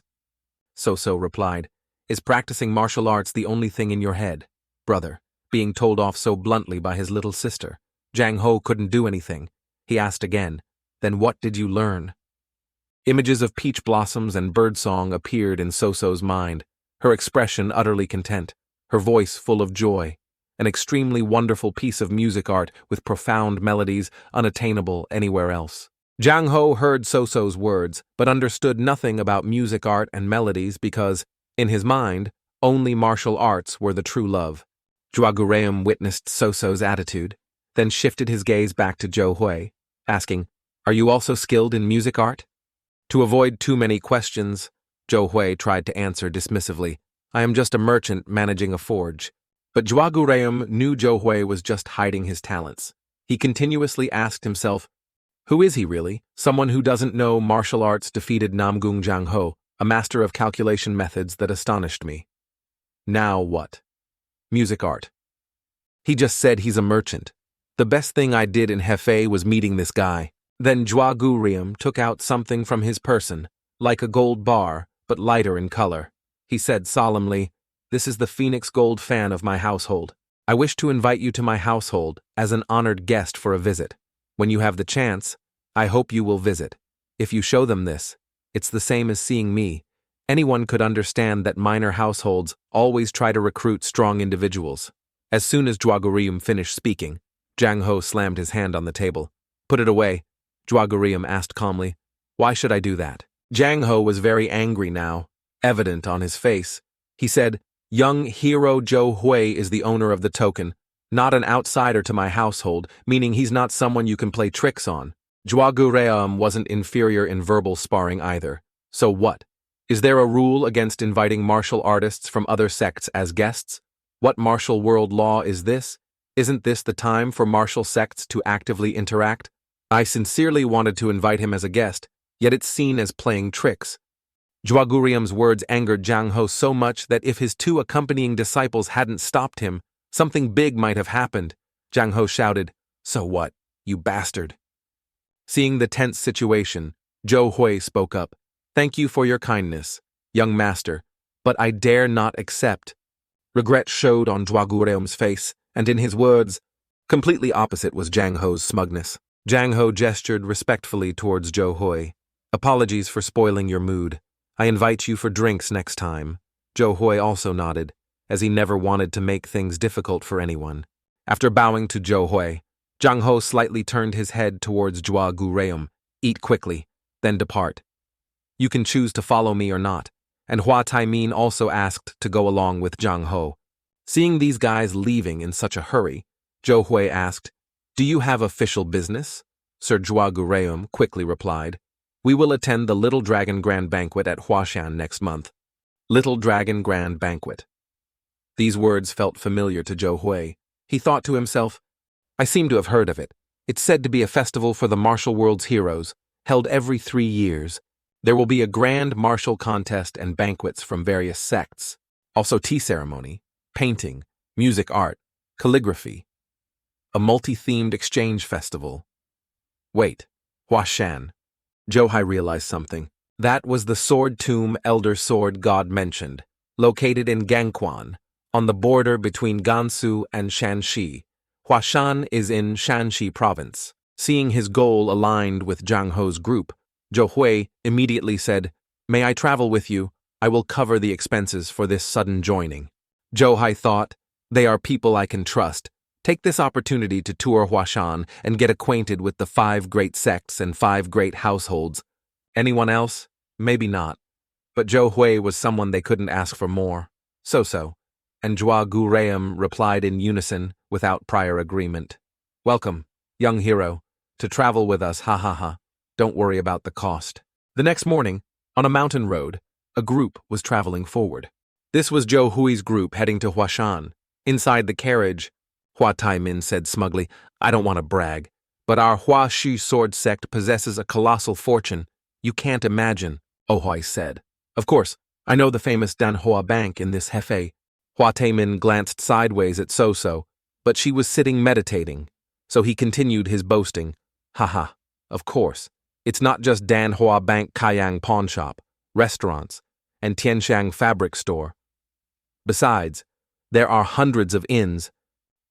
Soso replied, Is practicing martial arts the only thing in your head? Brother, being told off so bluntly by his little sister. Jang Ho couldn't do anything. He asked again, Then what did you learn? Images of peach blossoms and birdsong appeared in Soso's mind, her expression utterly content, her voice full of joy, an extremely wonderful piece of music art with profound melodies unattainable anywhere else. Jang Ho heard Soso's words, but understood nothing about music art and melodies because, in his mind, only martial arts were the true love. Juagureum witnessed Soso's attitude, then shifted his gaze back to Zhou Hui, asking, Are you also skilled in music art? To avoid too many questions, Zhou Hui tried to answer dismissively, I am just a merchant managing a forge. But Juagureum knew Zhou Hui was just hiding his talents. He continuously asked himself, Who is he really? Someone who doesn't know martial arts defeated Namgung Jang Ho, a master of calculation methods that astonished me. Now what? Music art. He just said he's a merchant. The best thing I did in Hefei was meeting this guy. Then Juagureum took out something from his person, like a gold bar, but lighter in color. He said solemnly, This is the Phoenix Gold fan of my household. I wish to invite you to my household as an honored guest for a visit. When you have the chance, I hope you will visit. If you show them this, it's the same as seeing me. Anyone could understand that minor households always try to recruit strong individuals. As soon as Juagureum finished speaking, Jang Ho slammed his hand on the table. Put it away, Juagureum asked calmly. Why should I do that? Jang Ho was very angry now, evident on his face. He said, Young hero Zhou Hui is the owner of the token, not an outsider to my household, meaning he's not someone you can play tricks on. Juagureum wasn't inferior in verbal sparring either. So what? Is there a rule against inviting martial artists from other sects as guests? What martial world law is this? Isn't this the time for martial sects to actively interact? I sincerely wanted to invite him as a guest, yet it's seen as playing tricks. Juagureum's words angered Jang Ho so much that if his two accompanying disciples hadn't stopped him, something big might have happened. Jang Ho shouted, So what, you bastard? Seeing the tense situation, Zhou Hui spoke up. Thank you for your kindness, young master, but I dare not accept. Regret showed on Juagureum's face, and in his words, completely opposite was Jang Ho's smugness. Jang Ho gestured respectfully towards Zhou Hui. Apologies for spoiling your mood. I invite you for drinks next time. Zhou Hui also nodded, as he never wanted to make things difficult for anyone. After bowing to Zhou Hui, Jang Ho slightly turned his head towards Juagureum. Eat quickly, then depart. You can choose to follow me or not, and Hua Taemin also asked to go along with Jang Ho. Seeing these guys leaving in such a hurry, Zhou Hui asked, Do you have official business? Sir Juagureum quickly replied, We will attend the Little Dragon Grand Banquet at Huashan next month. Little Dragon Grand Banquet. These words felt familiar to Zhou Hui. He thought to himself, I seem to have heard of it. It's said to be a festival for the martial world's heroes, held every 3 years. There will be a grand martial contest and banquets from various sects. Also tea ceremony, painting, music art, calligraphy. A multi-themed exchange festival. Wait, Huashan. Zhou Hai realized something. That was the sword tomb Elder Sword God mentioned, located in Gangquan, on the border between Gansu and Shanxi. Huashan is in Shanxi province. Seeing his goal aligned with Jang Ho's group, Zhou Hui immediately said, May I travel with you? I will cover the expenses for this sudden joining. Zhou Hai thought, They are people I can trust. Take this opportunity to tour Huashan and get acquainted with the 5 great sects and 5 great households. Anyone else? Maybe not. But Zhou Hui was someone they couldn't ask for more. So-so, and Jua Gureum replied in unison without prior agreement. Welcome, young hero, to travel with us, ha ha ha. Don't worry about the cost. The next morning, on a mountain road, a group was traveling forward. This was Zhou Hui's group heading to Huashan. Inside the carriage, Hua Taimin said smugly, I don't want to brag, but our Hua Shi sword sect possesses a colossal fortune. You can't imagine, Ohui said. Of course, I know the famous Danhua Bank in this Hefei. Hua Taimin glanced sideways at So-So, but she was sitting meditating, so he continued his boasting. Haha, of course. It's not just Danhua Bank Kaiyang pawn shop, restaurants, and Tianshang fabric store. Besides, there are hundreds of inns.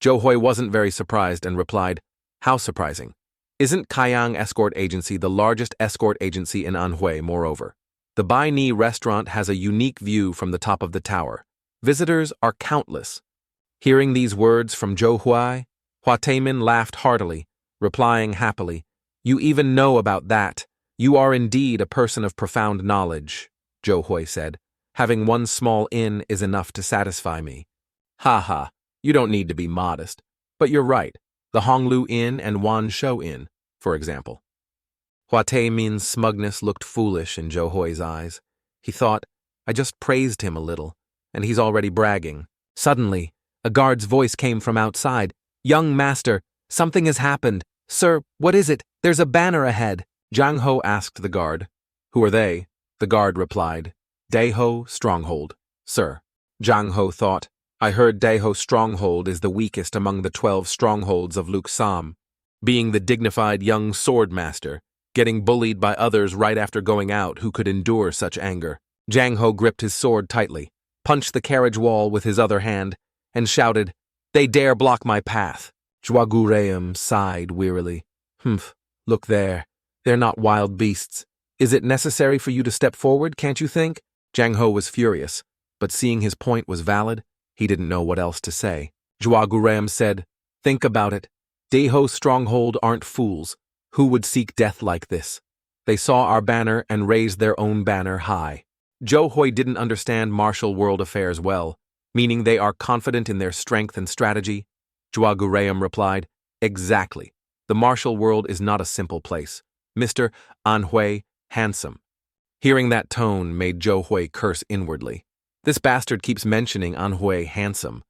Zhou Hui wasn't very surprised and replied, How surprising. Isn't Kaiyang Escort Agency the largest escort agency in Anhui, moreover? The Bai Ni restaurant has a unique view from the top of the tower. Visitors are countless. Hearing these words from Zhou Hui, Hua Taimin laughed heartily, replying happily, You even know about that. You are indeed a person of profound knowledge, Zhou Hui said. Having one small inn is enough to satisfy me. Ha ha, you don't need to be modest. But you're right, the Honglu Inn and Wanshou Inn, for example. Hua Taimin's smugness looked foolish in Zhou Hui's eyes. He thought, I just praised him a little, and he's already bragging. Suddenly, a guard's voice came from outside. Young master, something has happened. Sir, what is it? There's a banner ahead. Zhang Ho asked the guard. Who are they? The guard replied. Daeho Stronghold, sir. Zhang Ho thought, I heard Daeho Stronghold is the weakest among the 12 strongholds of Luksam. Being the dignified young sword master, getting bullied by others right after going out who could endure such anger. Zhang Ho gripped his sword tightly, punched the carriage wall with his other hand, and shouted, They dare block my path. Zhua Gureum sighed wearily. Look there. They're not wild beasts. Is it necessary for you to step forward, can't you think? Zhang Ho was furious, but seeing his point was valid, he didn't know what else to say. Zhua Gureum said, Think about it. Daeho Stronghold aren't fools. Who would seek death like this? They saw our banner and raised their own banner high. Zhou Hui didn't understand martial world affairs well, meaning they are confident in their strength and strategy. Zhua Gureum replied, Exactly. The martial world is not a simple place. Mr. Anhui, handsome. Hearing that tone made Zhou Hui curse inwardly. This bastard keeps mentioning Anhui handsome,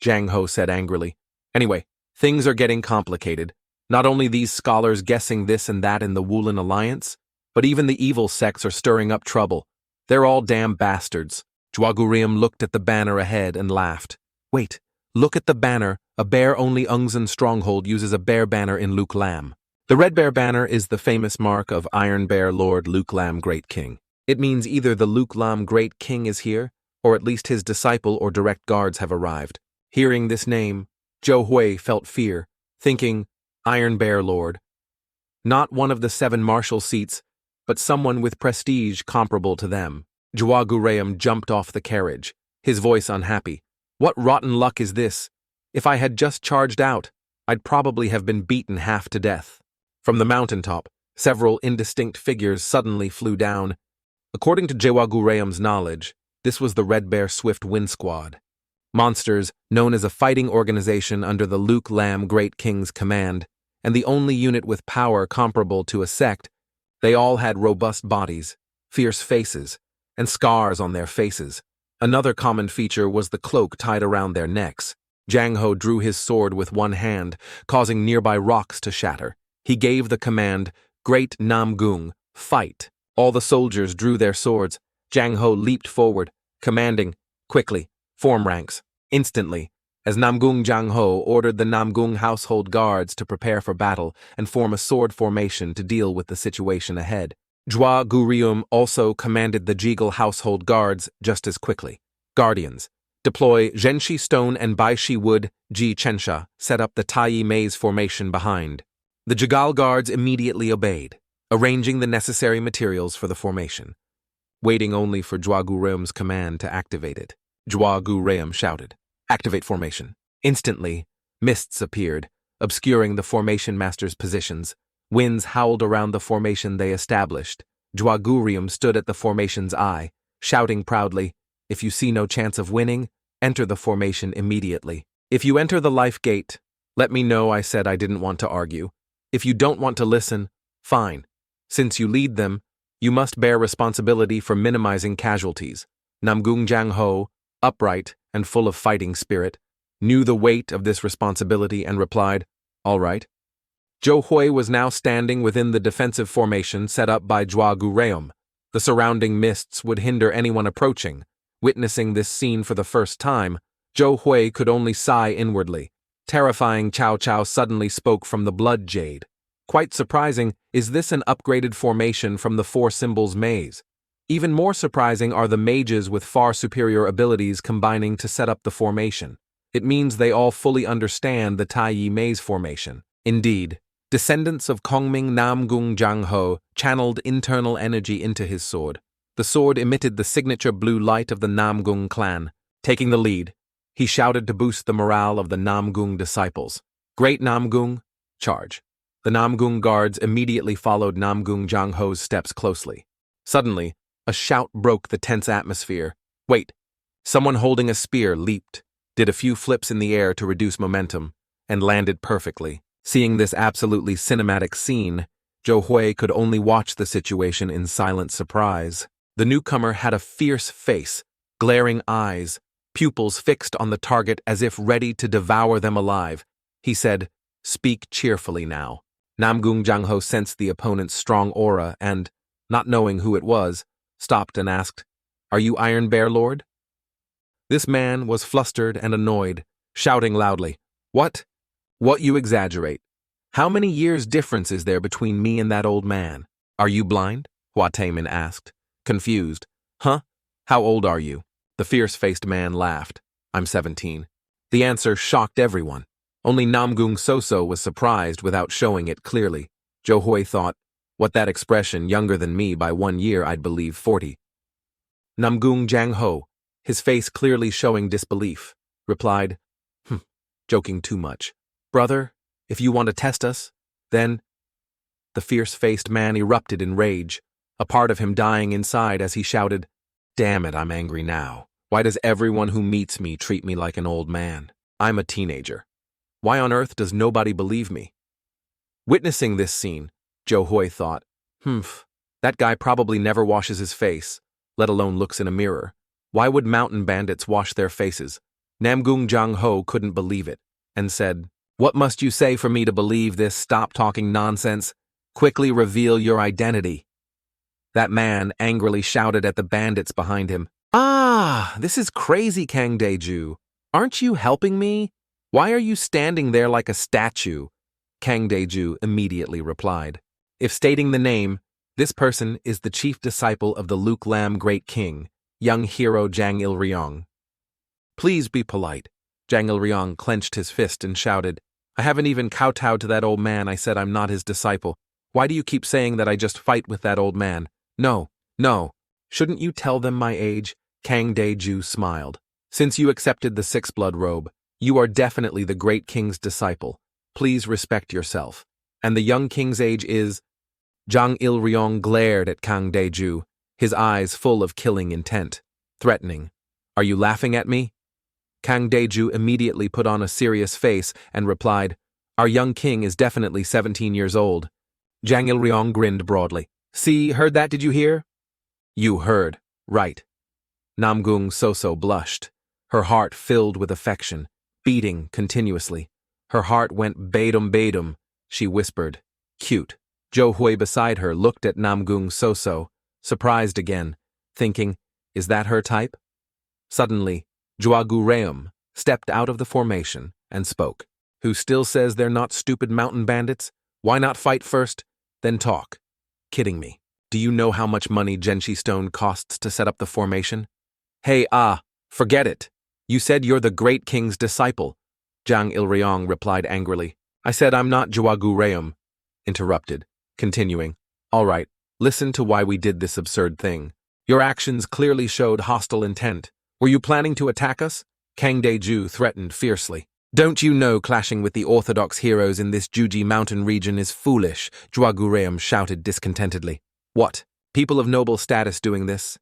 Zhang Ho said angrily. Anyway, things are getting complicated. Not only these scholars guessing this and that in the Wulin Alliance, but even the evil sects are stirring up trouble. They're all damn bastards. Zhua Gureum looked at the banner ahead and laughed. Wait, look at the banner. A bear only Ungzan stronghold uses a bear banner in Luke Lam. The red bear banner is the famous mark of Iron Bear Lord Luke Lam Great King. It means either the Luke Lam Great King is here, or at least his disciple or direct guards have arrived. Hearing this name, Zhou Hui felt fear, thinking, Iron Bear Lord. Not one of the 7 martial seats, but someone with prestige comparable to them. Zhua Gureum jumped off the carriage, his voice unhappy. What rotten luck is this? If I had just charged out, I'd probably have been beaten half to death. From the mountaintop, several indistinct figures suddenly flew down. According to Zhua Gureum's knowledge, this was the Red Bear Swift Wind Squad. Monsters known as a fighting organization under the Luke Lam Great King's command, and the only unit with power comparable to a sect. They all had robust bodies, fierce faces, and scars on their faces. Another common feature was the cloak tied around their necks. Zhang Ho drew his sword with one hand, causing nearby rocks to shatter. He gave the command, Great Namgung, fight. All the soldiers drew their swords. Zhang Ho leaped forward, commanding, quickly, form ranks. Instantly, as Namgung Zhang Ho ordered the Namgung household guards to prepare for battle and form a sword formation to deal with the situation ahead. Zhua Gureum also commanded the Jigal household guards just as quickly. Guardians, deploy Zhenshi Stone and Baishi Wood, Ji Chensha, set up the Taiyi Maze formation behind. The Jigal guards immediately obeyed, arranging the necessary materials for the formation, waiting only for Zhua Gureum's command to activate it. Zhua Gureum shouted, Activate formation. Instantly, mists appeared, obscuring the formation master's positions. Winds howled around the formation they established. Zhua Gureum stood at the formation's eye, shouting proudly, If you see no chance of winning, enter the formation immediately. If you enter the life gate, let me know I said I didn't want to argue. If you don't want to listen, fine. Since you lead them, you must bear responsibility for minimizing casualties. Namgung Jang Ho, upright and full of fighting spirit, knew the weight of this responsibility and replied, "All right." Zhou Hui was now standing within the defensive formation set up by Zhua Gureum. The surrounding mists would hinder anyone approaching. Witnessing this scene for the first time, Zhou Hui could only sigh inwardly. Terrifying Cao Cao suddenly spoke from the blood jade. Quite surprising, is this an upgraded formation from the four symbols maze? Even more surprising are the mages with far superior abilities combining to set up the formation. It means they all fully understand the Taiyi maze formation. Indeed, descendants of Kongming Namgung Jangho channeled internal energy into his sword. The sword emitted the signature blue light of the Namgung clan. Taking the lead, he shouted to boost the morale of the Namgung disciples. "Great Namgung, charge." The Namgung guards immediately followed Namgung Jangho's steps closely. Suddenly, a shout broke the tense atmosphere. "Wait!" Someone holding a spear leaped, did a few flips in the air to reduce momentum, and landed perfectly. Seeing this absolutely cinematic scene, Zhou Hui could only watch the situation in silent surprise. The newcomer had a fierce face, glaring eyes, pupils fixed on the target as if ready to devour them alive. He said, "Speak cheerfully now." Namgung Jangho sensed the opponent's strong aura and, not knowing who it was, stopped and asked, "Are you Iron Bear Lord?" This man was flustered and annoyed, shouting loudly, "What? What, you exaggerate. How many years' difference is there between me and that old man? Are you blind?" Hua Taemin asked, confused. "Huh? How old are you?" The fierce-faced man laughed. "I'm 17. The answer shocked everyone. Only Namgung Soso was surprised without showing it clearly. Zhou Hui thought, what that expression, younger than me by 1 year, I'd believe 40. Namgung Jangho, his face clearly showing disbelief, replied, joking too much. "Brother, if you want to test us, then—" The fierce-faced man erupted in rage, a part of him dying inside as he shouted, "Damn it, I'm angry now. Why does everyone who meets me treat me like an old man? I'm a teenager. Why on earth does nobody believe me?" Witnessing this scene, Zhou Hui thought, that guy probably never washes his face, let alone looks in a mirror. Why would mountain bandits wash their faces? Namgung Jangho couldn't believe it, and said, "What must you say for me to believe this? Stop talking nonsense. Quickly reveal your identity." That man angrily shouted at the bandits behind him, "Ah, this is crazy, Kang Daeju. Aren't you helping me? Why are you standing there like a statue?" Kang Daeju immediately replied, "If stating the name, this person is the chief disciple of the Luke Lam Great King, young hero Jang Il-ryong." "Please be polite." Jang Il-ryong clenched his fist and shouted, "I haven't even kowtowed to that old man. I said I'm not his disciple. Why do you keep saying that I just fight with that old man? No, no. Shouldn't you tell them my age?" Kang Daeju smiled. "Since you accepted the six-blood robe, you are definitely the great king's disciple. Please respect yourself. And the young king's age is—" Jang Il-ryong glared at Kang Daeju, his eyes full of killing intent, threatening. "Are you laughing at me?" Kang Daeju immediately put on a serious face and replied, "Our young king is definitely 17 years old." Jang Il-ryong grinned broadly. "See, heard that, did you hear?" "You heard, right." Namgung Soso blushed, her heart filled with affection, beating continuously. Her heart went badum. She whispered, "Cute." Zhou Hui beside her looked at Namgung Soso, surprised again, thinking, is that her type? Suddenly, Zhua Gureum stepped out of the formation and spoke. "Who still says they're not stupid mountain bandits? Why not fight first, then talk? Kidding me. Do you know how much money Genshi Stone costs to set up the formation?" "Hey, forget it. You said you're the great king's disciple." Jang Il-ryong replied angrily. "I said I'm not." Zhua Gureum interrupted, continuing, "All right, listen to why we did this absurd thing. Your actions clearly showed hostile intent. Were you planning to attack us?" Kang Daeju threatened fiercely. "Don't you know clashing with the orthodox heroes in this Juji mountain region is foolish?" Zhua Gureum shouted discontentedly. "What? People of noble status doing this?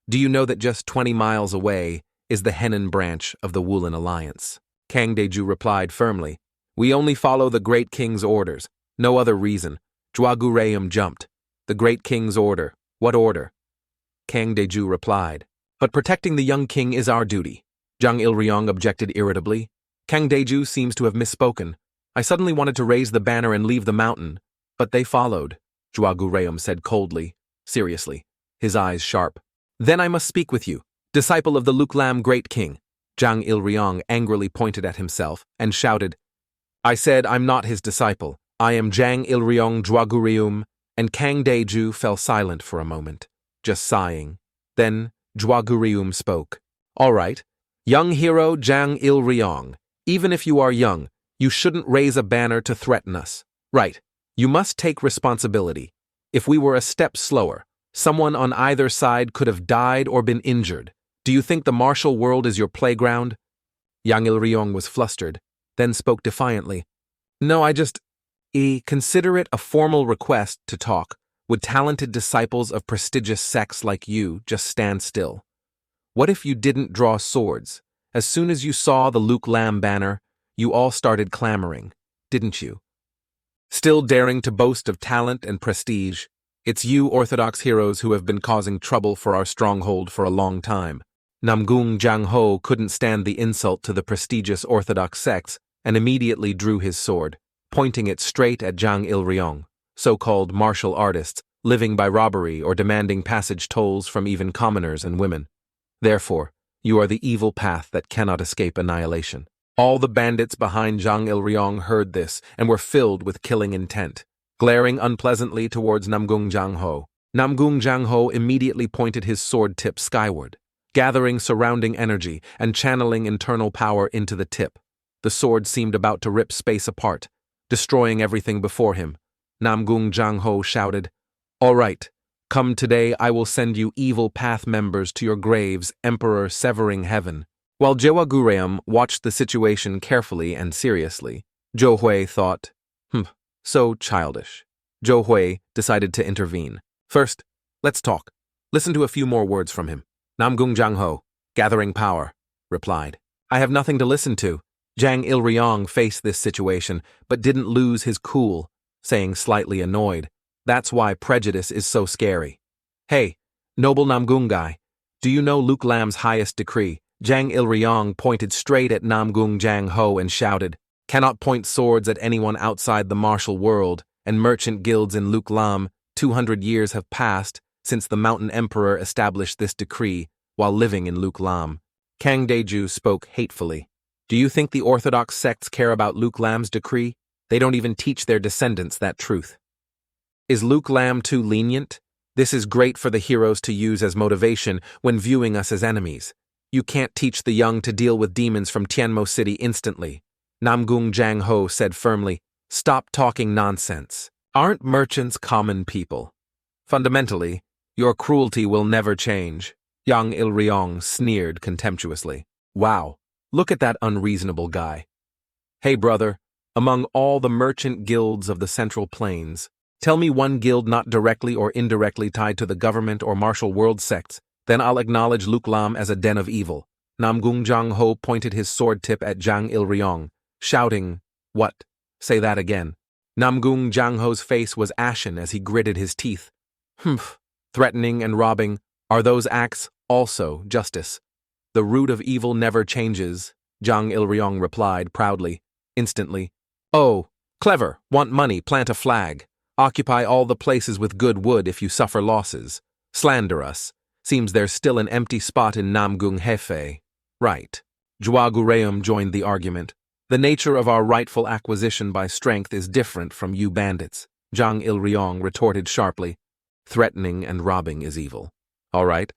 Do you know that just 20 miles away is the Henan branch of the Woolen Alliance? Kang Deju replied firmly, "We only follow the Great King's orders. No other reason." Jwagureum jumped. "The Great King's order? What order?" Kang Deju replied, "But protecting the young king is our duty." Jang Ilryong objected irritably. "Kang Deju seems to have misspoken. I suddenly wanted to raise the banner and leave the mountain, but they followed," Jwagureum said coldly, seriously, his eyes sharp. "Then I must speak with you, disciple of the Luklam Great King." Jang Ilryong angrily pointed at himself and shouted, "I said I'm not his disciple. I am Jang Ilryong Jwagureum," and Kang Deju fell silent for a moment, just sighing. Then Jwagureum spoke. "All right, young hero Jang Ilryong, even if you are young, you shouldn't raise a banner to threaten us. Right, you must take responsibility. If we were a step slower, someone on either side could have died or been injured. Do you think the martial world is your playground?" Yang Ilryong was flustered, then spoke defiantly. "No, consider it a formal request to talk. Would talented disciples of prestigious sects like you just stand still? What if you didn't draw swords? As soon as you saw the Luke Lam banner, you all started clamoring, didn't you? Still daring to boast of talent and prestige. It's you Orthodox heroes who have been causing trouble for our stronghold for a long time." Namgung Jang-ho couldn't stand the insult to the prestigious Orthodox sects and immediately drew his sword, pointing it straight at Jang Ilryong, so-called martial artists, living by robbery or demanding passage tolls from even commoners and women. "Therefore, you are the evil path that cannot escape annihilation." All the bandits behind Jang Ilryong heard this and were filled with killing intent, glaring unpleasantly towards Namgung Jang-ho. Namgung Jang-ho immediately pointed his sword tip skyward, gathering surrounding energy and channeling internal power into the tip. The sword seemed about to rip space apart, destroying everything before him. Namgung Jang-ho shouted, "All right, come today I will send you evil path members to your graves, Emperor severing heaven." While Jwagureum watched the situation carefully and seriously, Zhou Hui thought, so childish. Zhou Hui decided to intervene. "First, let's talk. Listen to a few more words from him." Namgung Jang-ho, gathering power, replied, "I have nothing to listen to." Jang Ilryong faced this situation, but didn't lose his cool, saying slightly annoyed, "That's why prejudice is so scary." "Hey, noble Namgung guy, do you know Luke Lam's highest decree?" Jang Ilryong pointed straight at Namgung Jang-ho and shouted, "Cannot point swords at anyone outside the martial world and merchant guilds in Luke Lam. 200 years have passed since the Mountain Emperor established this decree while living in Luke Lam." Kang Deju spoke hatefully. "Do you think the Orthodox sects care about Luke Lam's decree? They don't even teach their descendants that truth. Is Luke Lam too lenient? This is great for the heroes to use as motivation when viewing us as enemies. You can't teach the young to deal with demons from Tianmo City instantly." Namgung Jang-ho said firmly, "Stop talking nonsense. Aren't merchants common people? Fundamentally, your cruelty will never change." Yang Ilryong sneered contemptuously. "Wow, look at that unreasonable guy. Hey brother, among all the merchant guilds of the Central Plains, tell me one guild not directly or indirectly tied to the government or martial world sects. Then I'll acknowledge Luke Lam as a den of evil." Namgung Jang-ho pointed his sword tip at Jang Ilryong, shouting, "What? Say that again." Namgung Jang-ho's face was ashen as he gritted his teeth. Threatening and robbing, are those acts also justice? "The root of evil never changes," Jang Ilryong replied proudly, instantly. "Oh, clever, want money, plant a flag. Occupy all the places with good wood if you suffer losses. Slander us. Seems there's still an empty spot in Namgung Hefei. Right." Jwagureum joined the argument. "The nature of our rightful acquisition by strength is different from you bandits," Jang Ilryong retorted sharply. "Threatening and robbing is evil. All right,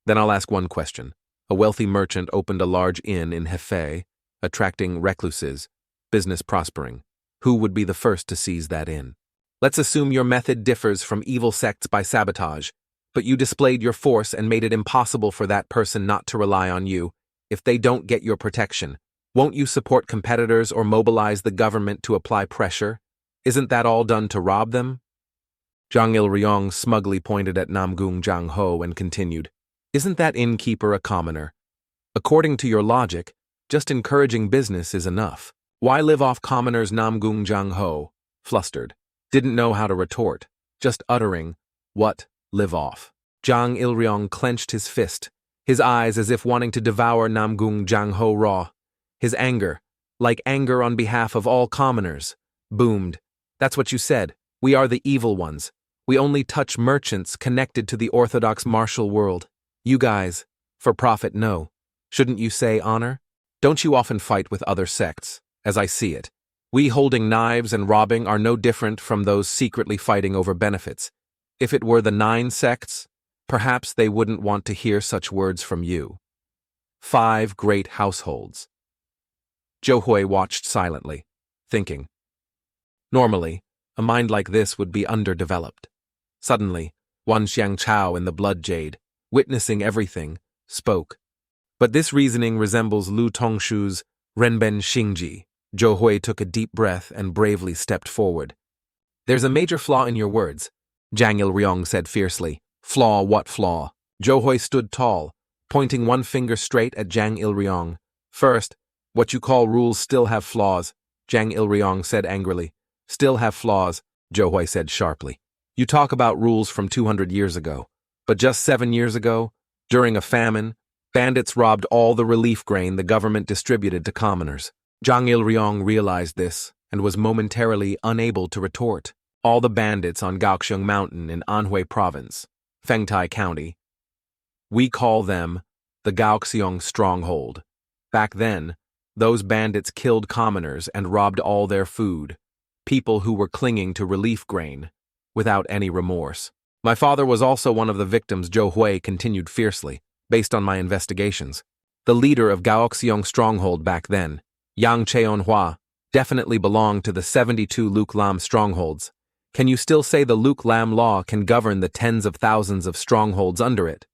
then I'll ask one question. A wealthy merchant opened a large inn in Hefei, attracting recluses, business prospering. Who would be the first to seize that inn? Let's assume your method differs from evil sects by sabotage, but you displayed your force and made it impossible for that person not to rely on you. If they don't get your protection, won't you support competitors or mobilize the government to apply pressure? Isn't that all done to rob them?" Jang Ilryong smugly pointed at Namgung Jang-ho and continued, Isn't that innkeeper a commoner? According to your logic, just encouraging business is enough. Why live off commoners? Namgung Jang Ho, flustered, didn't know how to retort, just uttering, what, live off? Jang Ilryong clenched his fist, his eyes as if wanting to devour Namgung Jang Ho raw. His anger, like anger on behalf of all commoners, boomed. That's what you said. We are the evil ones. We only touch merchants connected to the orthodox martial world. You guys, for profit, no. Shouldn't you say honor? Don't you often fight with other sects, as I see it? We holding knives and robbing are no different from those secretly fighting over benefits. If it were the 9 sects, perhaps they wouldn't want to hear such words from you. 5 great households. Zhou Hui watched silently, thinking. Normally, a mind like this would be underdeveloped. Suddenly, Wan Xiangchao in the blood jade, witnessing everything, spoke. But this reasoning resembles Lu Tongshu's Renben Xingji. Zhou Hui took a deep breath and bravely stepped forward. There's a major flaw in your words, Zhang Ilryong said fiercely. Flaw? What flaw? Zhou Hui stood tall, pointing one finger straight at Zhang Ilryong. First, what you call rules still have flaws, Zhang Ilryong said angrily. Still have flaws, Zhou Hui said sharply. You talk about rules from 200 years ago, but just 7 years ago, during a famine, bandits robbed all the relief grain the government distributed to commoners. Zhang Ilryong realized this and was momentarily unable to retort. All the bandits on Hua Mountain in Anhui Province, Fengtai County. We call them the Gaoxiong Stronghold. Back then, those bandits killed commoners and robbed all their food, people who were clinging to relief grain, without any remorse. My father was also one of the victims, Zhou Hui continued fiercely, based on my investigations. The leader of Gaoxiong Stronghold back then, Yang Cheonhua, definitely belonged to the 72 Luk Lam strongholds. Can you still say the Luk Lam law can govern the tens of thousands of strongholds under it?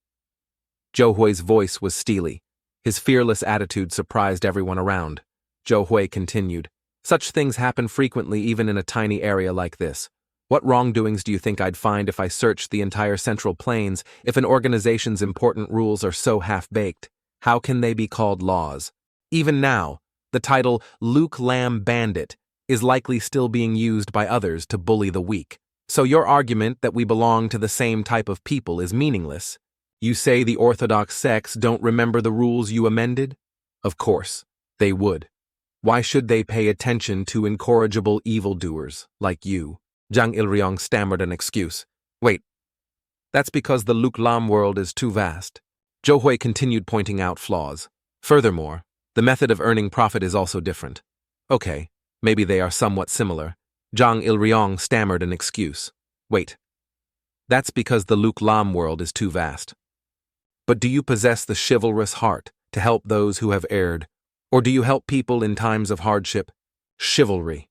Zhou Hui's voice was steely. His fearless attitude surprised everyone around. Zhou Hui continued, such things happen frequently even in a tiny area like this. What wrongdoings do you think I'd find if I searched the entire Central Plains if an organization's important rules are so half-baked? How can they be called laws? Even now, the title Luk Lam Bandit is likely still being used by others to bully the weak. So your argument that we belong to the same type of people is meaningless. You say the orthodox sects don't remember the rules you amended? Of course, they would. Why should they pay attention to incorrigible evildoers like you? Zhang Ilryong stammered an excuse. Wait, that's because the Luk Lam world is too vast. Zhou Hui continued pointing out flaws. Furthermore, the method of earning profit is also different. Okay, maybe they are somewhat similar. Zhang Ilryong stammered an excuse. Wait, that's because the Luk Lam world is too vast. But do you possess the chivalrous heart to help those who have erred? Or do you help people in times of hardship? Chivalry.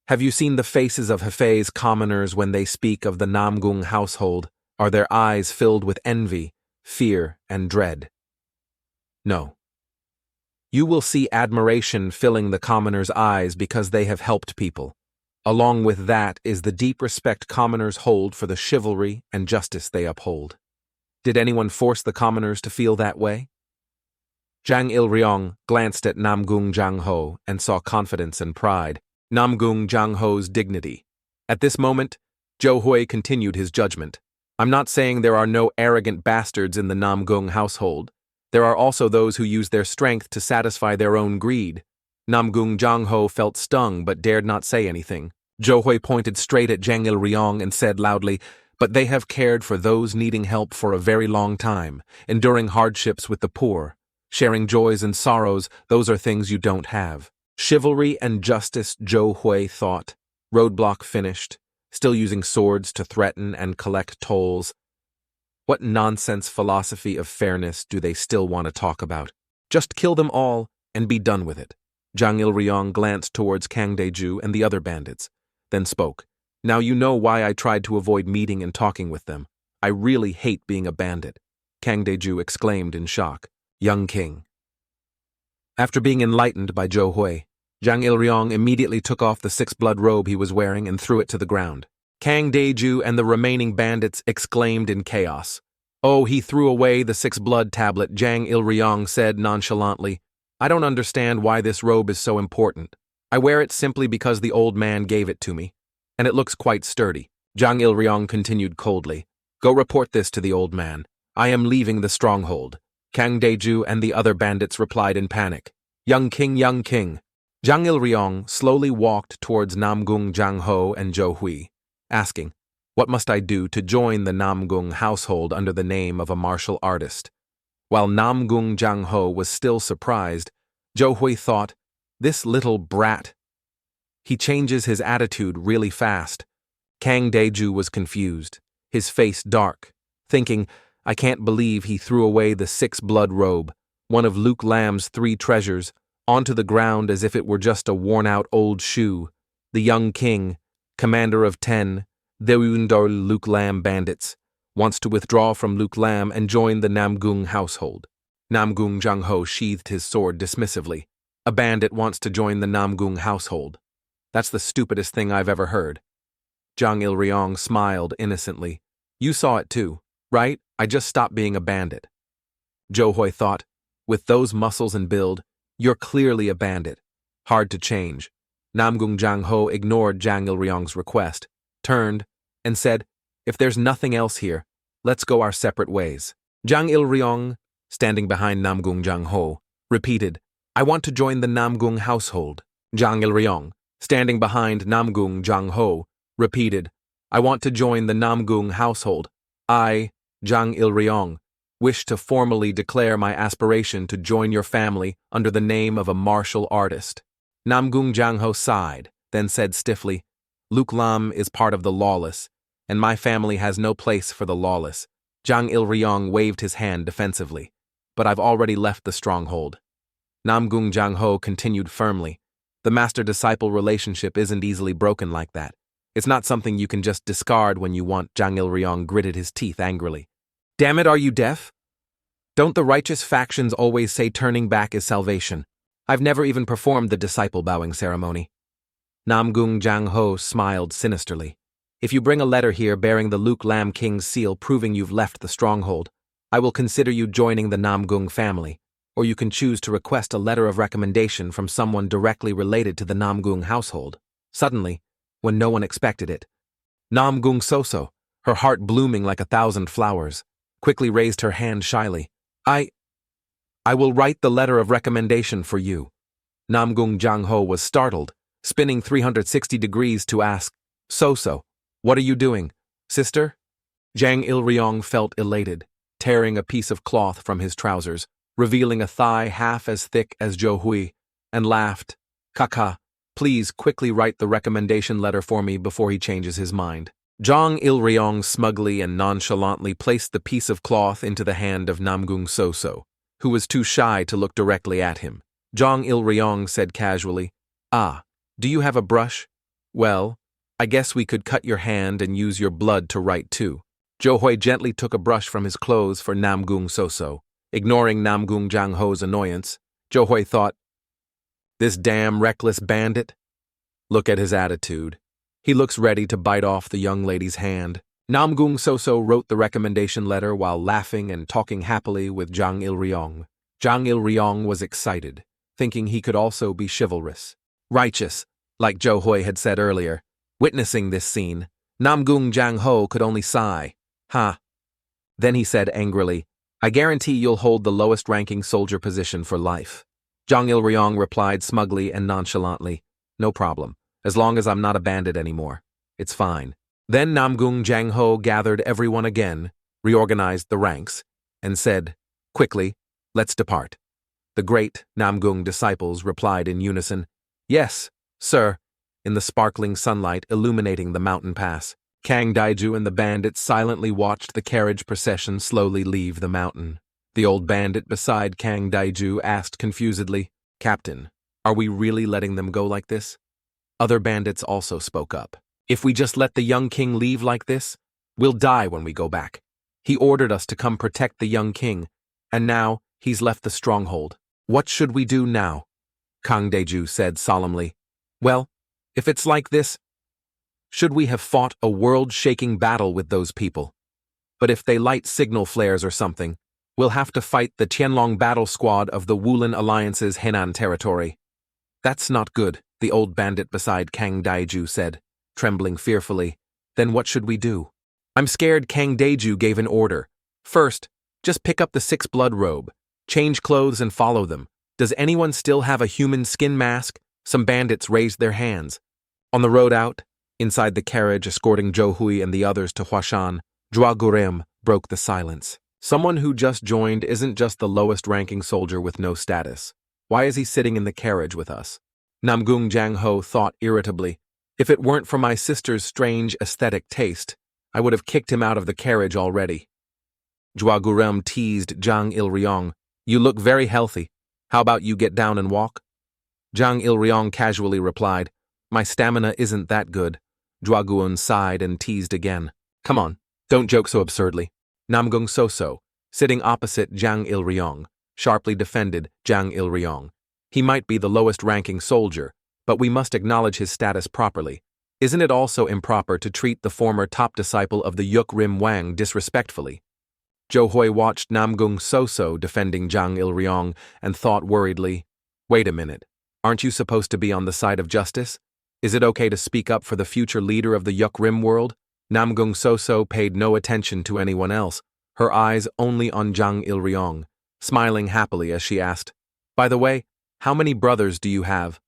Have you seen the faces of Hefei's commoners when they speak of the Namgung household? Are their eyes filled with envy, fear, and dread? No. You will see admiration filling the commoners' eyes because they have helped people. Along with that is the deep respect commoners hold for the chivalry and justice they uphold. Did anyone force the commoners to feel that way? Zhang Ilryong glanced at Namgung Jang Ho and saw confidence and pride. Namgung Jang Ho's dignity. At this moment, Zhou Hui continued his judgment. I'm not saying there are no arrogant bastards in the Namgung household. There are also those who use their strength to satisfy their own greed. Namgung Jang Ho felt stung but dared not say anything. Zhou Hui pointed straight at Zhang Ilryong and said loudly, but they have cared for those needing help for a very long time, enduring hardships with the poor, sharing joys and sorrows. Those are things you don't have. Chivalry and justice, Zhou Hui thought. Roadblock finished, still using swords to threaten and collect tolls. What nonsense philosophy of fairness do they still want to talk about? Just kill them all and be done with it. Zhang Ilryong glanced towards Kang Deju and the other bandits, then spoke. Now you know why I tried to avoid meeting and talking with them. I really hate being a bandit, Kang Deju exclaimed in shock. Young king. After being enlightened by Zhou Hui, Zhang Ilryong immediately took off the 6-blood robe he was wearing and threw it to the ground. Kang Deju and the remaining bandits exclaimed in chaos. Oh, he threw away the six-blood tablet, Jang Il-ryong said nonchalantly. I don't understand why this robe is so important. I wear it simply because the old man gave it to me, and it looks quite sturdy. Jang Il-ryong continued coldly. Go report this to the old man. I am leaving the stronghold. Kang Daeju and the other bandits replied in panic. Young king, young king. Jang Il-ryong slowly walked towards Namgung Jang-ho and Jo Hui, asking, what must I do to join the Namgung household under the name of a martial artist? While Namgung Jang-ho was still surprised, Jo Hui thought, this little brat. He changes his attitude really fast. Kang Daeju was confused, his face dark, thinking, I can't believe he threw away the six-blood robe, one of Luke Lam's 3 treasures, onto the ground as if it were just a worn-out old shoe. The young king, commander of 10, Deundor Luke Lam bandits, wants to withdraw from Luke Lam and join the Namgung household. Namgung Jang-ho sheathed his sword dismissively. A bandit wants to join the Namgung household. That's the stupidest thing I've ever heard. Jang Il-ryong smiled innocently. You saw it too, right? I just stopped being a bandit. Jo Hui thought, with those muscles and build, you're clearly a bandit. Hard to change. Namgung Jang-ho ignored Jang Il-ryong's request, turned, and said, if there's nothing else here, let's go our separate ways. Jang Il-ryong, standing behind Namgung Jang-ho, repeated, I want to join the Namgung household. Jang Il-ryong, standing behind Namgung Jang-ho, repeated, I want to join the Namgung household. I, Jang Il-ryong, wish to formally declare my aspiration to join your family under the name of a martial artist. Namgung Jang-ho sighed, then said stiffly, Luke Lam is part of the lawless, and my family has no place for the lawless. Jang Il-ryong waved his hand defensively, but I've already left the stronghold. Namgung Jang-ho continued firmly, the master-disciple relationship isn't easily broken like that. It's not something you can just discard when you want. Jang Il-ryong gritted his teeth angrily. Damn it, are you deaf? Don't the righteous factions always say turning back is salvation? I've never even performed the disciple bowing ceremony. Namgung Jang-ho smiled sinisterly. If you bring a letter here bearing the Luke Lam King's seal proving you've left the stronghold, I will consider you joining the Namgung family, or you can choose to request a letter of recommendation from someone directly related to the Namgung household. Suddenly, when no one expected it, Namgung Soso, her heart blooming like 1,000 flowers, quickly raised her hand shyly. I will write the letter of recommendation for you. Namgung Jang-ho was startled, spinning 360 degrees to ask, Soso, what are you doing, sister? Jang Il-ryong felt elated, tearing a piece of cloth from his trousers, revealing a thigh half as thick as Jo Hui, and laughed. Kaka, please quickly write the recommendation letter for me before he changes his mind. Jang Il-ryong smugly and nonchalantly placed the piece of cloth into the hand of Namgung Soso, who was too shy to look directly at him. Jang Il-ryong said casually, do you have a brush? Well, I guess we could cut your hand and use your blood to write too. Jo Hui gently took a brush from his clothes for Namgung Soso. Ignoring Namgung Jang-ho's annoyance, Jo Hui thought, this damn reckless bandit? Look at his attitude. He looks ready to bite off the young lady's hand. Namgung Soso wrote the recommendation letter while laughing and talking happily with Jang Il-ryong. Jang Il-ryong was excited, thinking he could also be chivalrous. Righteous, like Jo Hui had said earlier. Witnessing this scene, Namgung Jang-ho could only sigh. Then he said angrily, I guarantee you'll hold the lowest-ranking soldier position for life. Jang Il-ryong replied smugly and nonchalantly, no problem, as long as I'm not a bandit anymore. It's fine. Then Namgung Jang-ho gathered everyone again, reorganized the ranks, and said, quickly, let's depart. The great Namgung disciples replied in unison, yes, sir, in the sparkling sunlight illuminating the mountain pass. Kang Daeju and the bandits silently watched the carriage procession slowly leave the mountain. The old bandit beside Kang Daeju asked confusedly, Captain, are we really letting them go like this? Other bandits also spoke up. If we just let the young king leave like this, we'll die when we go back. He ordered us to come protect the young king, and now he's left the stronghold. What should we do now? Kang Daeju said solemnly. Well, if it's like this, should we have fought a world-shaking battle with those people? but if they light signal flares or something, we'll have to fight the Tianlong battle squad of the Wulin Alliance's Henan territory. That's not good, the old bandit beside Kang Daiju said, trembling fearfully. Then what should we do? I'm scared Kang Daiju gave an order. First, just pick up the 6 blood robe, change clothes and follow them. Does anyone still have a human skin mask? Some bandits raised their hands. On the road out, inside the carriage escorting Zhou Hui and the others to Huashan, Zhua Gurem broke the silence. Someone who just joined isn't just the lowest-ranking soldier with no status. Why is he sitting in the carriage with us? Namgung Jang Ho thought irritably. If it weren't for my sister's strange aesthetic taste, I would have kicked him out of the carriage already. Zhua Gurem teased Zhang Ilryong. You look very healthy. How about you get down and walk? Zhang Ilryong casually replied, My stamina isn't that good. Zhua Guun sighed and teased again. Come on, don't joke so absurdly. Namgung Soso, sitting opposite Zhang Ilryong, sharply defended Zhang Ilryong. He might be the lowest-ranking soldier, but we must acknowledge his status properly. Isn't it also improper to treat the former top disciple of the Yuk Rim Wang disrespectfully? Zhou Hui watched Namgung Soso defending Zhang Ilryong and thought worriedly, Wait a minute, aren't you supposed to be on the side of justice? Is it okay to speak up for the future leader of the Yuk Rim world? Namgung Soso paid no attention to anyone else, her eyes only on Zhang Ilryong, smiling happily as she asked, By the way, how many brothers do you have?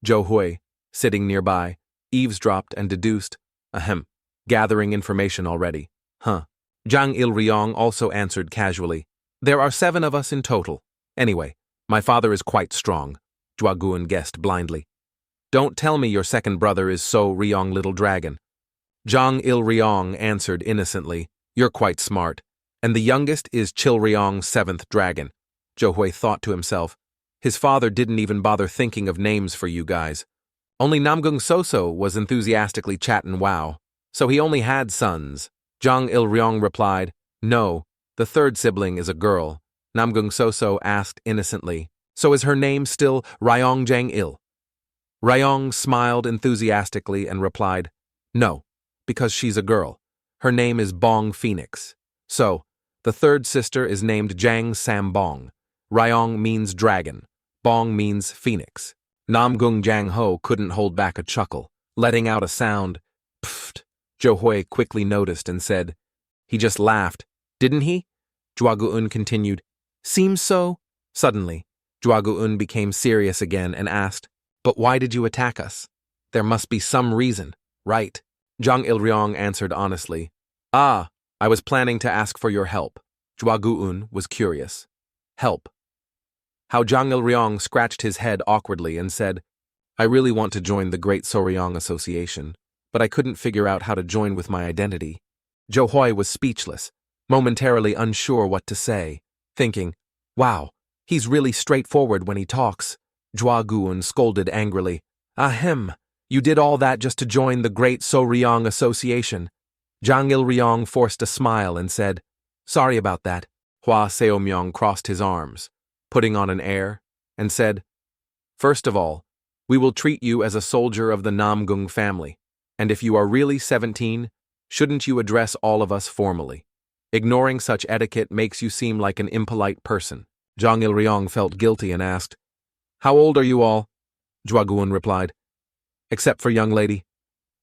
Zhou Hui, sitting nearby, eavesdropped and deduced, gathering information already. Zhang Ilryong also answered casually, There are 7 of us in total. Anyway, my father is quite strong, Zhua Guan guessed blindly. Don't tell me your second brother is So Ryong Little Dragon. Zhang Ilryong answered innocently, You're quite smart. And the youngest is Chil Ryong 7th Dragon. Zhou Hui thought to himself, His father didn't even bother thinking of names for you guys. Only Namgung Soso was enthusiastically chattin' wow, so he only had sons. Zhang Ilryong replied, No, the third sibling is a girl. Namgung Soso asked innocently, So is her name still Ryong Jang Il? Ryong smiled enthusiastically and replied, No, because she's a girl. Her name is Bong Phoenix. So, the third sister is named Jang Sam Bong. Ryong means dragon. Bong means phoenix. Namgung Jang Ho couldn't hold back a chuckle, letting out a sound. Pfft. Zhou Hui quickly noticed and said, He just laughed, didn't he? Zhua Guun continued, Seems so. Suddenly, Zhua Guun became serious again and asked, But why did you attack us? There must be some reason, right? Zhang Ilryong answered honestly, I was planning to ask for your help. Zhua Guun was curious. Help. How Zhang Ilryong scratched his head awkwardly and said, I really want to join the Great Soryong Association, but I couldn't figure out how to join with my identity. Zhou Hui was speechless, momentarily unsure what to say, thinking, Wow, he's really straightforward when he talks. Zhua Guun scolded angrily, You did all that just to join the Great Soryong Association. Zhang Ilryong forced a smile and said, Sorry about that. Hua Seomyong crossed his arms, putting on an air, and said, First of all, we will treat you as a soldier of the Namgung family, and if you are really 17, shouldn't you address all of us formally? Ignoring such etiquette makes you seem like an impolite person. Zhang Ilryong felt guilty and asked, How old are you all? Zhua Guan replied, Except for young lady.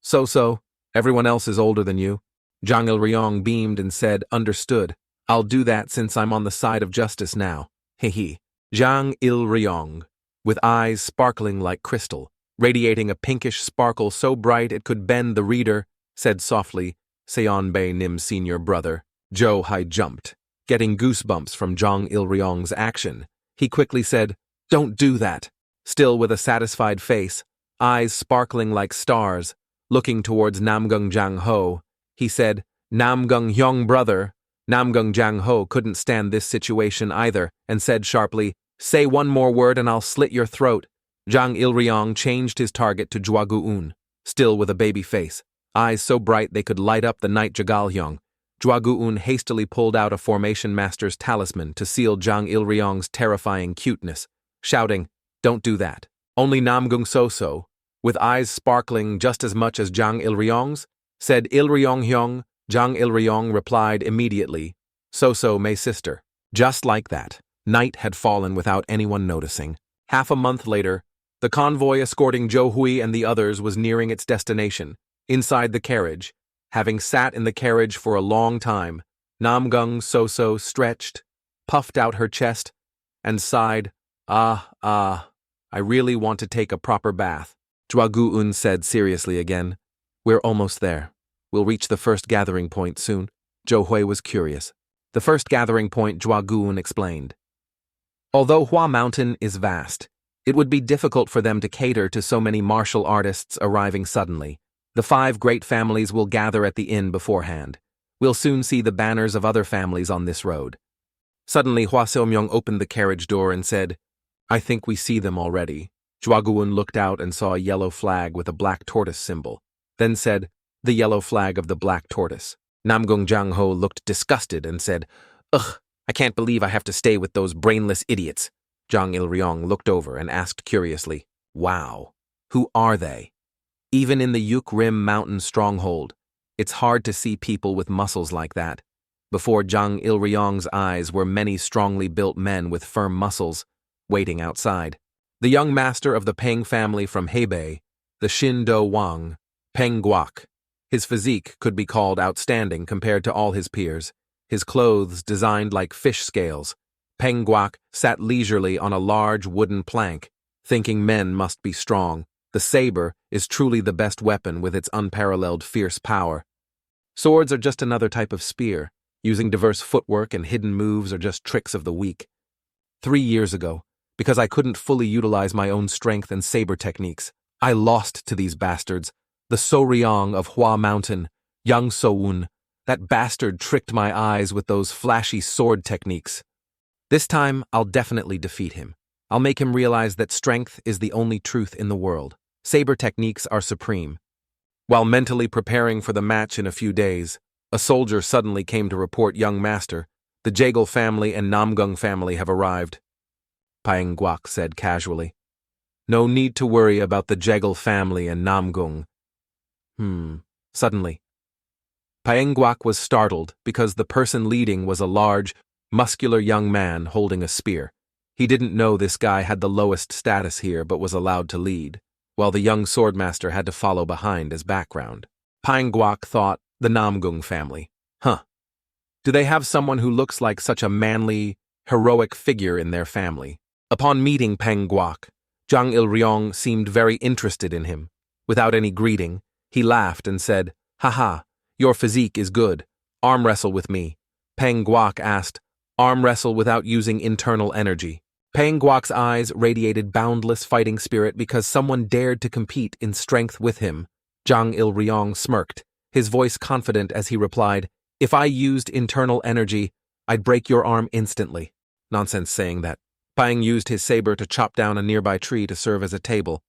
So, everyone else is older than you. Zhang Ilryong beamed and said, Understood. I'll do that since I'm on the side of justice now. Hehe. Zhang Ilryong, with eyes sparkling like crystal, radiating a pinkish sparkle so bright it could bend the reader, said softly, Seonbae Nim's senior brother. Zhou Hai jumped, getting goosebumps from Zhang Ilryong's action. He quickly said, Don't do that. Still with a satisfied face, eyes sparkling like stars, looking towards Namgung Jang Ho, he said, Namgung Hyung brother. Namgung Jang Ho couldn't stand this situation either, and said sharply, Say one more word and I'll slit your throat. Zhang Ilryong changed his target to Zhua Guun, still with a baby face, eyes so bright they could light up the night Jagalhyong. Zhua Guun hastily pulled out a Formation Master's talisman to seal Zhang Ilryong's terrifying cuteness, shouting, Don't do that. Only Namgung Soso, with eyes sparkling just as much as Zhang Ilryong's, said Ilryong Hyung, Zhang Ilryong replied immediately, So, my sister. Just like that, night had fallen without anyone noticing. Half a month later, the convoy escorting Zhou Hui and the others was nearing its destination. Inside the carriage, having sat in the carriage for a long time, Namgung So stretched, puffed out her chest, and sighed, I really want to take a proper bath. Zhuaguun said seriously again, We're almost there. We'll reach the first gathering point soon. Zhou Hui was curious. The first gathering point, Zhuaguun explained. Although Hua Mountain is vast, it would be difficult for them to cater to so many martial artists arriving suddenly. The 5 great families will gather at the inn beforehand. We'll soon see the banners of other families on this road. Suddenly, Hua Seomyong opened the carriage door and said, I think we see them already. Zhuaguun looked out and saw a yellow flag with a black tortoise symbol, then said, The yellow flag of the black tortoise. Namgung Jangho looked disgusted and said, Ugh, I can't believe I have to stay with those brainless idiots. Zhang Ilryong looked over and asked curiously, Wow, who are they? Even in the Yuk Rim Mountain stronghold, it's hard to see people with muscles like that. Before Zhang Ilryong's eyes were many strongly built men with firm muscles, waiting outside. The young master of the Peng family from Hebei, the Shin Do Wang, Peng Guok. His physique could be called outstanding compared to all his peers, his clothes designed like fish scales. Peng Guok sat leisurely on a large wooden plank, thinking men must be strong. The saber is truly the best weapon with its unparalleled fierce power. Swords are just another type of spear. Using diverse footwork and hidden moves are just tricks of the weak. 3 years ago, because I couldn't fully utilize my own strength and saber techniques, I lost to these bastards. The So-ryong of Hua Mountain, Yang So-un, that bastard tricked my eyes with those flashy sword techniques. This time, I'll definitely defeat him. I'll make him realize that strength is the only truth in the world. Saber techniques are supreme. While mentally preparing for the match in a few days, a soldier suddenly came to report, Young Master, the Jagal family and Namgung family have arrived. Paeng Guok said casually. No need to worry about the Jagal family and Namgung. Suddenly, Paeng Guok was startled because the person leading was a large, muscular young man holding a spear. He didn't know this guy had the lowest status here but was allowed to lead, while the young swordmaster had to follow behind as background. Paeng Guok thought, the Namgung family. Do they have someone who looks like such a manly, heroic figure in their family? Upon meeting Paeng Guok, Zhang Ilryong seemed very interested in him. Without any greeting, he laughed and said, Haha, your physique is good. Arm wrestle with me. Paeng Guok asked, Arm wrestle without using internal energy. Paeng Guok's eyes radiated boundless fighting spirit because someone dared to compete in strength with him. Zhang Ilryong smirked, his voice confident as he replied, If I used internal energy, I'd break your arm instantly. Nonsense saying that. Paeng used his saber to chop down a nearby tree to serve as a table.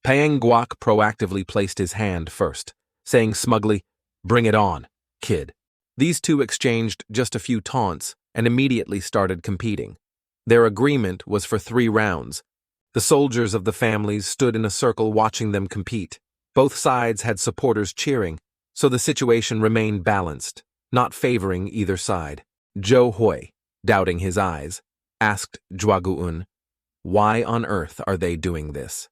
Paeng Guok proactively placed his hand first, saying smugly, Bring it on, kid. These two exchanged just a few taunts and immediately started competing. Their agreement was for 3 rounds. The soldiers of the families stood in a circle watching them compete. Both sides had supporters cheering, so the situation remained balanced, not favoring either side. Zhou Hui, doubting his eyes, asked Zhuaguun, Why on earth are they doing this?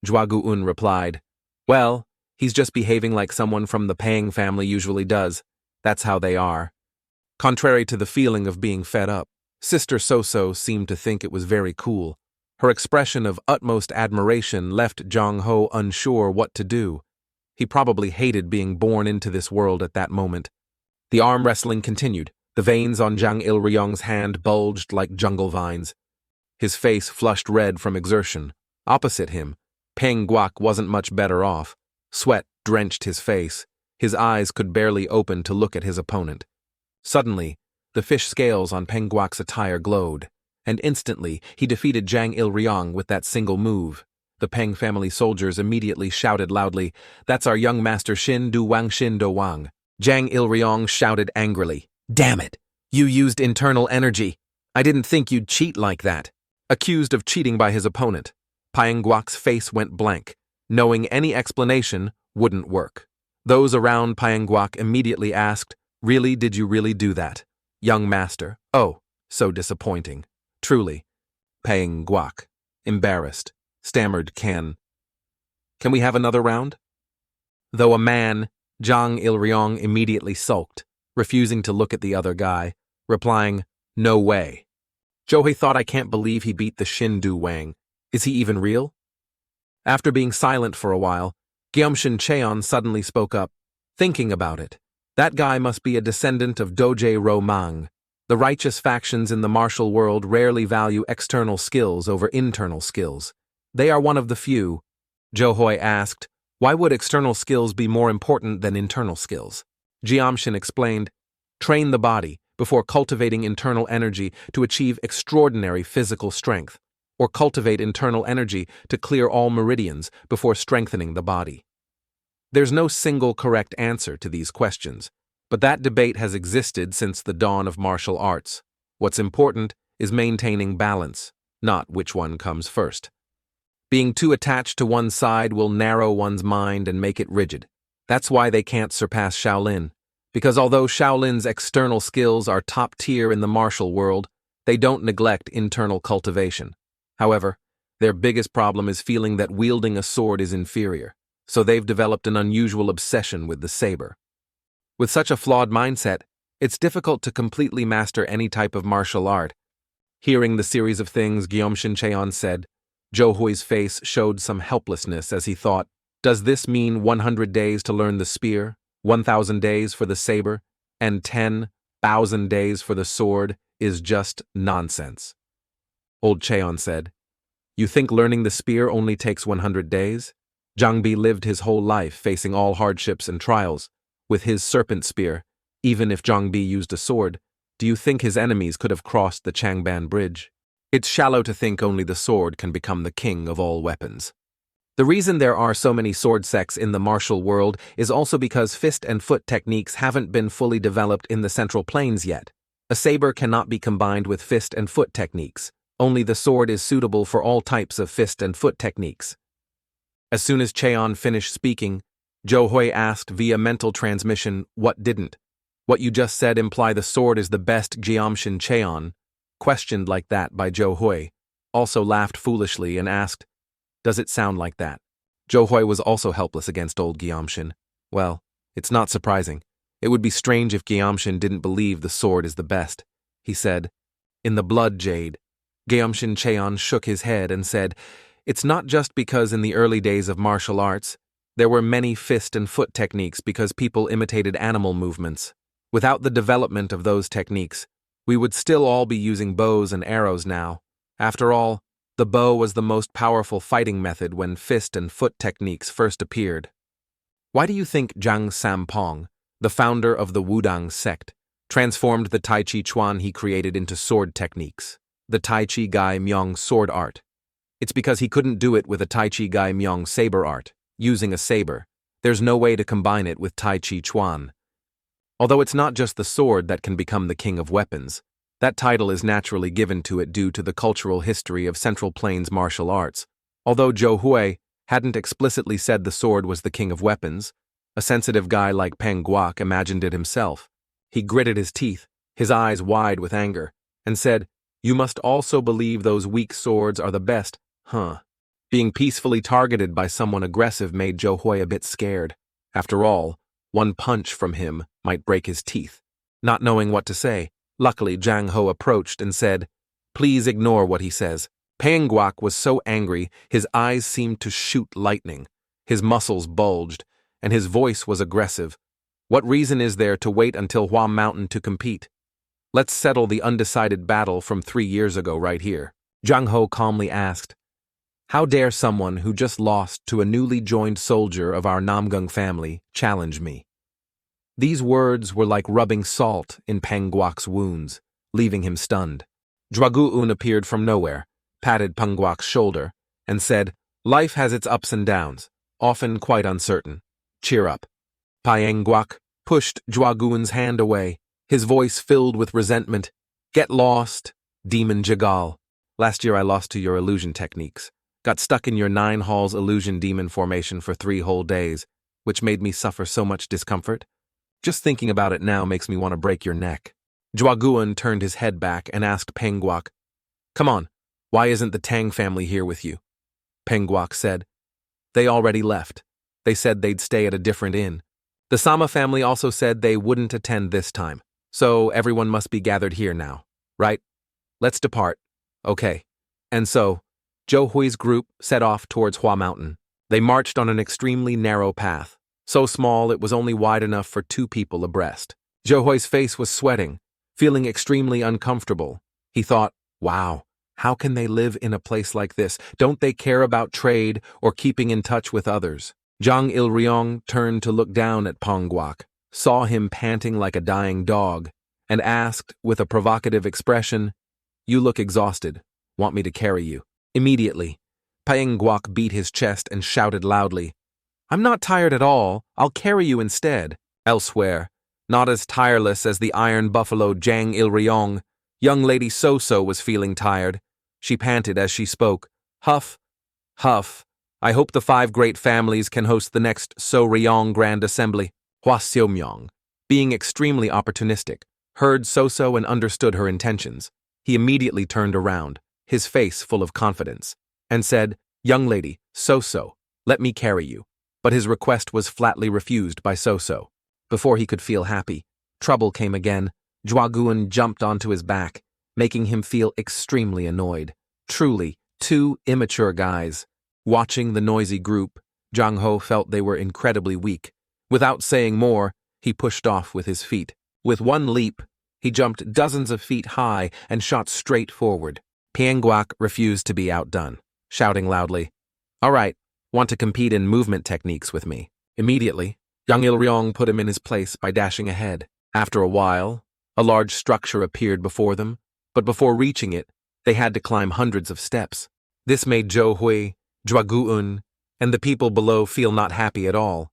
Zhuaguun replied, Well, he's just behaving like someone from the Paeng family usually does. That's how they are. Contrary to the feeling of being fed up, Sister So seemed to think it was very cool. Her expression of utmost admiration left Zhang Ho unsure what to do. He probably hated being born into this world at that moment. The arm wrestling continued. The veins on Zhang Ilryong's hand bulged like jungle vines. His face flushed red from exertion. Opposite him, Paeng Guok wasn't much better off. Sweat drenched his face. His eyes could barely open to look at his opponent. Suddenly, the fish scales on Paeng Guok's attire glowed, and instantly he defeated Zhang Ilryong with that single move. The Paeng family soldiers immediately shouted loudly, That's our young master Shin Do Wang Shin Do Wang. Zhang Ilryong shouted angrily, Damn it! You used internal energy. I didn't think you'd cheat like that. Accused of cheating by his opponent, Paeng Guok's face went blank, knowing any explanation wouldn't work. Those around Payanguak immediately asked, "Really, did you really do that? Young master, oh, so disappointing. Truly." Payanguak, embarrassed, stammered, Can we have another round?" Though a man, Zhang Ilryong immediately sulked, refusing to look at the other guy, replying, "No way." Zhou thought, "I can't believe he beat the Shindu Wang. Is he even real?" After being silent for a while, Gyumshin Cheon suddenly spoke up, "Thinking about it, that guy must be a descendant of Doje Ro Mang. The righteous factions in the martial world rarely value external skills over internal skills. They are one of the few." Zhou asked, "Why would external skills be more important than internal skills?" Gyumshin explained, "Train the body before cultivating internal energy to achieve extraordinary physical strength, or cultivate internal energy to clear all meridians before strengthening the body." There's no single correct answer to these questions, but that debate has existed since the dawn of martial arts. What's important is maintaining balance, not which one comes first. Being too attached to one side will narrow one's mind and make it rigid. That's why they can't surpass Shaolin, because although Shaolin's external skills are top tier in the martial world, they don't neglect internal cultivation. However, their biggest problem is feeling that wielding a sword is inferior, so they've developed an unusual obsession with the saber. With such a flawed mindset, it's difficult to completely master any type of martial art. Hearing the series of things Gyumshin Cheon said, Zhou Hui's face showed some helplessness as he thought, does this mean 100 days to learn the spear, 1,000 days for the saber, and 10,000 days for the sword is just nonsense? Old Cheon said, "You think learning the spear only takes 100 days? Zhang Bi lived his whole life facing all hardships and trials. With his serpent spear, even if Zhang Bi used a sword, do you think his enemies could have crossed the Changban Bridge? It's shallow to think only the sword can become the king of all weapons." The reason there are so many sword sects in the martial world is also because fist and foot techniques haven't been fully developed in the Central Plains yet. A saber cannot be combined with fist and foot techniques. Only the sword is suitable for all types of fist and foot techniques. As soon as Cheon finished speaking, Zhou Hui asked via mental transmission, "What didn't? What you just said imply the sword is the best?" Gyumshin Cheon, questioned like that by Zhou Hui, also laughed foolishly and asked, "Does it sound like that?" Zhou Hui was also helpless against old Gyumshin. Well, it's not surprising. It would be strange if Gyumshin didn't believe the sword is the best. He said, "In the blood, Jade." Gyumshin Cheon shook his head and said, "It's not just because in the early days of martial arts, there were many fist and foot techniques because people imitated animal movements. Without the development of those techniques, we would still all be using bows and arrows now. After all, the bow was the most powerful fighting method when fist and foot techniques first appeared." Why do you think Zhang Sampong, the founder of the Wudang sect, transformed the Tai Chi Chuan he created into sword techniques, the Tai Chi Gai Myong sword art? It's because he couldn't do it with a Tai Chi Gai Myong saber art, using a saber. There's no way to combine it with Tai Chi Chuan. Although it's not just the sword that can become the king of weapons, that title is naturally given to it due to the cultural history of Central Plains martial arts. Although Zhou Hui hadn't explicitly said the sword was the king of weapons, a sensitive guy like Peng Guok imagined it himself. He gritted his teeth, his eyes wide with anger, and said, "You must also believe those weak swords are the best, huh?" Being peacefully targeted by someone aggressive made Zhou Hui a bit scared. After all, one punch from him might break his teeth. Not knowing what to say, luckily Zhang Ho approached and said, "Please ignore what he says." Peng Guok was so angry his eyes seemed to shoot lightning, his muscles bulged, and his voice was aggressive. "What reason is there to wait until Hua Mountain to compete? Let's settle the undecided battle from 3 years ago right here." Zhang Ho calmly asked, "How dare someone who just lost to a newly joined soldier of our Namong family challenge me?" These words were like rubbing salt in Peng Guok's wounds, leaving him stunned. Dragu-un appeared from nowhere, patted Peng Guok's shoulder, and said, "Life has its ups and downs, often quite uncertain. Cheer up." Peng Guok pushed Dragu-un's hand away, his voice filled with resentment. "Get lost, Demon Jagal. Last year I lost to your illusion techniques. Got stuck in your 9 halls illusion demon formation for 3 whole days. which made me suffer so much discomfort. Just thinking about it now makes me want to break your neck. Juaguan turned his head back and asked Pengguak, "Come on, why isn't the Tang family here with you?" Pengguak said, "They already left. They said they'd stay at a different inn. The Sama family also said they wouldn't attend this time, so everyone must be gathered here now, right? Let's depart." Okay. And so, Zhou Hui's group set off towards Hua Mountain. They marched on an extremely narrow path, so small it was only wide enough for 2 people abreast. Zhou Hui's face was sweating, feeling extremely uncomfortable. He thought, wow, how can they live in a place like this? Don't they care about trade or keeping in touch with others? Zhang Ilryong turned to look down at Pengguak, saw him panting like a dying dog, and asked with a provocative expression, "You look exhausted. Want me to carry you?" Immediately, Pengguak beat his chest and shouted loudly, "I'm not tired at all. I'll carry you instead." Elsewhere, not as tireless as the iron buffalo Zhang Ilryong, young lady So-So was feeling tired. She panted as she spoke, "Huff, huff. I hope the 5 great families can host the next So-Ryong Grand Assembly." Hua Xiaomyong, being extremely opportunistic, heard So-So and understood her intentions. He immediately turned around, his face full of confidence, and said, "Young lady, So-So, let me carry you." But his request was flatly refused by So-So. Before he could feel happy, trouble came again. Juaguan jumped onto his back, making him feel extremely annoyed. Truly, 2 immature guys. Watching the noisy group, Zhang Ho felt they were incredibly weak. Without saying more, he pushed off with his feet. With one leap, he jumped dozens of feet high and shot straight forward. Pengguak refused to be outdone, shouting loudly, "All right, want to compete in movement techniques with me?" Immediately, Yang Ilryong put him in his place by dashing ahead. After a while, a large structure appeared before them, but before reaching it, they had to climb hundreds of steps. This made Zhou Hui, Juaguan, and the people below feel not happy at all.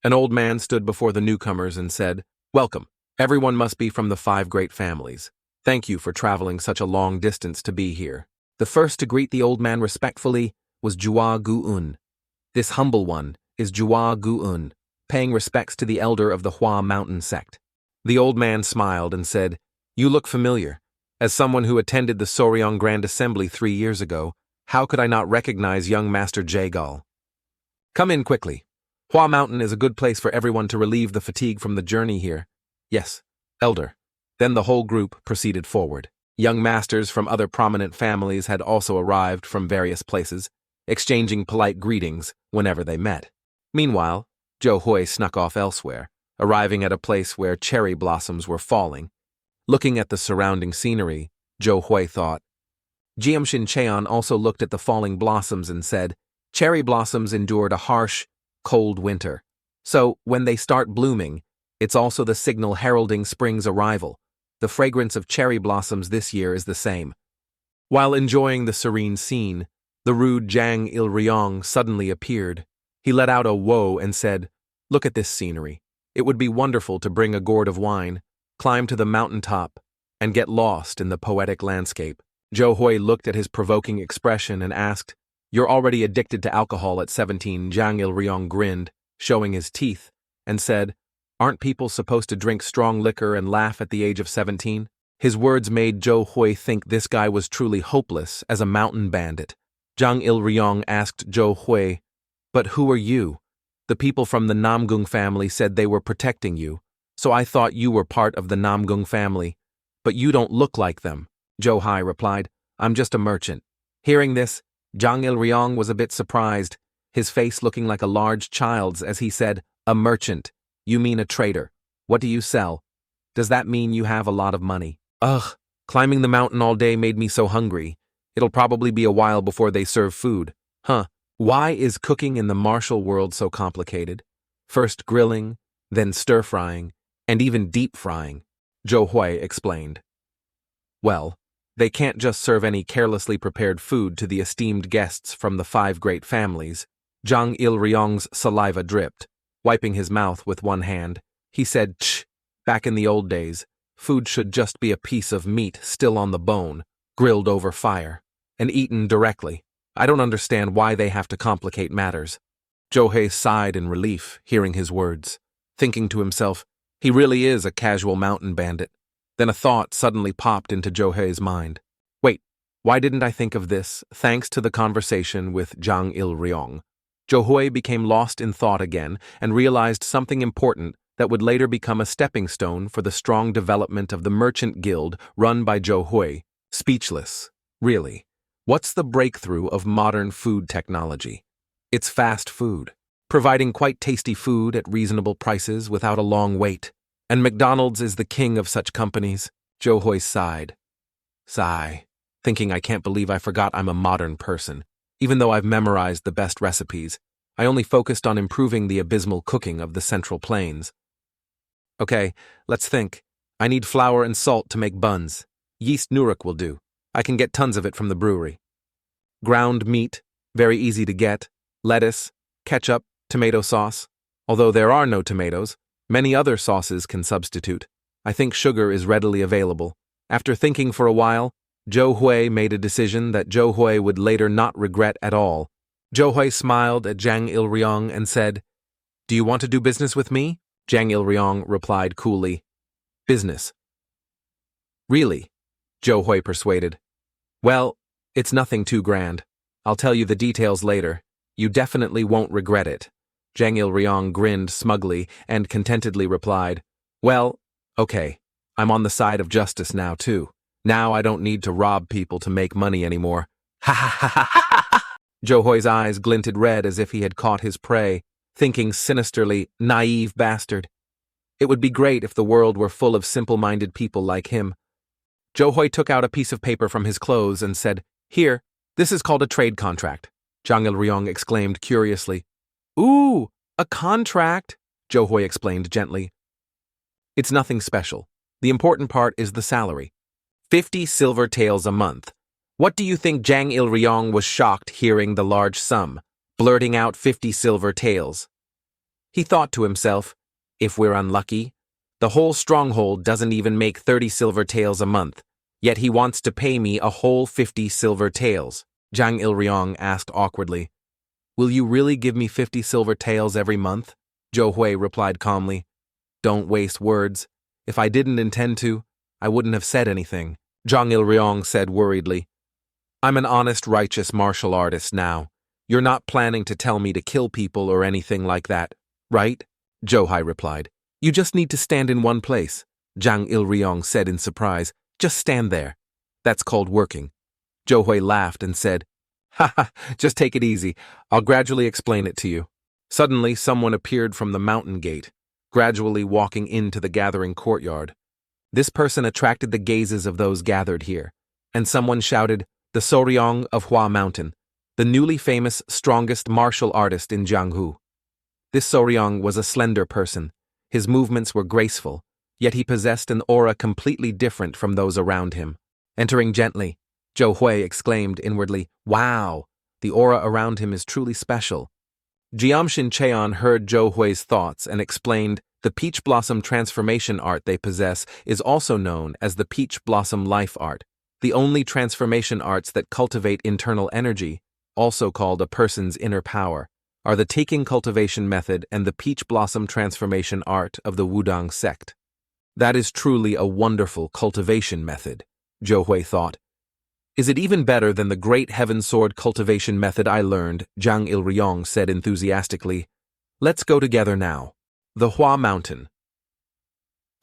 An old man stood before the newcomers and said, "Welcome. Everyone must be from the 5 great families. Thank you for traveling such a long distance to be here." The first to greet the old man respectfully was Juaguan. This humble one is Juaguan, paying respects to the elder of the Hua Mountain sect. The old man smiled and said, "You look familiar. As someone who attended the So-Ryong Grand Assembly 3 years ago, how could I not recognize young Master Jagal? Come in quickly. Hua Mountain is a good place for everyone to relieve the fatigue from the journey here." "Yes, elder." Then the whole group proceeded forward. Young masters from other prominent families had also arrived from various places, exchanging polite greetings whenever they met. Meanwhile, Zhou Hui snuck off elsewhere, arriving at a place where cherry blossoms were falling. Looking at the surrounding scenery, Zhou Hui thought. Jiamshin Cheon also looked at the falling blossoms and said, "Cherry blossoms endured a harsh, cold winter. So, when they start blooming, it's also the signal heralding spring's arrival. The fragrance of cherry blossoms this year is the same." While enjoying the serene scene, the rude Zhang Ilryong suddenly appeared. He let out a whoa and said, "Look at this scenery. It would be wonderful to bring a gourd of wine, climb to the mountaintop, and get lost in the poetic landscape." Zhou Hui looked at his provoking expression and asked, "You're already addicted to alcohol at 17, Zhang Ilryong grinned, showing his teeth, and said, "Aren't people supposed to drink strong liquor and laugh at the age of 17? His words made Zhou Hui think this guy was truly hopeless as a mountain bandit. Zhang Ilryong asked Zhou Hui, "But who are you? The people from the Namgung family said they were protecting you, so I thought you were part of the Namgung family. But you don't look like them." Zhou Hai replied, "I'm just a merchant." Hearing this, Zhang Ilryong was a bit surprised, his face looking like a large child's as he said, "A merchant? You mean a trader. What do you sell? Does that mean you have a lot of money?" "Ugh, climbing the mountain all day made me so hungry. It'll probably be a while before they serve food." "Huh. Why is cooking in the martial world so complicated? First grilling, then stir-frying, and even deep-frying," Zhou Hui explained. "Well, they can't just serve any carelessly prepared food to the esteemed guests from the 5 great families." Zhang Ilryong's saliva dripped. Wiping his mouth with one hand, he said, "Tch, back in the old days, food should just be a piece of meat still on the bone, grilled over fire, and eaten directly. I don't understand why they have to complicate matters." Zhou sighed in relief, hearing his words, thinking to himself, he really is a casual mountain bandit. Then a thought suddenly popped into Zhou mind. Wait, why didn't I think of this? Thanks to the conversation with Zhang Ilryong, Zhou became lost in thought again and realized something important that would later become a stepping stone for the strong development of the merchant guild run by Zhou. Speechless. Really. What's the breakthrough of modern food technology? It's fast food, providing quite tasty food at reasonable prices without a long wait. And McDonald's is the king of such companies. Zhou sighed. Sigh, thinking I can't believe I forgot I'm a modern person. Even though I've memorized the best recipes, I only focused on improving the abysmal cooking of the Central Plains. Okay, let's think. I need flour and salt to make buns. Yeast nuruk will do. I can get tons of it from the brewery. Ground meat, very easy to get. Lettuce, ketchup, tomato sauce. Although there are no tomatoes, many other sauces can substitute. I think sugar is readily available. After thinking for a while, Zhou made a decision that Zhou would later not regret at all. Zhou smiled at Zhang Ilryong and said, "Do you want to do business with me?" Zhang Ilryong replied coolly, "Business." "Really?" Zhou persuaded. "Well, it's nothing too grand. I'll tell you the details later. You definitely won't regret it." Zhang Ilryong grinned smugly and contentedly replied, "Well, okay, I'm on the side of justice now too. Now I don't need to rob people to make money anymore." Ha ha ha ha ha ha! Zhou eyes glinted red as if he had caught his prey, thinking sinisterly, naive bastard. It would be great if the world were full of simple-minded people like him. Zhou took out a piece of paper from his clothes and said, "Here, this is called a trade contract." Zhang Ilryong exclaimed curiously. "Ooh, a contract," Zhou explained gently. "It's nothing special. The important part is the salary. 50 silver taels a month. What do you think Zhang Ilryong was shocked hearing the large sum, blurting out 50 silver taels? He thought to himself, if we're unlucky, the whole stronghold doesn't even make 30 silver taels a month, yet he wants to pay me a whole 50 silver taels. Zhang Ilryong asked awkwardly. "Will you really give me 50 silver taels every month?" Zhou replied calmly. "Don't waste words. If I didn't intend to, I wouldn't have said anything," Zhang Ilryong said worriedly. "I'm an honest, righteous martial artist now. You're not planning to tell me to kill people or anything like that, right?" Zhou replied. "You just need to stand in one place," Zhang Ilryong said in surprise. "Just stand there. That's called working." Zhou laughed and said, "Ha ha, just take it easy. I'll gradually explain it to you." Suddenly, someone appeared from the mountain gate, gradually walking into the gathering courtyard. This person attracted the gazes of those gathered here, and someone shouted, "The Soryong of Hua Mountain, the newly famous, strongest martial artist in Jianghu." This Soryong was a slender person. His movements were graceful, yet he possessed an aura completely different from those around him. Entering gently, Zhou exclaimed inwardly, "Wow, the aura around him is truly special." Jiamshin Cheon heard Zhou thoughts and explained, the peach blossom transformation art they possess is also known as the peach blossom life art, the only transformation arts that cultivate internal energy, also called a person's inner power, are the taking cultivation method and the peach blossom transformation art of the Wudang sect. That is truly a wonderful cultivation method, Zhou thought. Is it even better than the great heaven sword cultivation method I learned? Zhang Ilryong said enthusiastically. Let's go together now. The Hua Mountain.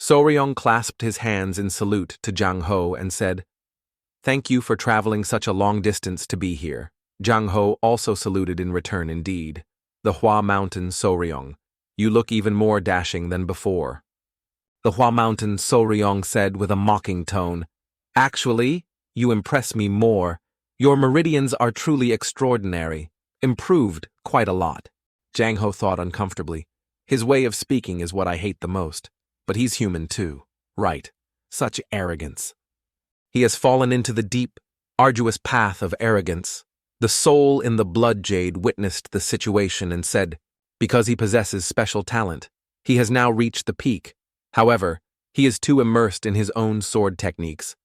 Soryong clasped his hands in salute to Zhang Ho and said, "Thank you for traveling such a long distance to be here." Zhang Ho also saluted in return indeed. The Hua Mountain Soryong. You look even more dashing than before. The Hua Mountain Soryong said with a mocking tone, "Actually, you impress me more. Your meridians are truly extraordinary. Improved quite a lot." Zhang Ho thought uncomfortably. His way of speaking is what I hate the most. But he's human too. Right. Such arrogance. He has fallen into the deep, arduous path of arrogance. The soul in the blood jade witnessed the situation and said, because he possesses special talent, he has now reached the peak. However, he is too immersed in his own sword techniques.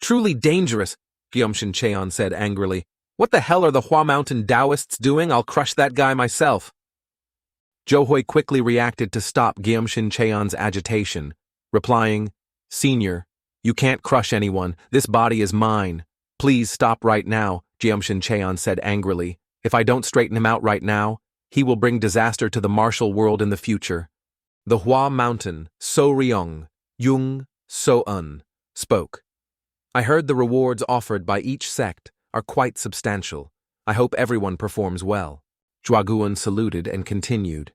Truly dangerous, Gyumshin Cheon said angrily. What the hell are the Hua Mountain Taoists doing? I'll crush that guy myself. Zhou Hui quickly reacted to stop Gyumshin Cheon's agitation, replying, "Senior, you can't crush anyone. This body is mine. Please stop right now," Gyumshin Cheon said angrily. "If I don't straighten him out right now, he will bring disaster to the martial world in the future." The Hua Mountain, So Ryong, Jung So-un, spoke. "I heard the rewards offered by each sect are quite substantial. I hope everyone performs well." Zhuaguan saluted and continued.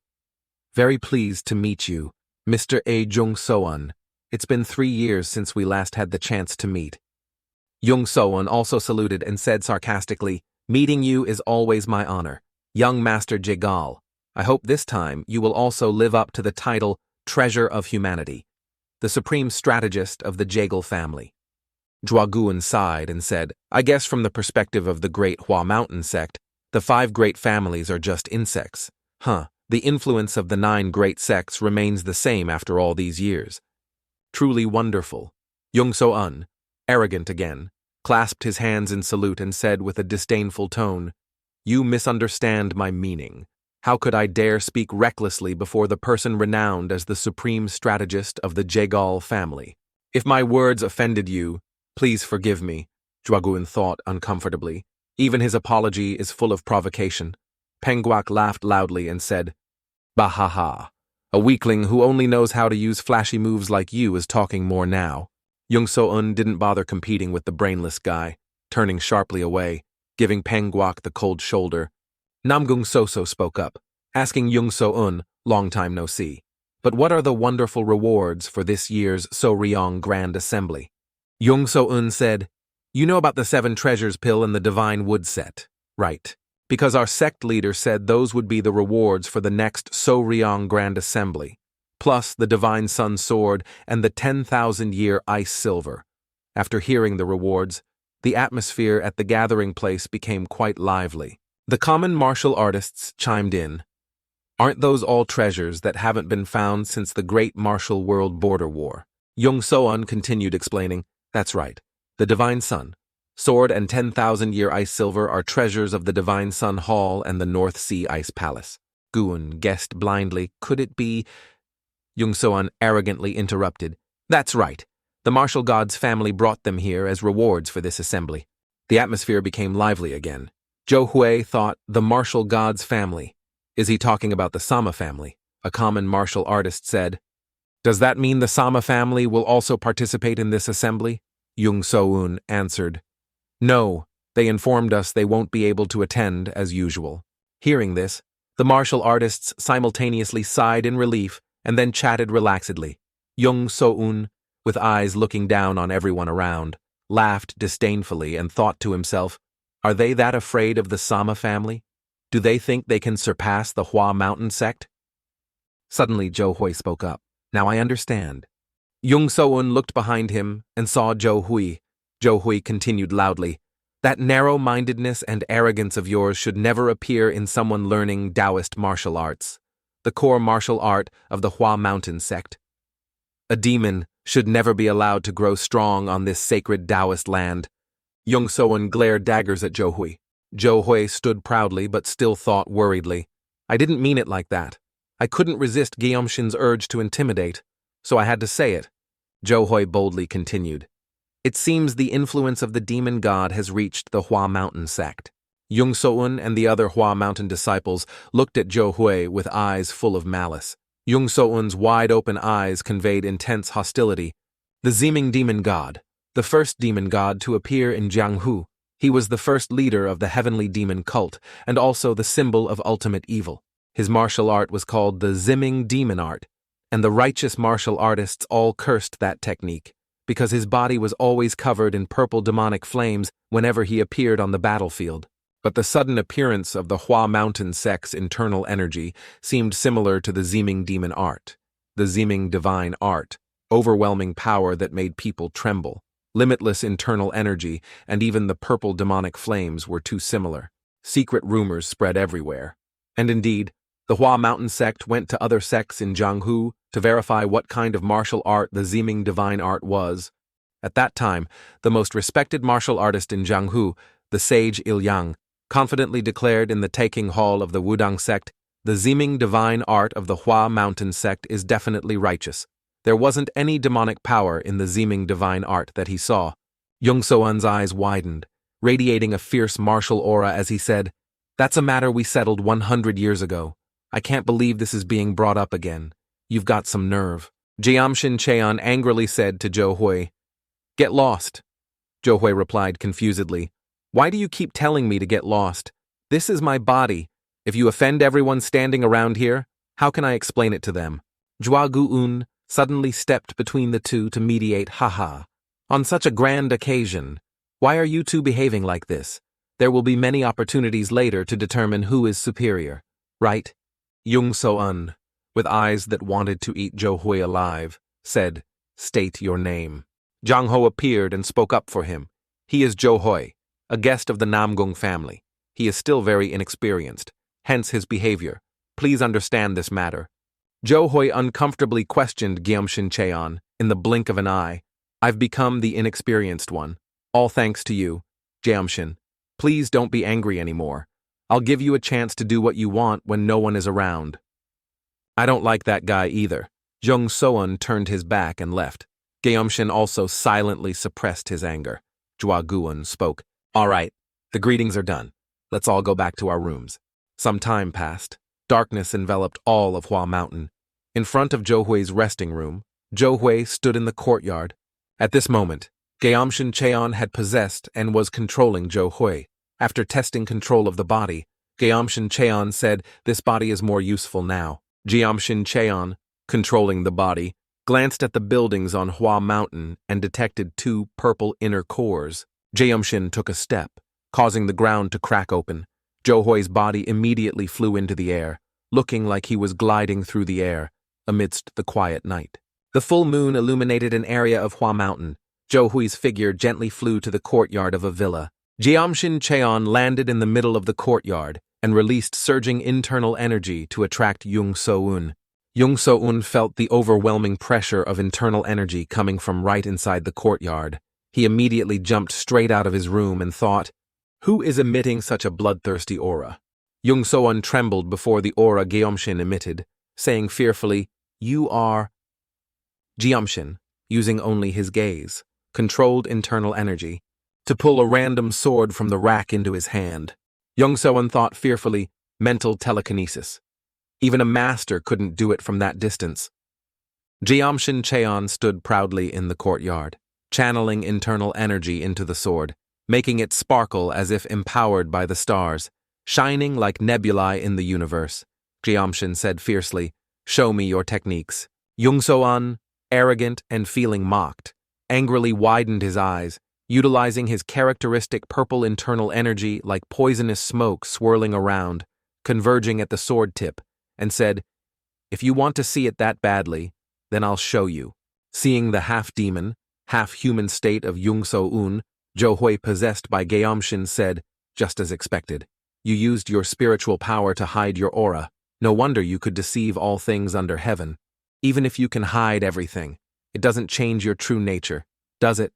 "Very pleased to meet you, Mr. A. Jung So-un. It's been 3 years since we last had the chance to meet." Jung So-un also saluted and said sarcastically, "Meeting you is always my honor. Young Master Jagal, I hope this time you will also live up to the title Treasure of Humanity, the supreme strategist of the Jagal family." Zhuaguan sighed and said, "I guess from the perspective of the great Hua Mountain sect, the 5 great families are just insects. The influence of the 9 great sects remains the same after all these years. Truly wonderful." Jung So-un, arrogant again, clasped his hands in salute and said with a disdainful tone, "You misunderstand my meaning. How could I dare speak recklessly before the person renowned as the supreme strategist of the Jagal family? If my words offended you, please forgive me," Zhuaguan thought uncomfortably. Even his apology is full of provocation. Penguak laughed loudly and said, "Bah-ha-ha. A weakling who only knows how to use flashy moves like you is talking more now." Jung So-un didn't bother competing with the brainless guy, turning sharply away, giving Penguak the cold shoulder. Namgung So-so spoke up, asking Jung So-un, long time no see, "But what are the wonderful rewards for this year's So-ryong Grand Assembly?" Jung So-un said, "You know about the 7 treasures pill and the divine wood set, right? Because our sect leader said those would be the rewards for the next So-ryong Grand Assembly, plus the divine sun sword and the 10,000-year ice silver." After hearing the rewards, the atmosphere at the gathering place became quite lively. The common martial artists chimed in. "Aren't those all treasures that haven't been found since the Great Martial World Border War?" Jung So-un continued explaining, "That's right. The Divine Sun, sword and 10,000-year ice silver are treasures of the Divine Sun Hall and the North Sea Ice Palace." Guan guessed blindly, "Could it be—" Jung So-un arrogantly interrupted, "That's right. The martial gods' family brought them here as rewards for this assembly." The atmosphere became lively again. Zhou Hui thought, the martial gods' family. Is he talking about the Sama family? A common martial artist said. "Does that mean the Sama family will also participate in this assembly?" Jung So-un answered. "No, they informed us they won't be able to attend as usual." Hearing this, the martial artists simultaneously sighed in relief and then chatted relaxedly. Jung So-un, with eyes looking down on everyone around, laughed disdainfully and thought to himself, "Are they that afraid of the Sama family? Do they think they can surpass the Hua Mountain sect?" Suddenly Zhou Hui spoke up. "Now I understand." Jung So-un looked behind him and saw Zhou Hui. Zhou Hui continued loudly, "That narrow-mindedness and arrogance of yours should never appear in someone learning Taoist martial arts, the core martial art of the Hua Mountain sect. A demon should never be allowed to grow strong on this sacred Taoist land." Jung So-un glared daggers at Zhou Hui. Zhou Hui stood proudly but still thought worriedly, "I didn't mean it like that. I couldn't resist Gyumshin's urge to intimidate, so I had to say it." Zhou Hui boldly continued, "It seems the influence of the demon god has reached the Hua Mountain sect." Jung So-un and the other Hua Mountain disciples looked at Zhou Hui with eyes full of malice. Jung So-un's wide-open eyes conveyed intense hostility. The Ziming demon god, the first demon god to appear in Jianghu. He was the first leader of the heavenly demon cult and also the symbol of ultimate evil. His martial art was called the Ziming demon art, and the righteous martial artists all cursed that technique because his body was always covered in purple demonic flames whenever he appeared on the battlefield. But the sudden appearance of the Hua Mountain sect's internal energy seemed similar to the Ziming demon art, the Ziming divine art, overwhelming power that made people tremble. Limitless internal energy and even the purple demonic flames were too similar. Secret rumors spread everywhere. And indeed, the Hua Mountain sect went to other sects in Jianghu to verify what kind of martial art the Ziming divine art was. At that time, the most respected martial artist in Jianghu, the sage Il Yang, confidently declared in the taking hall of the Wudang sect, The Zeeming divine art of the Hua Mountain sect is definitely righteous. There wasn't any demonic power in the Zeeming divine art that he saw. Jung So-un's eyes widened, radiating a fierce martial aura as he said, "That's a matter we settled 100 years ago. I can't believe this is being brought up again. You've got some nerve." Jeomshin Cheon angrily said to Zhou Hui, "Get lost." Zhou Hui replied confusedly, "Why do you keep telling me to get lost? This is my body. If you offend everyone standing around here, how can I explain it to them?" Zhua Guun suddenly stepped between the two to mediate. "Haha. On such a grand occasion, why are you two behaving like this? There will be many opportunities later to determine who is superior, right?" Jung So-un, with eyes that wanted to eat Zhou Hui alive, said, "State your name." Zhang Ho appeared and spoke up for him. "He is Zhou Hui, a guest of the Namong family. He is still very inexperienced, hence his behavior. Please understand this matter." Zhou Hui uncomfortably questioned Jeomshin Cheon in the blink of an eye. "I've become the inexperienced one. All thanks to you, Jeomshin. Please don't be angry anymore. I'll give you a chance to do what you want when no one is around." "I don't like that guy either." Jung So-un turned his back and left. Jeomshin also silently suppressed his anger. Zhua Guun spoke, "All right, the greetings are done. Let's all go back to our rooms." Some time passed. Darkness enveloped all of Hua Mountain. In front of Zhou Hui's resting room, Zhou Hui stood in the courtyard. At this moment, Jeomshin Cheon had possessed and was controlling Zhou Hui. After testing control of the body, Jeomshin Cheon said, "This body is more useful now." Jeomshin Cheon, controlling the body, glanced at the buildings on Hua Mountain and detected 2 purple inner cores. Jeomshin took a step, causing the ground to crack open. Zhou Hui's body immediately flew into the air, looking like he was gliding through the air amidst the quiet night. The full moon illuminated an area of Hua Mountain. Zhou Hui's figure gently flew to the courtyard of a villa. Jeomshin Cheon landed in the middle of the courtyard and released surging internal energy to attract Jung So-un. Jung So-un felt the overwhelming pressure of internal energy coming from right inside the courtyard. He immediately jumped straight out of his room and thought, "Who is emitting such a bloodthirsty aura?" Jung So-un trembled before the aura Jeomshin emitted, saying fearfully, "You are..." Jeomshin, using only his gaze, controlled internal energy to pull a random sword from the rack into his hand. Jung So-un thought fearfully, mental telekinesis. Even a master couldn't do it from that distance. Jeomshin Cheon stood proudly in the courtyard, channeling internal energy into the sword, making it sparkle as if empowered by the stars, shining like nebulae in the universe. Jeomshin said fiercely, "Show me your techniques." Jung So-un, arrogant and feeling mocked, angrily widened his eyes, utilizing his characteristic purple internal energy like poisonous smoke swirling around, converging at the sword tip, and said, "If you want to see it that badly, then I'll show you." Seeing the half-demon, half-human state of Jung So-un, Zhou Hui possessed by Jeomshin said, "Just as expected. You used your spiritual power to hide your aura. No wonder you could deceive all things under heaven. Even if you can hide everything, it doesn't change your true nature, does it?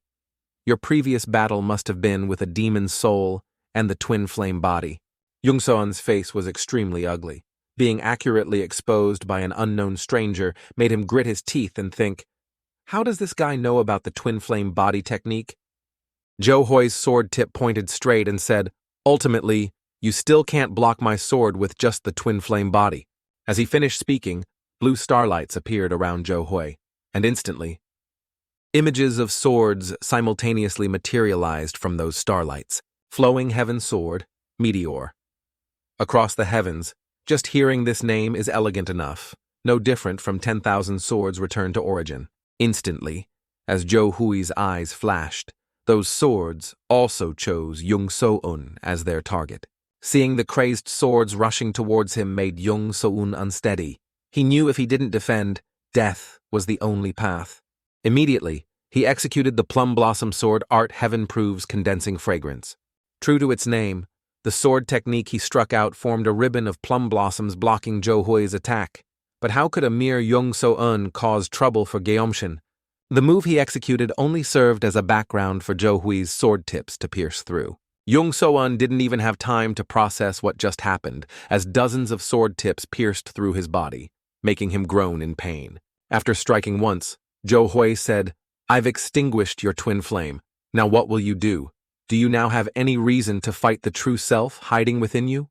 Your previous battle must have been with a demon's soul and the twin flame body." Jung So-un's face was extremely ugly. Being accurately exposed by an unknown stranger made him grit his teeth and think, how does this guy know about the twin flame body technique? Zhou Hui's sword tip pointed straight and said, "Ultimately, you still can't block my sword with just the twin flame body." As he finished speaking, blue starlights appeared around Zhou Hui, and instantly, images of swords simultaneously materialized from those starlights. Flowing heaven sword, meteor. Across the heavens, just hearing this name is elegant enough, no different from 10,000 swords returned to origin. Instantly, as Zhou Hui's eyes flashed, those swords also chose Jung So-un as their target. Seeing the crazed swords rushing towards him made Jung So-un unsteady. He knew if he didn't defend, death was the only path. Immediately, he executed the plum blossom sword Art Heaven Proves condensing fragrance. True to its name, the sword technique he struck out formed a ribbon of plum blossoms blocking Zhou Hui's attack. But how could a mere Jung So-un cause trouble for Jeomshin? The move he executed only served as a background for Zhou Hui's sword tips to pierce through. Jung So-eun didn't even have time to process what just happened, as dozens of sword tips pierced through his body, making him groan in pain. After striking once, Jo Hui said, "I've extinguished your twin flame. Now what will you do? Do you now have any reason to fight the true self hiding within you?"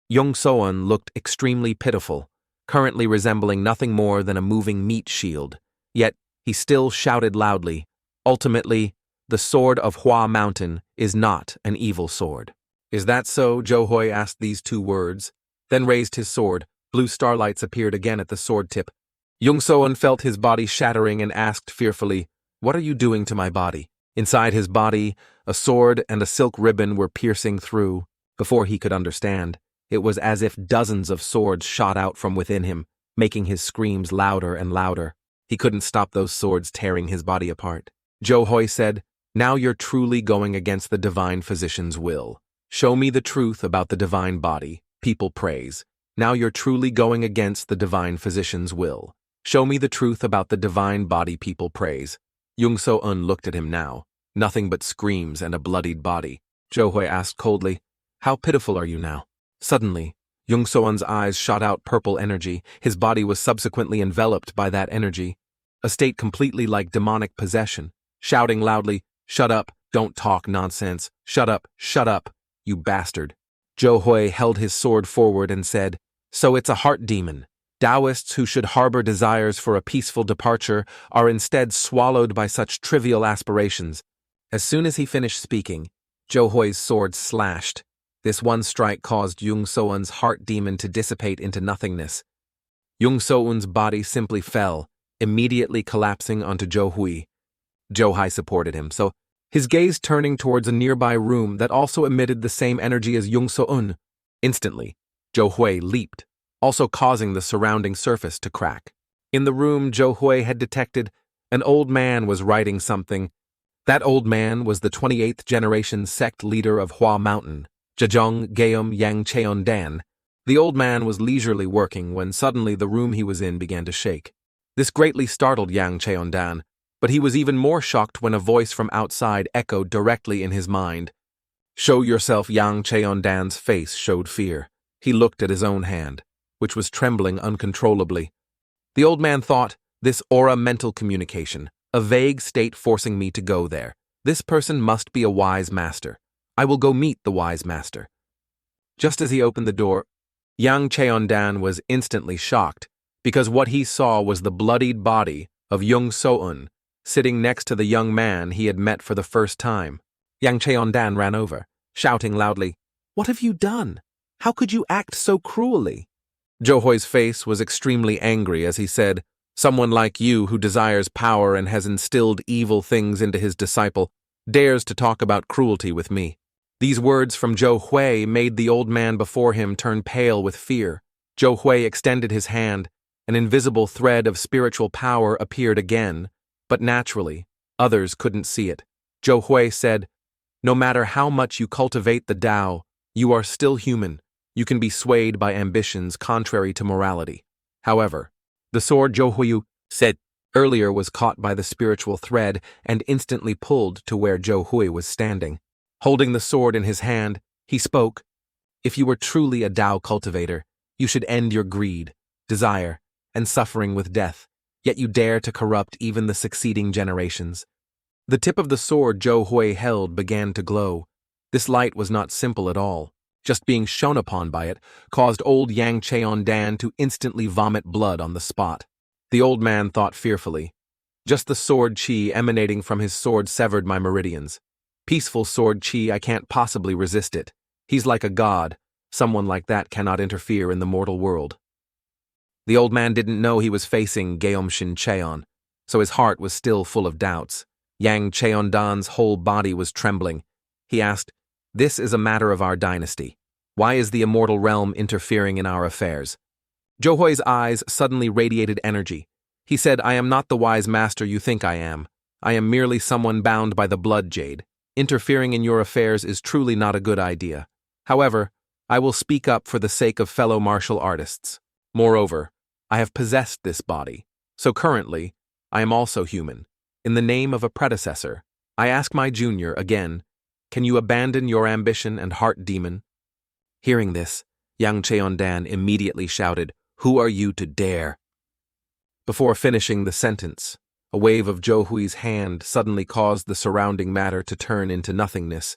Jung So-eun looked extremely pitiful, currently resembling nothing more than a moving meat shield. Yet, he still shouted loudly, "Ultimately, the sword of Hua Mountain is not an evil sword." "Is that so?" Jo Hui asked these two words, then raised his sword. Blue starlights appeared again at the sword tip. Jung So-eun felt his body shattering and asked fearfully, "What are you doing to my body?" Inside his body, a sword and a silk ribbon were piercing through. Before he could understand, it was as if dozens of swords shot out from within him, making his screams louder and louder. He couldn't stop those swords tearing his body apart. Jo Hui said, "Now you're truly going against the divine physician's will. Show me the truth about the divine body, people praise. Now you're truly going against the divine physician's will. Show me the truth about the divine body, people praise." Jung So-eun looked at him now. Nothing but screams and a bloodied body. Jo Hui asked coldly, "How pitiful are you now?" Suddenly, Jung So-eun's eyes shot out purple energy. His body was subsequently enveloped by that energy, a state completely like demonic possession. Shouting loudly, "Shut up, don't talk nonsense, shut up, you bastard." Jo Hui held his sword forward and said, "So it's a heart demon. Taoists who should harbor desires for a peaceful departure are instead swallowed by such trivial aspirations." As soon as he finished speaking, Jo Hui's sword slashed. This one strike caused Jung So-eun's heart demon to dissipate into nothingness. Jung So-eun's body simply fell, immediately collapsing onto Jo Hui. Jo Hui supported him, so his gaze turning towards a nearby room that also emitted the same energy as Jung So-eun. Instantly, Jo Hui leaped, also causing the surrounding surface to crack. In the room, Jo Hui had detected an old man was writing something. That old man was the 28th generation sect leader of Hua Mountain, Jajong Geum Yang Cheon-dan. The old man was leisurely working when suddenly the room he was in began to shake. This greatly startled Yang Cheon-dan, but he was even more shocked when a voice from outside echoed directly in his mind. "Show yourself." Yang Cheon-dan's face showed fear. He looked at his own hand, which was trembling uncontrollably. The old man thought, "This aura mental communication, a vague state forcing me to go there. This person must be a wise master. I will go meet the wise master." Just as he opened the door, Yang Cheon-dan was instantly shocked, because what he saw was the bloodied body of Jung So-eun, sitting next to the young man he had met for the first time. Yang Cheon-dan ran over, shouting loudly, "What have you done? How could you act so cruelly?" Jo Hui's face was extremely angry as he said, "Someone like you who desires power and has instilled evil things into his disciple dares to talk about cruelty with me." These words from Jo Hui made the old man before him turn pale with fear. Jo Hui extended his hand. An invisible thread of spiritual power appeared again, but naturally, others couldn't see it. Jo Hui said, "No matter how much you cultivate the Tao, you are still human. You can be swayed by ambitions contrary to morality." However, the sword Jo Hui said earlier was caught by the spiritual thread and instantly pulled to where Jo Hui was standing. Holding the sword in his hand, he spoke, "If you were truly a Tao cultivator, you should end your greed, desire, and suffering with death, yet you dare to corrupt even the succeeding generations." The tip of the sword Jo Hui held began to glow. This light was not simple at all. Just being shone upon by it caused old Yang Cheon-dan to instantly vomit blood on the spot. The old man thought fearfully, "Just the sword chi emanating from his sword severed my meridians. Peaceful sword chi, I can't possibly resist it. He's like a god. Someone like that cannot interfere in the mortal world." The old man didn't know he was facing Geum-shin Cheon, so his heart was still full of doubts. Yang Cheon-dan's whole body was trembling. He asked, "This is a matter of our dynasty. Why is the immortal realm interfering in our affairs?" Jo Hui's eyes suddenly radiated energy. He said, "I am not the wise master you think I am. I am merely someone bound by the blood jade. Interfering in your affairs is truly not a good idea. However, I will speak up for the sake of fellow martial artists. Moreover, I have possessed this body, so currently, I am also human. In the name of a predecessor, I ask my junior again, Can you abandon your ambition and heart demon? Hearing this, Yang Cheondan immediately shouted, "Who are you to dare?" Before finishing the sentence, a wave of Zhou Hui's hand suddenly caused the surrounding matter to turn into nothingness.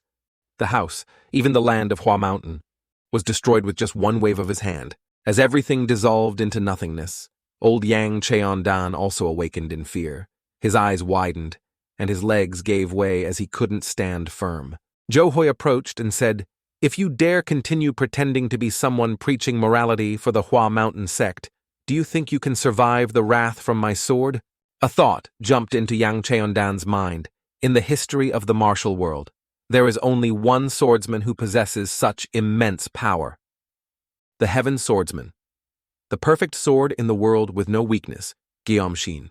The house, even the land of Hua Mountain, was destroyed with just one wave of his hand. As everything dissolved into nothingness, old Yang Cheondan also awakened in fear. His eyes widened, and his legs gave way as he couldn't stand firm. Zhou Hui approached and said, "If you dare continue pretending to be someone preaching morality for the Hua Mountain sect, do you think you can survive the wrath from my sword?" A thought jumped into Yang Cheondan's mind. In the history of the martial world, there is only one swordsman who possesses such immense power. The Heaven Swordsman. The perfect sword in the world with no weakness, Gyomshin.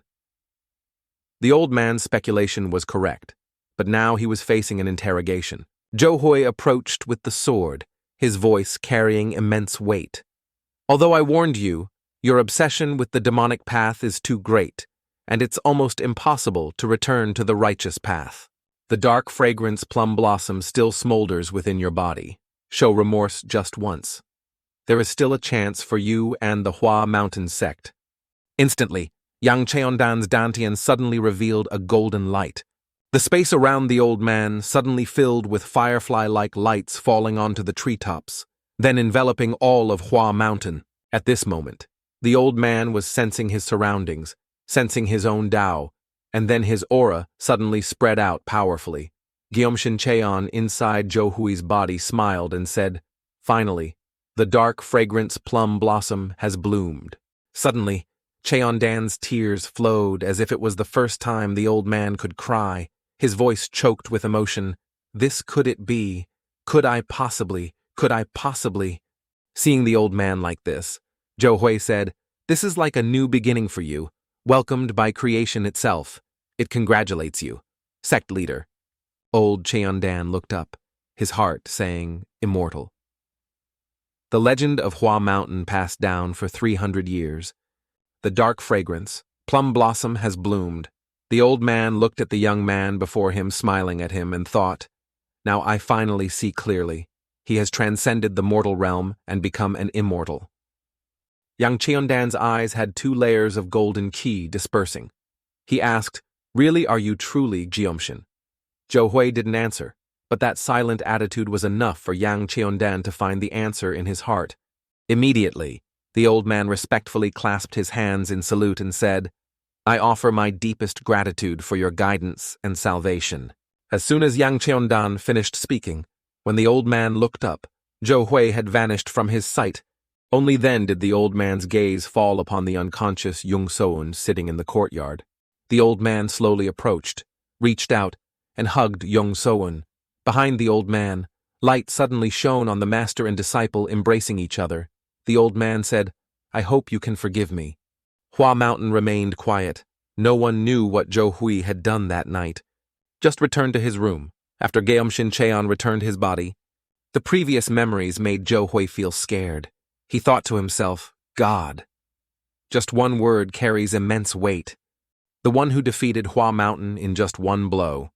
The old man's speculation was correct, but now he was facing an interrogation. Zhou Hui approached with the sword, his voice carrying immense weight. "Although I warned you, your obsession with the demonic path is too great, and it's almost impossible to return to the righteous path. The dark fragrance plum blossom still smolders within your body. Show remorse just once. There is still a chance for you and the Hua Mountain sect." Instantly, Yang Cheondan's dantian suddenly revealed a golden light. The space around the old man suddenly filled with firefly-like lights falling onto the treetops, then enveloping all of Hua Mountain. At this moment, the old man was sensing his surroundings, sensing his own Tao, and then his aura suddenly spread out powerfully. Gyomshin Cheon inside Zhou Hui's body smiled and said, "Finally, the dark fragrance plum blossom has bloomed." Suddenly, Cheondan's tears flowed as if it was the first time the old man could cry. His voice choked with emotion. "This could it be? Could I possibly? Seeing the old man like this, Zhou Hui said, "This is like a new beginning for you, welcomed by creation itself. It congratulates you, sect leader." Old Cheondan looked up, his heart saying, "Immortal." The legend of Hua Mountain passed down for 300 years. The dark fragrance, plum blossom has bloomed. The old man looked at the young man before him, smiling at him, and thought, "Now I finally see clearly. He has transcended the mortal realm and become an immortal." Yang Cheondan's eyes had 2 layers of golden qi dispersing. He asked, "Really, are you truly Gyomshin?" Zhou Hui didn't answer, but that silent attitude was enough for Yang Cheondan to find the answer in his heart. Immediately, the old man respectfully clasped his hands in salute and said, "I offer my deepest gratitude for your guidance and salvation." As soon as Yang Cheondan finished speaking, when the old man looked up, Zhou Hui had vanished from his sight. Only then did the old man's gaze fall upon the unconscious Yung Soun sitting in the courtyard. The old man slowly approached, reached out, and hugged Yung Soun. Behind the old man, light suddenly shone on the master and disciple embracing each other. The old man said, "I hope you can forgive me." Hua Mountain remained quiet. No one knew what Zhou Hui had done that night. Just returned to his room, after Gyomshin Cheon returned his body. The previous memories made Zhou Hui feel scared. He thought to himself, "God." Just one word carries immense weight. The one who defeated Hua Mountain in just one blow.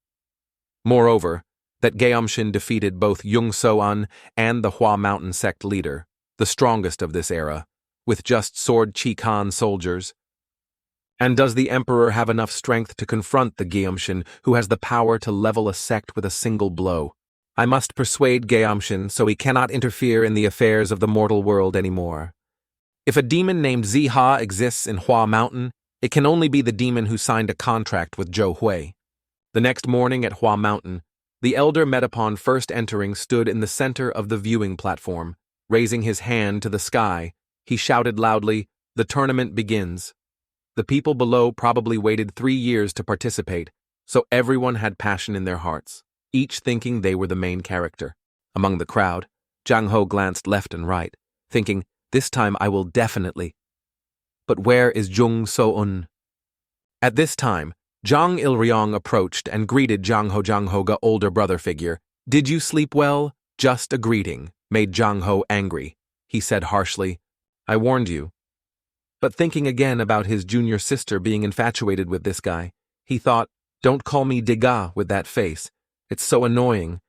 Moreover, that Gyomshin defeated both Yung So-un and the Hua Mountain sect leader, the strongest of this era, with just sword Chi-Kan soldiers. And does the emperor have enough strength to confront the Gyomshin who has the power to level a sect with a single blow? I must persuade Gyomshin so he cannot interfere in the affairs of the mortal world anymore. If a demon named Ziha exists in Hua Mountain, it can only be the demon who signed a contract with Zhou Hui. The next morning at Hua Mountain, the elder met upon first entering stood in the center of the viewing platform. Raising his hand to the sky, he shouted loudly, "The tournament begins." The people below probably waited 3 years to participate, so everyone had passion in their hearts, each thinking they were the main character. Among the crowd, Zhang Ho glanced left and right, thinking, "This time I will definitely." But where is Jung So-un? At this time, Zhang Il-ryong approached and greeted Zhang Hoga older brother figure. "Did you sleep well?" Just a greeting made Zhang Ho angry. He said harshly, "I warned you." But thinking again about his junior sister being infatuated with this guy, he thought, "Don't call me Degas with that face. It's so annoying.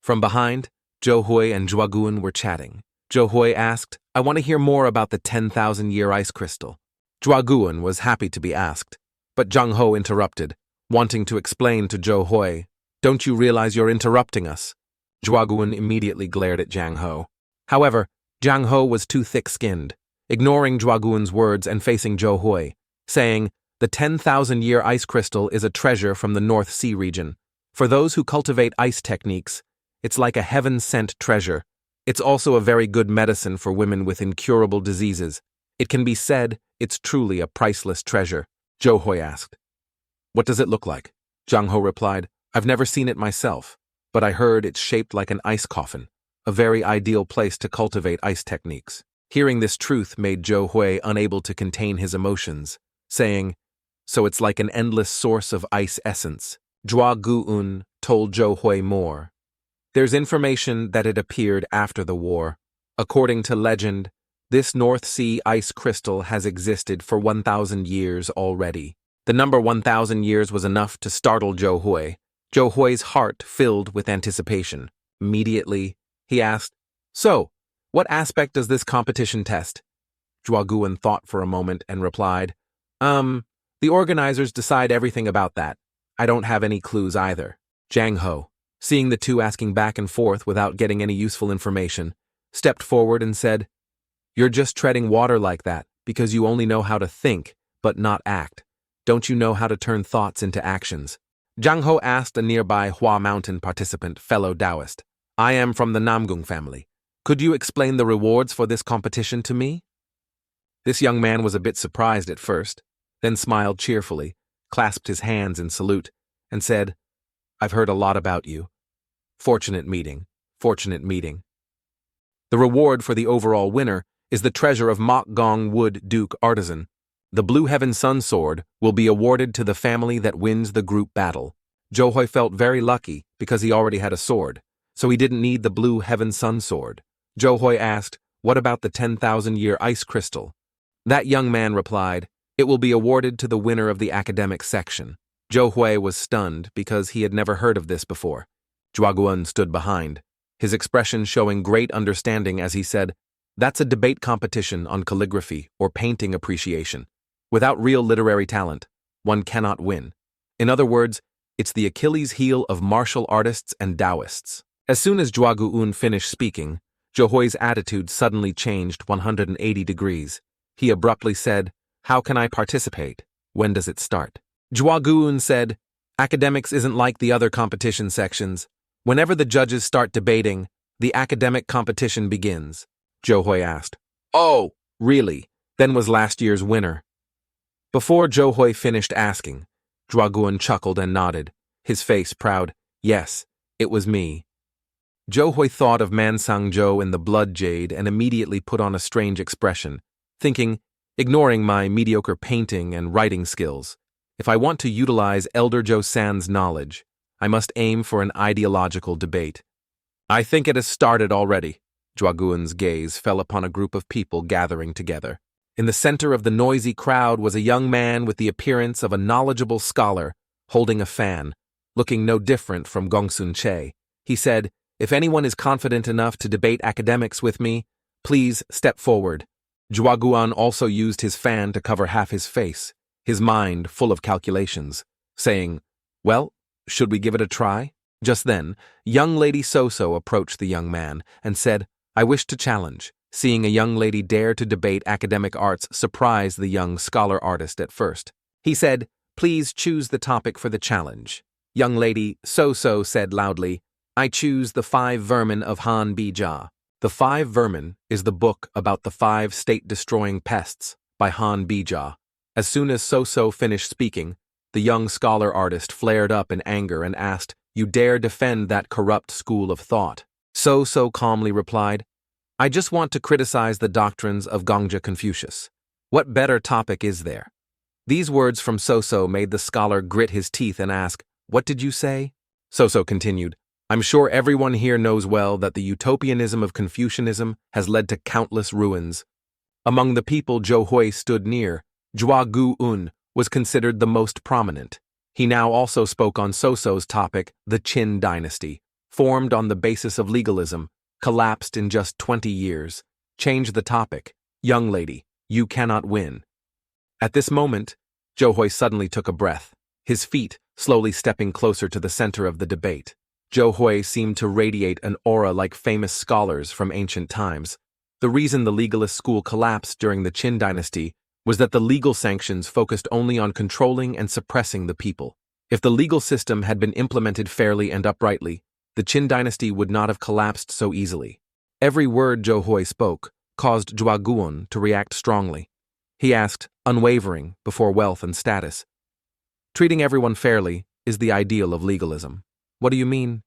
From behind, Zhou Hui and Zhua Guan were chatting. Zhou Hui asked, I want to hear more about the 10,000-year ice crystal. Zhua Guan was happy to be asked, but Zhang Ho interrupted, wanting to explain to Zhou Hui, Don't you realize you're interrupting us? Zhua Guan immediately glared at Zhang Ho. However, Zhang Ho was too thick-skinned, ignoring Zhua Guan's words and facing Zhou Hui, saying, The 10,000-year ice crystal is a treasure from the North Sea region. For those who cultivate ice techniques, it's like a heaven-sent treasure. It's also a very good medicine for women with incurable diseases. It can be said it's truly a priceless treasure. Zhou Hui asked. What does it look like? Zhang Ho replied, I've never seen it myself, but I heard it's shaped like an ice coffin, a very ideal place to cultivate ice techniques. Hearing this truth made Zhou Hui unable to contain his emotions, saying, So it's like an endless source of ice essence. Zhua Guan told Zhou Hui more. There's information that it appeared after the war. According to legend, this North Sea ice crystal has existed for 1,000 years already. The number 1,000 years was enough to startle Zhou Hui. Zhou Hui's heart filled with anticipation. Immediately, he asked, So, what aspect does this competition test? Zhua Guan thought for a moment and replied, The organizers decide everything about that. I don't have any clues either. Zhang Ho, seeing the two asking back and forth without getting any useful information, stepped forward and said, You're just treading water like that because you only know how to think, but not act. Don't you know how to turn thoughts into actions? Zhang Ho asked a nearby Hua Mountain participant, fellow Taoist. I am from the Namong family. Could you explain the rewards for this competition to me? This young man was a bit surprised at first, then smiled cheerfully, clasped his hands in salute, and said, I've heard a lot about you. Fortunate meeting, fortunate meeting. The reward for the overall winner is the treasure of Mok Gong Wood Duke Artisan. The Blue Heaven Sun Sword will be awarded to the family that wins the group battle. Zhou Hui felt very lucky because he already had a sword, so he didn't need the Blue Heaven Sun Sword. Zhou Hui asked, What about the 10,000-year ice crystal? That young man replied, It will be awarded to the winner of the academic section. Zhou Hui was stunned because he had never heard of this before. Zhua Guan stood behind, his expression showing great understanding as he said, That's a debate competition on calligraphy or painting appreciation. Without real literary talent, one cannot win. In other words, it's the Achilles heel of martial artists and Taoists. As soon as Zhua Guan finished speaking, Zhou Hui's attitude suddenly changed 180 degrees. He abruptly said, How can I participate? When does it start? Zhua Guan said, Academics isn't like the other competition sections. Whenever the judges start debating, the academic competition begins. Zhou Hui asked, Oh, really? Then was last year's winner? Before Zhou Hui finished asking, Zhua Guan chuckled and nodded, his face proud. Yes, it was me. Zhou Hui thought of Mansang Zhou in the blood jade and immediately put on a strange expression, thinking, ignoring my mediocre painting and writing skills, if I want to utilize Elder Zhou San's knowledge, I must aim for an ideological debate. I think it has started already. Zhua Guan's gaze fell upon a group of people gathering together. In the center of the noisy crowd was a young man with the appearance of a knowledgeable scholar, holding a fan, looking no different from Gongsun Che. He said, If anyone is confident enough to debate academics with me, please step forward. Zhua Guan also used his fan to cover half his face, his mind full of calculations, saying, Well, should we give it a try? Just then, young lady So-So approached the young man and said, I wish to challenge. Seeing a young lady dare to debate academic arts surprised the young scholar artist at first. He said, Please choose the topic for the challenge. Young lady So-So said loudly, I choose the 5 Vermin of Han Bija. The 5 Vermin is the book about the 5 state-destroying pests by Han Bija. As soon as So-So finished speaking, the young scholar artist flared up in anger and asked, You dare defend that corrupt school of thought? So-So calmly replied, I just want to criticize the doctrines of Gongja Confucius. What better topic is there? These words from So-So made the scholar grit his teeth and ask, What did you say? So-So continued, I'm sure everyone here knows well that the utopianism of Confucianism has led to countless ruins. Among the people Zhou Hui stood near, Zhua Guan was considered the most prominent. He now also spoke on So-So's topic, the Qin dynasty, formed on the basis of legalism, collapsed in just 20 years. Change the topic. Young lady, you cannot win. At this moment, Johui suddenly took a breath, his feet slowly stepping closer to the center of the debate. Johui seemed to radiate an aura like famous scholars from ancient times. The reason the legalist school collapsed during the Qin dynasty was that the legal sanctions focused only on controlling and suppressing the people. If the legal system had been implemented fairly and uprightly, the Qin dynasty would not have collapsed so easily. Every word Johui spoke caused Zhuaguan to react strongly. He asked, unwavering before wealth and status. Treating everyone fairly is the ideal of legalism. What do you mean?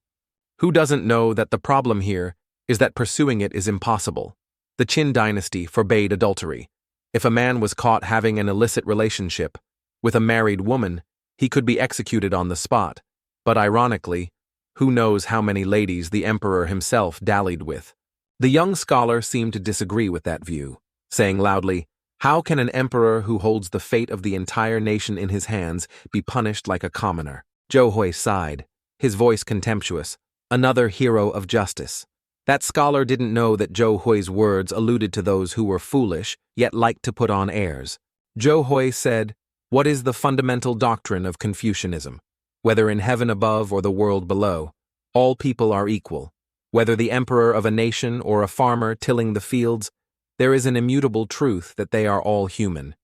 Who doesn't know that the problem here is that pursuing it is impossible? The Qin dynasty forbade adultery. If a man was caught having an illicit relationship with a married woman, he could be executed on the spot. But ironically, who knows how many ladies the emperor himself dallied with? The young scholar seemed to disagree with that view, saying loudly, "How can an emperor who holds the fate of the entire nation in his hands be punished like a commoner?" Johui sighed, his voice contemptuous. Another hero of justice. That scholar didn't know that Johui's words alluded to those who were foolish, yet liked to put on airs. Johui said, "What is the fundamental doctrine of Confucianism? Whether in heaven above or the world below, all people are equal. Whether the emperor of a nation or a farmer tilling the fields, there is an immutable truth that they are all human."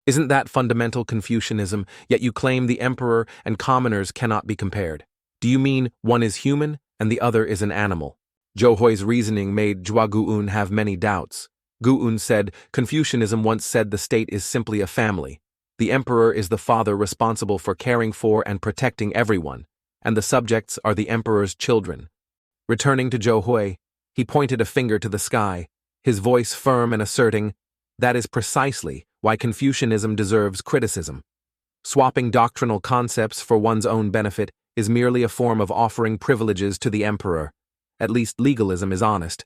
Isn't that fundamental Confucianism, yet you claim the emperor and commoners cannot be compared? Do you mean one is human and the other is an animal? Johui's reasoning made Zhuaguan have many doubts. Guun said, Confucianism once said the state is simply a family. The emperor is the father responsible for caring for and protecting everyone, and the subjects are the emperor's children. Returning to Johui, he pointed a finger to the sky, his voice firm and asserting, "That is precisely why Confucianism deserves criticism. Swapping doctrinal concepts for one's own benefit is merely a form of offering privileges to the emperor. At least legalism is honest."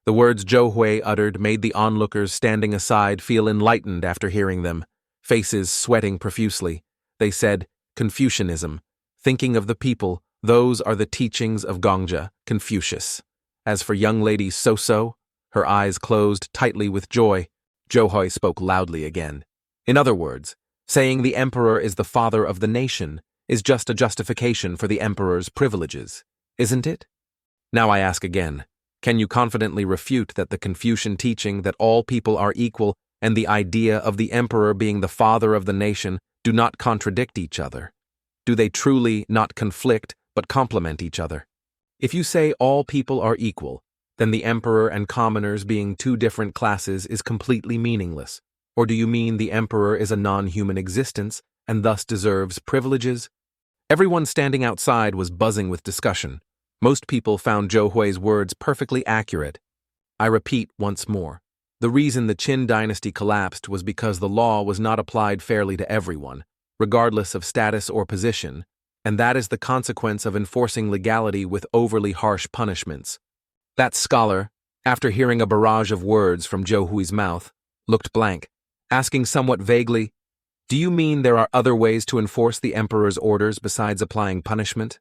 The words Johui uttered made the onlookers standing aside feel enlightened after hearing them, faces sweating profusely. They said, "Confucianism. Thinking of the people, those are the teachings of Gongja, Confucius. As for young lady So-So," her eyes closed tightly with joy, Johui spoke loudly again. "In other words, saying the emperor is the father of the nation is just a justification for the emperor's privileges, isn't it? Now I ask again, can you confidently refute that the Confucian teaching that all people are equal and the idea of the emperor being the father of the nation do not contradict each other? Do they truly not conflict but complement each other? If you say all people are equal, then the emperor and commoners being two different classes is completely meaningless. Or do you mean the emperor is a non-human existence and thus deserves privileges?" Everyone standing outside was buzzing with discussion. Most people found Johui's words perfectly accurate. I repeat once more. The reason the Qin dynasty collapsed was because the law was not applied fairly to everyone, regardless of status or position, and that is the consequence of enforcing legality with overly harsh punishments. That scholar, after hearing a barrage of words from Johui's mouth, looked blank, asking somewhat vaguely, "Do you mean there are other ways to enforce the emperor's orders besides applying punishment?"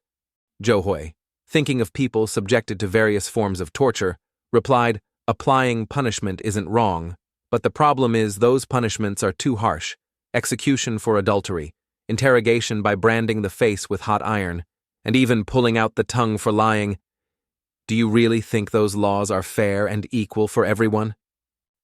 Johui, thinking of people subjected to various forms of torture, replied, "Applying punishment isn't wrong, but the problem is those punishments are too harsh. Execution for adultery, interrogation by branding the face with hot iron, and even pulling out the tongue for lying. Do you really think those laws are fair and equal for everyone?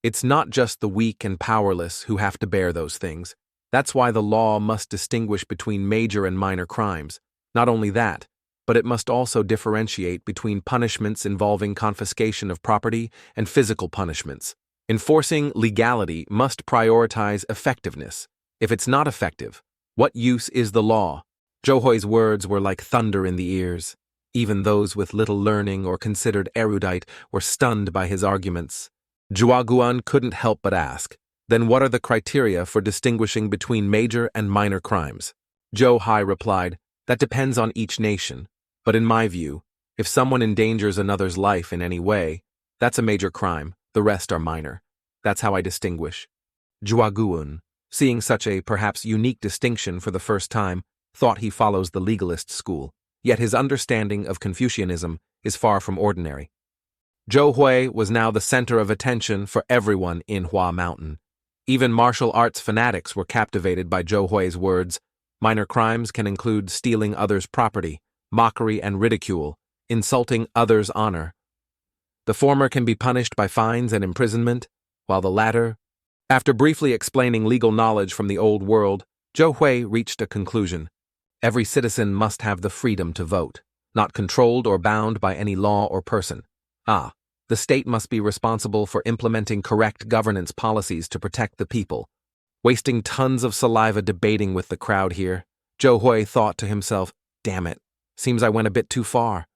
It's not just the weak and powerless who have to bear those things. That's why the law must distinguish between major and minor crimes. Not only that, but it must also differentiate between punishments involving confiscation of property and physical punishments. Enforcing legality must prioritize effectiveness. If it's not effective, what use is the law?" Johui's words were like thunder in the ears. Even those with little learning or considered erudite were stunned by his arguments. Zhuaguan couldn't help but ask, "Then what are the criteria for distinguishing between major and minor crimes?" Johui replied, "That depends on each nation. But in my view, if someone endangers another's life in any way, that's a major crime, the rest are minor. That's how I distinguish." Zhuaguan, seeing such a perhaps unique distinction for the first time, thought he follows the legalist school. yet his understanding of Confucianism is far from ordinary. Zhou Hui was now the center of attention for everyone in Hua Mountain. Even martial arts fanatics were captivated by Zhou Hui's words. Minor crimes can include stealing others' property, mockery and ridicule, insulting others' honor. The former can be punished by fines and imprisonment, while the latter— After briefly explaining legal knowledge from the old world, Zhou Hui reached a conclusion. Every citizen must have the freedom to vote, not controlled or bound by any law or person. The state must be responsible for implementing correct governance policies to protect the people. Wasting tons of saliva debating with the crowd here, Zhou Hui thought to himself, damn it, seems I went a bit too far.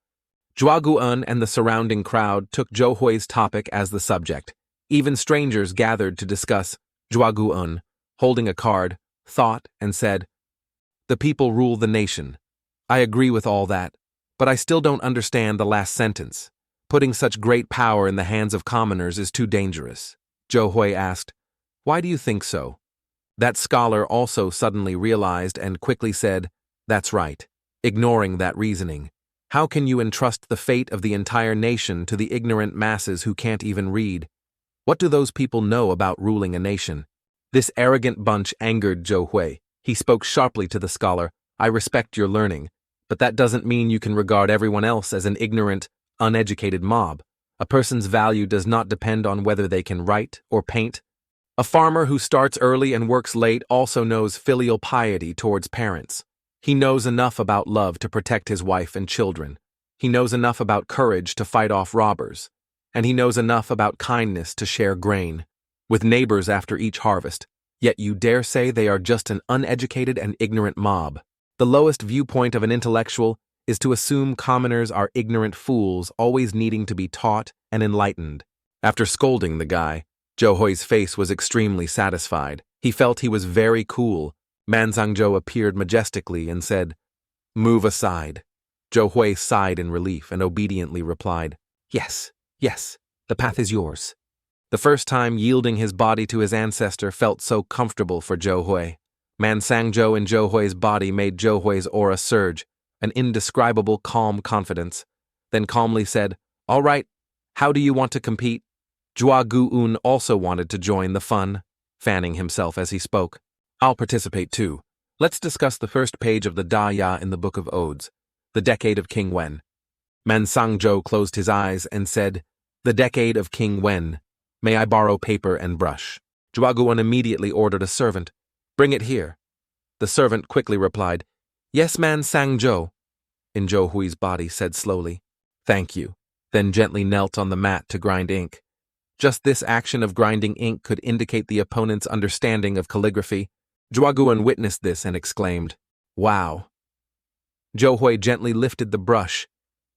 Zhua Guan and the surrounding crowd took Zhou Hui's topic as the subject. Even strangers gathered to discuss. Zhua Guan, holding a card, thought and said, "The people rule the nation. I agree with all that, but I still don't understand the last sentence. Putting such great power in the hands of commoners is too dangerous." Zhou Hui asked, "Why do you think so?" That scholar also suddenly realized and quickly said, "That's right," ignoring that reasoning. How can you entrust the fate of the entire nation to the ignorant masses who can't even read? What do those people know about ruling a nation? This arrogant bunch angered Zhou Hui. He spoke sharply to the scholar, "I respect your learning, but that doesn't mean you can regard everyone else as an ignorant, uneducated mob. A person's value does not depend on whether they can write or paint. A farmer who starts early and works late also knows filial piety towards parents. He knows enough about love to protect his wife and children. He knows enough about courage to fight off robbers. And he knows enough about kindness to share grain with neighbors after each harvest. Yet you dare say they are just an uneducated and ignorant mob. The lowest viewpoint of an intellectual is to assume commoners are ignorant fools always needing to be taught and enlightened." After scolding the guy, Zhou Hui's face was extremely satisfied. He felt he was very cool. Manzhangzhou appeared majestically and said, "Move aside." Zhou Hui sighed in relief and obediently replied, Yes, the path is yours." The first time yielding his body to his ancestor felt so comfortable for Zhou Hui. Manzhangzhou in Zhou Hui's body made Zhou Hui's aura surge, an indescribable calm confidence, then calmly said, "All right, how do you want to compete?" Zhua Guun also wanted to join the fun, fanning himself as he spoke. "I'll participate too. Let's discuss the first page of the Da Ya in the Book of Odes, the decade of King Wen." Manzhangzhou closed his eyes and said, "The decade of King Wen. May I borrow paper and brush?" Zhua Guan immediately ordered a servant, "Bring it here." The servant quickly replied, "Yes, Manzhangzhou," in Zhou Hui's body said slowly, "Thank you," then gently knelt on the mat to grind ink. Just this action of grinding ink could indicate the opponent's understanding of calligraphy. Zhua Guan witnessed this and exclaimed, "Wow." Zhou Hui gently lifted the brush.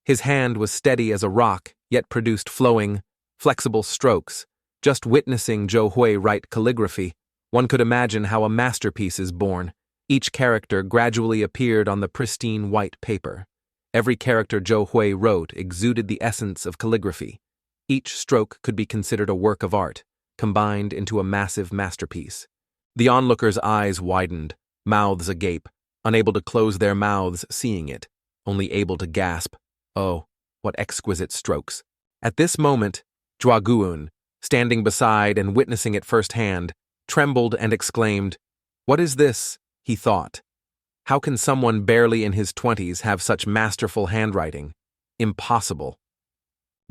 His hand was steady as a rock, yet produced flowing, flexible strokes. Just witnessing Zhou Hui write calligraphy, one could imagine how a masterpiece is born. Each character gradually appeared on the pristine white paper. Every character Zhou Hui wrote exuded the essence of calligraphy. Each stroke could be considered a work of art, combined into a massive masterpiece. The onlookers' eyes widened, mouths agape, unable to close their mouths seeing it, only able to gasp, "Oh, what exquisite strokes." At this moment, Zhua Guun, standing beside and witnessing it firsthand, trembled and exclaimed, "What is this?" he thought. How can someone barely in his 20s have such masterful handwriting? Impossible.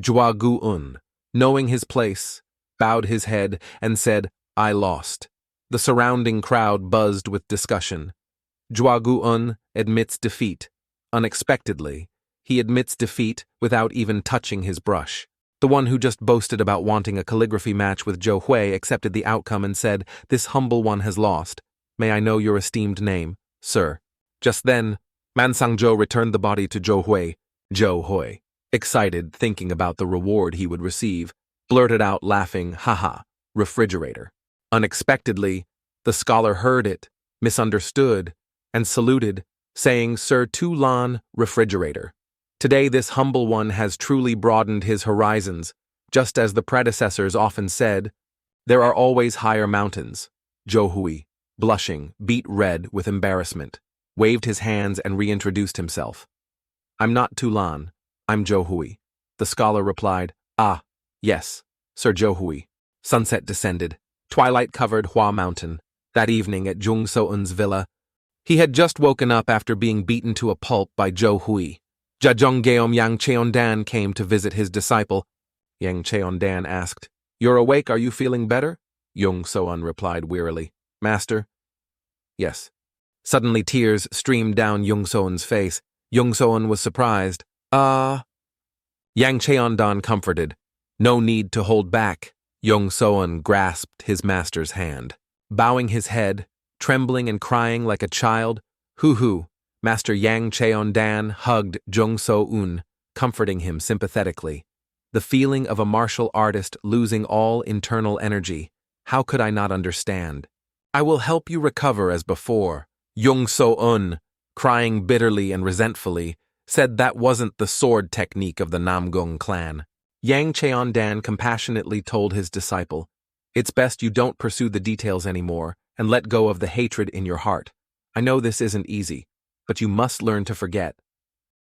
Zhua Guun, knowing his place, bowed his head and said, "I lost." The surrounding crowd buzzed with discussion. Zhua Guun admits defeat. Unexpectedly, he admits defeat without even touching his brush. The one who just boasted about wanting a calligraphy match with Zhou Hui accepted the outcome and said, "This humble one has lost. May I know your esteemed name, sir?" Just then, Manzhangzhou returned the body to Zhou Hui. Zhou Hui, excited thinking about the reward he would receive, blurted out laughing, "Haha, refrigerator." Unexpectedly, the scholar heard it, misunderstood, and saluted, saying, "Sir Tu Lan, refrigerator." Today this humble one has truly broadened his horizons, just as the predecessors often said, "There are always higher mountains." Zhou Hui, blushing, beet red with embarrassment, waved his hands and reintroduced himself. I'm not Tulan. I'm Zhou. The scholar replied, Ah, yes, Sir Zhou. Sunset descended. Twilight covered Hua Mountain. That evening at Jung So-eun's villa, he had just woken up after being beaten to a pulp by Zhou Hui. Jajong Geom Yang Cheondan came to visit his disciple. Yang Cheondan asked, You're awake, are you feeling better? Jung So-eun replied wearily, Master? Yes. Suddenly tears streamed down Jung So-eun's face. Jung So-eun was surprised. Yang Cheondan comforted. No need to hold back. Jung So-eun grasped his master's hand. Bowing his head, trembling and crying like a child, Hoo-hoo, Master Yang Cheondan hugged Jung So-eun, comforting him sympathetically. The feeling of a martial artist losing all internal energy. How could I not understand? I will help you recover as before. Jung So-eun, crying bitterly and resentfully, said that wasn't the sword technique of the Namong clan. Yang Cheondan compassionately told his disciple, It's best you don't pursue the details anymore and let go of the hatred in your heart. I know this isn't easy, but you must learn to forget.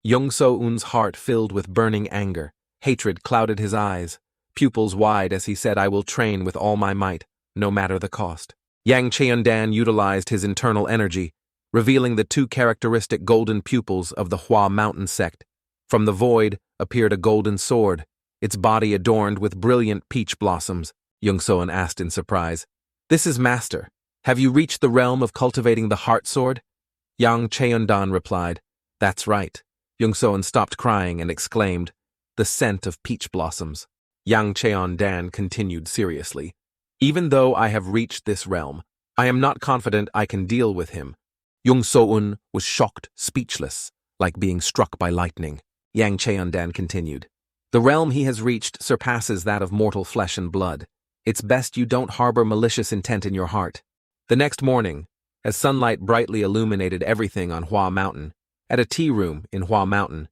Jung So-eun's heart filled with burning anger. Hatred clouded his eyes, pupils wide as he said, I will train with all my might, no matter the cost. Yang Cheondan utilized his internal energy, revealing the two characteristic golden pupils of the Hua Mountain sect. From the void appeared a golden sword, its body adorned with brilliant peach blossoms. Jung So-eun asked in surprise, This is Master. Have you reached the realm of cultivating the heart sword? Yang Cheondan replied, That's right. Jung So-eun stopped crying and exclaimed, The scent of peach blossoms. Yang Cheondan continued seriously, Even though I have reached this realm, I am not confident I can deal with him. Jung So-eun was shocked, speechless, like being struck by lightning. Yang Cheondan continued, The realm he has reached surpasses that of mortal flesh and blood. It's best you don't harbor malicious intent in your heart. The next morning, as sunlight brightly illuminated everything on Hua Mountain, at a tea room in Hua Mountain,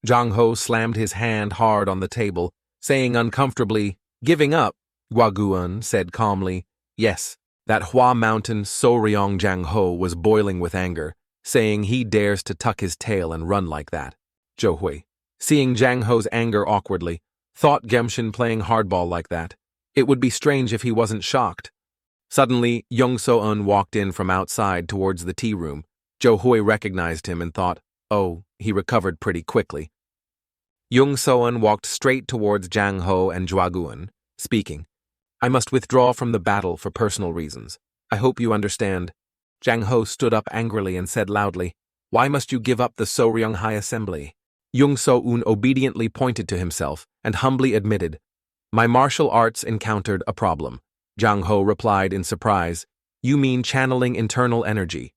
Zhang Ho slammed his hand hard on the table, saying uncomfortably, Giving up. Guaguan said calmly, Yes. That Hua Mountain So-ryong Zhang Ho was boiling with anger, saying he dares to tuck his tail and run like that. Zhou Hui, seeing Zhang Ho's anger awkwardly, thought Gemshin playing hardball like that. It would be strange if he wasn't shocked. Suddenly, Jung So-eun walked in from outside towards the tea room. Zhou Hui recognized him and thought, Oh, he recovered pretty quickly. Jung So-eun walked straight towards Zhang Ho and Guaguan, speaking, I must withdraw from the battle for personal reasons. I hope you understand. Zhang Ho stood up angrily and said loudly, Why must you give up the So-ryong High Assembly? Jung So-eun obediently pointed to himself and humbly admitted, My martial arts encountered a problem. Zhang Ho replied in surprise, You mean channeling internal energy?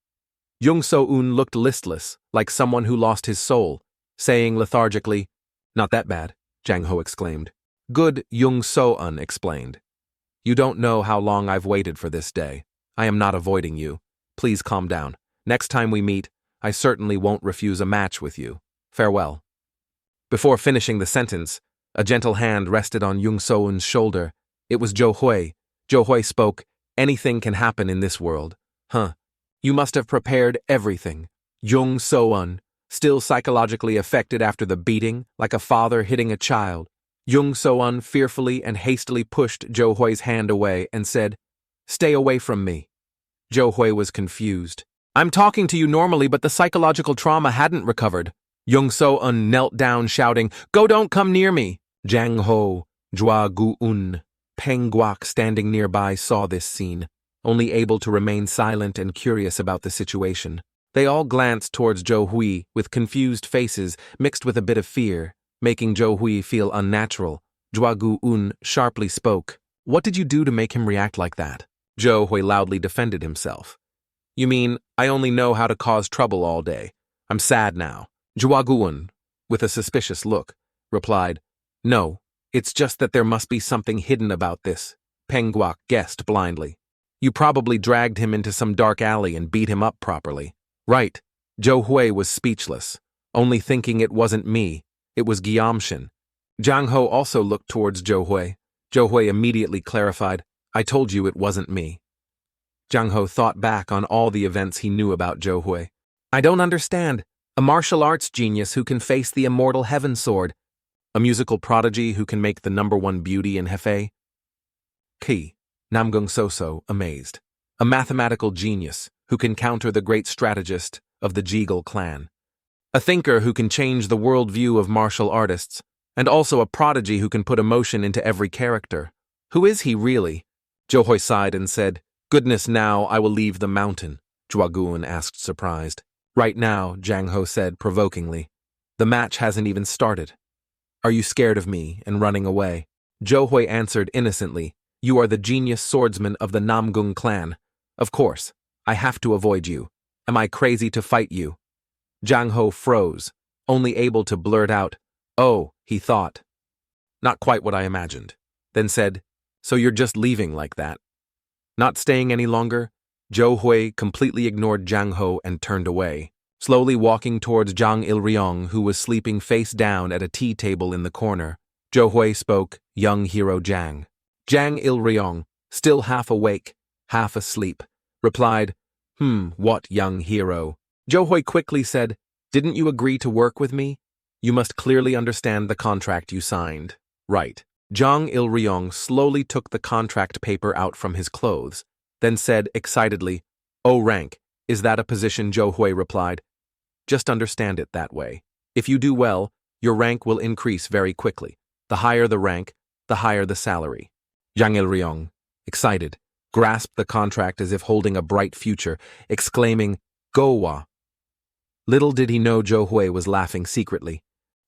Jung So-eun looked listless, like someone who lost his soul, saying lethargically, Not that bad, Zhang Ho exclaimed. Good, Jung So-eun explained. You don't know how long I've waited for this day. I am not avoiding you. Please calm down. Next time we meet, I certainly won't refuse a match with you. Farewell. Before finishing the sentence, a gentle hand rested on Jung So-eun's shoulder. It was Zhou Hui. Zhou Hui spoke, Anything can happen in this world. Huh. You must have prepared everything. Jung So-eun, still psychologically affected after the beating, like a father hitting a child. Jung So-eun fearfully and hastily pushed Zhou Hui's hand away and said, Stay away from me. Zhou Hui was confused. I'm talking to you normally, but the psychological trauma hadn't recovered. Jung So-eun knelt down shouting, Go, don't come near me. Zhang Ho, Guaguan, Peng Guak standing nearby saw this scene, only able to remain silent and curious about the situation. They all glanced towards Zhou Hui with confused faces mixed with a bit of fear, making Zhou Hui feel unnatural. Guaguan sharply spoke, What did you do to make him react like that? Zhou Hui loudly defended himself. You mean, I only know how to cause trouble all day. I'm sad now. Guaguan, with a suspicious look, replied, No, it's just that there must be something hidden about this. Peng Guak guessed blindly. You probably dragged him into some dark alley and beat him up properly. Right. Zhou Hui was speechless, only thinking it wasn't me. It was Guillaume-shin. Zhang Ho also looked towards Zhou Hui. Zhou Hui immediately clarified, I told you it wasn't me. Zhang Ho thought back on all the events he knew about Zhou Hui. I don't understand. A martial arts genius who can face the immortal heaven sword. A musical prodigy who can make the #1 beauty in Hefei. Ki, Namgung Soso, amazed. A mathematical genius who can counter the great strategist of the Jegal clan. A thinker who can change the worldview of martial artists, and also a prodigy who can put emotion into every character. Who is he really? Zhou sighed and said, Goodness, now I will leave the mountain, Zhuaguan asked surprised. Right now, Zhang Ho said provokingly. The match hasn't even started. Are you scared of me and running away? Zhou answered innocently, You are the genius swordsman of the Namgung clan. Of course, I have to avoid you. Am I crazy to fight you? Zhang Ho froze, only able to blurt out, Oh, he thought. Not quite what I imagined. Then said, So you're just leaving like that? Not staying any longer? Zhou Hui completely ignored Zhang Ho and turned away, slowly walking towards Zhang Ilryong, who was sleeping face down at a tea table in the corner. Zhou Hui spoke, Young hero Zhang. Zhang Ilryong, still half awake, half asleep, replied, What young hero? Zhou Hui quickly said, Didn't you agree to work with me? You must clearly understand the contract you signed. Right. Zhang Ilryong slowly took the contract paper out from his clothes, then said excitedly, Oh, rank, is that a position? Zhou Hui replied. Just understand it that way. If you do well, your rank will increase very quickly. The higher the rank, the higher the salary. Zhang Ilryong, excited, grasped the contract as if holding a bright future, exclaiming, Gowa. Little did he know Zhou Hui was laughing secretly.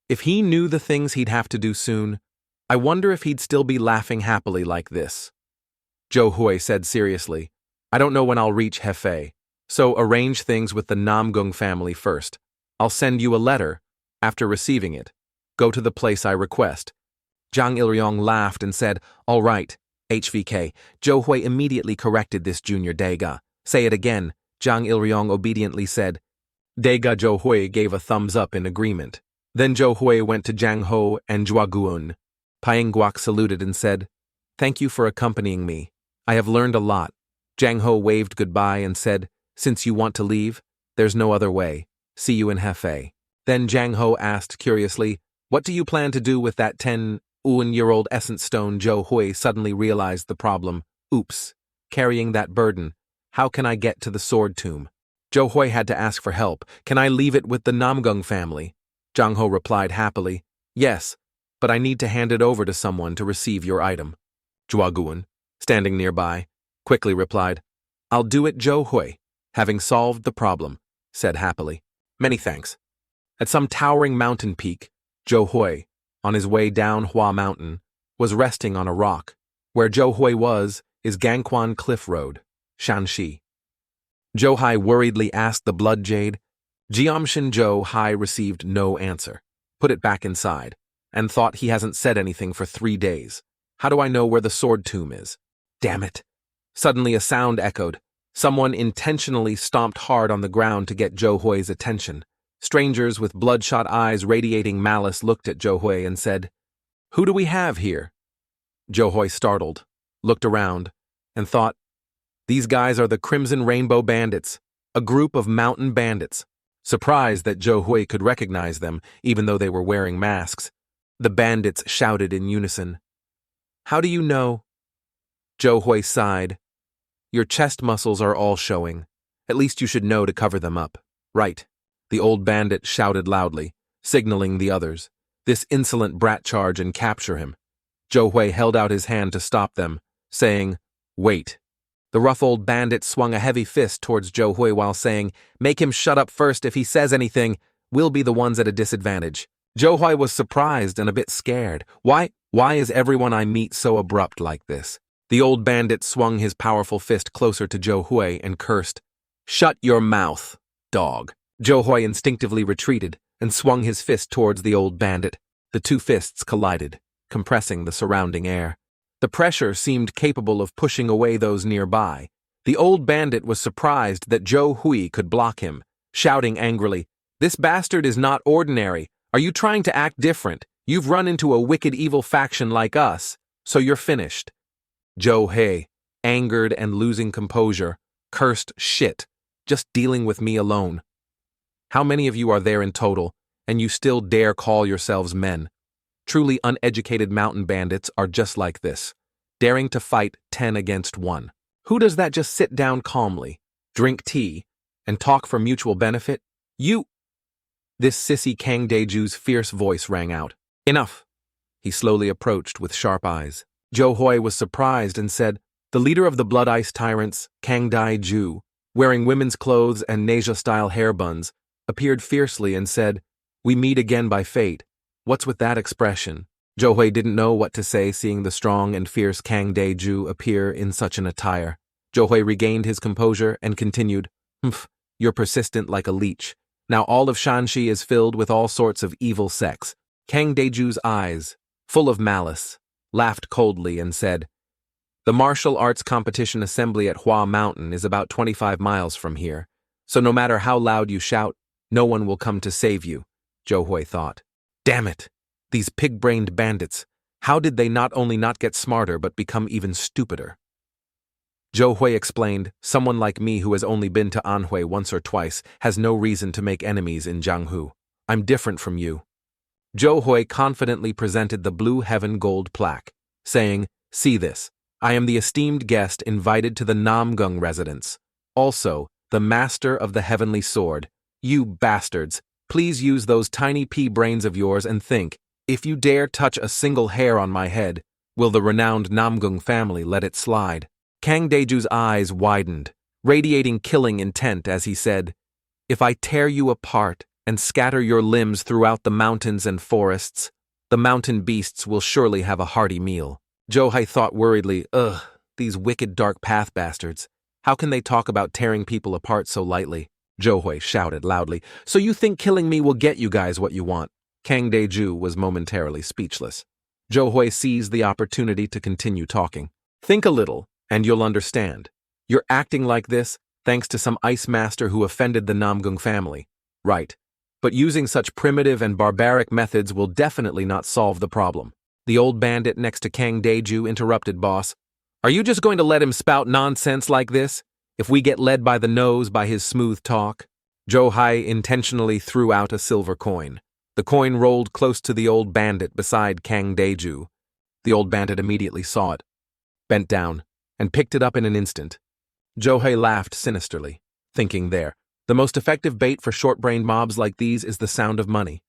If he knew the things he'd have to do soon, I wonder if he'd still be laughing happily like this. Zhou Hui said seriously, I don't know when I'll reach Hefei, so arrange things with the Namgung family first. I'll send you a letter. After receiving it, go to the place I request. Zhang Ilryong laughed and said, All right, HVK. Zhou Hui immediately corrected this junior Daga. Say it again. Zhang Ilryong obediently said. Daga Zhou Hui gave a thumbs up in agreement. Then Zhou Hui went to Zhang Ho and Zhuaguan. Paing Guak saluted and said, Thank you for accompanying me. I have learned a lot. Zhang Ho waved goodbye and said, Since you want to leave, there's no other way. See you in Hefei. Then Zhang Ho asked curiously, What do you plan to do with that 10-year-old essence stone? Zhou Hui suddenly realized the problem. Oops, carrying that burden. How can I get to the sword tomb? Zhou Hui had to ask for help. Can I leave it with the Namgung family? Zhang Ho replied happily, Yes, but I need to hand it over to someone to receive your item. Zhuaguan, standing nearby, quickly replied, I'll do it. Zhou Hui, having solved the problem, said happily, Many thanks. At some towering mountain peak, Zhou Hui, on his way down Hua Mountain, was resting on a rock. Where Zhou Hui was is Gangquan Cliff Road, Shanxi. Zhou Hai worriedly asked the blood jade. Jiamshin Zhou Hai received no answer, put it back inside, and thought he hasn't said anything for 3 days. How do I know where the sword tomb is? Damn it. Suddenly a sound echoed. Someone intentionally stomped hard on the ground to get Zhou Hui's attention. Strangers with bloodshot eyes radiating malice looked at Zhou Hui and said, Who do we have here? Zhou Hui startled, looked around, and thought, These guys are the Crimson Rainbow Bandits, a group of mountain bandits. Surprised that Zhou Hui could recognize them, even though they were wearing masks, the bandits shouted in unison. How do you know? Zhou Hui sighed. Your chest muscles are all showing. At least you should know to cover them up. Right. The old bandit shouted loudly, signaling the others. This insolent brat charge and capture him. Zhou Hui held out his hand to stop them, saying, Wait. The rough old bandit swung a heavy fist towards Zhou Hui while saying, Make him shut up first. If he says anything, we'll be the ones at a disadvantage. Zhou Hui was surprised and a bit scared. Why is everyone I meet so abrupt like this? The old bandit swung his powerful fist closer to Zhou Hui and cursed, Shut your mouth, dog. Zhou Hui instinctively retreated and swung his fist towards the old bandit. The two fists collided, compressing the surrounding air. The pressure seemed capable of pushing away those nearby. The old bandit was surprised that Zhou Hui could block him, shouting angrily, This bastard is not ordinary. Are you trying to act different? You've run into a wicked evil faction like us, so you're finished. Zhou Hui, angered and losing composure, cursed shit, just dealing with me alone. How many of you are there in total, and you still dare call yourselves men? Truly uneducated mountain bandits are just like this, daring to fight 10 against 1. Who does that just sit down calmly, drink tea, and talk for mutual benefit? You! This sissy Kang Daeju's fierce voice rang out. Enough! He slowly approached with sharp eyes. Jo Hoi was surprised and said, the leader of the Blood Ice tyrants, Kang Daeju, wearing women's clothes and Nasia-style hair buns, appeared fiercely and said, we meet again by fate. What's with that expression? Jo Hoi didn't know what to say seeing the strong and fierce Kang Daeju appear in such an attire. Jo Hoi regained his composure and continued, you're persistent like a leech. Now all of Shanxi is filled with all sorts of evil sects. Kang Daeju's eyes, full of malice, laughed coldly and said, the martial arts competition assembly at Hua Mountain is about 25 miles from here, so no matter how loud you shout, no one will come to save you, Jo Hoi thought. Damn it! These pig-brained bandits, how did they not only not get smarter but become even stupider? Jo Hoi explained, someone like me who has only been to Anhui once or twice has no reason to make enemies in Jianghu. I'm different from you. Jo Hoi confidently presented the blue heaven gold plaque, saying, see this. I am the esteemed guest invited to the Namong residence. Also, the master of the heavenly sword. You bastards, please use those tiny pea brains of yours and think, if you dare touch a single hair on my head, will the renowned Namong family let it slide? Kang Daeju's eyes widened, radiating killing intent as he said, if I tear you apart and scatter your limbs throughout the mountains and forests, the mountain beasts will surely have a hearty meal. Jo Hoi thought worriedly, ugh, these wicked dark path bastards. How can they talk about tearing people apart so lightly? Jo Hoi shouted loudly, so you think killing me will get you guys what you want? Kang Daeju was momentarily speechless. Jo Hoi seized the opportunity to continue talking. Think a little, and you'll understand. You're acting like this thanks to some ice master who offended the Namong family. Right. But using such primitive and barbaric methods will definitely not solve the problem. The old bandit next to Kang Daeju interrupted boss. Are you just going to let him spout nonsense like this? If we get led by the nose by his smooth talk? Jo Hoi intentionally threw out a silver coin. The coin rolled close to the old bandit beside Kang Daeju. The old bandit immediately saw it, bent down, and picked it up in an instant. Jo Hoi laughed sinisterly, thinking there, the most effective bait for short-brained mobs like these is the sound of money.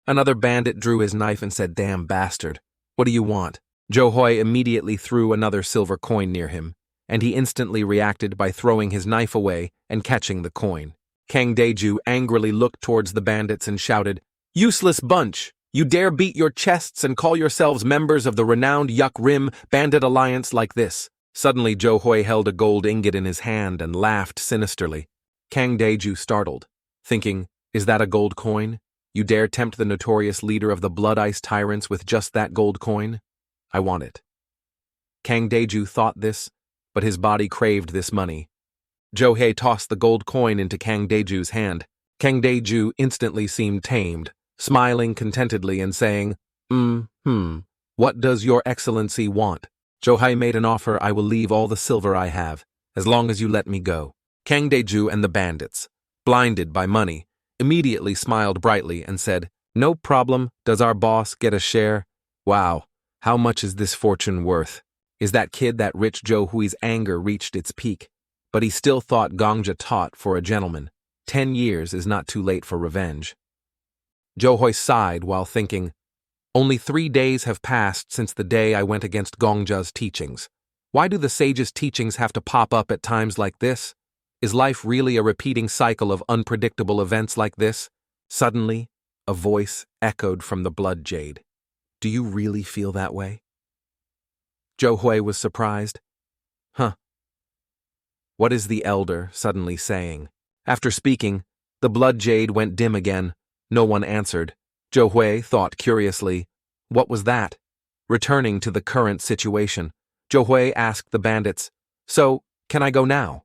Another bandit drew his knife and said, damn bastard. What do you want? Jo Hoi immediately threw another silver coin near him, and he instantly reacted by throwing his knife away and catching the coin. Kang Daeju angrily looked towards the bandits and shouted, useless bunch! You dare beat your chests and call yourselves members of the renowned Yuck Rim Bandit Alliance like this? Suddenly Jo Hoi held a gold ingot in his hand and laughed sinisterly. Kang Daeju startled, thinking, is that a gold coin? You dare tempt the notorious leader of the Blood Ice tyrants with just that gold coin? I want it. Kang Daeju thought this, but his body craved this money. Jo Hoi tossed the gold coin into Kang Daeju's hand. Kang Daeju instantly seemed tamed, smiling contentedly and saying, what does your excellency want? Jo Hoi made an offer. I will leave all the silver I have, as long as you let me go. Kang Daeju and the bandits, blinded by money, immediately smiled brightly and said, no problem, does our boss get a share? Wow, how much is this fortune worth? Is that kid that rich Jo Hoi's anger reached its peak? But he still thought Gongja taught for a gentleman. 10 years is not too late for revenge. Jo Hoi sighed while thinking, only 3 days have passed since the day I went against Gongja's teachings. Why do the sage's teachings have to pop up at times like this? Is life really a repeating cycle of unpredictable events like this? Suddenly, a voice echoed from the blood jade. Do you really feel that way? Jo Hoi was surprised. What is the elder suddenly saying? After speaking, the blood jade went dim again. No one answered. Jo Hoi thought curiously, what was that? Returning to the current situation, Jo Hoi asked the bandits, so, can I go now?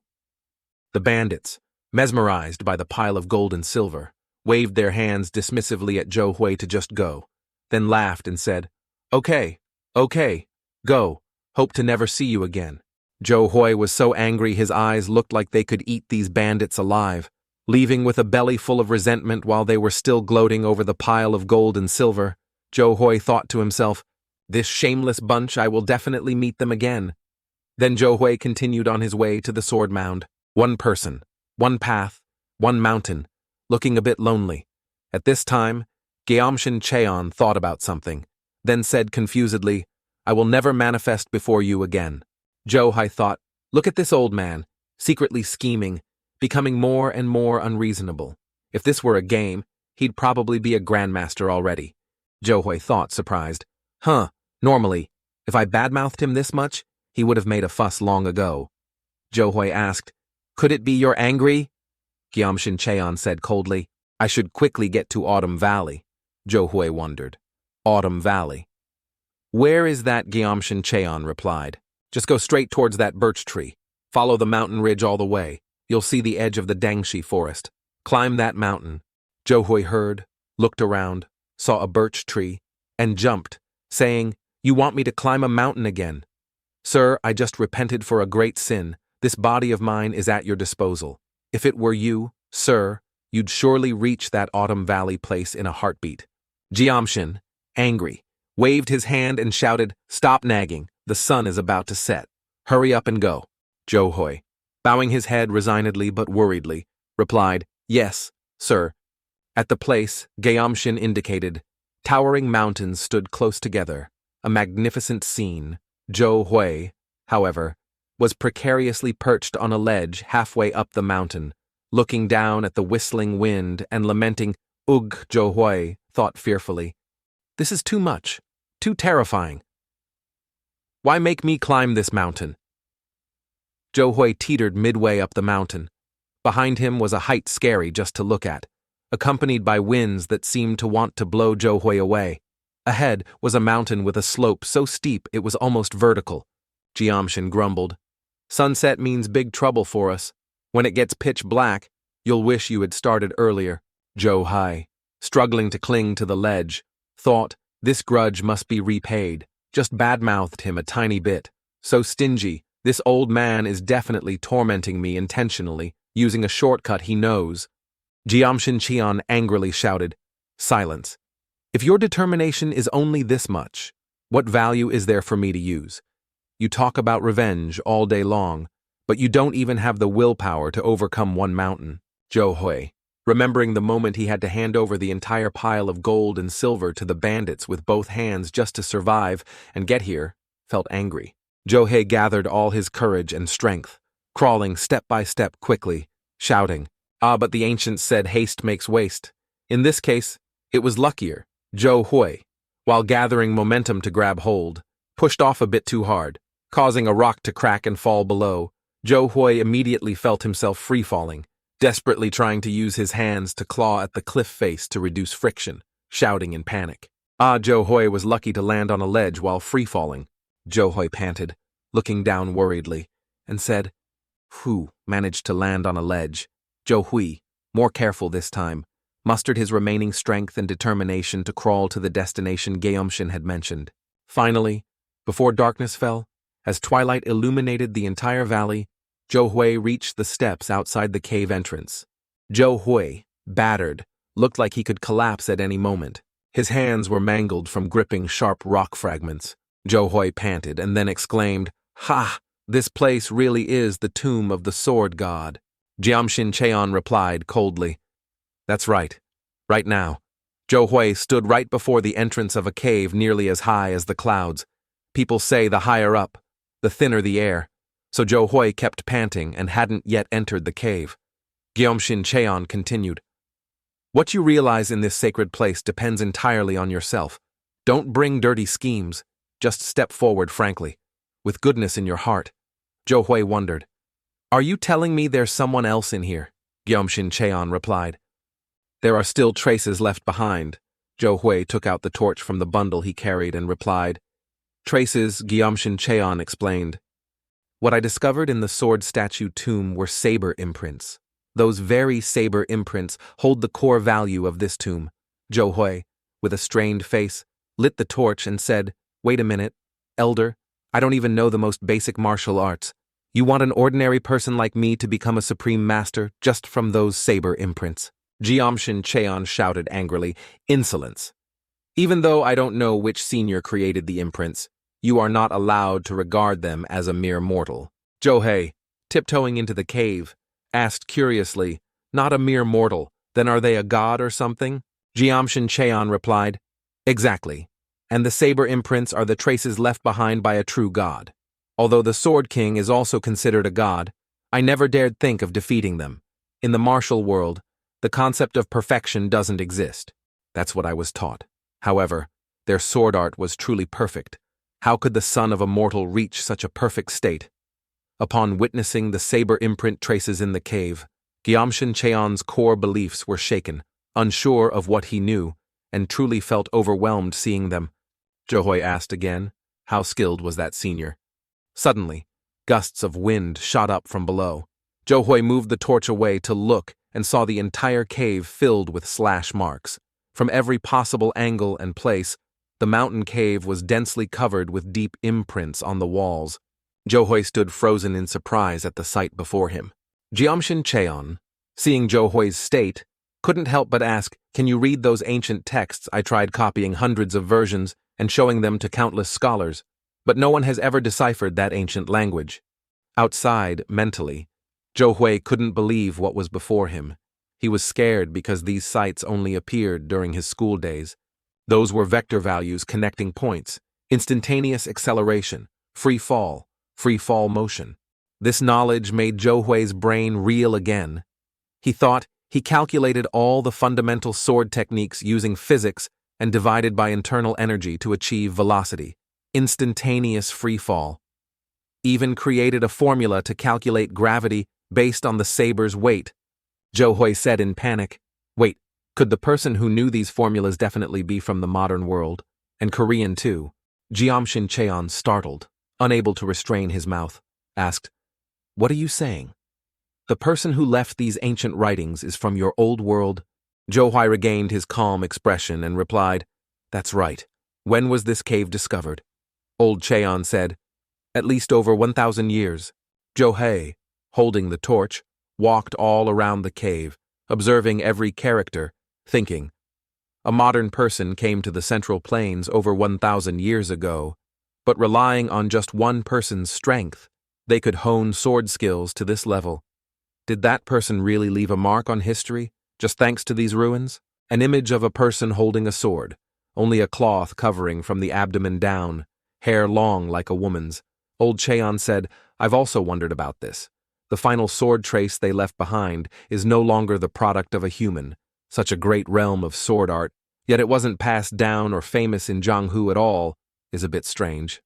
The bandits, mesmerized by the pile of gold and silver, waved their hands dismissively at Jo Hoi to just go, then laughed and said, okay, go, hope to never see you again. Jo Hoi was so angry his eyes looked like they could eat these bandits alive. Leaving with a belly full of resentment while they were still gloating over the pile of gold and silver, Zhou Hui thought to himself, "This shameless bunch, I will definitely meet them again." Then Zhou Hui continued on his way to the sword mound. One person, one path, one mountain, looking a bit lonely. At this time, Gyamshin Cheon thought about something, then said confusedly, "I will never manifest before you again." Zhou Hui thought, "Look at this old man, secretly scheming, becoming more and more unreasonable. If this were a game, he'd probably be a grandmaster already." Zhou Hui thought, surprised. Normally, if I badmouthed him this much, he would have made a fuss long ago." Zhou Hui asked, "Could it be you're angry?" Gyamshin Cheon said coldly, "I should quickly get to Autumn Valley." Zhou Hui wondered. Autumn Valley. "Where is that?" Gyamshin Cheon replied. "Just go straight towards that birch tree. Follow the mountain ridge all the way. You'll see the edge of the Dangshi forest. Climb that mountain." Zhou Hui heard, looked around, saw a birch tree, and jumped, saying, "You want me to climb a mountain again? Sir, I just repented for a great sin. This body of mine is at your disposal. If it were you, sir, you'd surely reach that Autumn Valley place in a heartbeat." Gyamshin, angry, waved his hand and shouted, "Stop nagging. The sun is about to set. Hurry up and go." Zhou Hui, bowing his head resignedly but worriedly, replied, "Yes, sir." At the place Gyamshin indicated, towering mountains stood close together, a magnificent scene. Zhou Hui, however, was precariously perched on a ledge halfway up the mountain, looking down at the whistling wind and lamenting. "Ugh," Zhou Hui thought fearfully. "This is too much, too terrifying. Why make me climb this mountain?" Zhou Hui teetered midway up the mountain. Behind him was a height scary just to look at, accompanied by winds that seemed to want to blow Zhou Hui away. Ahead was a mountain with a slope so steep it was almost vertical. Gyamshin grumbled, "Sunset means big trouble for us. When it gets pitch black, you'll wish you had started earlier." Zhou Hui, struggling to cling to the ledge, thought, "This grudge must be repaid. Just badmouthed him a tiny bit. So stingy. This old man is definitely tormenting me intentionally, using a shortcut he knows." Gyamshin Cheon angrily shouted, "Silence. If your determination is only this much, what value is there for me to use? You talk about revenge all day long, but you don't even have the willpower to overcome one mountain." Zhou Hui, remembering the moment he had to hand over the entire pile of gold and silver to the bandits with both hands just to survive and get here, felt angry. Zhou Hui gathered all his courage and strength, crawling step by step quickly, shouting, but the ancients said haste makes waste. In this case, it was luckier. Zhou Hui, while gathering momentum to grab hold, pushed off a bit too hard, causing a rock to crack and fall below. Zhou Hui immediately felt himself free-falling, desperately trying to use his hands to claw at the cliff face to reduce friction, shouting in panic. Zhou Hui was lucky to land on a ledge while free-falling. Zhou Hui panted, looking down worriedly, and said, "Whew, managed to land on a ledge." Zhou Hui, more careful this time, mustered his remaining strength and determination to crawl to the destination Gyamshin had mentioned. Finally, before darkness fell, as twilight illuminated the entire valley, Zhou Hui reached the steps outside the cave entrance. Zhou Hui, battered, looked like he could collapse at any moment. His hands were mangled from gripping sharp rock fragments. Zhou Hui panted and then exclaimed, "Ha! This place really is the tomb of the sword god." Gyamshin Cheon replied coldly, "That's right. Right now." Zhou Hui stood right before the entrance of a cave nearly as high as the clouds. People say the higher up, the thinner the air, so Zhou Hui kept panting and hadn't yet entered the cave. Gyamshin Cheon continued, "What you realize in this sacred place depends entirely on yourself. Don't bring dirty schemes. Just step forward frankly, with goodness in your heart." Zhou Hui wondered, "Are you telling me there's someone else in here?" Gyamshin Cheon replied, "There are still traces left behind." Zhou Hui took out the torch from the bundle he carried and replied, "Traces," Gyamshin Cheon explained. "What I discovered in the sword statue tomb were saber imprints. Those very saber imprints hold the core value of this tomb." Zhou Hui, with a strained face, lit the torch and said, "Wait a minute, Elder, I don't even know the most basic martial arts. You want an ordinary person like me to become a supreme master just from those saber imprints? Jeomshin Cheon shouted angrily. Insolence. Even though I don't know which senior created the imprints, you are not allowed to regard them as a mere mortal. Johei, tiptoeing into the cave, asked curiously, not a mere mortal, then are they a god or something? Jeomshin Cheon replied, exactly, and the saber imprints are the traces left behind by a true god. Although the Sword King is also considered a god, I never dared think of defeating them. In the martial world, the concept of perfection doesn't exist. That's what I was taught. However, their sword art was truly perfect. How could the son of a mortal reach such a perfect state? Upon witnessing the saber imprint traces in the cave, Jeomshin Cheon's core beliefs were shaken, unsure of what he knew, and truly felt overwhelmed seeing them. Johei asked again, how skilled was that senior? Suddenly, gusts of wind shot up from below. Johei moved the torch away to look and saw the entire cave filled with slash marks. From every possible angle and place, the mountain cave was densely covered with deep imprints on the walls. Johei stood frozen in surprise at the sight before him. Jeomshin Cheon, seeing Johei's state, couldn't help but ask, can you read those ancient texts I tried copying hundreds of versions and showing them to countless scholars, but no one has ever deciphered that ancient language. Outside, mentally, Johei couldn't believe what was before him. He was scared because these sites only appeared during his school days. Those were vector values connecting points, instantaneous acceleration, free fall motion. This knowledge made Johei's brain reel again. He thought he calculated all the fundamental sword techniques using physics and divided by internal energy to achieve velocity, instantaneous free fall. Even created a formula to calculate gravity based on the saber's weight. Johei said in panic, wait, could the person who knew these formulas definitely be from the modern world, and Korean too? Jeomshin Cheon, startled, unable to restrain his mouth, asked, what are you saying? The person who left these ancient writings is from your old world? Johei regained his calm expression and replied, that's right. When was this cave discovered? Old Cheon said, at least over 1,000 years. Johei, holding the torch, walked all around the cave, observing every character, thinking, a modern person came to the Central Plains over 1,000 years ago, but relying on just one person's strength, they could hone sword skills to this level. Did that person really leave a mark on history, just thanks to these ruins? An image of a person holding a sword, only a cloth covering from the abdomen down, hair long like a woman's. Old Cheon said, I've also wondered about this. The final sword trace they left behind is no longer the product of a human, such a great realm of sword art, yet it wasn't passed down or famous in Jianghu at all, is a bit strange.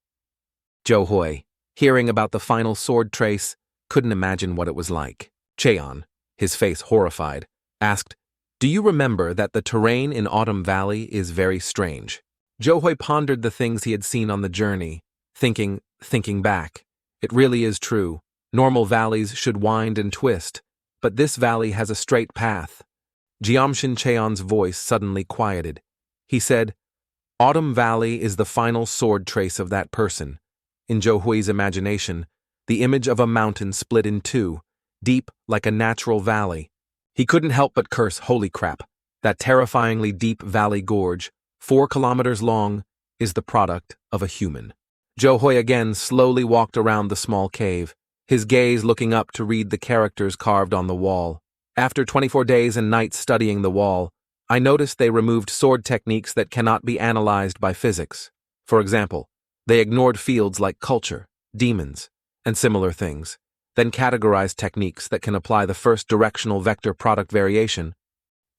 Johei, hearing about the final sword trace, couldn't imagine what it was like. Cheon, his face horrified, asked, do you remember that the terrain in Autumn Valley is very strange? Johei pondered the things he had seen on the journey, thinking back. It really is true. Normal valleys should wind and twist, but this valley has a straight path. Jeomshin Cheon's voice suddenly quieted. He said, Autumn Valley is the final sword trace of that person. In Johei's imagination, the image of a mountain split in two, deep like a natural valley. He couldn't help but curse, holy crap, that terrifyingly deep valley gorge, 4 kilometers long, is the product of a human. Johei again slowly walked around the small cave, his gaze looking up to read the characters carved on the wall. After 24 days and nights studying the wall, I noticed they removed sword techniques that cannot be analyzed by physics. For example, they ignored fields like culture, demons, and similar things, then categorized techniques that can apply the first directional vector product variation,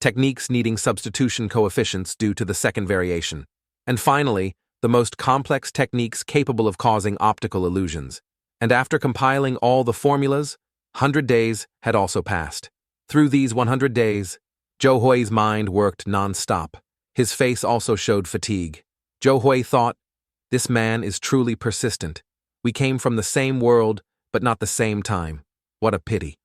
techniques needing substitution coefficients due to the second variation, and finally, the most complex techniques capable of causing optical illusions. And after compiling all the formulas, 100 days had also passed. Through these 100 days, Johei's mind worked non-stop. His face also showed fatigue. Johei thought, this man is truly persistent. We came from the same world, but not the same time. What a pity.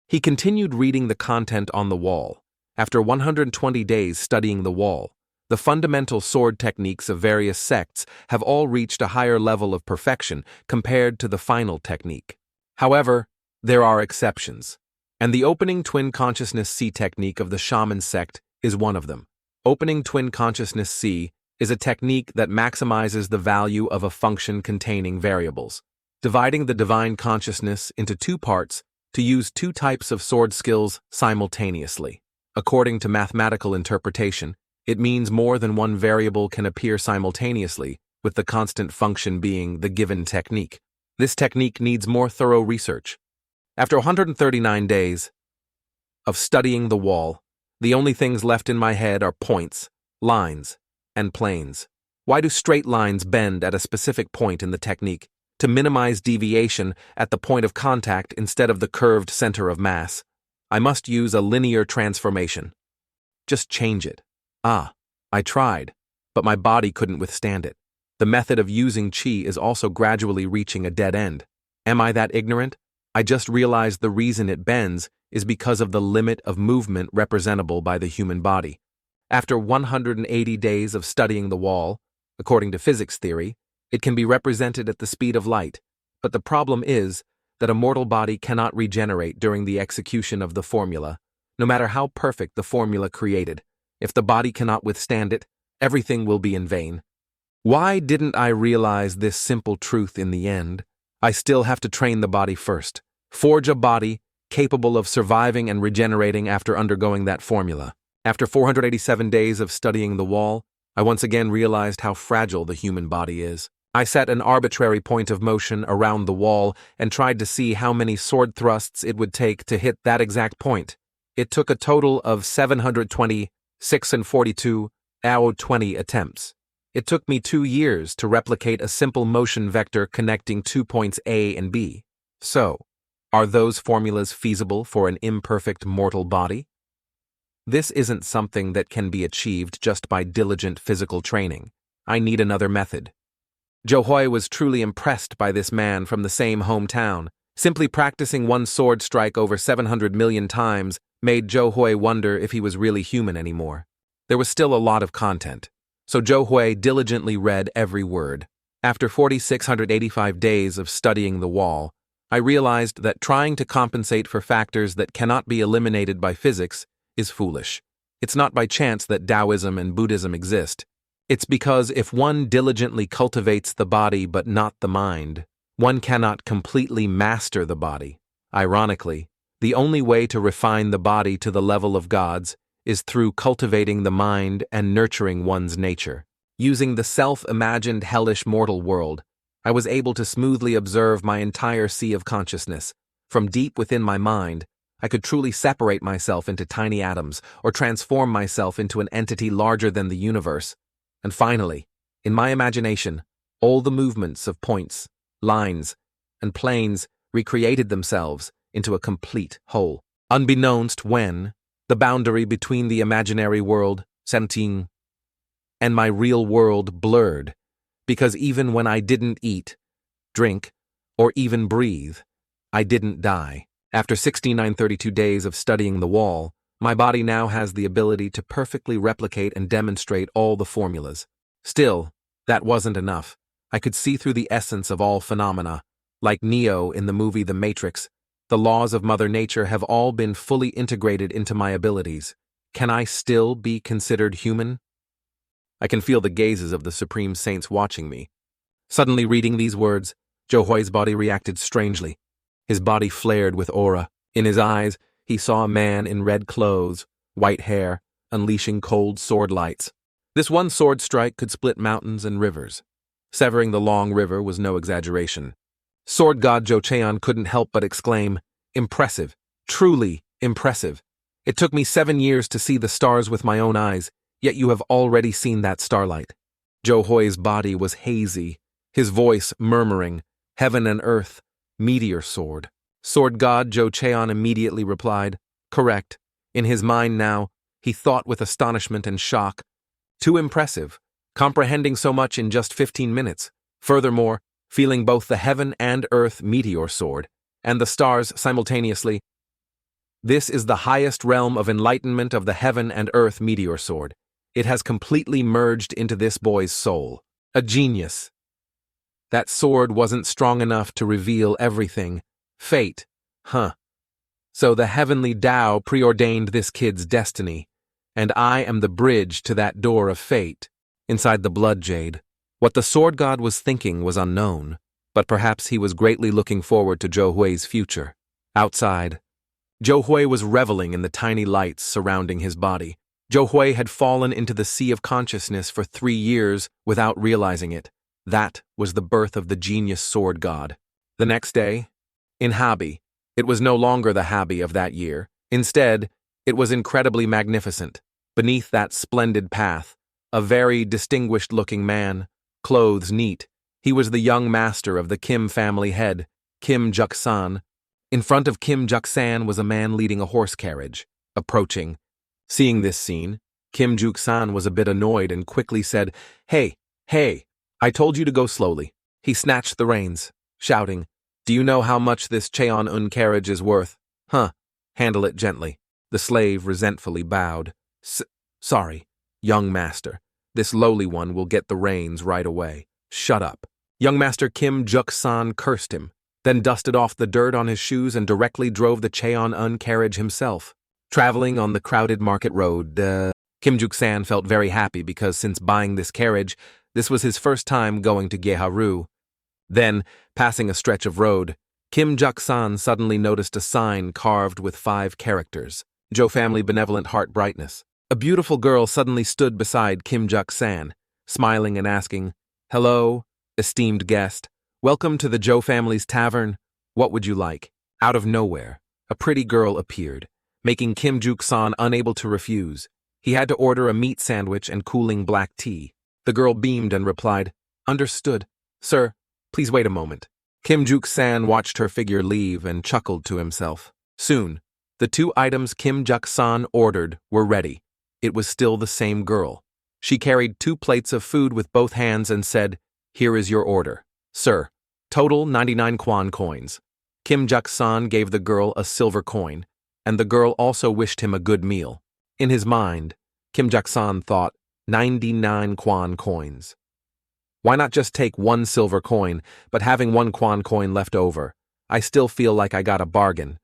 He continued reading the content on the wall. After 120 days studying the wall, the fundamental sword techniques of various sects have all reached a higher level of perfection compared to the final technique. However, there are exceptions, and the opening twin consciousness C technique of the shaman sect is one of them. Opening twin consciousness C is a technique that maximizes the value of a function containing variables, dividing the divine consciousness into two parts to use two types of sword skills simultaneously. According to mathematical interpretation, it means more than one variable can appear simultaneously, with the constant function being the given technique. This technique needs more thorough research. After 139 days of studying the wall, the only things left in my head are points, lines, and planes. Why do straight lines bend at a specific point in the technique? To minimize deviation at the point of contact instead of the curved center of mass, I must use a linear transformation. Just change it. I tried, but my body couldn't withstand it. The method of using qi is also gradually reaching a dead end. Am I that ignorant? I just realized the reason it bends is because of the limit of movement representable by the human body. After 180 days of studying the wall, according to physics theory, it can be represented at the speed of light, but the problem is that a mortal body cannot regenerate during the execution of the formula, no matter how perfect the formula created. If the body cannot withstand it, everything will be in vain. Why didn't I realize this simple truth in the end? I still have to train the body first, forge a body capable of surviving and regenerating after undergoing that formula. After 487 days of studying the wall, I once again realized how fragile the human body is. I set an arbitrary point of motion around the wall and tried to see how many sword thrusts it would take to hit that exact point. It took a total of 726 and 42 out 20 attempts. It took me 2 years to replicate a simple motion vector connecting 2 points A and B. So, are those formulas feasible for an imperfect mortal body? This isn't something that can be achieved just by diligent physical training. I need another method. Johoi was truly impressed by this man from the same hometown. Simply practicing one sword strike over 700 million times made Johoi wonder if he was really human anymore. There was still a lot of content, so Johoi diligently read every word. After 4,685 days of studying the wall, I realized that trying to compensate for factors that cannot be eliminated by physics is foolish. It's not by chance that Taoism and Buddhism exist. It's because if one diligently cultivates the body but not the mind, one cannot completely master the body. Ironically, the only way to refine the body to the level of gods is through cultivating the mind and nurturing one's nature. Using the self-imagined hellish mortal world, I was able to smoothly observe my entire sea of consciousness. From deep within my mind, I could truly separate myself into tiny atoms or transform myself into an entity larger than the universe. And finally, in my imagination, all the movements of points, lines, and planes recreated themselves into a complete whole. Unbeknownst when, the boundary between the imaginary world, Senting, and my real world blurred, because even when I didn't eat, drink, or even breathe, I didn't die. After 1,632 days of studying the wall, my body now has the ability to perfectly replicate and demonstrate all the formulas. Still, that wasn't enough. I could see through the essence of all phenomena. Like Neo in the movie The Matrix, the laws of Mother Nature have all been fully integrated into my abilities. Can I still be considered human? I can feel the gazes of the Supreme Saints watching me. Suddenly reading these words, Johoi's body reacted strangely. His body flared with aura. In his eyes, he saw a man in red clothes, white hair, unleashing cold sword lights. This one sword strike could split mountains and rivers. Severing the long river was no exaggeration. Sword god Jocheon couldn't help but exclaim, "Impressive, truly impressive. It took me 7 years to see the stars with my own eyes, yet you have already seen that starlight." Johoi's body was hazy, his voice murmuring, "Heaven and earth, meteor sword." Sword god Jocheon immediately replied, "Correct." In his mind now, he thought with astonishment and shock. Too impressive, comprehending so much in just 15 minutes. Furthermore, feeling both the heaven and earth meteor sword and the stars simultaneously. This is the highest realm of enlightenment of the heaven and earth meteor sword. It has completely merged into this boy's soul. A genius. That sword wasn't strong enough to reveal everything, Fate. Huh. So the heavenly Tao preordained this kid's destiny, and I am the bridge to that door of fate. Inside the blood jade, what the sword god was thinking was unknown, but perhaps he was greatly looking forward to Zhou Hui's future. Outside, Zhou Hui was reveling in the tiny lights surrounding his body. Zhou Hui had fallen into the sea of consciousness for 3 years without realizing it. That was the birth of the genius sword god. The next day, in Habi, it was no longer the Habi of that year. Instead, it was incredibly magnificent. Beneath that splendid path, a very distinguished-looking man, clothes neat. He was the young master of the Kim family head, Kim Juk-san. In front of Kim Juk-san was a man leading a horse carriage, approaching. Seeing this scene, Kim Juk-san was a bit annoyed and quickly said, "Hey, I told you to go slowly." He snatched the reins, shouting, "Do you know how much this Cheon-un carriage is worth?" "Huh, handle it gently." The slave resentfully bowed. Sorry, young master. This lowly one will get the reins right away." "Shut up." Young master Kim Juk-san cursed him, then dusted off the dirt on his shoes and directly drove the Cheon-un carriage himself. Traveling on the crowded market road, Kim Juk-san felt very happy because since buying this carriage, this was his first time going to Geharu. Then, passing a stretch of road, Kim Juk-san suddenly noticed a sign carved with 5 characters. Zhou family benevolent heart brightness. A beautiful girl suddenly stood beside Kim Juk-san, smiling and asking, "Hello, esteemed guest. Welcome to the Zhou family's tavern. What would you like?" Out of nowhere, a pretty girl appeared, making Kim Juk-san unable to refuse. He had to order a meat sandwich and cooling black tea. The girl beamed and replied, "Understood. Sir, please wait a moment." Kim Juk-san watched her figure leave and chuckled to himself. Soon, the 2 items Kim Juk-san ordered were ready. It was still the same girl. She carried 2 plates of food with both hands and said, "Here is your order. Sir, total 99 Kwan coins." Kim Juk-san gave the girl a silver coin, and the girl also wished him a good meal. In his mind, Kim Juk-san thought, 99 Kwan coins. Why not just take 1 silver coin, but having 1 Kwan coin left over? I still feel like I got a bargain.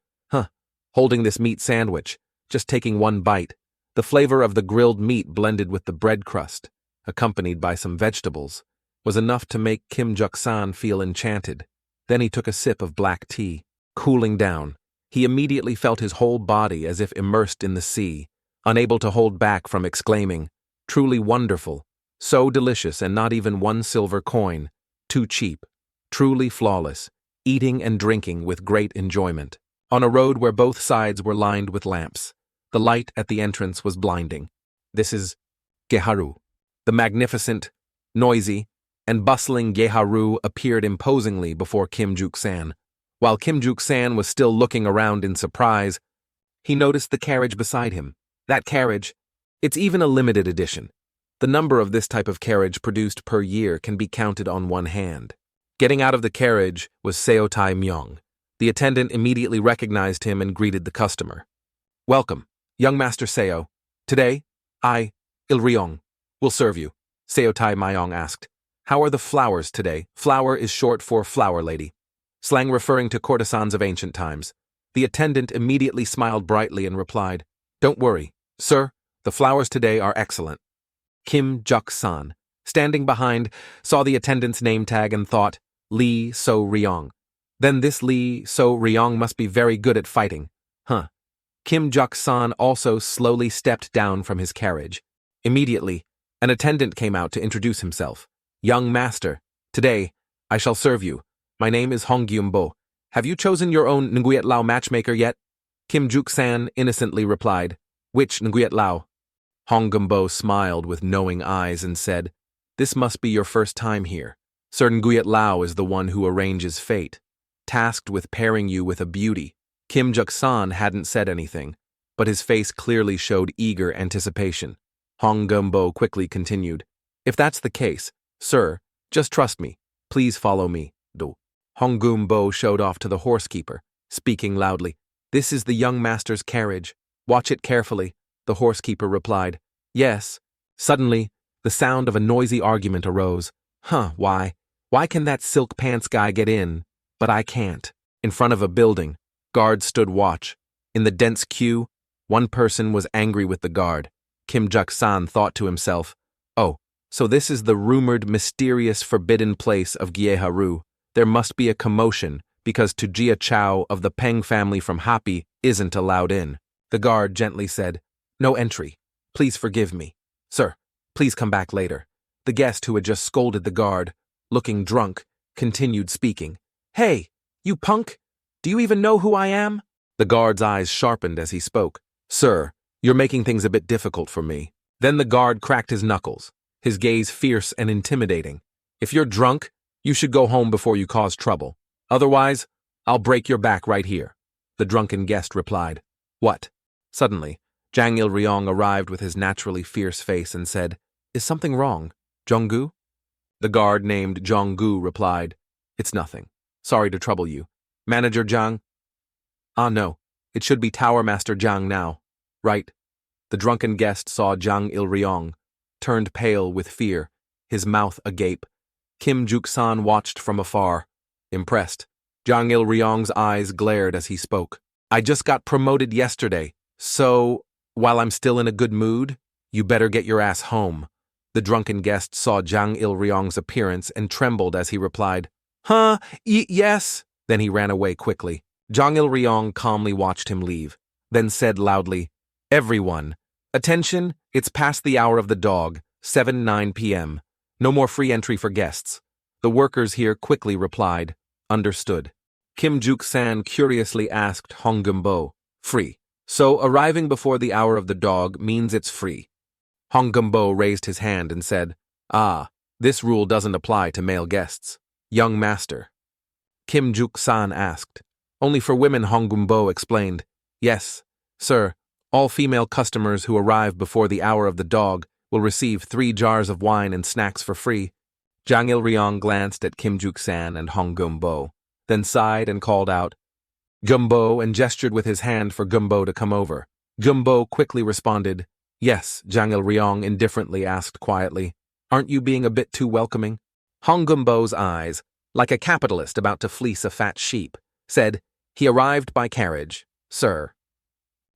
Holding this meat sandwich, just taking 1 bite, the flavor of the grilled meat blended with the bread crust, accompanied by some vegetables, was enough to make Kim Juk-san feel enchanted. Then he took a sip of black tea. Cooling down, he immediately felt his whole body as if immersed in the sea, unable to hold back from exclaiming, "Truly wonderful, so delicious and not even 1 silver coin, too cheap, truly flawless, eating and drinking with great enjoyment." On a road where both sides were lined with lamps, the light at the entrance was blinding. This is Geharu. The magnificent, noisy, and bustling Geharu appeared imposingly before Kim Juk-san. While Kim Juk-san was still looking around in surprise, he noticed the carriage beside him. That carriage, it's even a limited edition. The number of this type of carriage produced per year can be counted on one hand. Getting out of the carriage was Seo Tai Myung. The attendant immediately recognized him and greeted the customer. "Welcome, young Master Seo. Today, I, Il-ryong, will serve you," Seo Tai Myung asked. "How are the flowers today?" Flower is short for flower lady, slang referring to courtesans of ancient times. The attendant immediately smiled brightly and replied, "Don't worry, sir, the flowers today are excellent." Kim Juk-san, standing behind, saw the attendant's name tag and thought, Lee So-ryong. Then this Lee So-ryong must be very good at fighting. Kim Juk-san also slowly stepped down from his carriage. Immediately, an attendant came out to introduce himself. "Young master, today, I shall serve you. My name is Hong Gyum-bo. Have you chosen your own Nguyet Lao matchmaker yet?" Kim Juk-san innocently replied, "Which Nguyet Lao?" Hong Gyum-bo smiled with knowing eyes and said, "This must be your first time here. Sir Nguyet Lao is the one who arranges fate, tasked with pairing you with a beauty." Kim Juk-san hadn't said anything, but his face clearly showed eager anticipation. Hong Gyum-bo quickly continued, "If that's the case, sir, just trust me. Please follow me." Hong Gyum-bo showed off to the horsekeeper, speaking loudly. "This is the young master's carriage. Watch it carefully," the horsekeeper replied. "Yes." Suddenly, the sound of a noisy argument arose. Why can that silk pants guy get in, but I can't? In front of a building, guards stood watch. In the dense queue, one person was angry with the guard. Kim Juk-san thought to himself, "Oh, so this is the rumored mysterious forbidden place of Gyeharu. There must be a commotion because Tujia Chow of the Peng family from Hapi isn't allowed in." The guard gently said, "No entry. Please forgive me. Sir, please come back later." The guest who had just scolded the guard, looking drunk, continued speaking. "Hey, you punk! Do you even know who I am?" The guard's eyes sharpened as he spoke. "Sir, you're making things a bit difficult for me." Then the guard cracked his knuckles, his gaze fierce and intimidating. "If you're drunk, you should go home before you cause trouble. Otherwise, I'll break your back right here." The drunken guest replied, "What?" Suddenly, Jang Il-ryong arrived with his naturally fierce face and said, "Is something wrong, Jonggu?" The guard named Jonggu replied, "It's nothing. Sorry to trouble you. Manager Jang?" "Ah no, it should be Tower Master Jang now." "Right." The drunken guest saw Jang Il-ryong, turned pale with fear, his mouth agape. Kim Juk-san watched from afar, impressed. Jang Il-ryong's eyes glared as he spoke. "I just got promoted yesterday, so, while I'm still in a good mood, you better get your ass home." The drunken guest saw Jang Il-ryong's appearance and trembled as he replied, "Huh, yes." Then he ran away quickly. Jang Il-ryong calmly watched him leave, then said loudly, "Everyone, attention, it's past the hour of the dog, 7:09 p.m. No more free entry for guests." The workers here quickly replied, "Understood." Kim Juk-san curiously asked Hong Gumbo, "Free. So arriving before the hour of the dog means it's free?" Hong Gumbo raised his hand and said, "Ah, this rule doesn't apply to male guests." "Young master?" Kim Juk-san asked. "Only for women," Hong Gumbo explained. "Yes, sir. All female customers who arrive before the hour of the dog will receive 3 jars of wine and snacks for free." Jang Il-ryong glanced at Kim Juk-san and Hong Gumbo, then sighed and called out, "Gumbo," and gestured with his hand for Gumbo to come over. Gumbo quickly responded, "Yes." Jang Il-ryong indifferently asked quietly, "Aren't you being a bit too welcoming?" Hong Gumbo's eyes, like a capitalist about to fleece a fat sheep, said, "He arrived by carriage, sir."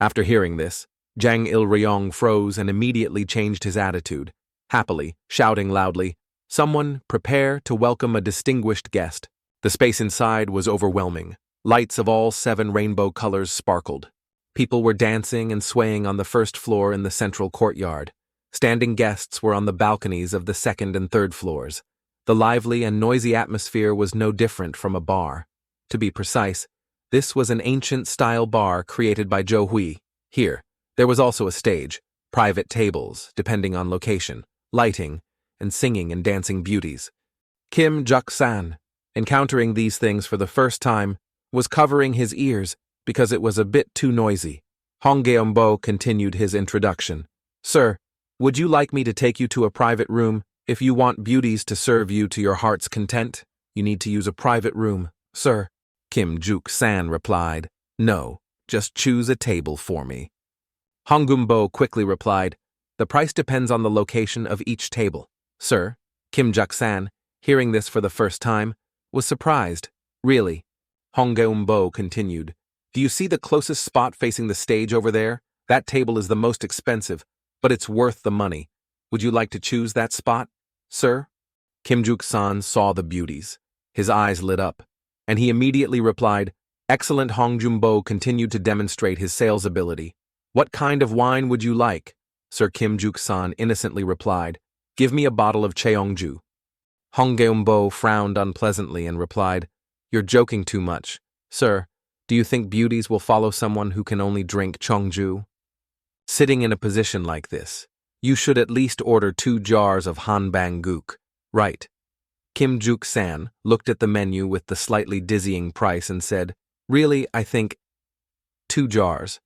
After hearing this, Jang Il-ryong froze and immediately changed his attitude, happily, shouting loudly, "Someone prepare to welcome a distinguished guest." The space inside was overwhelming. Lights of all 7 rainbow colors sparkled. People were dancing and swaying on the first floor in the central courtyard. Standing guests were on the balconies of the second and third floors. The lively and noisy atmosphere was no different from a bar. To be precise, this was an ancient-style bar created by Zhou Hui. Here, there was also a stage, private tables, depending on location, lighting, and singing and dancing beauties. Kim Juk-san, encountering these things for the first time, was covering his ears because it was a bit too noisy. Hong Geumbo continued his introduction. "Sir, would you like me to take you to a private room? If you want beauties to serve you to your heart's content, you need to use a private room, sir." Kim Juk-san replied, "No, just choose a table for me." Hong Gumbo quickly replied, "The price depends on the location of each table, sir." Kim Juk-san, hearing this for the first time, was surprised. "Really?" Hong Gumbo continued, "Do you see the closest spot facing the stage over there? That table is the most expensive, but it's worth the money. Would you like to choose that spot, sir?" Kim Juk-san saw the beauties. His eyes lit up, and he immediately replied, "Excellent." Hong Gumbo continued to demonstrate his sales ability. "What kind of wine would you like?" Sir Kim Juk-san innocently replied, "Give me a bottle of Cheongju." Hong Gumbo frowned unpleasantly and replied, "You're joking too much. Sir, do you think beauties will follow someone who can only drink Cheongju? Sitting in a position like this, you should at least order 2 jars of Hanbang Guk, right?" Kim Juk-san looked at the menu with the slightly dizzying price and said, "Really, I think 2 jars.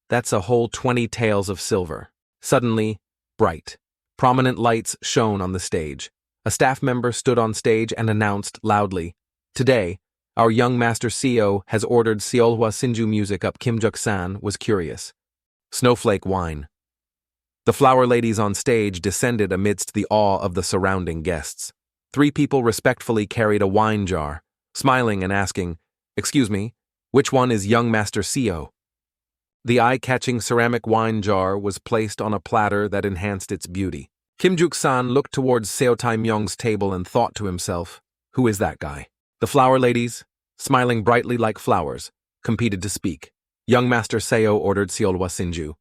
That's a whole 20 taels of silver." Suddenly, bright, prominent lights shone on the stage. A staff member stood on stage and announced loudly, "Today, our young master CEO has ordered Seolhwa Sinju music up." Kim Juk-san was curious. Snowflake wine. The flower ladies on stage descended amidst the awe of the surrounding guests. 3 people respectfully carried a wine jar, smiling and asking, Excuse me, which one is young Master Seo? The eye-catching ceramic wine jar was placed on a platter that enhanced its beauty. Kim Juk-san looked towards Seo Tai-myung's table and thought to himself, who is that guy? The flower ladies, smiling brightly like flowers, competed to speak. Young Master Seo ordered Seolwa Sinju.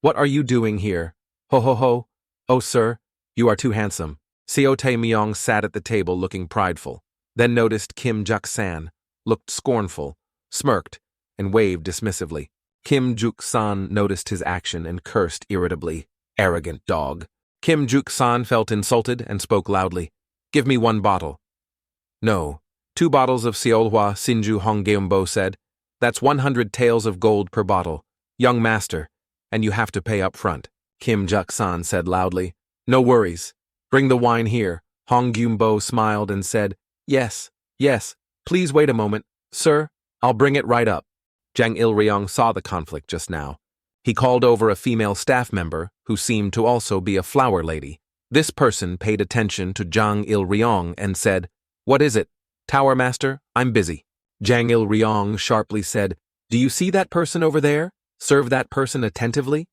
What are you doing here? Ho ho ho. Oh sir, you are too handsome. Seo Tai-myung sat at the table looking prideful, then noticed Kim Juk-san, looked scornful, smirked, and waved dismissively. Kim Juk-san noticed his action and cursed irritably. Arrogant dog. Kim Juk-san felt insulted and spoke loudly. Give me 1 bottle. No, 2 bottles of Seolwa Sinju Honggeumbo said. That's 100 taels of gold per bottle. Young master, and you have to pay up front. Kim Juk-san said loudly. No worries. Bring the wine here. Honggeumbo smiled and said, Yes, please wait a moment. Sir, I'll bring it right up. Jang Il-ryong saw the conflict just now. He called over a female staff member who seemed to also be a flower lady. This person paid attention to Jang Il-ryong and said, What is it? Tower Master, I'm busy. Jang Il-ryong sharply said, Do you see that person over there? Serve that person attentively.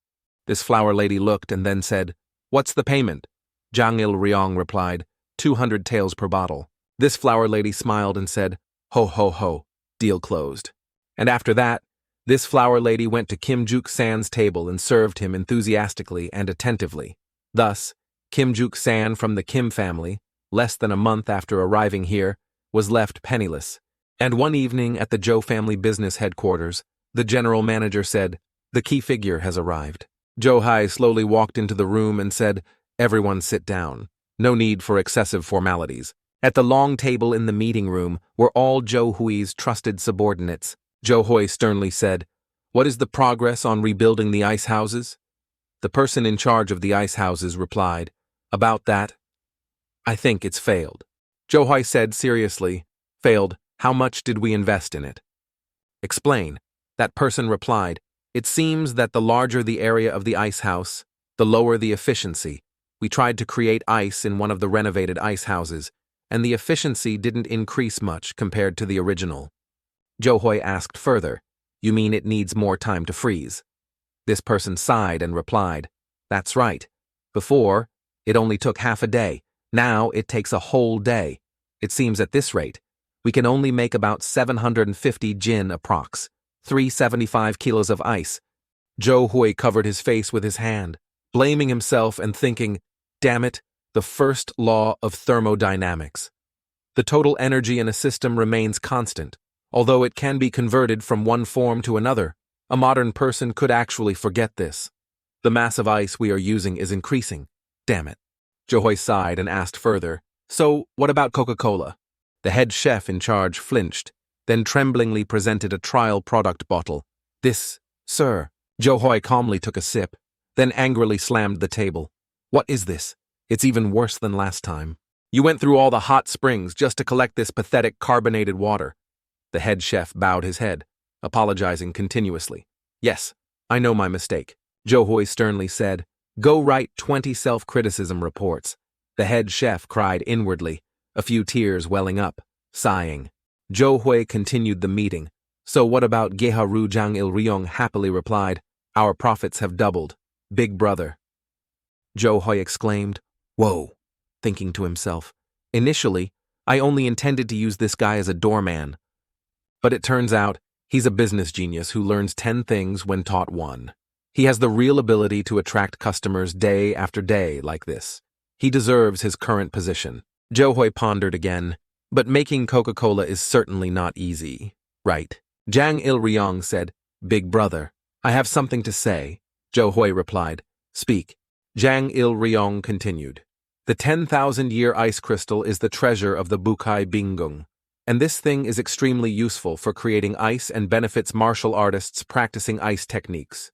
This flower lady looked and then said, What's the payment? Jang Il-ryong replied, 200 taels per bottle. This flower lady smiled and said, Ho ho ho, deal closed. And after that, this flower lady went to Kim Juk-san's table and served him enthusiastically and attentively. Thus, Kim Juk-san from the Kim family, less than a month after arriving here, was left penniless. And one evening at the Zhou family business headquarters, the general manager said, The key figure has arrived. Zhou Hai slowly walked into the room and said, Everyone sit down. No need for excessive formalities. At the long table in the meeting room were all Zhou Hui's trusted subordinates. Zhou Hui sternly said, What is the progress on rebuilding the ice houses? The person in charge of the ice houses replied, About that, I think it's failed. Zhou Hui said seriously, Failed, how much did we invest in it? Explain. That person replied, It seems that the larger the area of the ice house, the lower the efficiency. We tried to create ice in one of the renovated ice houses, and the efficiency didn't increase much compared to the original. Zhou Hui asked further, You mean it needs more time to freeze? This person sighed and replied, That's right. Before, it only took half a day. Now it takes a whole day. It seems at this rate, we can only make about 750 jin approx. 375 kilos of ice. Zhou Hui covered his face with his hand, blaming himself and thinking, Damn it, the first law of thermodynamics. The total energy in a system remains constant. Although it can be converted from one form to another, a modern person could actually forget this. The mass of ice we are using is increasing. Damn it. Zhou Hui sighed and asked further, So, what about Coca-Cola? The head chef in charge flinched, then tremblingly presented a trial product bottle. This, sir. Zhou Hui calmly took a sip, then angrily slammed the table. What is this? It's even worse than last time. You went through all the hot springs just to collect this pathetic carbonated water. The head chef bowed his head, apologizing continuously. Yes, I know my mistake. Zhou Hui sternly said, Go write 20 self-criticism reports. The head chef cried inwardly, a few tears welling up, sighing. Zhou Hui continued the meeting. So what about Geharu? Jang Il-ryong happily replied, Our profits have doubled. Big brother. Zhou Hui exclaimed, Whoa, thinking to himself. Initially, I only intended to use this guy as a doorman. But it turns out, he's a business genius who learns 10 things when taught 1. He has the real ability to attract customers day after day like this. He deserves his current position. Zhou Hui pondered again, but making Coca-Cola is certainly not easy, right? Jang Il-ryong said, Big brother, I have something to say. Zhou Hui replied, Speak. Jang Il-ryong continued, The 10,000-year ice crystal is the treasure of the Bukai Bingung. And this thing is extremely useful for creating ice and benefits martial artists practicing ice techniques.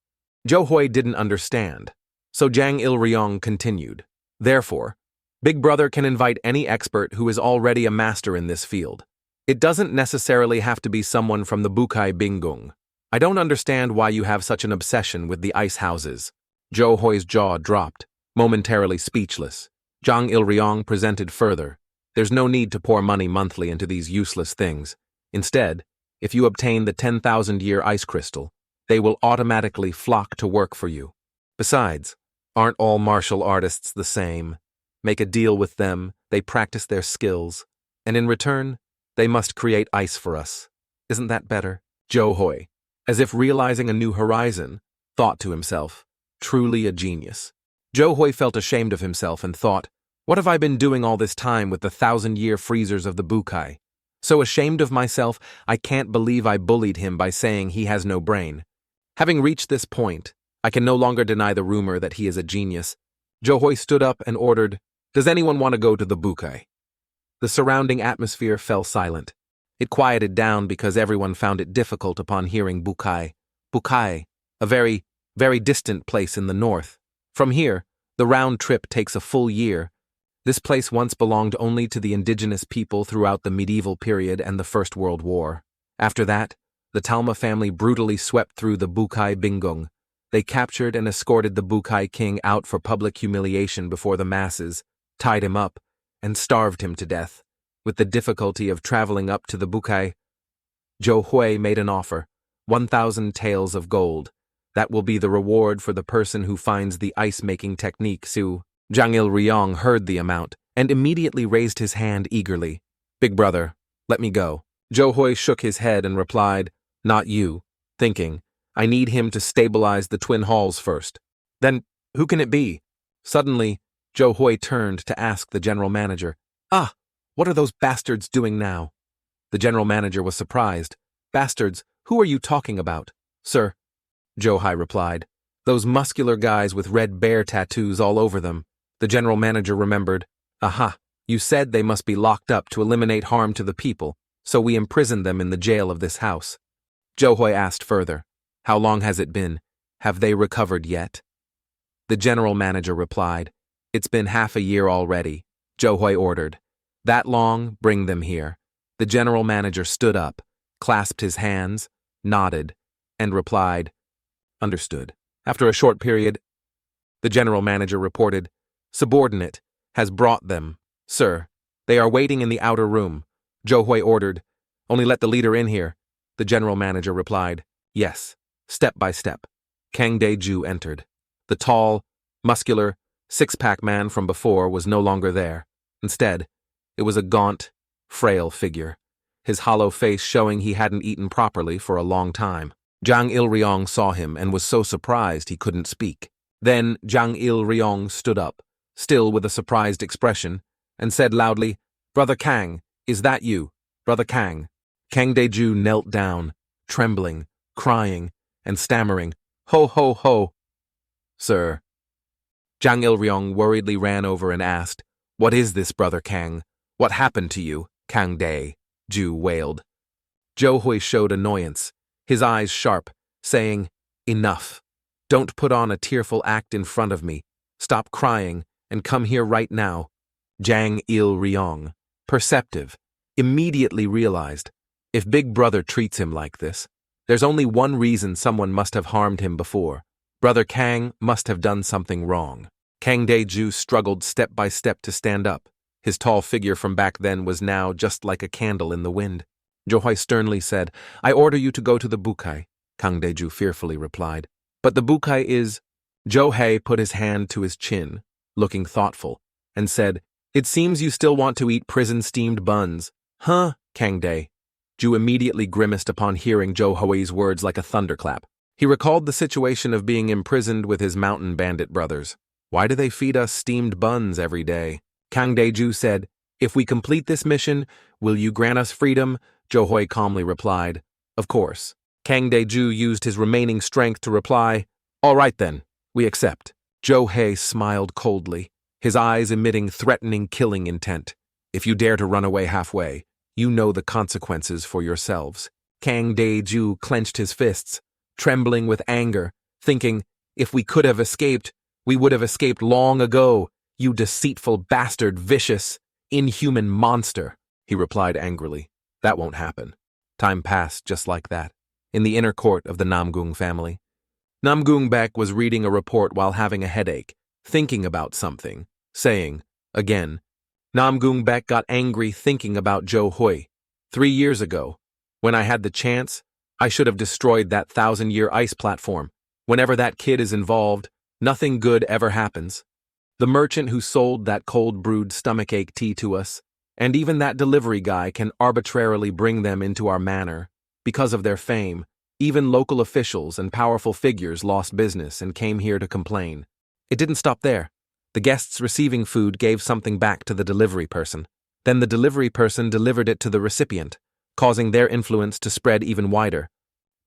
Zhou Hui didn't understand, so Jang Il-ryong continued. Therefore, Big Brother can invite any expert who is already a master in this field. It doesn't necessarily have to be someone from the Bukai Bingung. I don't understand why you have such an obsession with the ice houses. Zhou Hui's jaw dropped, momentarily speechless. Jang Il-ryong presented further. There's no need to pour money monthly into these useless things. Instead, If you obtain the 10,000-year ice crystal, they will automatically flock to work for you. Besides, aren't all martial artists the same? Make a deal with them, they practice their skills, and in return, they must create ice for us. Isn't that better? Zhou Hui, as if realizing a new horizon, thought to himself, truly a genius. Zhou Hui felt ashamed of himself and thought, what have I been doing all this time with the 1,000-year freezers of the Bukai? So ashamed of myself, I can't believe I bullied him by saying he has no brain. Having reached this point, I can no longer deny the rumor that he is a genius. Zhou Hui stood up and ordered, does anyone want to go to the Bukai? The surrounding atmosphere fell silent. It quieted down because everyone found it difficult upon hearing Bukai. Bukai, a very, very distant place in the north. From here, the round trip takes a full year. This place once belonged only to the indigenous people throughout the medieval period and the First World War. After that, the Talma family brutally swept through the Bukai Bingung. They captured and escorted the Bukai king out for public humiliation before the masses, tied him up, and starved him to death. With the difficulty of traveling up to the Bukai, Zhou Hui made an offer, 1,000 taels of gold. That will be the reward for the person who finds the ice-making technique, Su. Zhang Il-ryong heard the amount and immediately raised his hand eagerly. Big brother, let me go. Zhou Hui shook his head and replied, not you, thinking, I need him to stabilize the twin halls first. Then, who can it be? Suddenly, Zhou Hui turned to ask the general manager, what are those bastards doing now? The general manager was surprised. Bastards, who are you talking about? Sir, Zhou Hui replied, those muscular guys with red bear tattoos all over them. The general manager remembered, aha, you said they must be locked up to eliminate harm to the people, so we imprisoned them in the jail of this house. Zhou Hui asked further, how long has it been? Have they recovered yet? The general manager replied, it's been half a year already. Zhou Hui ordered, that long, bring them here. The general manager stood up, clasped his hands, nodded, and replied, understood. After a short period, the general manager reported, subordinate has brought them. Sir, they are waiting in the outer room. Zhou Hui ordered, only let the leader in here. The general manager replied, yes, step by step. Kang Daeju entered. The tall, muscular, six-pack man from before was no longer there. Instead, it was a gaunt, frail figure, his hollow face showing he hadn't eaten properly for a long time. Zhang Il-ryong saw him and was so surprised he couldn't speak. Then Zhang Il-ryong stood up, still with a surprised expression, and said loudly, Brother Kang, is that you? Brother Kang. Kang Daeju knelt down, trembling, crying, and stammering, ho ho ho. Sir. Zhang Il-ryong worriedly ran over and asked, what is this, Brother Kang? What happened to you? Kang Daeju wailed. Zhou Hui showed annoyance, his eyes sharp, saying, enough. Don't put on a tearful act in front of me. Stop crying and come here right now. Zhang Il-ryong, perceptive, immediately realized, if Big Brother treats him like this, there's only one reason someone must have harmed him before. Brother Kang must have done something wrong. Kang Daeju struggled step by step to stand up. His tall figure from back then was now just like a candle in the wind. Zhou Hui sternly said, I order you to go to the Bukai. Kang Daeju fearfully replied, but the Bukai is... Zhou Hui put his hand to his chin, looking thoughtful, and said, it seems you still want to eat prison-steamed buns. Huh, Kang Daeju immediately grimaced upon hearing Zhou Hui's words like a thunderclap. He recalled the situation of being imprisoned with his mountain bandit brothers. Why do they feed us steamed buns every day? Kang Daeju said, if we complete this mission, will you grant us freedom? Zhou Hui calmly replied, of course. Kang Daeju used his remaining strength to reply, all right then, we accept. Zhou Hui smiled coldly, his eyes emitting threatening killing intent. If you dare to run away halfway, you know the consequences for yourselves. Kang Daeju clenched his fists, trembling with anger, thinking, if we could have escaped, we would have escaped long ago. You deceitful bastard, vicious, inhuman monster, he replied angrily. That won't happen. Time passed just like that. In the inner court of the Namgung family, Namgung Baek was reading a report while having a headache, thinking about something, saying, again, Namgung Baek got angry thinking about Zhou Hui. 3 years ago, When I had the chance, I should have destroyed that 1,000-year ice platform. Whenever that kid is involved, nothing good ever happens. The merchant who sold that cold-brewed stomachache tea to us, and even that delivery guy can arbitrarily bring them into our manor. Because of their fame, even local officials and powerful figures lost business and came here to complain. It didn't stop there. The guests receiving food gave something back to the delivery person. Then the delivery person delivered it to the recipient, causing their influence to spread even wider.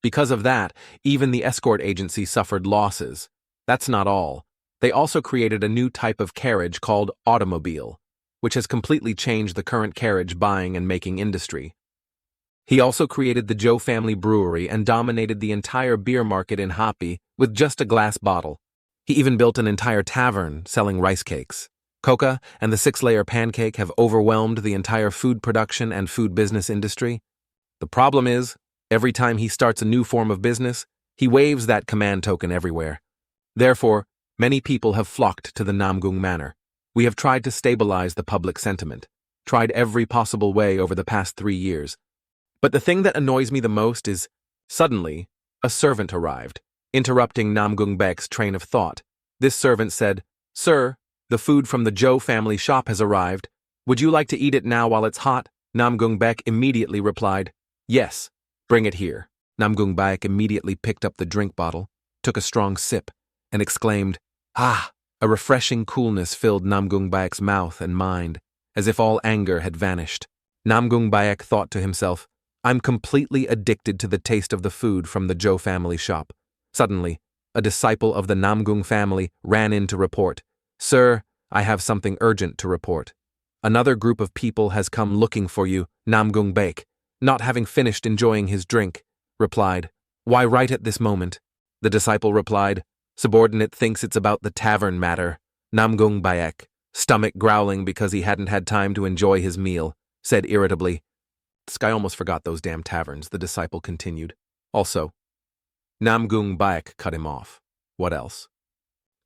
Because of that, even the escort agency suffered losses. That's not all. They also created a new type of carriage called automobile, which has completely changed the current carriage buying and making industry. He also created the Zhou family brewery and dominated the entire beer market in Hapi with just a glass bottle. He even built an entire tavern selling rice cakes. Coca and the 6-layer pancake have overwhelmed the entire food production and food business industry. The problem is, every time he starts a new form of business, he waves that command token everywhere. Therefore, many people have flocked to the Namgung Manor. We have tried to stabilize the public sentiment, tried every possible way over the past 3 years. But the thing that annoys me the most is, suddenly, a servant arrived, interrupting Namgung Baek's train of thought. This servant said, "Sir, the food from the Zhou family shop has arrived. Would you like to eat it now while it's hot?" Namgung Baek immediately replied, "Yes, bring it here." Namgung Baek immediately picked up the drink bottle, took a strong sip, and exclaimed, "Ah!" A refreshing coolness filled Namgung Baek's mouth and mind, as if all anger had vanished. Namgung Baek thought to himself, "I'm completely addicted to the taste of the food from the Zhou family shop." Suddenly, a disciple of the Namgung family ran in to report, "Sir, I have something urgent to report. Another group of people has come looking for you." Namgung Baek, not having finished enjoying his drink, replied, "Why right at this moment?" The disciple replied, "Subordinate thinks it's about the tavern matter." Namgung Baek, stomach growling because he hadn't had time to enjoy his meal, said irritably, "This guy almost forgot those damn taverns," the disciple continued. "Also," Namgung Baek cut him off. "What else?"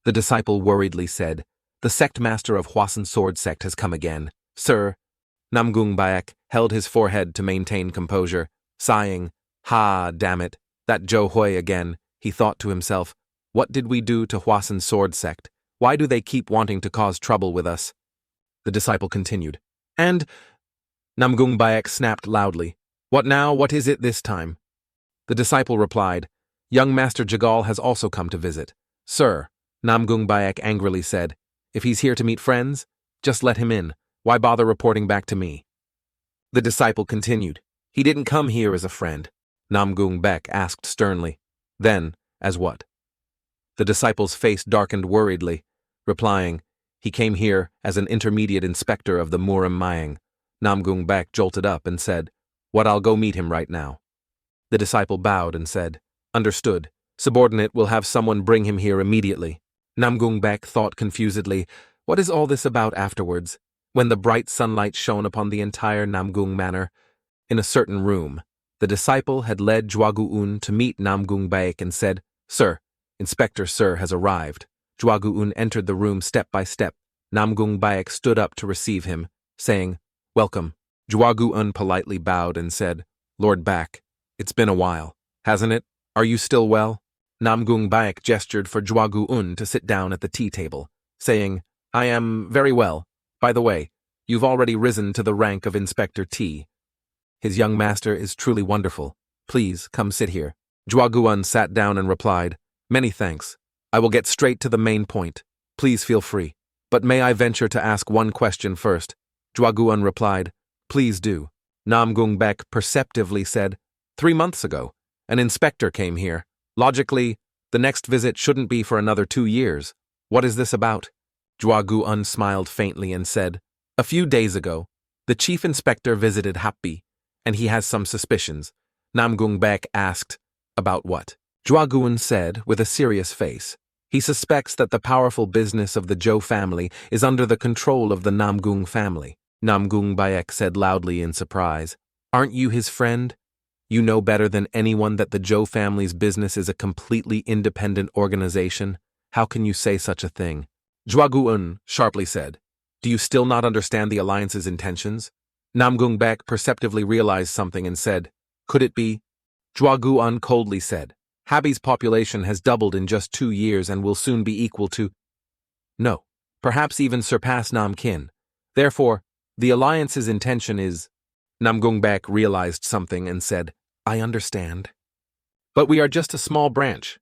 The disciple worriedly said, "The sect master of Hwasun Sword Sect has come again." "Sir," Namgung Baek held his forehead to maintain composure, sighing, "Ha, damn it, that Zhou Hui again," he thought to himself. "What did we do to Hwasun Sword Sect? Why do they keep wanting to cause trouble with us?" The disciple continued, "And," Namgung Baek snapped loudly, "What now? What is it this time?" The disciple replied, "Young Master Jagal has also come to visit." "Sir," Namgung Baek angrily said, "if he's here to meet friends, just let him in. Why bother reporting back to me?" The disciple continued, "He didn't come here as a friend," Namgung Baek asked sternly. "Then, as what?" The disciple's face darkened worriedly, replying, "He came here as an intermediate inspector of the Murim Mayang." Namgung Baek jolted up and said, "What, I'll go meet him right now." The disciple bowed and said, "Understood. Subordinate will have someone bring him here immediately." Namgung Baek thought confusedly, what is all this about afterwards, when the bright sunlight shone upon the entire Namgung Manor? In a certain room, the disciple had led Jwagu-un to meet Namgung Baek and said, "Sir, Inspector Sir has arrived." Jwagu-un entered the room step by step. Namgung Baek stood up to receive him, saying, "Welcome." Jwagu-un politely bowed and said, "Lord Baek, it's been a while, hasn't it? Are you still well?" Namgung Baek gestured for Jwagu-un to sit down at the tea table, saying, "I am very well. By the way, you've already risen to the rank of Inspector T. His young master is truly wonderful. Please, come sit here." Jwagu-un sat down and replied, "Many thanks. I will get straight to the main point. Please feel free. But may I venture to ask one question first?" Jwagu-un replied, "Please do." Namgung Baek perceptively said, 3 months ago, an inspector came here. Logically, the next visit shouldn't be for another 2 years. What is this about?" Jwagu-un smiled faintly and said, "A few days ago, the chief inspector visited Hapi, and he has some suspicions." Namgung Baek asked, "About what?" Jwagu-un said, with a serious face, "He suspects that the powerful business of the Zhou family is under the control of the Namgung family." Namgung Baek said loudly in surprise, "Aren't you his friend? You know better than anyone that the Zhou family's business is a completely independent organization. How can you say such a thing?" Jwagu-un sharply said, "Do you still not understand the alliance's intentions?" Namgung Baek perceptively realized something and said, Could it be? Zhuaguan coldly said. Habi's population has doubled in just 2 years and will soon be equal to... No, perhaps even surpass Namkin. Therefore, the alliance's intention is... Namgungbek realized something and said, I understand. But we are just a small branch.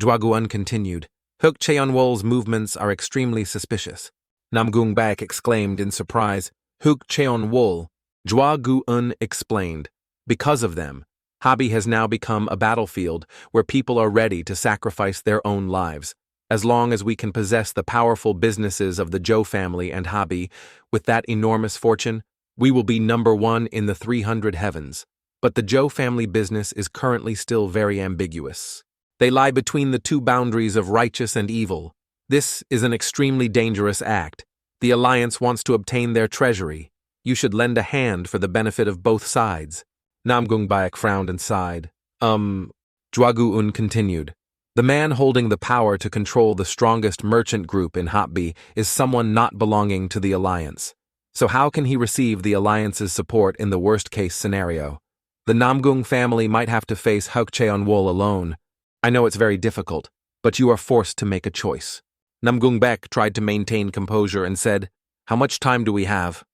Zhuaguan continued. Huk Cheonwol's movements are extremely suspicious. Namgungbek exclaimed in surprise. Huk Cheonwol. Zhuaguan explained. Because of them, Habi has now become a battlefield where people are ready to sacrifice their own lives. As long as we can possess the powerful businesses of the Zhou family and Habi, with that enormous fortune, we will be number one in the 300 heavens. But the Zhou family business is currently still very ambiguous. They lie between the two boundaries of righteous and evil. This is an extremely dangerous act. The alliance wants to obtain their treasury. You should lend a hand for the benefit of both sides. Namgungbaek frowned and sighed. Zhuaguun continued. The man holding the power to control the strongest merchant group in Hatbi is someone not belonging to the alliance. So how can he receive the alliance's support in the worst-case scenario? The Namgung family might have to face Hukcheonwol alone. I know it's very difficult, but you are forced to make a choice. Namgungbek tried to maintain composure and said, How much time do we have?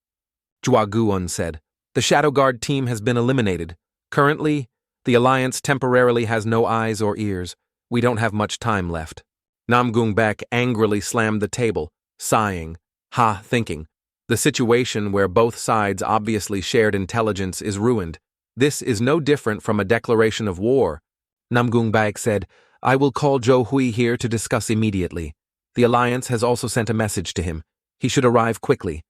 Zhuaguun said, The Shadow Guard team has been eliminated. Currently, the alliance temporarily has no eyes or ears. We don't have much time left. Namgungbek angrily slammed the table, sighing, thinking. The situation where both sides obviously shared intelligence is ruined. This is no different from a declaration of war. Namgungbek said, I will call Zhou Hui here to discuss immediately. The alliance has also sent a message to him. He should arrive quickly.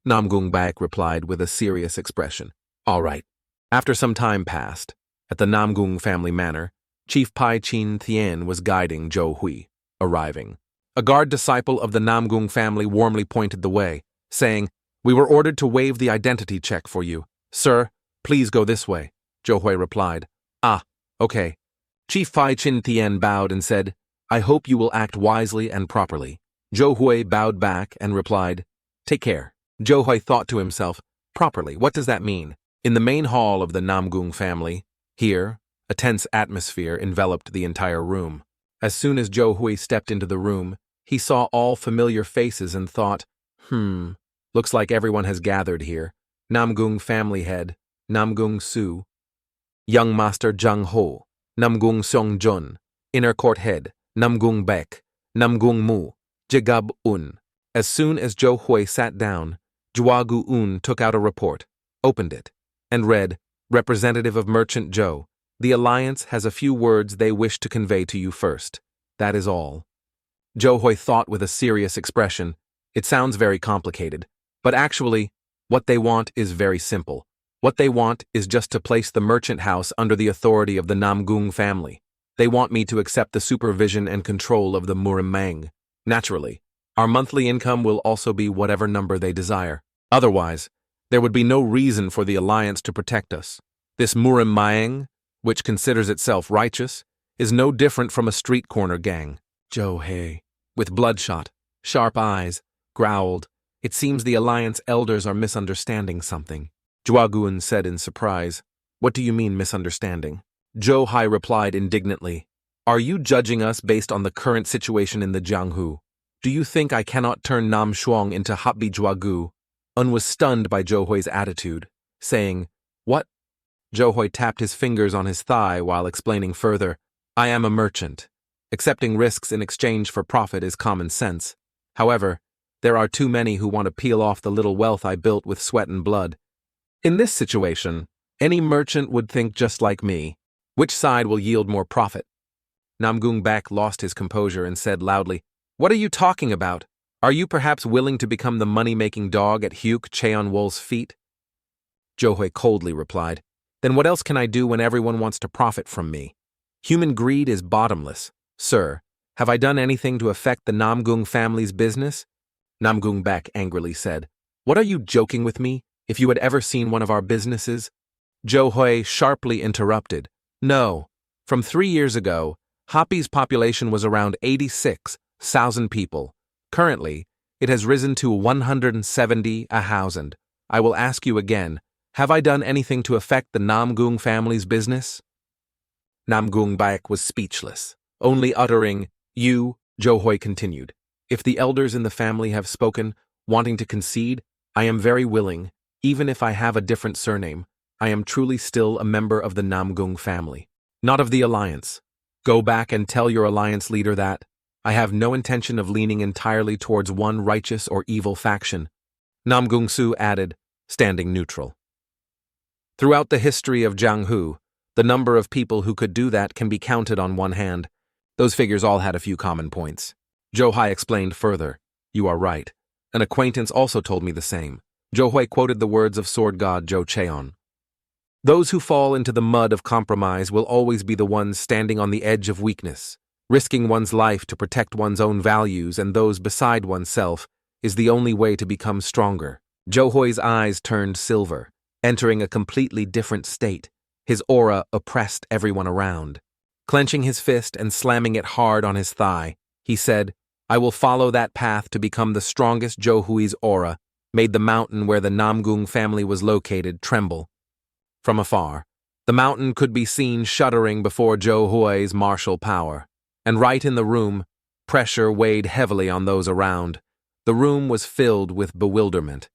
Namgungbek replied with a serious expression. All right. After some time passed, at the Namgung family manor, Chief Pai Chin Thien was guiding Zhou Hui, arriving. A guard disciple of the Namgung family warmly pointed the way, saying, We were ordered to waive the identity check for you. Sir, please go this way, Zhou Hui replied. Okay. Chief Pai Chin Thien bowed and said, I hope you will act wisely and properly. Zhou Hui bowed back and replied, Take care. Zhou Hui thought to himself, Properly, what does that mean? In the main hall of the Namgung family, here, a tense atmosphere enveloped the entire room. As soon as Zhou Hui stepped into the room, he saw all familiar faces and thought, looks like everyone has gathered here. Namgung family head, Namgung Su, young master Zhang Ho, Namgung Seong Jun, inner court head, Namgung Bek, Namgung Mu, Jigab Un. As soon as Zhou Hui sat down, Zhuagu Un took out a report, opened it, and read, Representative of Merchant Zhou, the alliance has a few words they wish to convey to you first. That is all. Zhou Hui thought with a serious expression, It sounds very complicated, but actually, what they want is very simple. What they want is just to place the merchant house under the authority of the Namgung family. They want me to accept the supervision and control of the Murimang. Naturally, our monthly income will also be whatever number they desire. Otherwise, there would be no reason for the alliance to protect us. This Murimang, which considers itself righteous, is no different from a street corner gang. Zhou Hui, with bloodshot, sharp eyes, growled, It seems the alliance elders are misunderstanding something. Zhuaguan said in surprise, What do you mean misunderstanding? Zhou Hui replied indignantly, Are you judging us based on the current situation in the Jianghu? Do you think I cannot turn Nam Shuang into Hatbi Zhuagu? Un was stunned by Zhou Hui's attitude, saying, What? Zhou Hui tapped his fingers on his thigh while explaining further, I am a merchant. Accepting risks in exchange for profit is common sense. However, there are too many who want to peel off the little wealth I built with sweat and blood. In this situation, any merchant would think just like me. Which side will yield more profit? Namgung Bak lost his composure and said loudly, What are you talking about? Are you perhaps willing to become the money-making dog at Huk Cheonwol's feet? Zhou Hui coldly replied, Then what else can I do when everyone wants to profit from me? Human greed is bottomless. Sir, have I done anything to affect the Namgung family's business? Namgung Bak angrily said, What are you joking with me? If you had ever seen one of our businesses? Zhou Hui sharply interrupted, No. From 3 years ago, Hapi's population was around 86,000 people. Currently, it has risen to 170,000. I will ask you again, Have I done anything to affect the Namgung family's business? Namgung Baek was speechless, only uttering, "You," Johoi continued. "If the elders in the family have spoken, wanting to concede, I am very willing. Even if I have a different surname, I am truly still a member of the Namgung family, not of the alliance. Go back and tell your alliance leader that I have no intention of leaning entirely towards one righteous or evil faction," Namgung Su added, standing neutral. Throughout the history of Jianghu, the number of people who could do that can be counted on one hand. Those figures all had a few common points. Johai explained further, "You are right. An acquaintance also told me the same." Johoi quoted the words of sword god Jo Cheon. "Those who fall into the mud of compromise will always be the ones standing on the edge of weakness. Risking one's life to protect one's own values and those beside oneself is the only way to become stronger." Johoi's eyes turned silver, entering a completely different state. His aura oppressed everyone around. Clenching his fist and slamming it hard on his thigh, he said, "I will follow that path to become the strongest." Johui's aura made the mountain where the Namgung family was located tremble. From afar, the mountain could be seen shuddering before Johui's martial power. And right in the room, pressure weighed heavily on those around. The room was filled with bewilderment.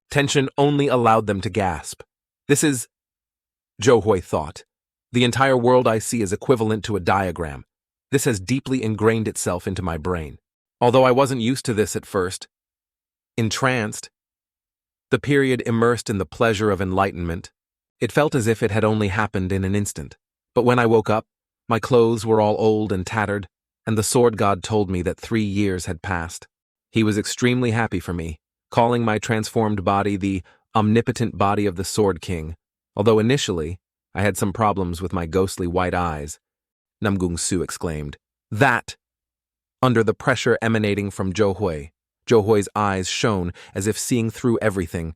Tension only allowed them to gasp. "This is," Johoi thought. "The entire world I see is equivalent to a diagram. This has deeply ingrained itself into my brain. Although I wasn't used to this at first. Entranced. The period immersed in the pleasure of enlightenment. It felt as if it had only happened in an instant. But when I woke up, my clothes were all old and tattered, and the sword god told me that 3 years had passed. He was extremely happy for me, calling my transformed body the omnipotent body of the Sword King, although initially I had some problems with my ghostly white eyes." Namgung Su exclaimed. "That!" Under the pressure emanating from Johoi, Johoi's eyes shone as if seeing through everything.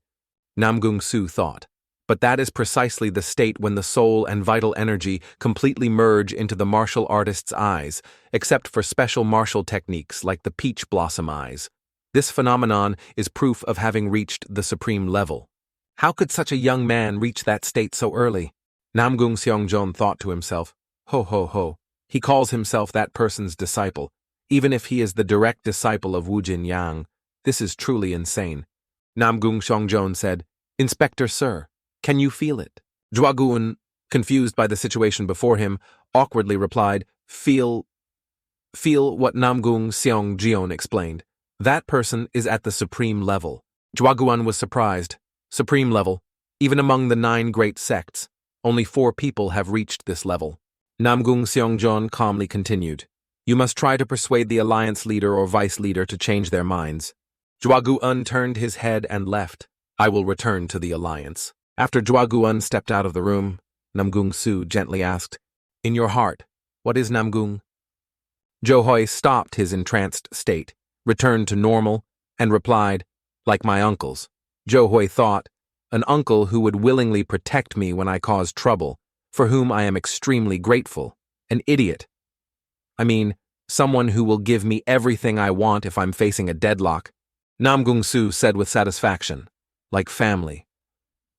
Namgung Su thought, "But that is precisely the state when the soul and vital energy completely merge into the martial artist's eyes, except for special martial techniques like the peach blossom eyes. This phenomenon is proof of having reached the supreme level. How could such a young man reach that state so early?" Namgung Seongjeon thought to himself, "Ho ho ho, he calls himself that person's disciple, even if he is the direct disciple of Wu Jin Yang. This is truly insane." Namgung Seongjeon said, "Inspector sir, can you feel it?" Jwagun, confused by the situation before him, awkwardly replied, Feel what?" Namgung Seongjeon explained. "That person is at the supreme level." Jwaguan was surprised. Supreme level? Even among the 9 great sects, only 4 people have reached this level. Namgung Seongjeon calmly continued, "You must try to persuade the alliance leader or vice leader to change their minds." Jwaguan turned his head and left. "I will return to the alliance." After Jwaguan stepped out of the room, Namgung Su gently asked, "In your heart, what is Namgung?" Johoi stopped his entranced state, returned to normal, and replied, "Like my uncles." Johoi thought, "An uncle who would willingly protect me when I caused trouble, for whom I am extremely grateful. An idiot. I mean, someone who will give me everything I want if I'm facing a deadlock." Namgung Su said with satisfaction, "Like family.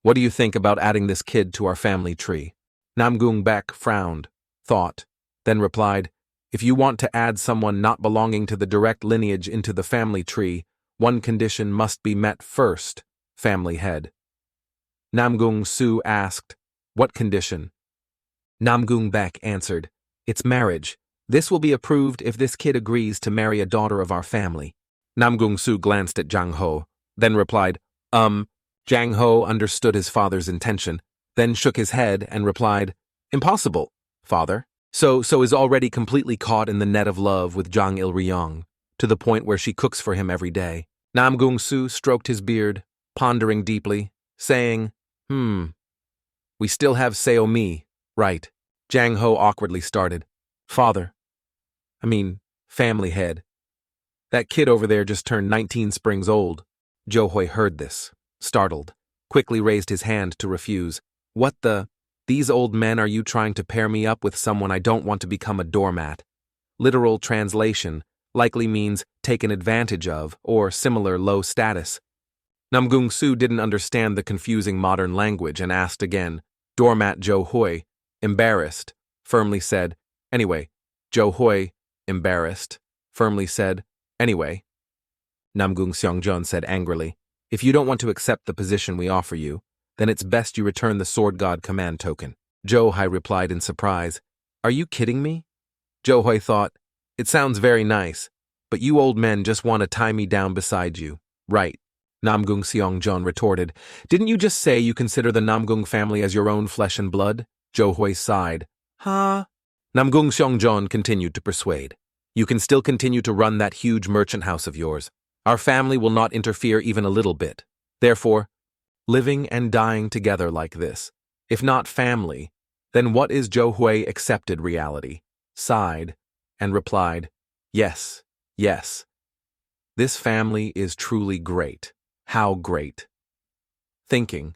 What do you think about adding this kid to our family tree?" Namgung Baek frowned, thought, then replied, "If you want to add someone not belonging to the direct lineage into the family tree, one condition must be met first, family head." Namgung Su asked, "What condition?" Namgung Baek answered, "It's marriage. This will be approved if this kid agrees to marry a daughter of our family." Namgung Su glanced at Jang Ho, then replied, Jang Ho understood his father's intention, then shook his head and replied, "Impossible, father." So is already completely caught in the net of love with Jang Il-ryong, to the point where she cooks for him every day. Namgung Su stroked his beard, pondering deeply, saying, We still have Seo Mi, right?" Jang Ho awkwardly started, family head. That kid over there just turned 19 springs old." Johoi heard this, startled, quickly raised his hand to refuse. "What the? These old men, are you trying to pair me up with someone I don't want to become a doormat?" Literal translation likely means taken advantage of or similar low status. Namgung Su didn't understand the confusing modern language and asked again. Doormat Jo Hui, embarrassed, firmly said, "Anyway." Jo Hui, embarrassed, firmly said, "Anyway." Namgung Seongjun said angrily, "If you don't want to accept the position we offer you, then it's best you return the Sword God command token." Jo Hui replied in surprise, "Are you kidding me?" Jo Hui thought, "It sounds very nice, but you old men just want to tie me down beside you, right?" Namgung Seongjun retorted, "Didn't you just say you consider the Namgung family as your own flesh and blood?" Jo Hui sighed. "Huh?" Namgung Seongjun continued to persuade. "You can still continue to run that huge merchant house of yours. Our family will not interfere even a little bit. Therefore, living and dying together like this, if not family, then what is Jo Hui accepted reality?" Sighed and replied, "Yes, yes. This family is truly great. How great." Thinking,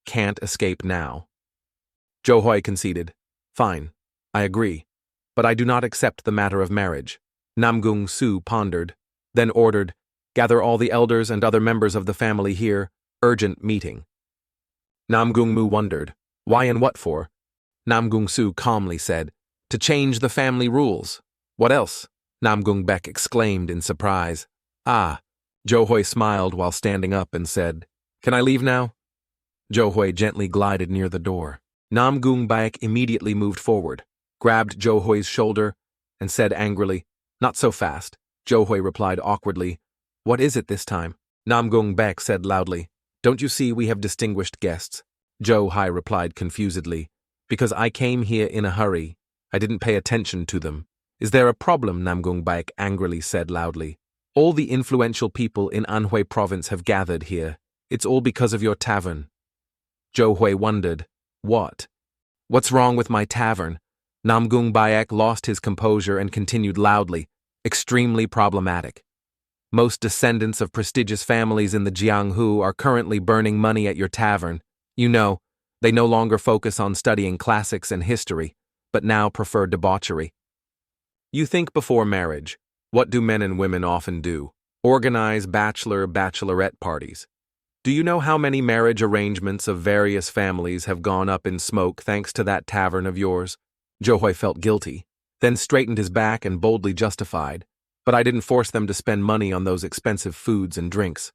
"Can't escape now." Jo Hui conceded, "Fine, I agree, but I do not accept the matter of marriage." Namgung Su pondered, then ordered, "Gather all the elders and other members of the family here, urgent meeting." Namgung Mu wondered, "Why and what for?" Namgung Su calmly said, "To change the family rules." "What else?" Namgung Baek exclaimed in surprise. "Ah." Jo Hui smiled while standing up and said, "Can I leave now?" Jo Hui gently glided near the door. Namgung Baek immediately moved forward, grabbed Jo Hui's shoulder, and said angrily, "Not so fast." Jo Hui replied awkwardly, "What is it this time?" Namgung Baek said loudly, "Don't you see we have distinguished guests?" Jo Hui replied confusedly, "Because I came here in a hurry. I didn't pay attention to them." "Is there a problem?" Namgung Baek angrily said loudly. "All the influential people in Anhui province have gathered here. It's all because of your tavern." Jo Hui wondered, "What? What's wrong with my tavern?" Namgung Baek lost his composure and continued loudly, "Extremely problematic. Most descendants of prestigious families in the Jianghu are currently burning money at your tavern. You know, they no longer focus on studying classics and history, but now prefer debauchery. You think before marriage, what do men and women often do? Organize bachelorette parties. Do you know how many marriage arrangements of various families have gone up in smoke thanks to that tavern of yours?" Jo Hui felt guilty, then straightened his back and boldly justified, "But I didn't force them to spend money on those expensive foods and drinks."